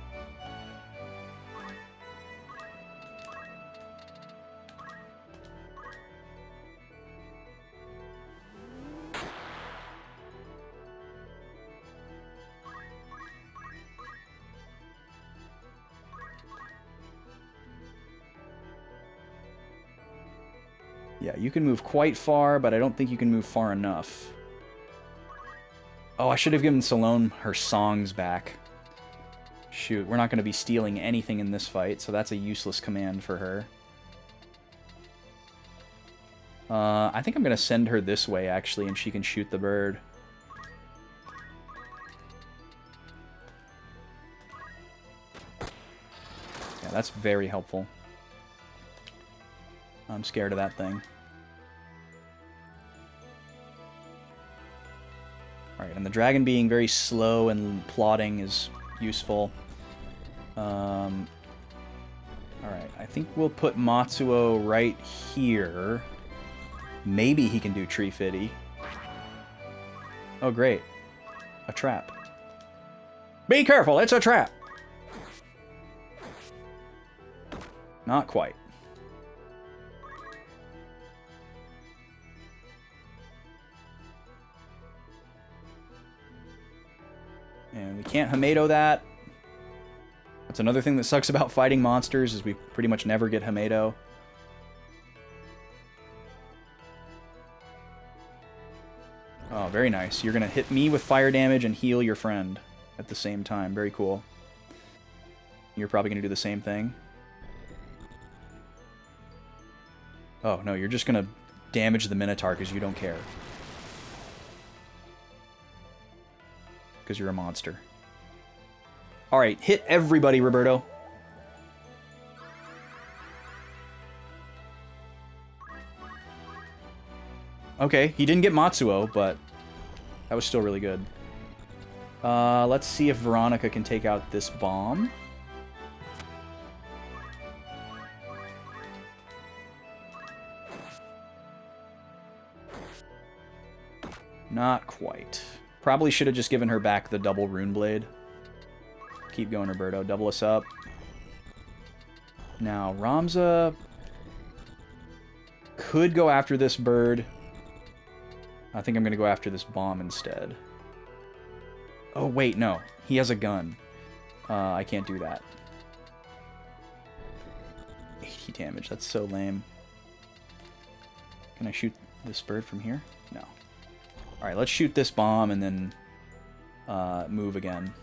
Yeah, you can move quite far, but I don't think you can move far enough. Oh, I should have given Salome her songs back. Shoot, we're not going to be stealing anything in this fight, so that's a useless command for her. I think I'm going to send her this way, actually, and she can shoot the bird. Yeah, that's very helpful. I'm scared of that thing. Alright, and the dragon being very slow and plodding is useful. Alright, I think we'll put Matsuo right here. Maybe he can do Tree Fitty. Oh, great. A trap. Be careful, it's a trap! Not quite. And we can't Hamedo that. That's another thing that sucks about fighting monsters, is we pretty much never get Hamedo. Oh, very nice. You're going to hit me with fire damage and heal your friend at the same time. Very cool. You're probably going to do the same thing. Oh, no, you're just going to damage the Minotaur because you don't care. Because you're a monster. Alright, hit everybody, Roberto. Okay, he didn't get Matsuo, but that was still really good. Let's see if Veronica can take out this bomb. Not quite. Probably should have just given her back the double rune blade. Keep going, Roberto. Double us up. Now, Ramza could go after this bird. I think I'm going to go after this bomb instead. Oh, wait, no. He has a gun. I can't do that. 80 damage. That's so lame. Can I shoot this bird from here? No. Alright, let's shoot this bomb and then move again.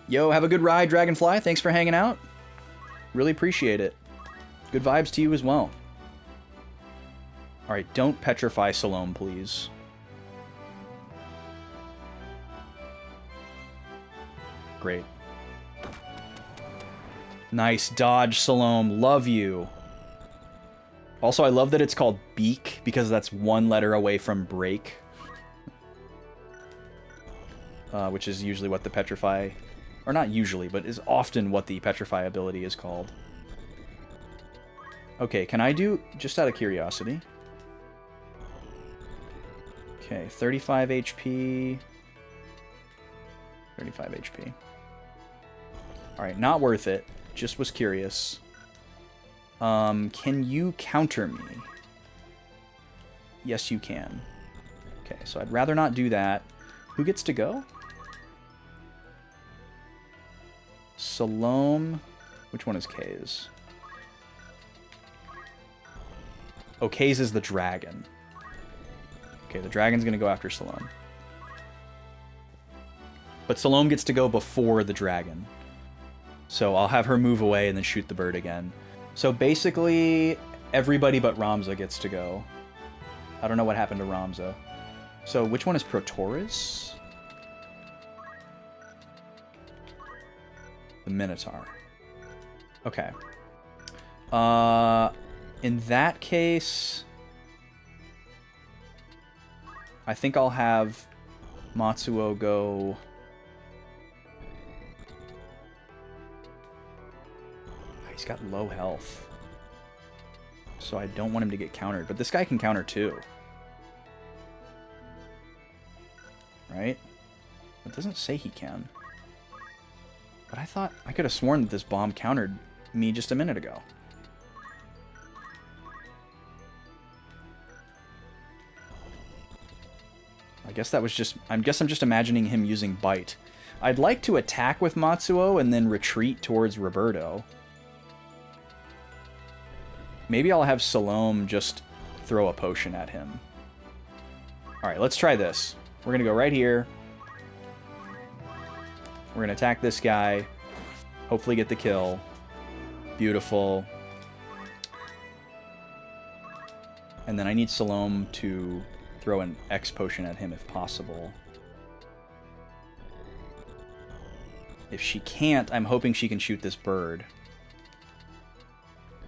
Yo, have a good ride, Dragonfly. Thanks for hanging out. Really appreciate it. Good vibes to you as well. Alright, don't petrify Salome, please. Great. Nice dodge, Salome. Love you. Also, I love that it's called Beak, because that's one letter away from break. Which is usually what the petrify... Or not usually, but is often what the petrify ability is called. Okay, can I do... Just out of curiosity. Okay, 35 HP. 35 HP. Alright, not worth it. Just was curious. Can you counter me? Yes, you can. Okay, so I'd rather not do that. Who gets to go? Salome. Which one is Kay's? Oh, Kay's is the dragon. Okay, the dragon's gonna go after Salome. But Salome gets to go before the dragon. So I'll have her move away and then shoot the bird again. So basically, everybody but Ramza gets to go. I don't know what happened to Ramza. So which one is Protoris? The Minotaur. Okay. In that case, I think I'll have Matsuo go... He's got low health. So I don't want him to get countered. But this guy can counter too. Right? It doesn't say he can. But I thought... I could have sworn that this bomb countered me just a minute ago. I guess that was just... I guess I'm just imagining him using Bite. I'd like to attack with Matsuo and then retreat towards Roberto. Maybe I'll have Salome just throw a potion at him. Alright, let's try this. We're going to go right here. We're going to attack this guy. Hopefully get the kill. Beautiful. And then I need Salome to throw an X potion at him if possible. If she can't, I'm hoping she can shoot this bird.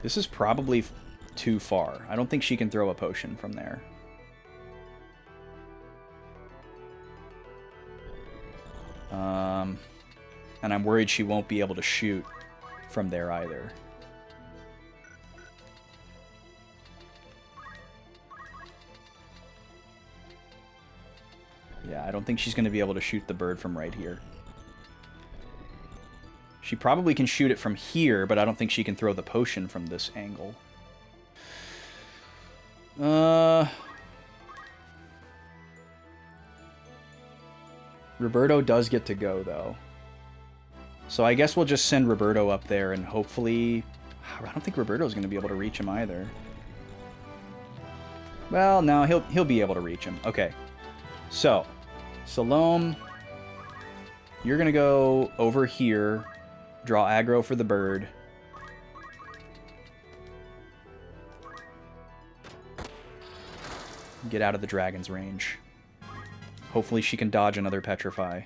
This is probably too far. I don't think she can throw a potion from there. And I'm worried she won't be able to shoot from there either. Yeah, I don't think she's going to be able to shoot the bird from right here. She probably can shoot it from here, but I don't think she can throw the potion from this angle. Roberto does get to go, though. So I guess we'll just send Roberto up there and hopefully... I don't think Roberto's going to be able to reach him either. Well, no, he'll be able to reach him. Okay. So, Salome, you're going to go over here, draw aggro for the bird. Get out of the dragon's range. Hopefully she can dodge another Petrify.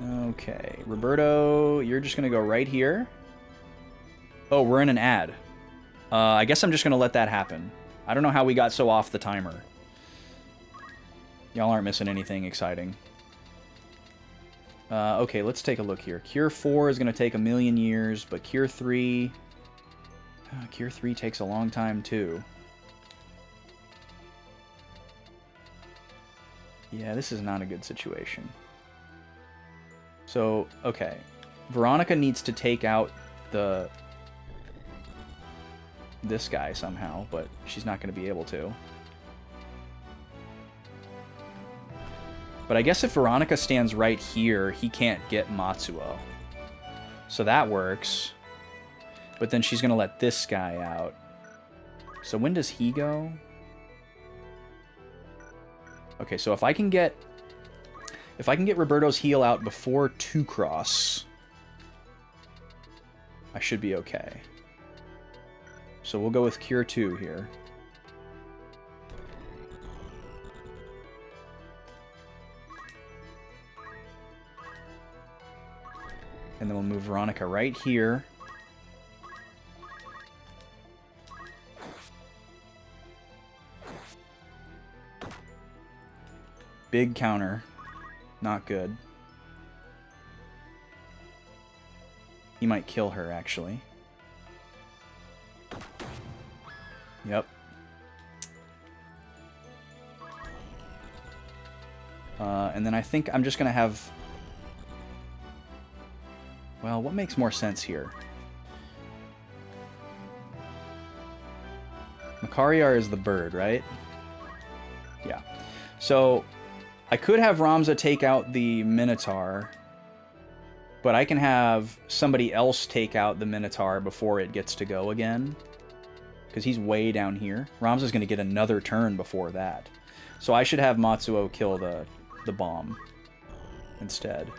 Okay, Roberto, you're just going to go right here. Oh, we're in an ad. I guess I'm just going to let that happen. I don't know how we got so off the timer. Y'all aren't missing anything exciting. Okay, let's take a look here. Cure 4 is going to take 1,000,000 years, but Cure 3... Cure 3 takes a long time, too. Yeah, this is not a good situation. So, okay. Veronica needs to take out this guy somehow, but she's not going to be able to. But I guess if Veronica stands right here, he can't get Matsuo. So that works. But then she's going to let this guy out. So when does he go? Okay, so if I can get Roberto's heal out before 2 cross, I should be okay. So we'll go with Cure 2 here. And then we'll move Veronica right here. Big counter. Not good. He might kill her, actually. Yep. And then I think I'm just going to have... Well, what makes more sense here? Makariar is the bird, right? Yeah. So, I could have Ramza take out the Minotaur, but I can have somebody else take out the Minotaur before it gets to go again, because he's way down here. Ramza's going to get another turn before that. So I should have Matsuo kill the bomb instead.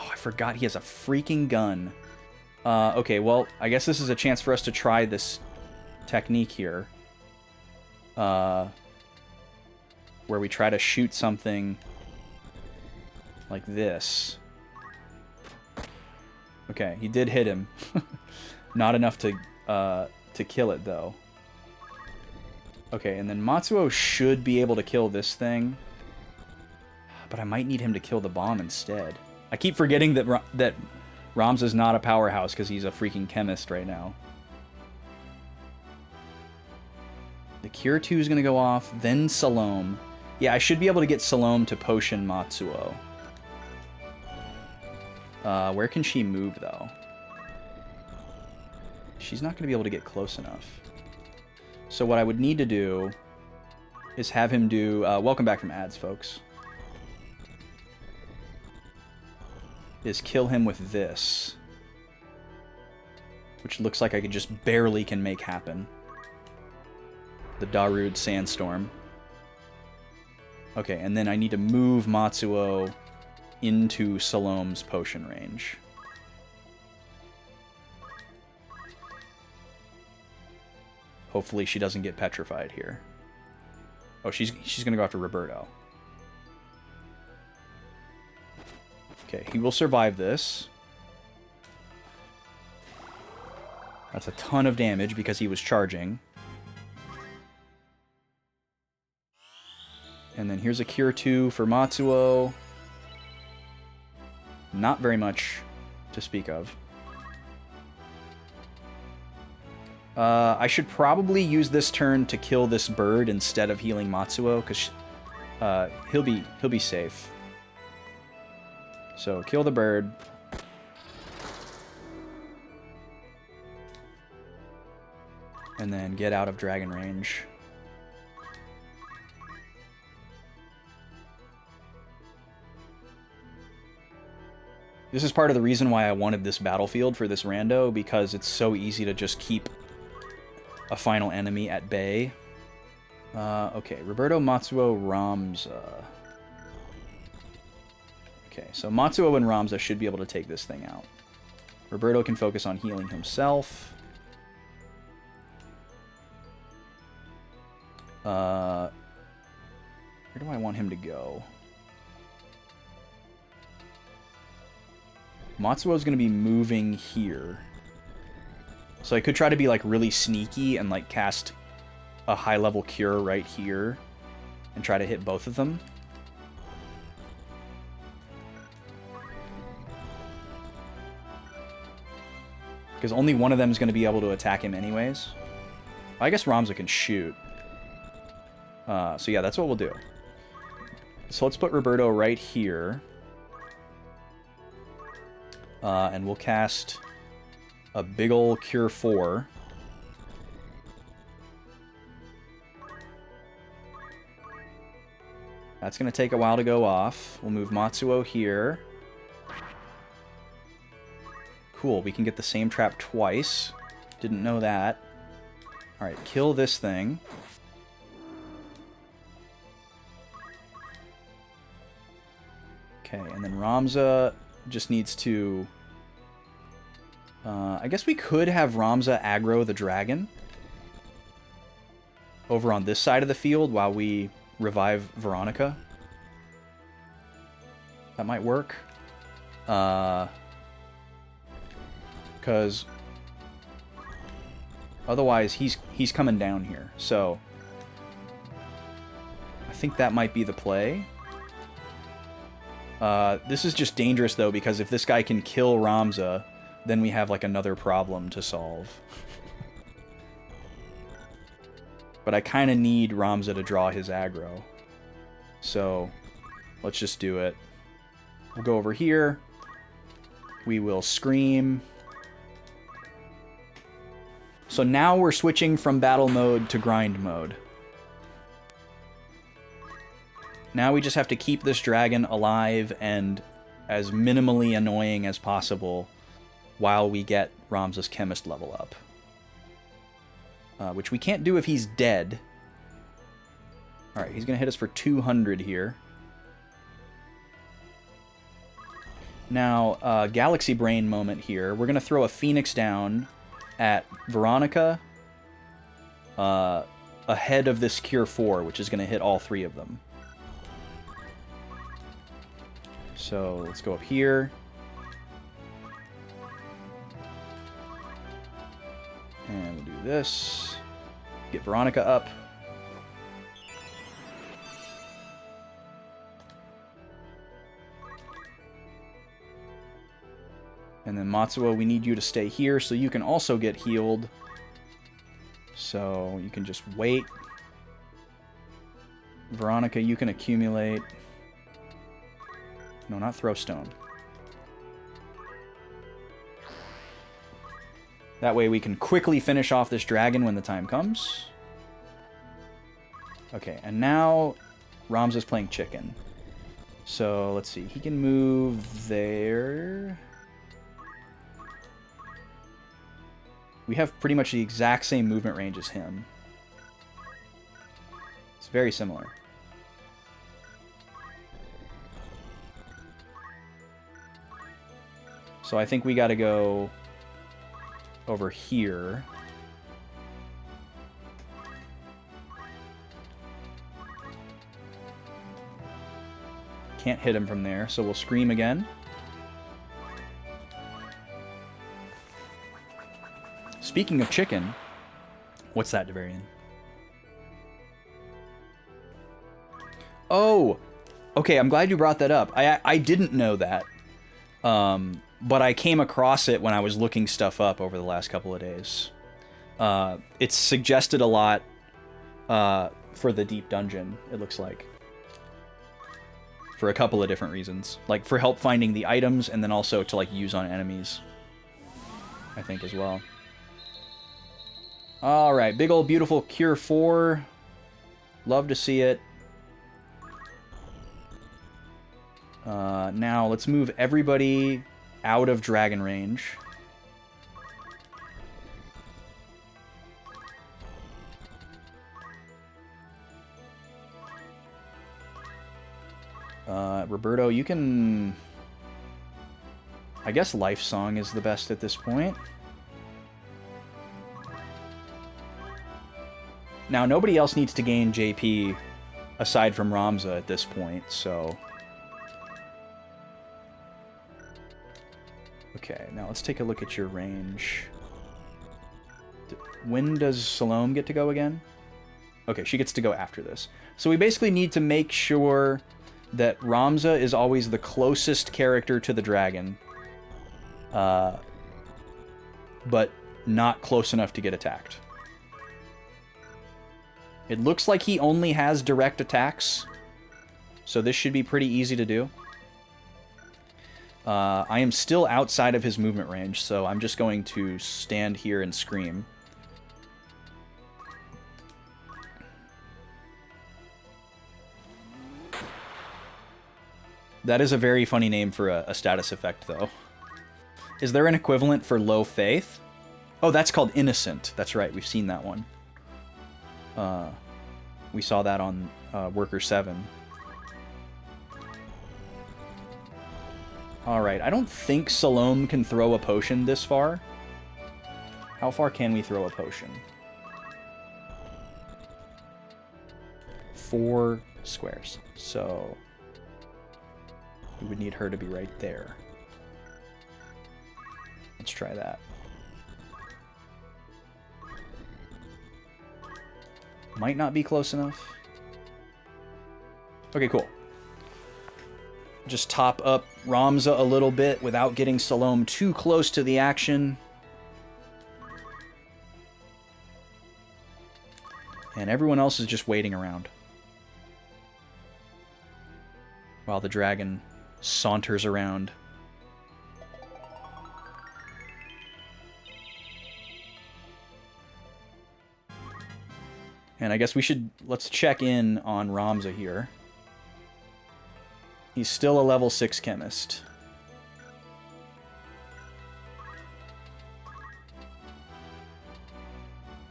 Oh, I forgot he has a freaking gun. Okay, well, I guess this is a chance for us to try this technique here. Where we try to shoot something like this. Okay, he did hit him. Not enough to kill it, though. Okay, and then Matsuo should be able to kill this thing. But I might need him to kill the bomb instead. I keep forgetting that Ramza's not a powerhouse because he's a freaking chemist right now. The Cure 2 is going to go off, then Salome. Yeah, I should be able to get Salome to potion Matsuo. Where can she move, though? She's not going to be able to get close enough. So what I would need to do is have him do... welcome back from ads, folks. Is kill him with this. Which looks like I could just barely can make happen. The Darude Sandstorm. Okay, and then I need to move Matsuo into Salome's potion range. Hopefully she doesn't get petrified here. Oh, she's gonna go after Roberto. Okay, he will survive this. That's a ton of damage because he was charging. And then here's a Cure 2 for Matsuo. Not very much to speak of. I should probably use this turn to kill this bird instead of healing Matsuo, because he'll be safe. So kill the bird. And then get out of dragon range. This is part of the reason why I wanted this battlefield for this rando, because it's so easy to just keep a final enemy at bay. Okay, Roberto, Matsuo, Ramza. Okay, so Matsuo and Ramza should be able to take this thing out. Roberto can focus on healing himself. Where do I want him to go? Matsuo's going to be moving here. So I could try to be like really sneaky and like cast a high level cure right here and try to hit both of them. Because only one of them is going to be able to attack him anyways. I guess Ramza can shoot. So yeah, that's what we'll do. So let's put Roberto right here. And we'll cast a big ol' Cure 4. That's going to take a while to go off. We'll move Matsuo here. Cool, we can get the same trap twice. Didn't know that. Alright, kill this thing. Okay, and then Ramza just needs to... I guess we could have Ramza aggro the dragon over on this side of the field while we revive Veronica. That might work. Because otherwise he's coming down here. So I think that might be the play. This is just dangerous, though, because if this guy can kill Ramza, then we have, like, another problem to solve. But I kind of need Ramza to draw his aggro. So, let's just do it. We'll go over here. We will scream. So now we're switching from battle mode to grind mode. Now we just have to keep this dragon alive and as minimally annoying as possible while we get Ramza's chemist level up. Which we can't do if he's dead. Alright, he's going to hit us for 200 here. Now, Galaxy Brain moment here. We're going to throw a Phoenix down at Veronica ahead of this Cure 4, which is going to hit all three of them. So let's go up here. And we'll do this. Get Veronica up. And then Matsuo, we need you to stay here so you can also get healed. So you can just wait. Veronica, you can accumulate. No, not throw stone. That way we can quickly finish off this dragon when the time comes. Okay, and now Ramza's playing chicken. So let's see, he can move there. We have pretty much the exact same movement range as him. It's very similar. So I think we gotta go over here. Can't hit him from there, so we'll scream again. Speaking of chicken, what's that, Devarian? Oh! Okay, I'm glad you brought that up. I didn't know that. But I came across it when I was looking stuff up over the last couple of days. It's suggested a lot for the deep dungeon, it looks like. For a couple of different reasons. Like, for help finding the items, and then also to, like, use on enemies. I think, as well. Alright, big old beautiful Cure 4. Love to see it. Now, let's move everybody out of dragon range. Roberto, you can... I guess Life Song is the best at this point. Now, nobody else needs to gain JP aside from Ramza at this point, so... Okay, now let's take a look at your range. When does Salome get to go again? Okay, she gets to go after this. So we basically need to make sure that Ramza is always the closest character to the dragon. But not close enough to get attacked. It looks like he only has direct attacks, so this should be pretty easy to do. I am still outside of his movement range, so I'm just going to stand here and scream. That is a very funny name for a status effect, though. Is there an equivalent for low faith? Oh, that's called Innocent. That's right, we've seen that one. We saw that on Worker 7. Alright, I don't think Salome can throw a potion this far. How far can we throw a potion? 4 squares. So we would need her to be right there. Let's try that. Might not be close enough. Okay, cool. Just top up Ramza a little bit without getting Salome too close to the action. And everyone else is just waiting around. While the dragon saunters around. And I guess let's check in on Ramza here. He's still a level 6 chemist.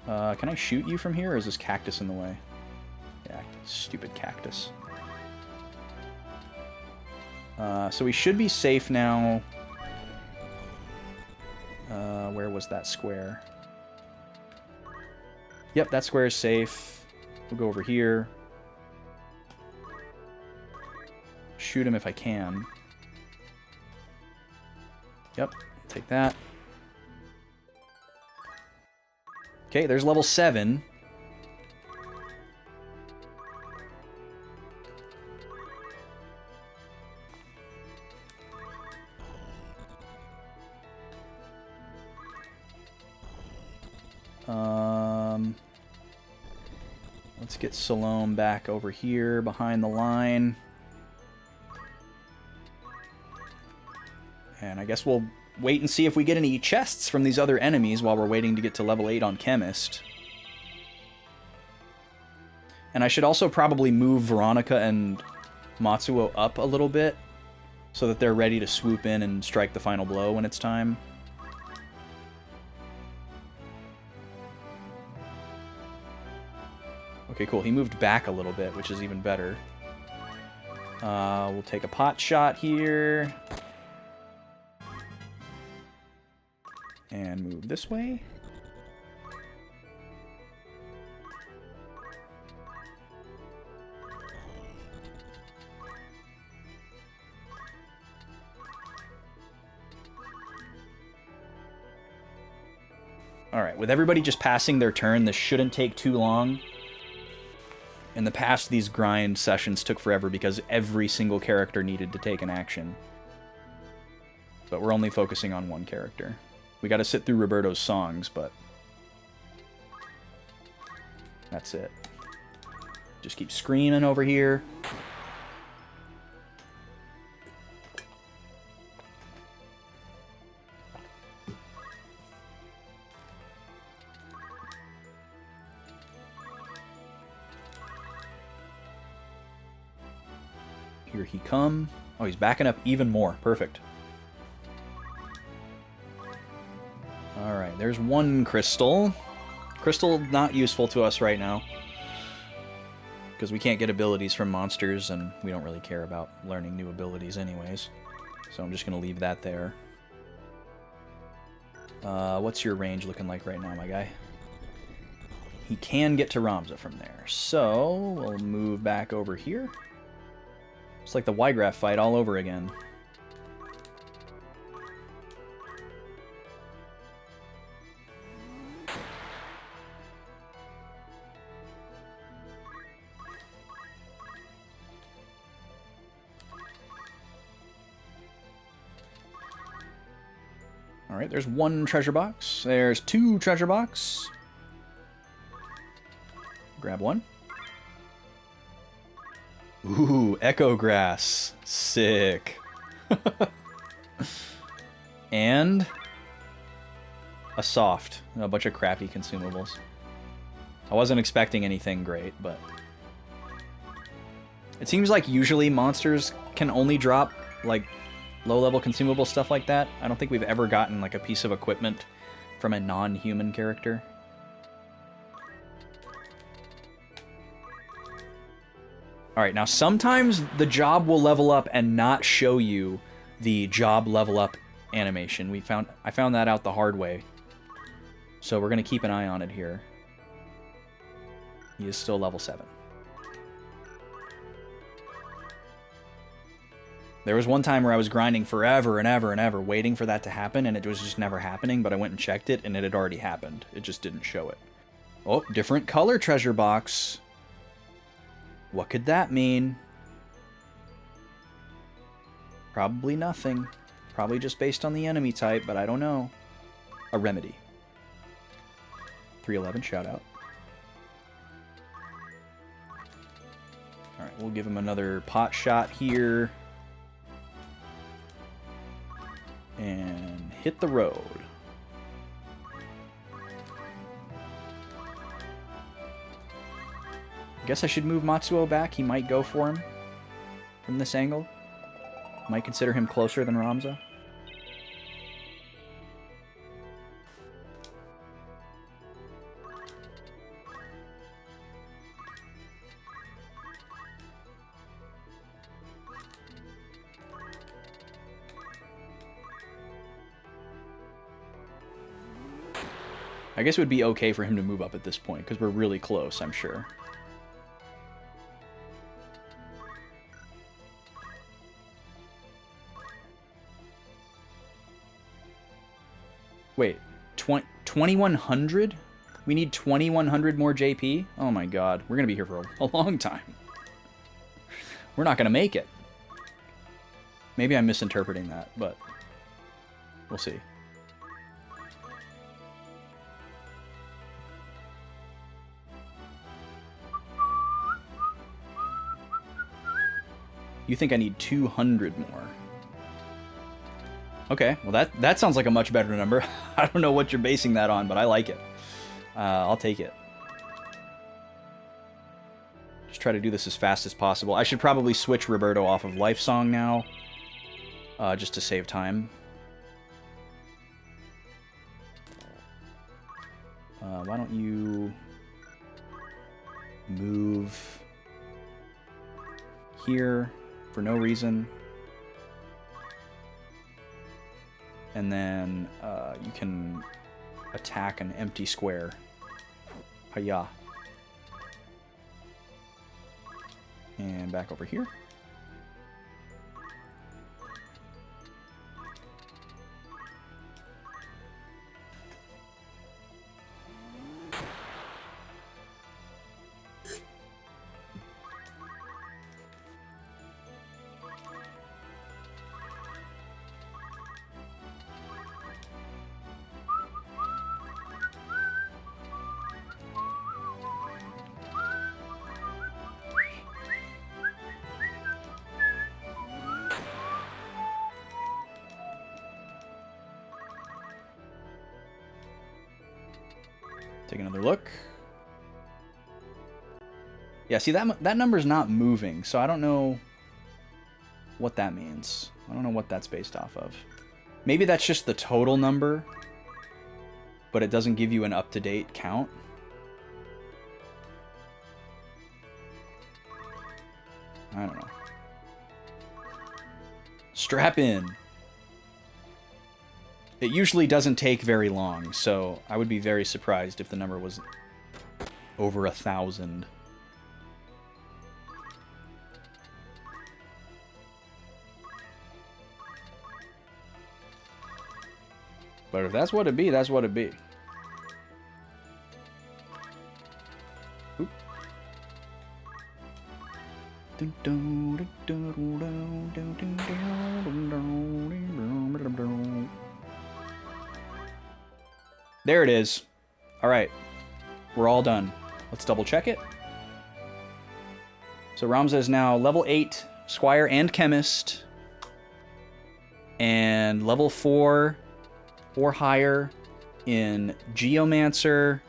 Can I shoot you from here, or is this cactus in the way? Yeah, stupid cactus. So we should be safe now. Where was that square? Yep, that square is safe. We'll go over here. Shoot him if I can. Yep, take that. Okay, there's level 7. Let's get Salome back over here behind the line. And I guess we'll wait and see if we get any chests from these other enemies while we're waiting to get to level 8 on Chemist. And I should also probably move Veronica and Matsuo up a little bit so that they're ready to swoop in and strike the final blow when it's time. Okay, cool. He moved back a little bit, which is even better. We'll take a pot shot here. And move this way. Alright, with everybody just passing their turn, this shouldn't take too long. In the past, these grind sessions took forever because every single character needed to take an action. But we're only focusing on one character. We gotta sit through Roberto's songs, but that's it. Just keep screaming over here. Here he come. Oh, he's backing up even more. Perfect. Alright, there's one crystal. Crystal not useful to us right now. Because we can't get abilities from monsters, and we don't really care about learning new abilities anyways. So I'm just going to leave that there. What's your range looking like right now, my guy? He can get to Ramza from there. So we'll move back over here. It's like the Y-Graph fight all over again. Alright, there's one treasure box. There's two treasure box. Grab one. Ooh, Echo Grass. Sick. And a soft. A bunch of crappy consumables. I wasn't expecting anything great, but it seems like usually monsters can only drop like low-level consumable stuff like that. I don't think we've ever gotten like a piece of equipment from a non-human character. Alright, now sometimes the job will level up and not show you the job level up animation. I found that out the hard way. So we're going to keep an eye on it here. He is still level 7. There was one time where I was grinding forever and ever and ever, waiting for that to happen, and it was just never happening, but I went and checked it, and it had already happened. It just didn't show it. Oh, different color treasure box. What could that mean? Probably nothing. Probably just based on the enemy type, but I don't know. A remedy. 311, shout out. Alright, we'll give him another pot shot here. And hit the road. Guess I should move Matsuo back. He might go for him from this angle. Might consider him closer than Ramza. I guess it would be okay for him to move up at this point, because we're really close, I'm sure. Wait, 2100? We need 2100 more JP? Oh my god, we're gonna be here for a long time. We're not gonna make it. Maybe I'm misinterpreting that, but we'll see. You think I need 200 more? Okay, well that sounds like a much better number. I don't know what you're basing that on, but I like it. I'll take it. Just try to do this as fast as possible. I should probably switch Roberto off of Life Song now, just to save time. Why don't you move here for no reason? And then you can attack an empty square. Hiya. And back over here. Take another look. Yeah, see, that number's not moving, so I don't know what that means. I don't know what that's based off of. Maybe that's just the total number, but it doesn't give you an up-to-date count. I don't know. Strap in. It usually doesn't take very long, so I would be very surprised if the number was over 1,000. But if that's what it be, that's what it be. Oop. There it is. All right, we're all done. Let's double check it. So Ramza is now level 8 Squire and Chemist, and level 4 or higher in Geomancer,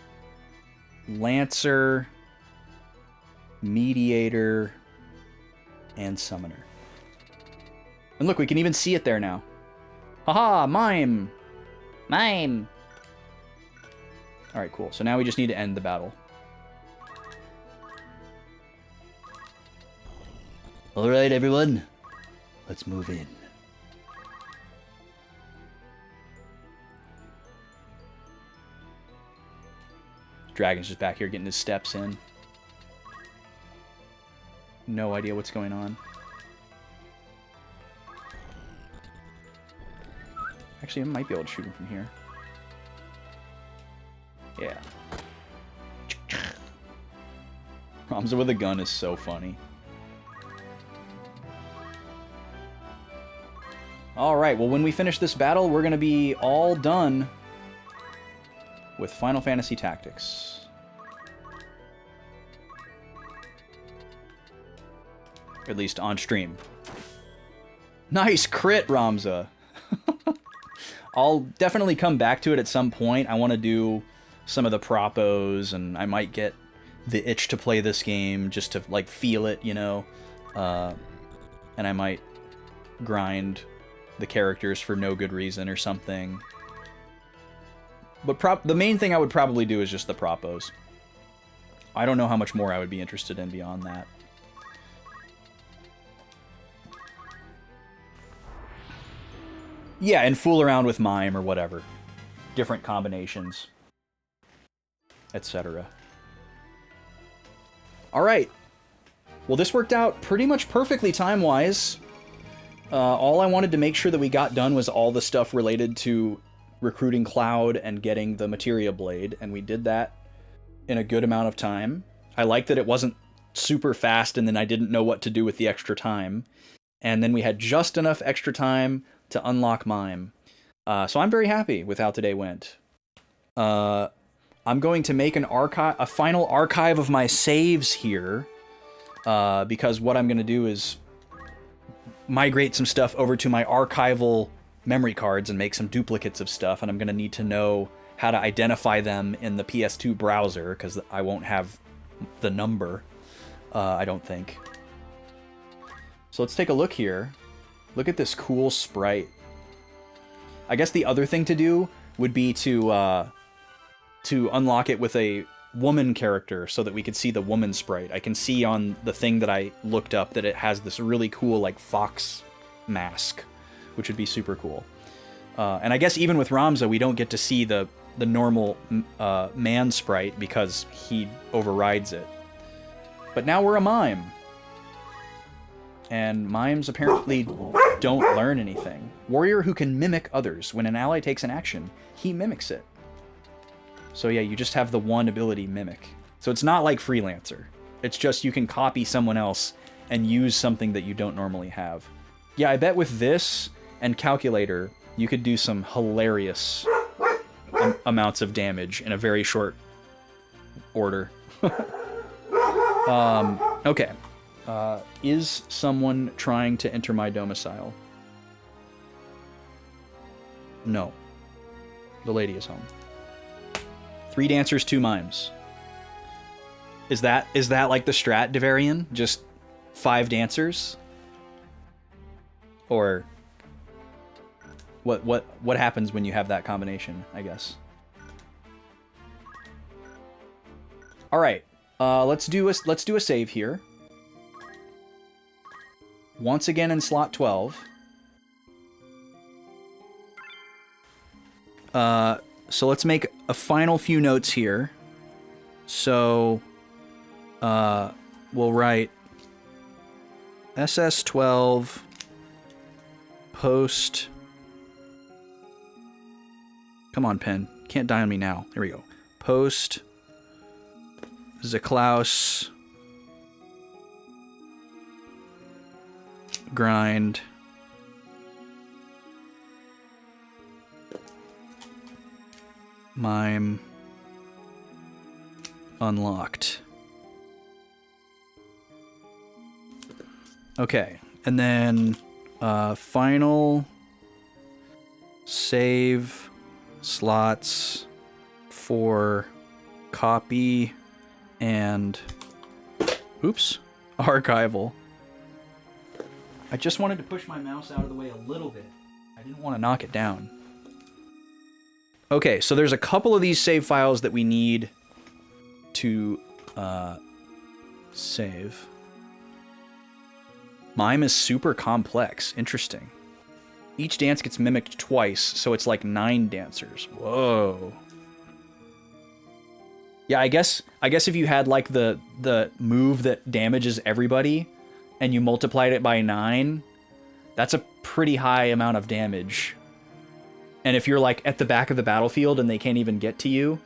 Lancer, Mediator, and Summoner. And look, we can even see it there now. Haha, Mime! Mime! Alright, cool. So now we just need to end the battle. Alright, everyone. Let's move in. Dragon's just back here getting his steps in. No idea what's going on. Actually, I might be able to shoot him from here. Yeah. Ramza with a gun is so funny. Alright, well when we finish this battle, we're going to be all done with Final Fantasy Tactics. At least on stream. Nice crit, Ramza! I'll definitely come back to it at some point. I want to do some of the propos, and I might get the itch to play this game just to like feel it, you know, and I might grind the characters for no good reason or something. But the main thing I would probably do is just the propos. I don't know how much more I would be interested in beyond that. Yeah, and fool around with Mime or whatever. Different combinations, etc. Alright. Well, this worked out pretty much perfectly time-wise. All I wanted to make sure that we got done was all the stuff related to recruiting Cloud and getting the Materia Blade, and we did that in a good amount of time. I liked that it wasn't super fast and then I didn't know what to do with the extra time. And then we had just enough extra time to unlock Mime. So I'm very happy with how today went. I'm going to make a final archive of my saves here, because what I'm going to do is migrate some stuff over to my archival memory cards and make some duplicates of stuff, and I'm going to need to know how to identify them in the PS2 browser, because I won't have the number, I don't think. So let's take a look here. Look at this cool sprite. I guess the other thing to do would be to unlock it with a woman character so that we could see the woman sprite. I can see on the thing that I looked up that it has this really cool, like, fox mask, which would be super cool. And I guess even with Ramza, we don't get to see the normal man sprite because he overrides it. But now we're a mime. And mimes apparently don't learn anything. Warrior who can mimic others. When an ally takes an action, he mimics it. So yeah, you just have the one ability, Mimic. So it's not like Freelancer. It's just you can copy someone else and use something that you don't normally have. Yeah, I bet with this and Calculator, you could do some hilarious amounts of damage in a very short order. Okay. Is someone trying to enter my domicile? No. The lady is home. 3 dancers, 2 mimes. Is that like the strat, Devarian? Just 5 dancers? Or what happens when you have that combination, I guess? All right. Let's do a save here. Once again in slot 12. So let's make a final few notes here. So, we'll write SS12 post. Come on, pen. Can't die on me now. Here we go. Post Zeklaus grind mime unlocked. Okay, and then final save slots for copy and archival. I just wanted to push my mouse out of the way a little bit. I didn't want to knock it down. Okay, so there's a couple of these save files that we need to save. Mime is super complex. Interesting. Each dance gets mimicked twice, so it's like 9 dancers. Whoa. Yeah, I guess if you had like the move that damages everybody and you multiplied it by 9, that's a pretty high amount of damage. And if you're like at the back of the battlefield and they can't even get to you,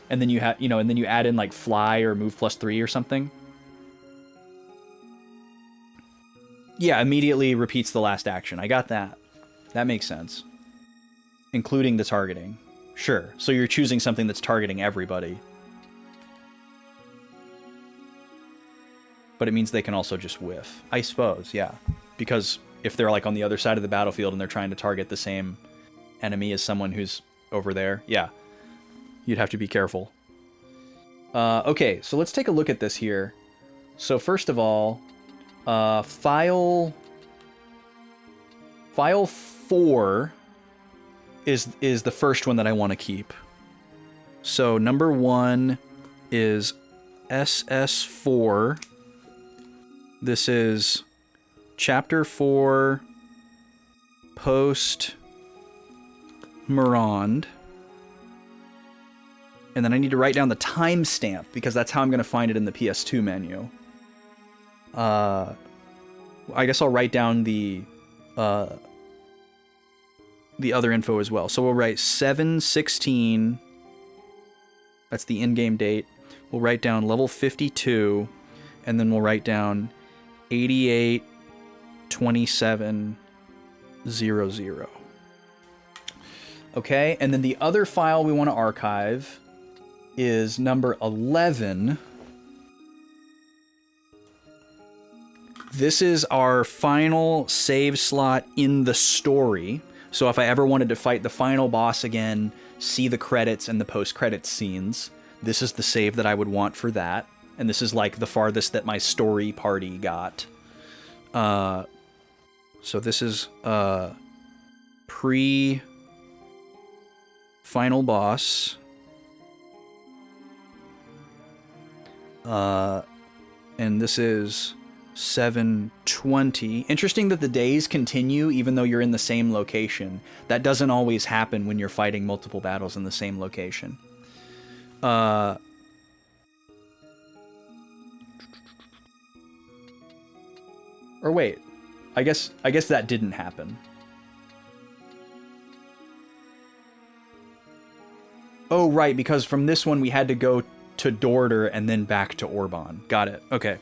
and then you have, and then you add in like fly or move +3 or something. Yeah, immediately repeats the last action. I got that. That makes sense. Including the targeting. Sure. So you're choosing something that's targeting everybody. But it means they can also just whiff. I suppose, yeah. Because if they're like on the other side of the battlefield and they're trying to target the same enemy as someone who's over there, yeah. You'd have to be careful. Okay, so let's take a look at this here. So first of all, file 4 is the first one that I want to keep. So number 1 is SS4. This is chapter 4 post Mirand. And then I need to write down the timestamp because that's how I'm going to find it in the PS2 menu. I guess I'll write down the other info as well. So we'll write 7/16. That's the in-game date. We'll write down level 52, and then we'll write down 882700. Okay, and then the other file we want to archive is number 11. this is our final save slot in the story. So if I ever wanted to fight the final boss again, see the credits and the post-credits scenes, this is the save that I would want for that. And this is like the farthest that my story party got. So this is pre-final boss. And this is 7:20. Interesting that the days continue even though you're in the same location. That doesn't always happen when you're fighting multiple battles in the same location. Or wait, I guess that didn't happen. Oh, right, because from this one we had to go to Dorder and then back to Orban. Got it. Okay.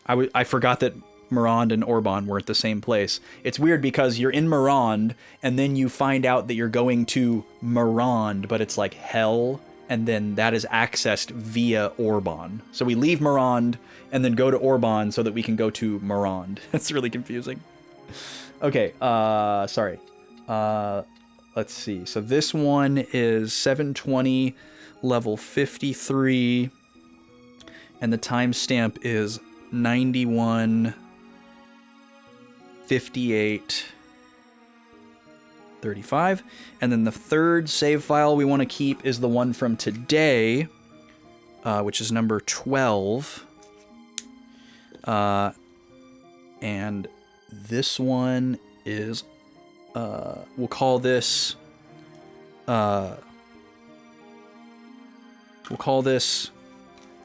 I forgot that Morond and Orban weren't the same place. It's weird because you're in Morond and then you find out that you're going to Morond, but it's like hell, and then that is accessed via Orban. So we leave Morond and then go to Orban so that we can go to Morond. That's really confusing. Okay, sorry. Let's see. So this one is 7:20, level 53, and the timestamp is 91:58:35. And then the third save file we want to keep is the one from today, which is number 12. And this one is, we'll call this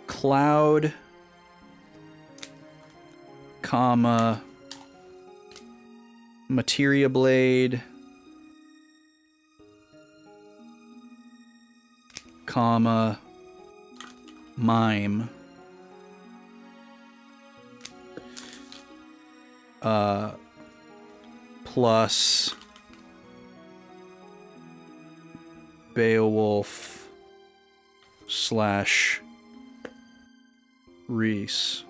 Cloud, comma, Materia Blade, comma, Mime, plus Beowulf / Reese.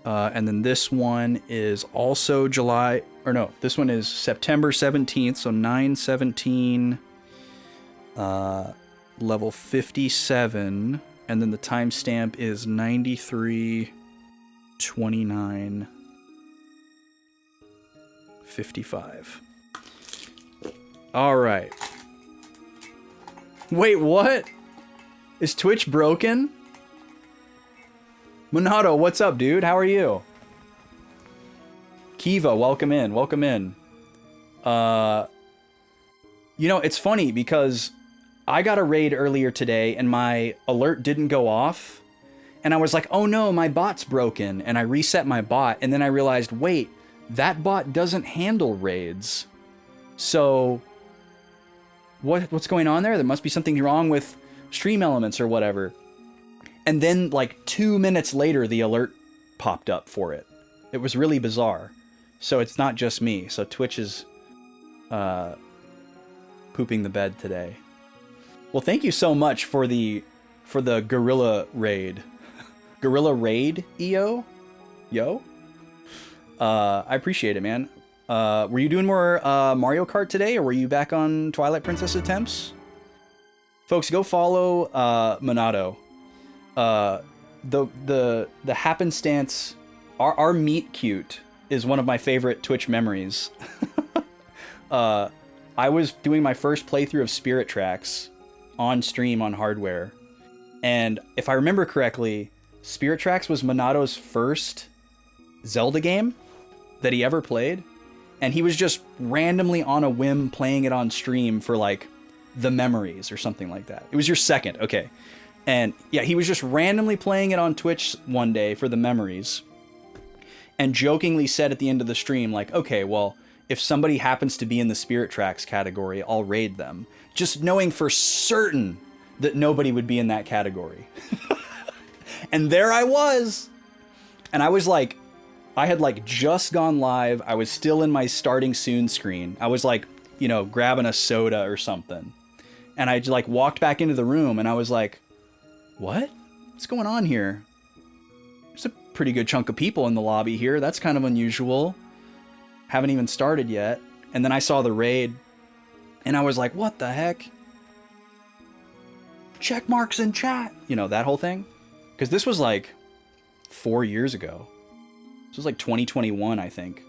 And then this one is also this one is September 17th, so 9/17, level 57, and then the timestamp is 93:29:55. All right. Wait, what? Is Twitch broken? Monado, what's up, dude? How are you? Kiva, welcome in. Welcome in. It's funny because I got a raid earlier today and my alert didn't go off. And I was like, oh no, my bot's broken. And I reset my bot. And then I realized, wait, that bot doesn't handle raids. So what's going on there? There must be something wrong with Stream Elements or whatever. And then like 2 minutes later, the alert popped up for it. It was really bizarre. So it's not just me. So Twitch is pooping the bed today. Well, thank you so much for the Gorilla Raid. Gorilla Raid, EO? Yo? I appreciate it, man. Were you doing more Mario Kart today, or were you back on Twilight Princess attempts? Folks, go follow Monado. The happenstance, our meet cute is one of my favorite Twitch memories. I was doing my first playthrough of Spirit Tracks on stream on hardware, and if I remember correctly, Spirit Tracks was Monado's first Zelda game that he ever played, and he was just randomly on a whim playing it on stream for like the memories or something like that. It was your second, okay. And yeah, he was just randomly playing it on Twitch one day for the memories, and jokingly said at the end of the stream, like, okay, well, if somebody happens to be in the Spirit Tracks category, I'll raid them. Just knowing for certain that nobody would be in that category. And there I was. And I was like, I had like just gone live. I was still in my starting soon screen. I was like, grabbing a soda or something. And I like walked back into the room and I was like, what? What's going on here? pretty good chunk of people in the lobby here. That's kind of unusual. Haven't even started yet. And then I saw the raid, and I was like, what the heck? Check marks in chat. You know, that whole thing. Because this was like 4 years ago. This was like 2021, I think.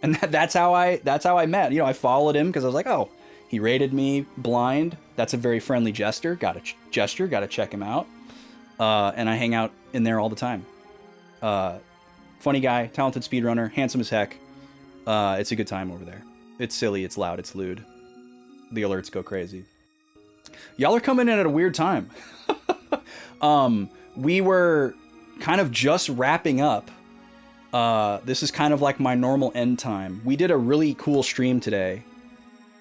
And that's how I met. You know, I followed him because I was like, oh, he raided me blind. That's a very friendly gesture. Gotta check him out. And I hang out in there all the time. Funny guy, talented speedrunner, handsome as heck. It's a good time over there. It's silly, it's loud, it's lewd. The alerts go crazy. Y'all are coming in at a weird time. We were kind of just wrapping up. This is kind of like my normal end time. We did a really cool stream today.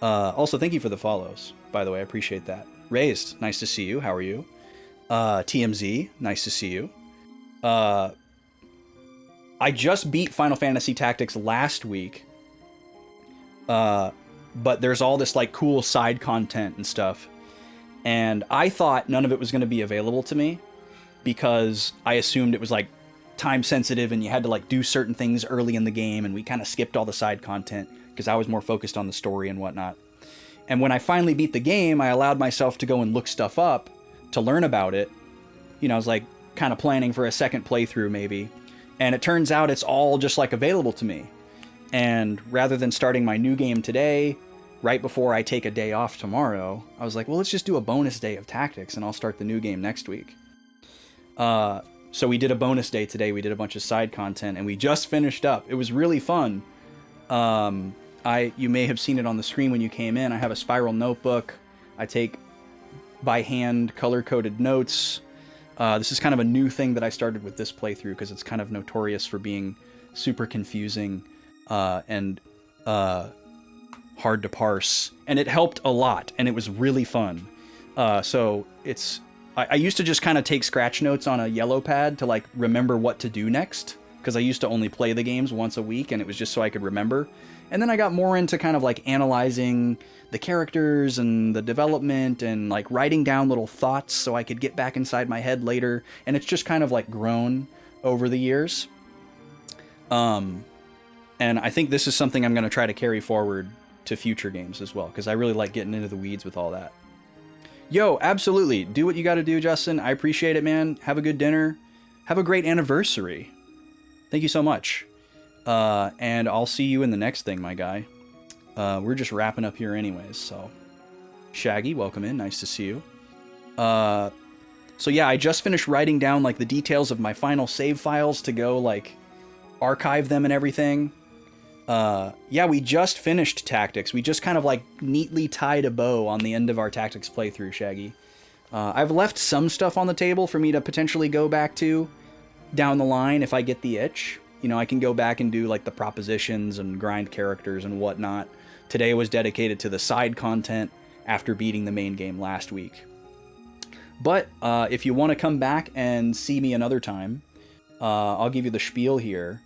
Also, thank you for the follows, by the way. I appreciate that. Raised, nice to see you. How are you? TMZ, nice to see you. I just beat Final Fantasy Tactics last week. But there's all this like cool side content and stuff. And I thought none of it was going to be available to me because I assumed it was like time sensitive and you had to like do certain things early in the game, and we kind of skipped all the side content because I was more focused on the story and whatnot. And when I finally beat the game, I allowed myself to go and look stuff up to learn about it. You know, I was like kind of planning for a second playthrough maybe. And it turns out it's all just like available to me. And rather than starting my new game today, right before I take a day off tomorrow, I was like, well, let's just do a bonus day of Tactics and I'll start the new game next week. So we did a bonus day today. We did a bunch of side content and we just finished up. It was really fun. You may have seen it on the screen when you came in. I have a spiral notebook. I take by hand color-coded notes. This is kind of a new thing that I started with this playthrough because it's kind of notorious for being super confusing and hard to parse. And it helped a lot, and it was really fun. So I used to just kind of take scratch notes on a yellow pad to like remember what to do next, because I used to only play the games once a week, and it was just so I could remember. And then I got more into kind of like analyzing the characters and the development and like writing down little thoughts so I could get back inside my head later. And it's just kind of like grown over the years. And I think this is something I'm going to try to carry forward to future games as well, because I really like getting into the weeds with all that. Yo, absolutely. Do what you got to do, Justin. I appreciate it, man. Have a good dinner. Have a great anniversary. Thank you so much. And I'll see you in the next thing, my guy. We're just wrapping up here anyways, so. Shaggy, welcome in. Nice to see you. So yeah, I just finished writing down like the details of my final save files to go like archive them and everything. Yeah, we just finished Tactics. We just kind of like neatly tied a bow on the end of our Tactics playthrough, Shaggy. I've left some stuff on the table for me to potentially go back to down the line if I get the itch. You know, I can go back and do like the propositions and grind characters and whatnot. Today was dedicated to the side content after beating the main game last week. But if you want to come back and see me another time, I'll give you the spiel here.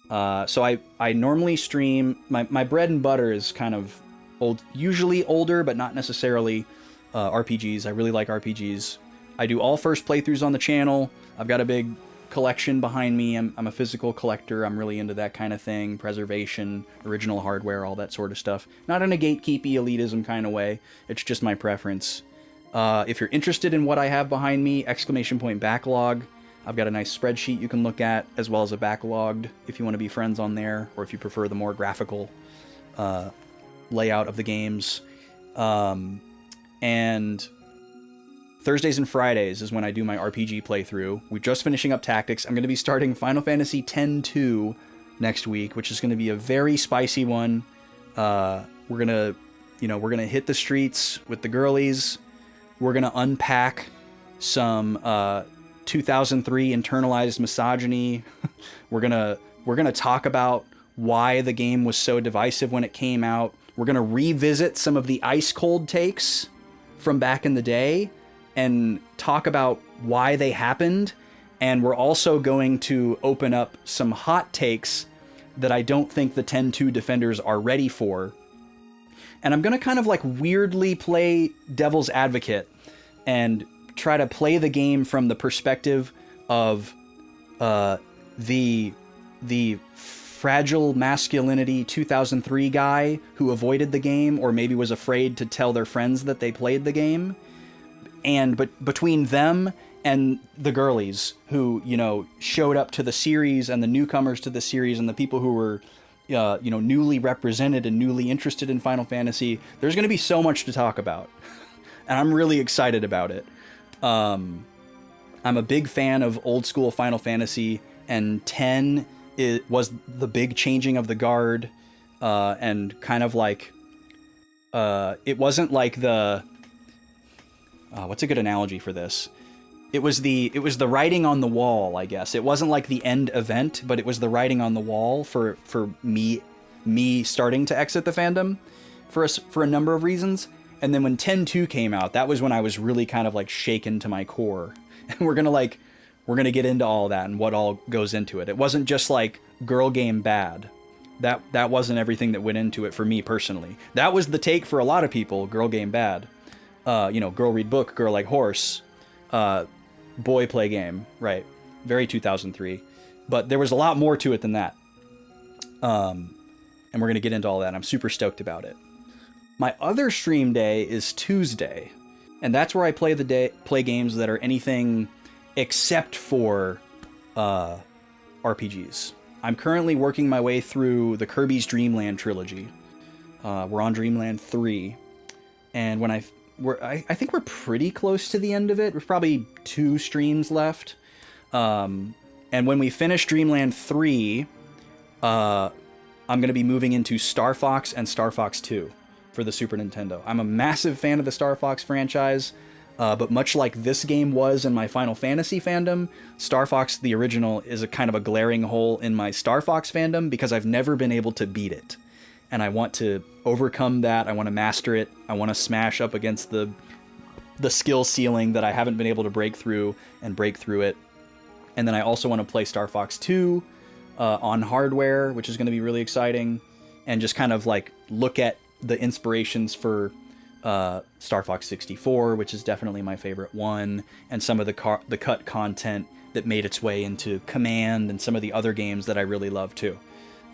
So I normally stream, my bread and butter is kind of old, usually older, but not necessarily RPGs. I really like RPGs. I do all first playthroughs on the channel. I've got a big collection behind me. I'm a physical collector. I'm really into that kind of thing. Preservation, original hardware, all that sort of stuff. Not in a gatekeepy elitism kind of way. It's just my preference. If you're interested in what I have behind me, ! Backlog. I've got a nice spreadsheet you can look at, as well as a backlogged if you want to be friends on there, or if you prefer the more graphical layout of the games. And Thursdays and Fridays is when I do my RPG playthrough. We're just finishing up Tactics. I'm going to be starting Final Fantasy X-2 next week, which is going to be a very spicy one. We're gonna hit the streets with the girlies. We're gonna unpack some 2003 internalized misogyny. We're gonna talk about why the game was so divisive when it came out. We're gonna revisit some of the ice cold takes from back in the day and talk about why they happened. And we're also going to open up some hot takes that I don't think the 10-2 defenders are ready for. And I'm going to kind of like weirdly play devil's advocate and try to play the game from the perspective of the fragile masculinity 2003 guy who avoided the game or maybe was afraid to tell their friends that they played the game. But between them and the girlies who, you know, showed up to the series and the newcomers to the series and the people who were, you know, newly represented and newly interested in Final Fantasy, there's going to be so much to talk about. And I'm really excited about it. I'm a big fan of old school Final Fantasy, and 10 was the big changing of the guard, and kind of like, it wasn't like the, what's a good analogy for this? It was the writing on the wall, I guess. It wasn't like the end event, but it was the writing on the wall for me starting to exit the fandom for a number of reasons. And then when 10.2 came out, that was when I was really kind of like shaken to my core. And we're gonna get into all that and what all goes into it. It wasn't just like girl game bad. That wasn't everything that went into it for me personally. That was the take for a lot of people, girl game bad. You know, girl read book, girl like horse, boy play game, right? Very 2003. But there was a lot more to it than that. And we're going to get into all that. I'm super stoked about it. My other stream day is Tuesday. And that's where I play games that are anything except for RPGs. I'm currently working my way through the Kirby's Dream Land trilogy. We're on Dreamland 3. And when I think we're pretty close to the end of it. There's probably 2 streams left. And when we finish Dreamland 3, I'm going to be moving into Star Fox and Star Fox 2 for the Super Nintendo. I'm a massive fan of the Star Fox franchise, but much like this game was in my Final Fantasy fandom, Star Fox, the original, is a kind of a glaring hole in my Star Fox fandom because I've never been able to beat it. And I want to overcome that. I want to master it. I want to smash up against the skill ceiling that I haven't been able to break through it. And then I also want to play Star Fox 2 on hardware, which is going to be really exciting. And just kind of like look at the inspirations for Star Fox 64, which is definitely my favorite one. And some of the cut content that made its way into Command and some of the other games that I really love too.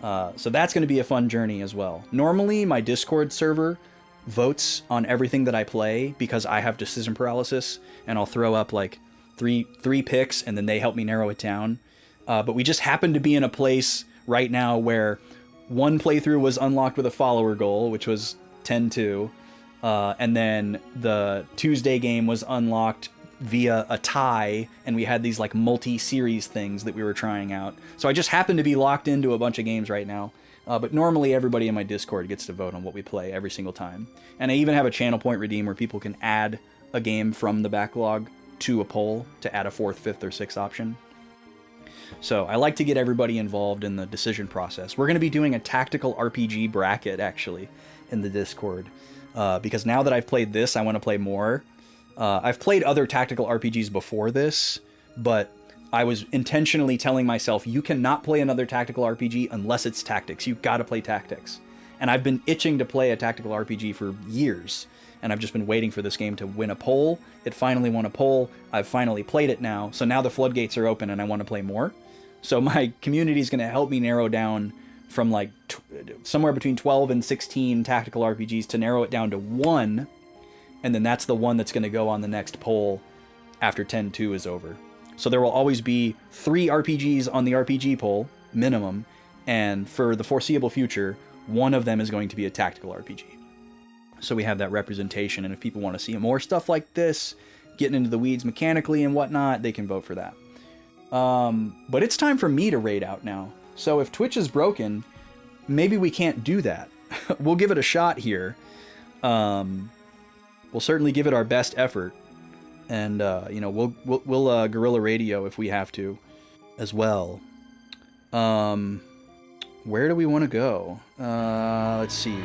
So that's going to be a fun journey as well. Normally, my Discord server votes on everything that I play because I have decision paralysis, and I'll throw up like three picks, and then they help me narrow it down. But we just happen to be in a place right now where one playthrough was unlocked with a follower goal, which was 10-2, and then the Tuesday game was unlocked via a tie, and we had these like multi-series things that we were trying out. So I just happen to be locked into a bunch of games right now. But normally everybody in my Discord gets to vote on what we play every single time. And I even have a channel point redeem where people can add a game from the backlog to a poll to add a 4th, 5th, or 6th option. So I like to get everybody involved in the decision process. We're going to be doing a tactical RPG bracket actually in the Discord. Because now that I've played this, I want to play more. I've played other tactical RPGs before this, but I was intentionally telling myself, you cannot play another tactical RPG unless it's tactics. You've got to play tactics. And I've been itching to play a tactical RPG for years, and I've just been waiting for this game to win a poll. It finally won a poll. I've finally played it now, so now the floodgates are open and I want to play more. So my community is going to help me narrow down from like somewhere between 12 and 16 tactical RPGs to narrow it down to 1. And then that's the one that's going to go on the next poll after 10.2 is over. So there will always be 3 RPGs on the RPG poll, minimum, and for the foreseeable future, one of them is going to be a tactical RPG. So we have that representation, and if people want to see more stuff like this, getting into the weeds mechanically and whatnot, they can vote for that. But it's time for me to raid out now. So if Twitch is broken, maybe we can't do that. We'll give it a shot here. We'll certainly give it our best effort, and we'll guerrilla radio if we have to, as well. Where do we want to go? Let's see.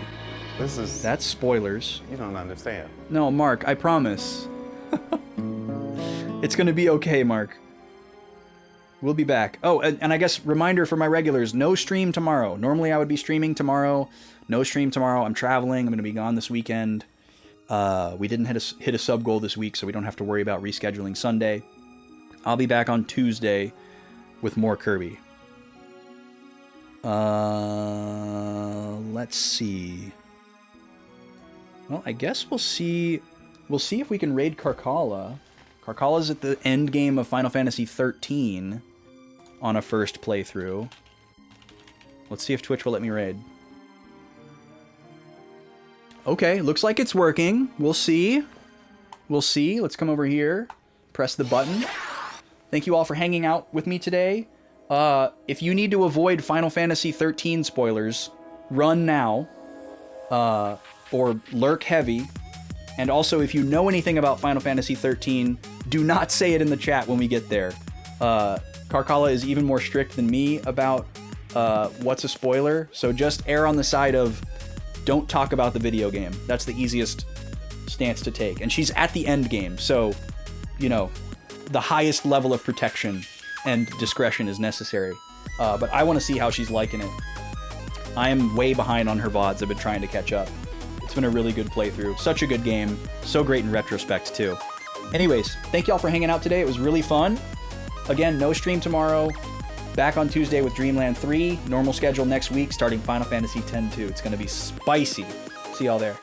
That's spoilers. You don't understand. No, Mark, I promise. It's gonna be okay, Mark. We'll be back. Oh, and I guess reminder for my regulars: no stream tomorrow. Normally I would be streaming tomorrow. No stream tomorrow. I'm traveling. I'm gonna be gone this weekend. We didn't hit a sub goal this week, so we don't have to worry about rescheduling Sunday. I'll be back on Tuesday with more Kirby. Let's see. Well, I guess we'll see. We'll see if we can raid Karkala. Karkala's at the end game of Final Fantasy 13 on a first playthrough. Let's see if Twitch will let me raid. Okay, looks like it's working. We'll see. We'll see. Let's come over here. Press the button. Thank you all for hanging out with me today. If you need to avoid Final Fantasy 13 spoilers, run now. Or lurk heavy. And also, if you know anything about Final Fantasy 13, do not say it in the chat when we get there. Karkala is even more strict than me about what's a spoiler, so just err on the side of don't talk about the video game. That's the easiest stance to take. And she's at the end game, so, you know, the highest level of protection and discretion is necessary. But I want to see how she's liking it. I am way behind on her VODs. I've been trying to catch up. It's been a really good playthrough. Such a good game. So great in retrospect, too. Anyways, thank y'all for hanging out today. It was really fun. Again, no stream tomorrow. Back on Tuesday with Dreamland 3. Normal schedule next week, starting Final Fantasy X-2. It's going to be spicy. See y'all there.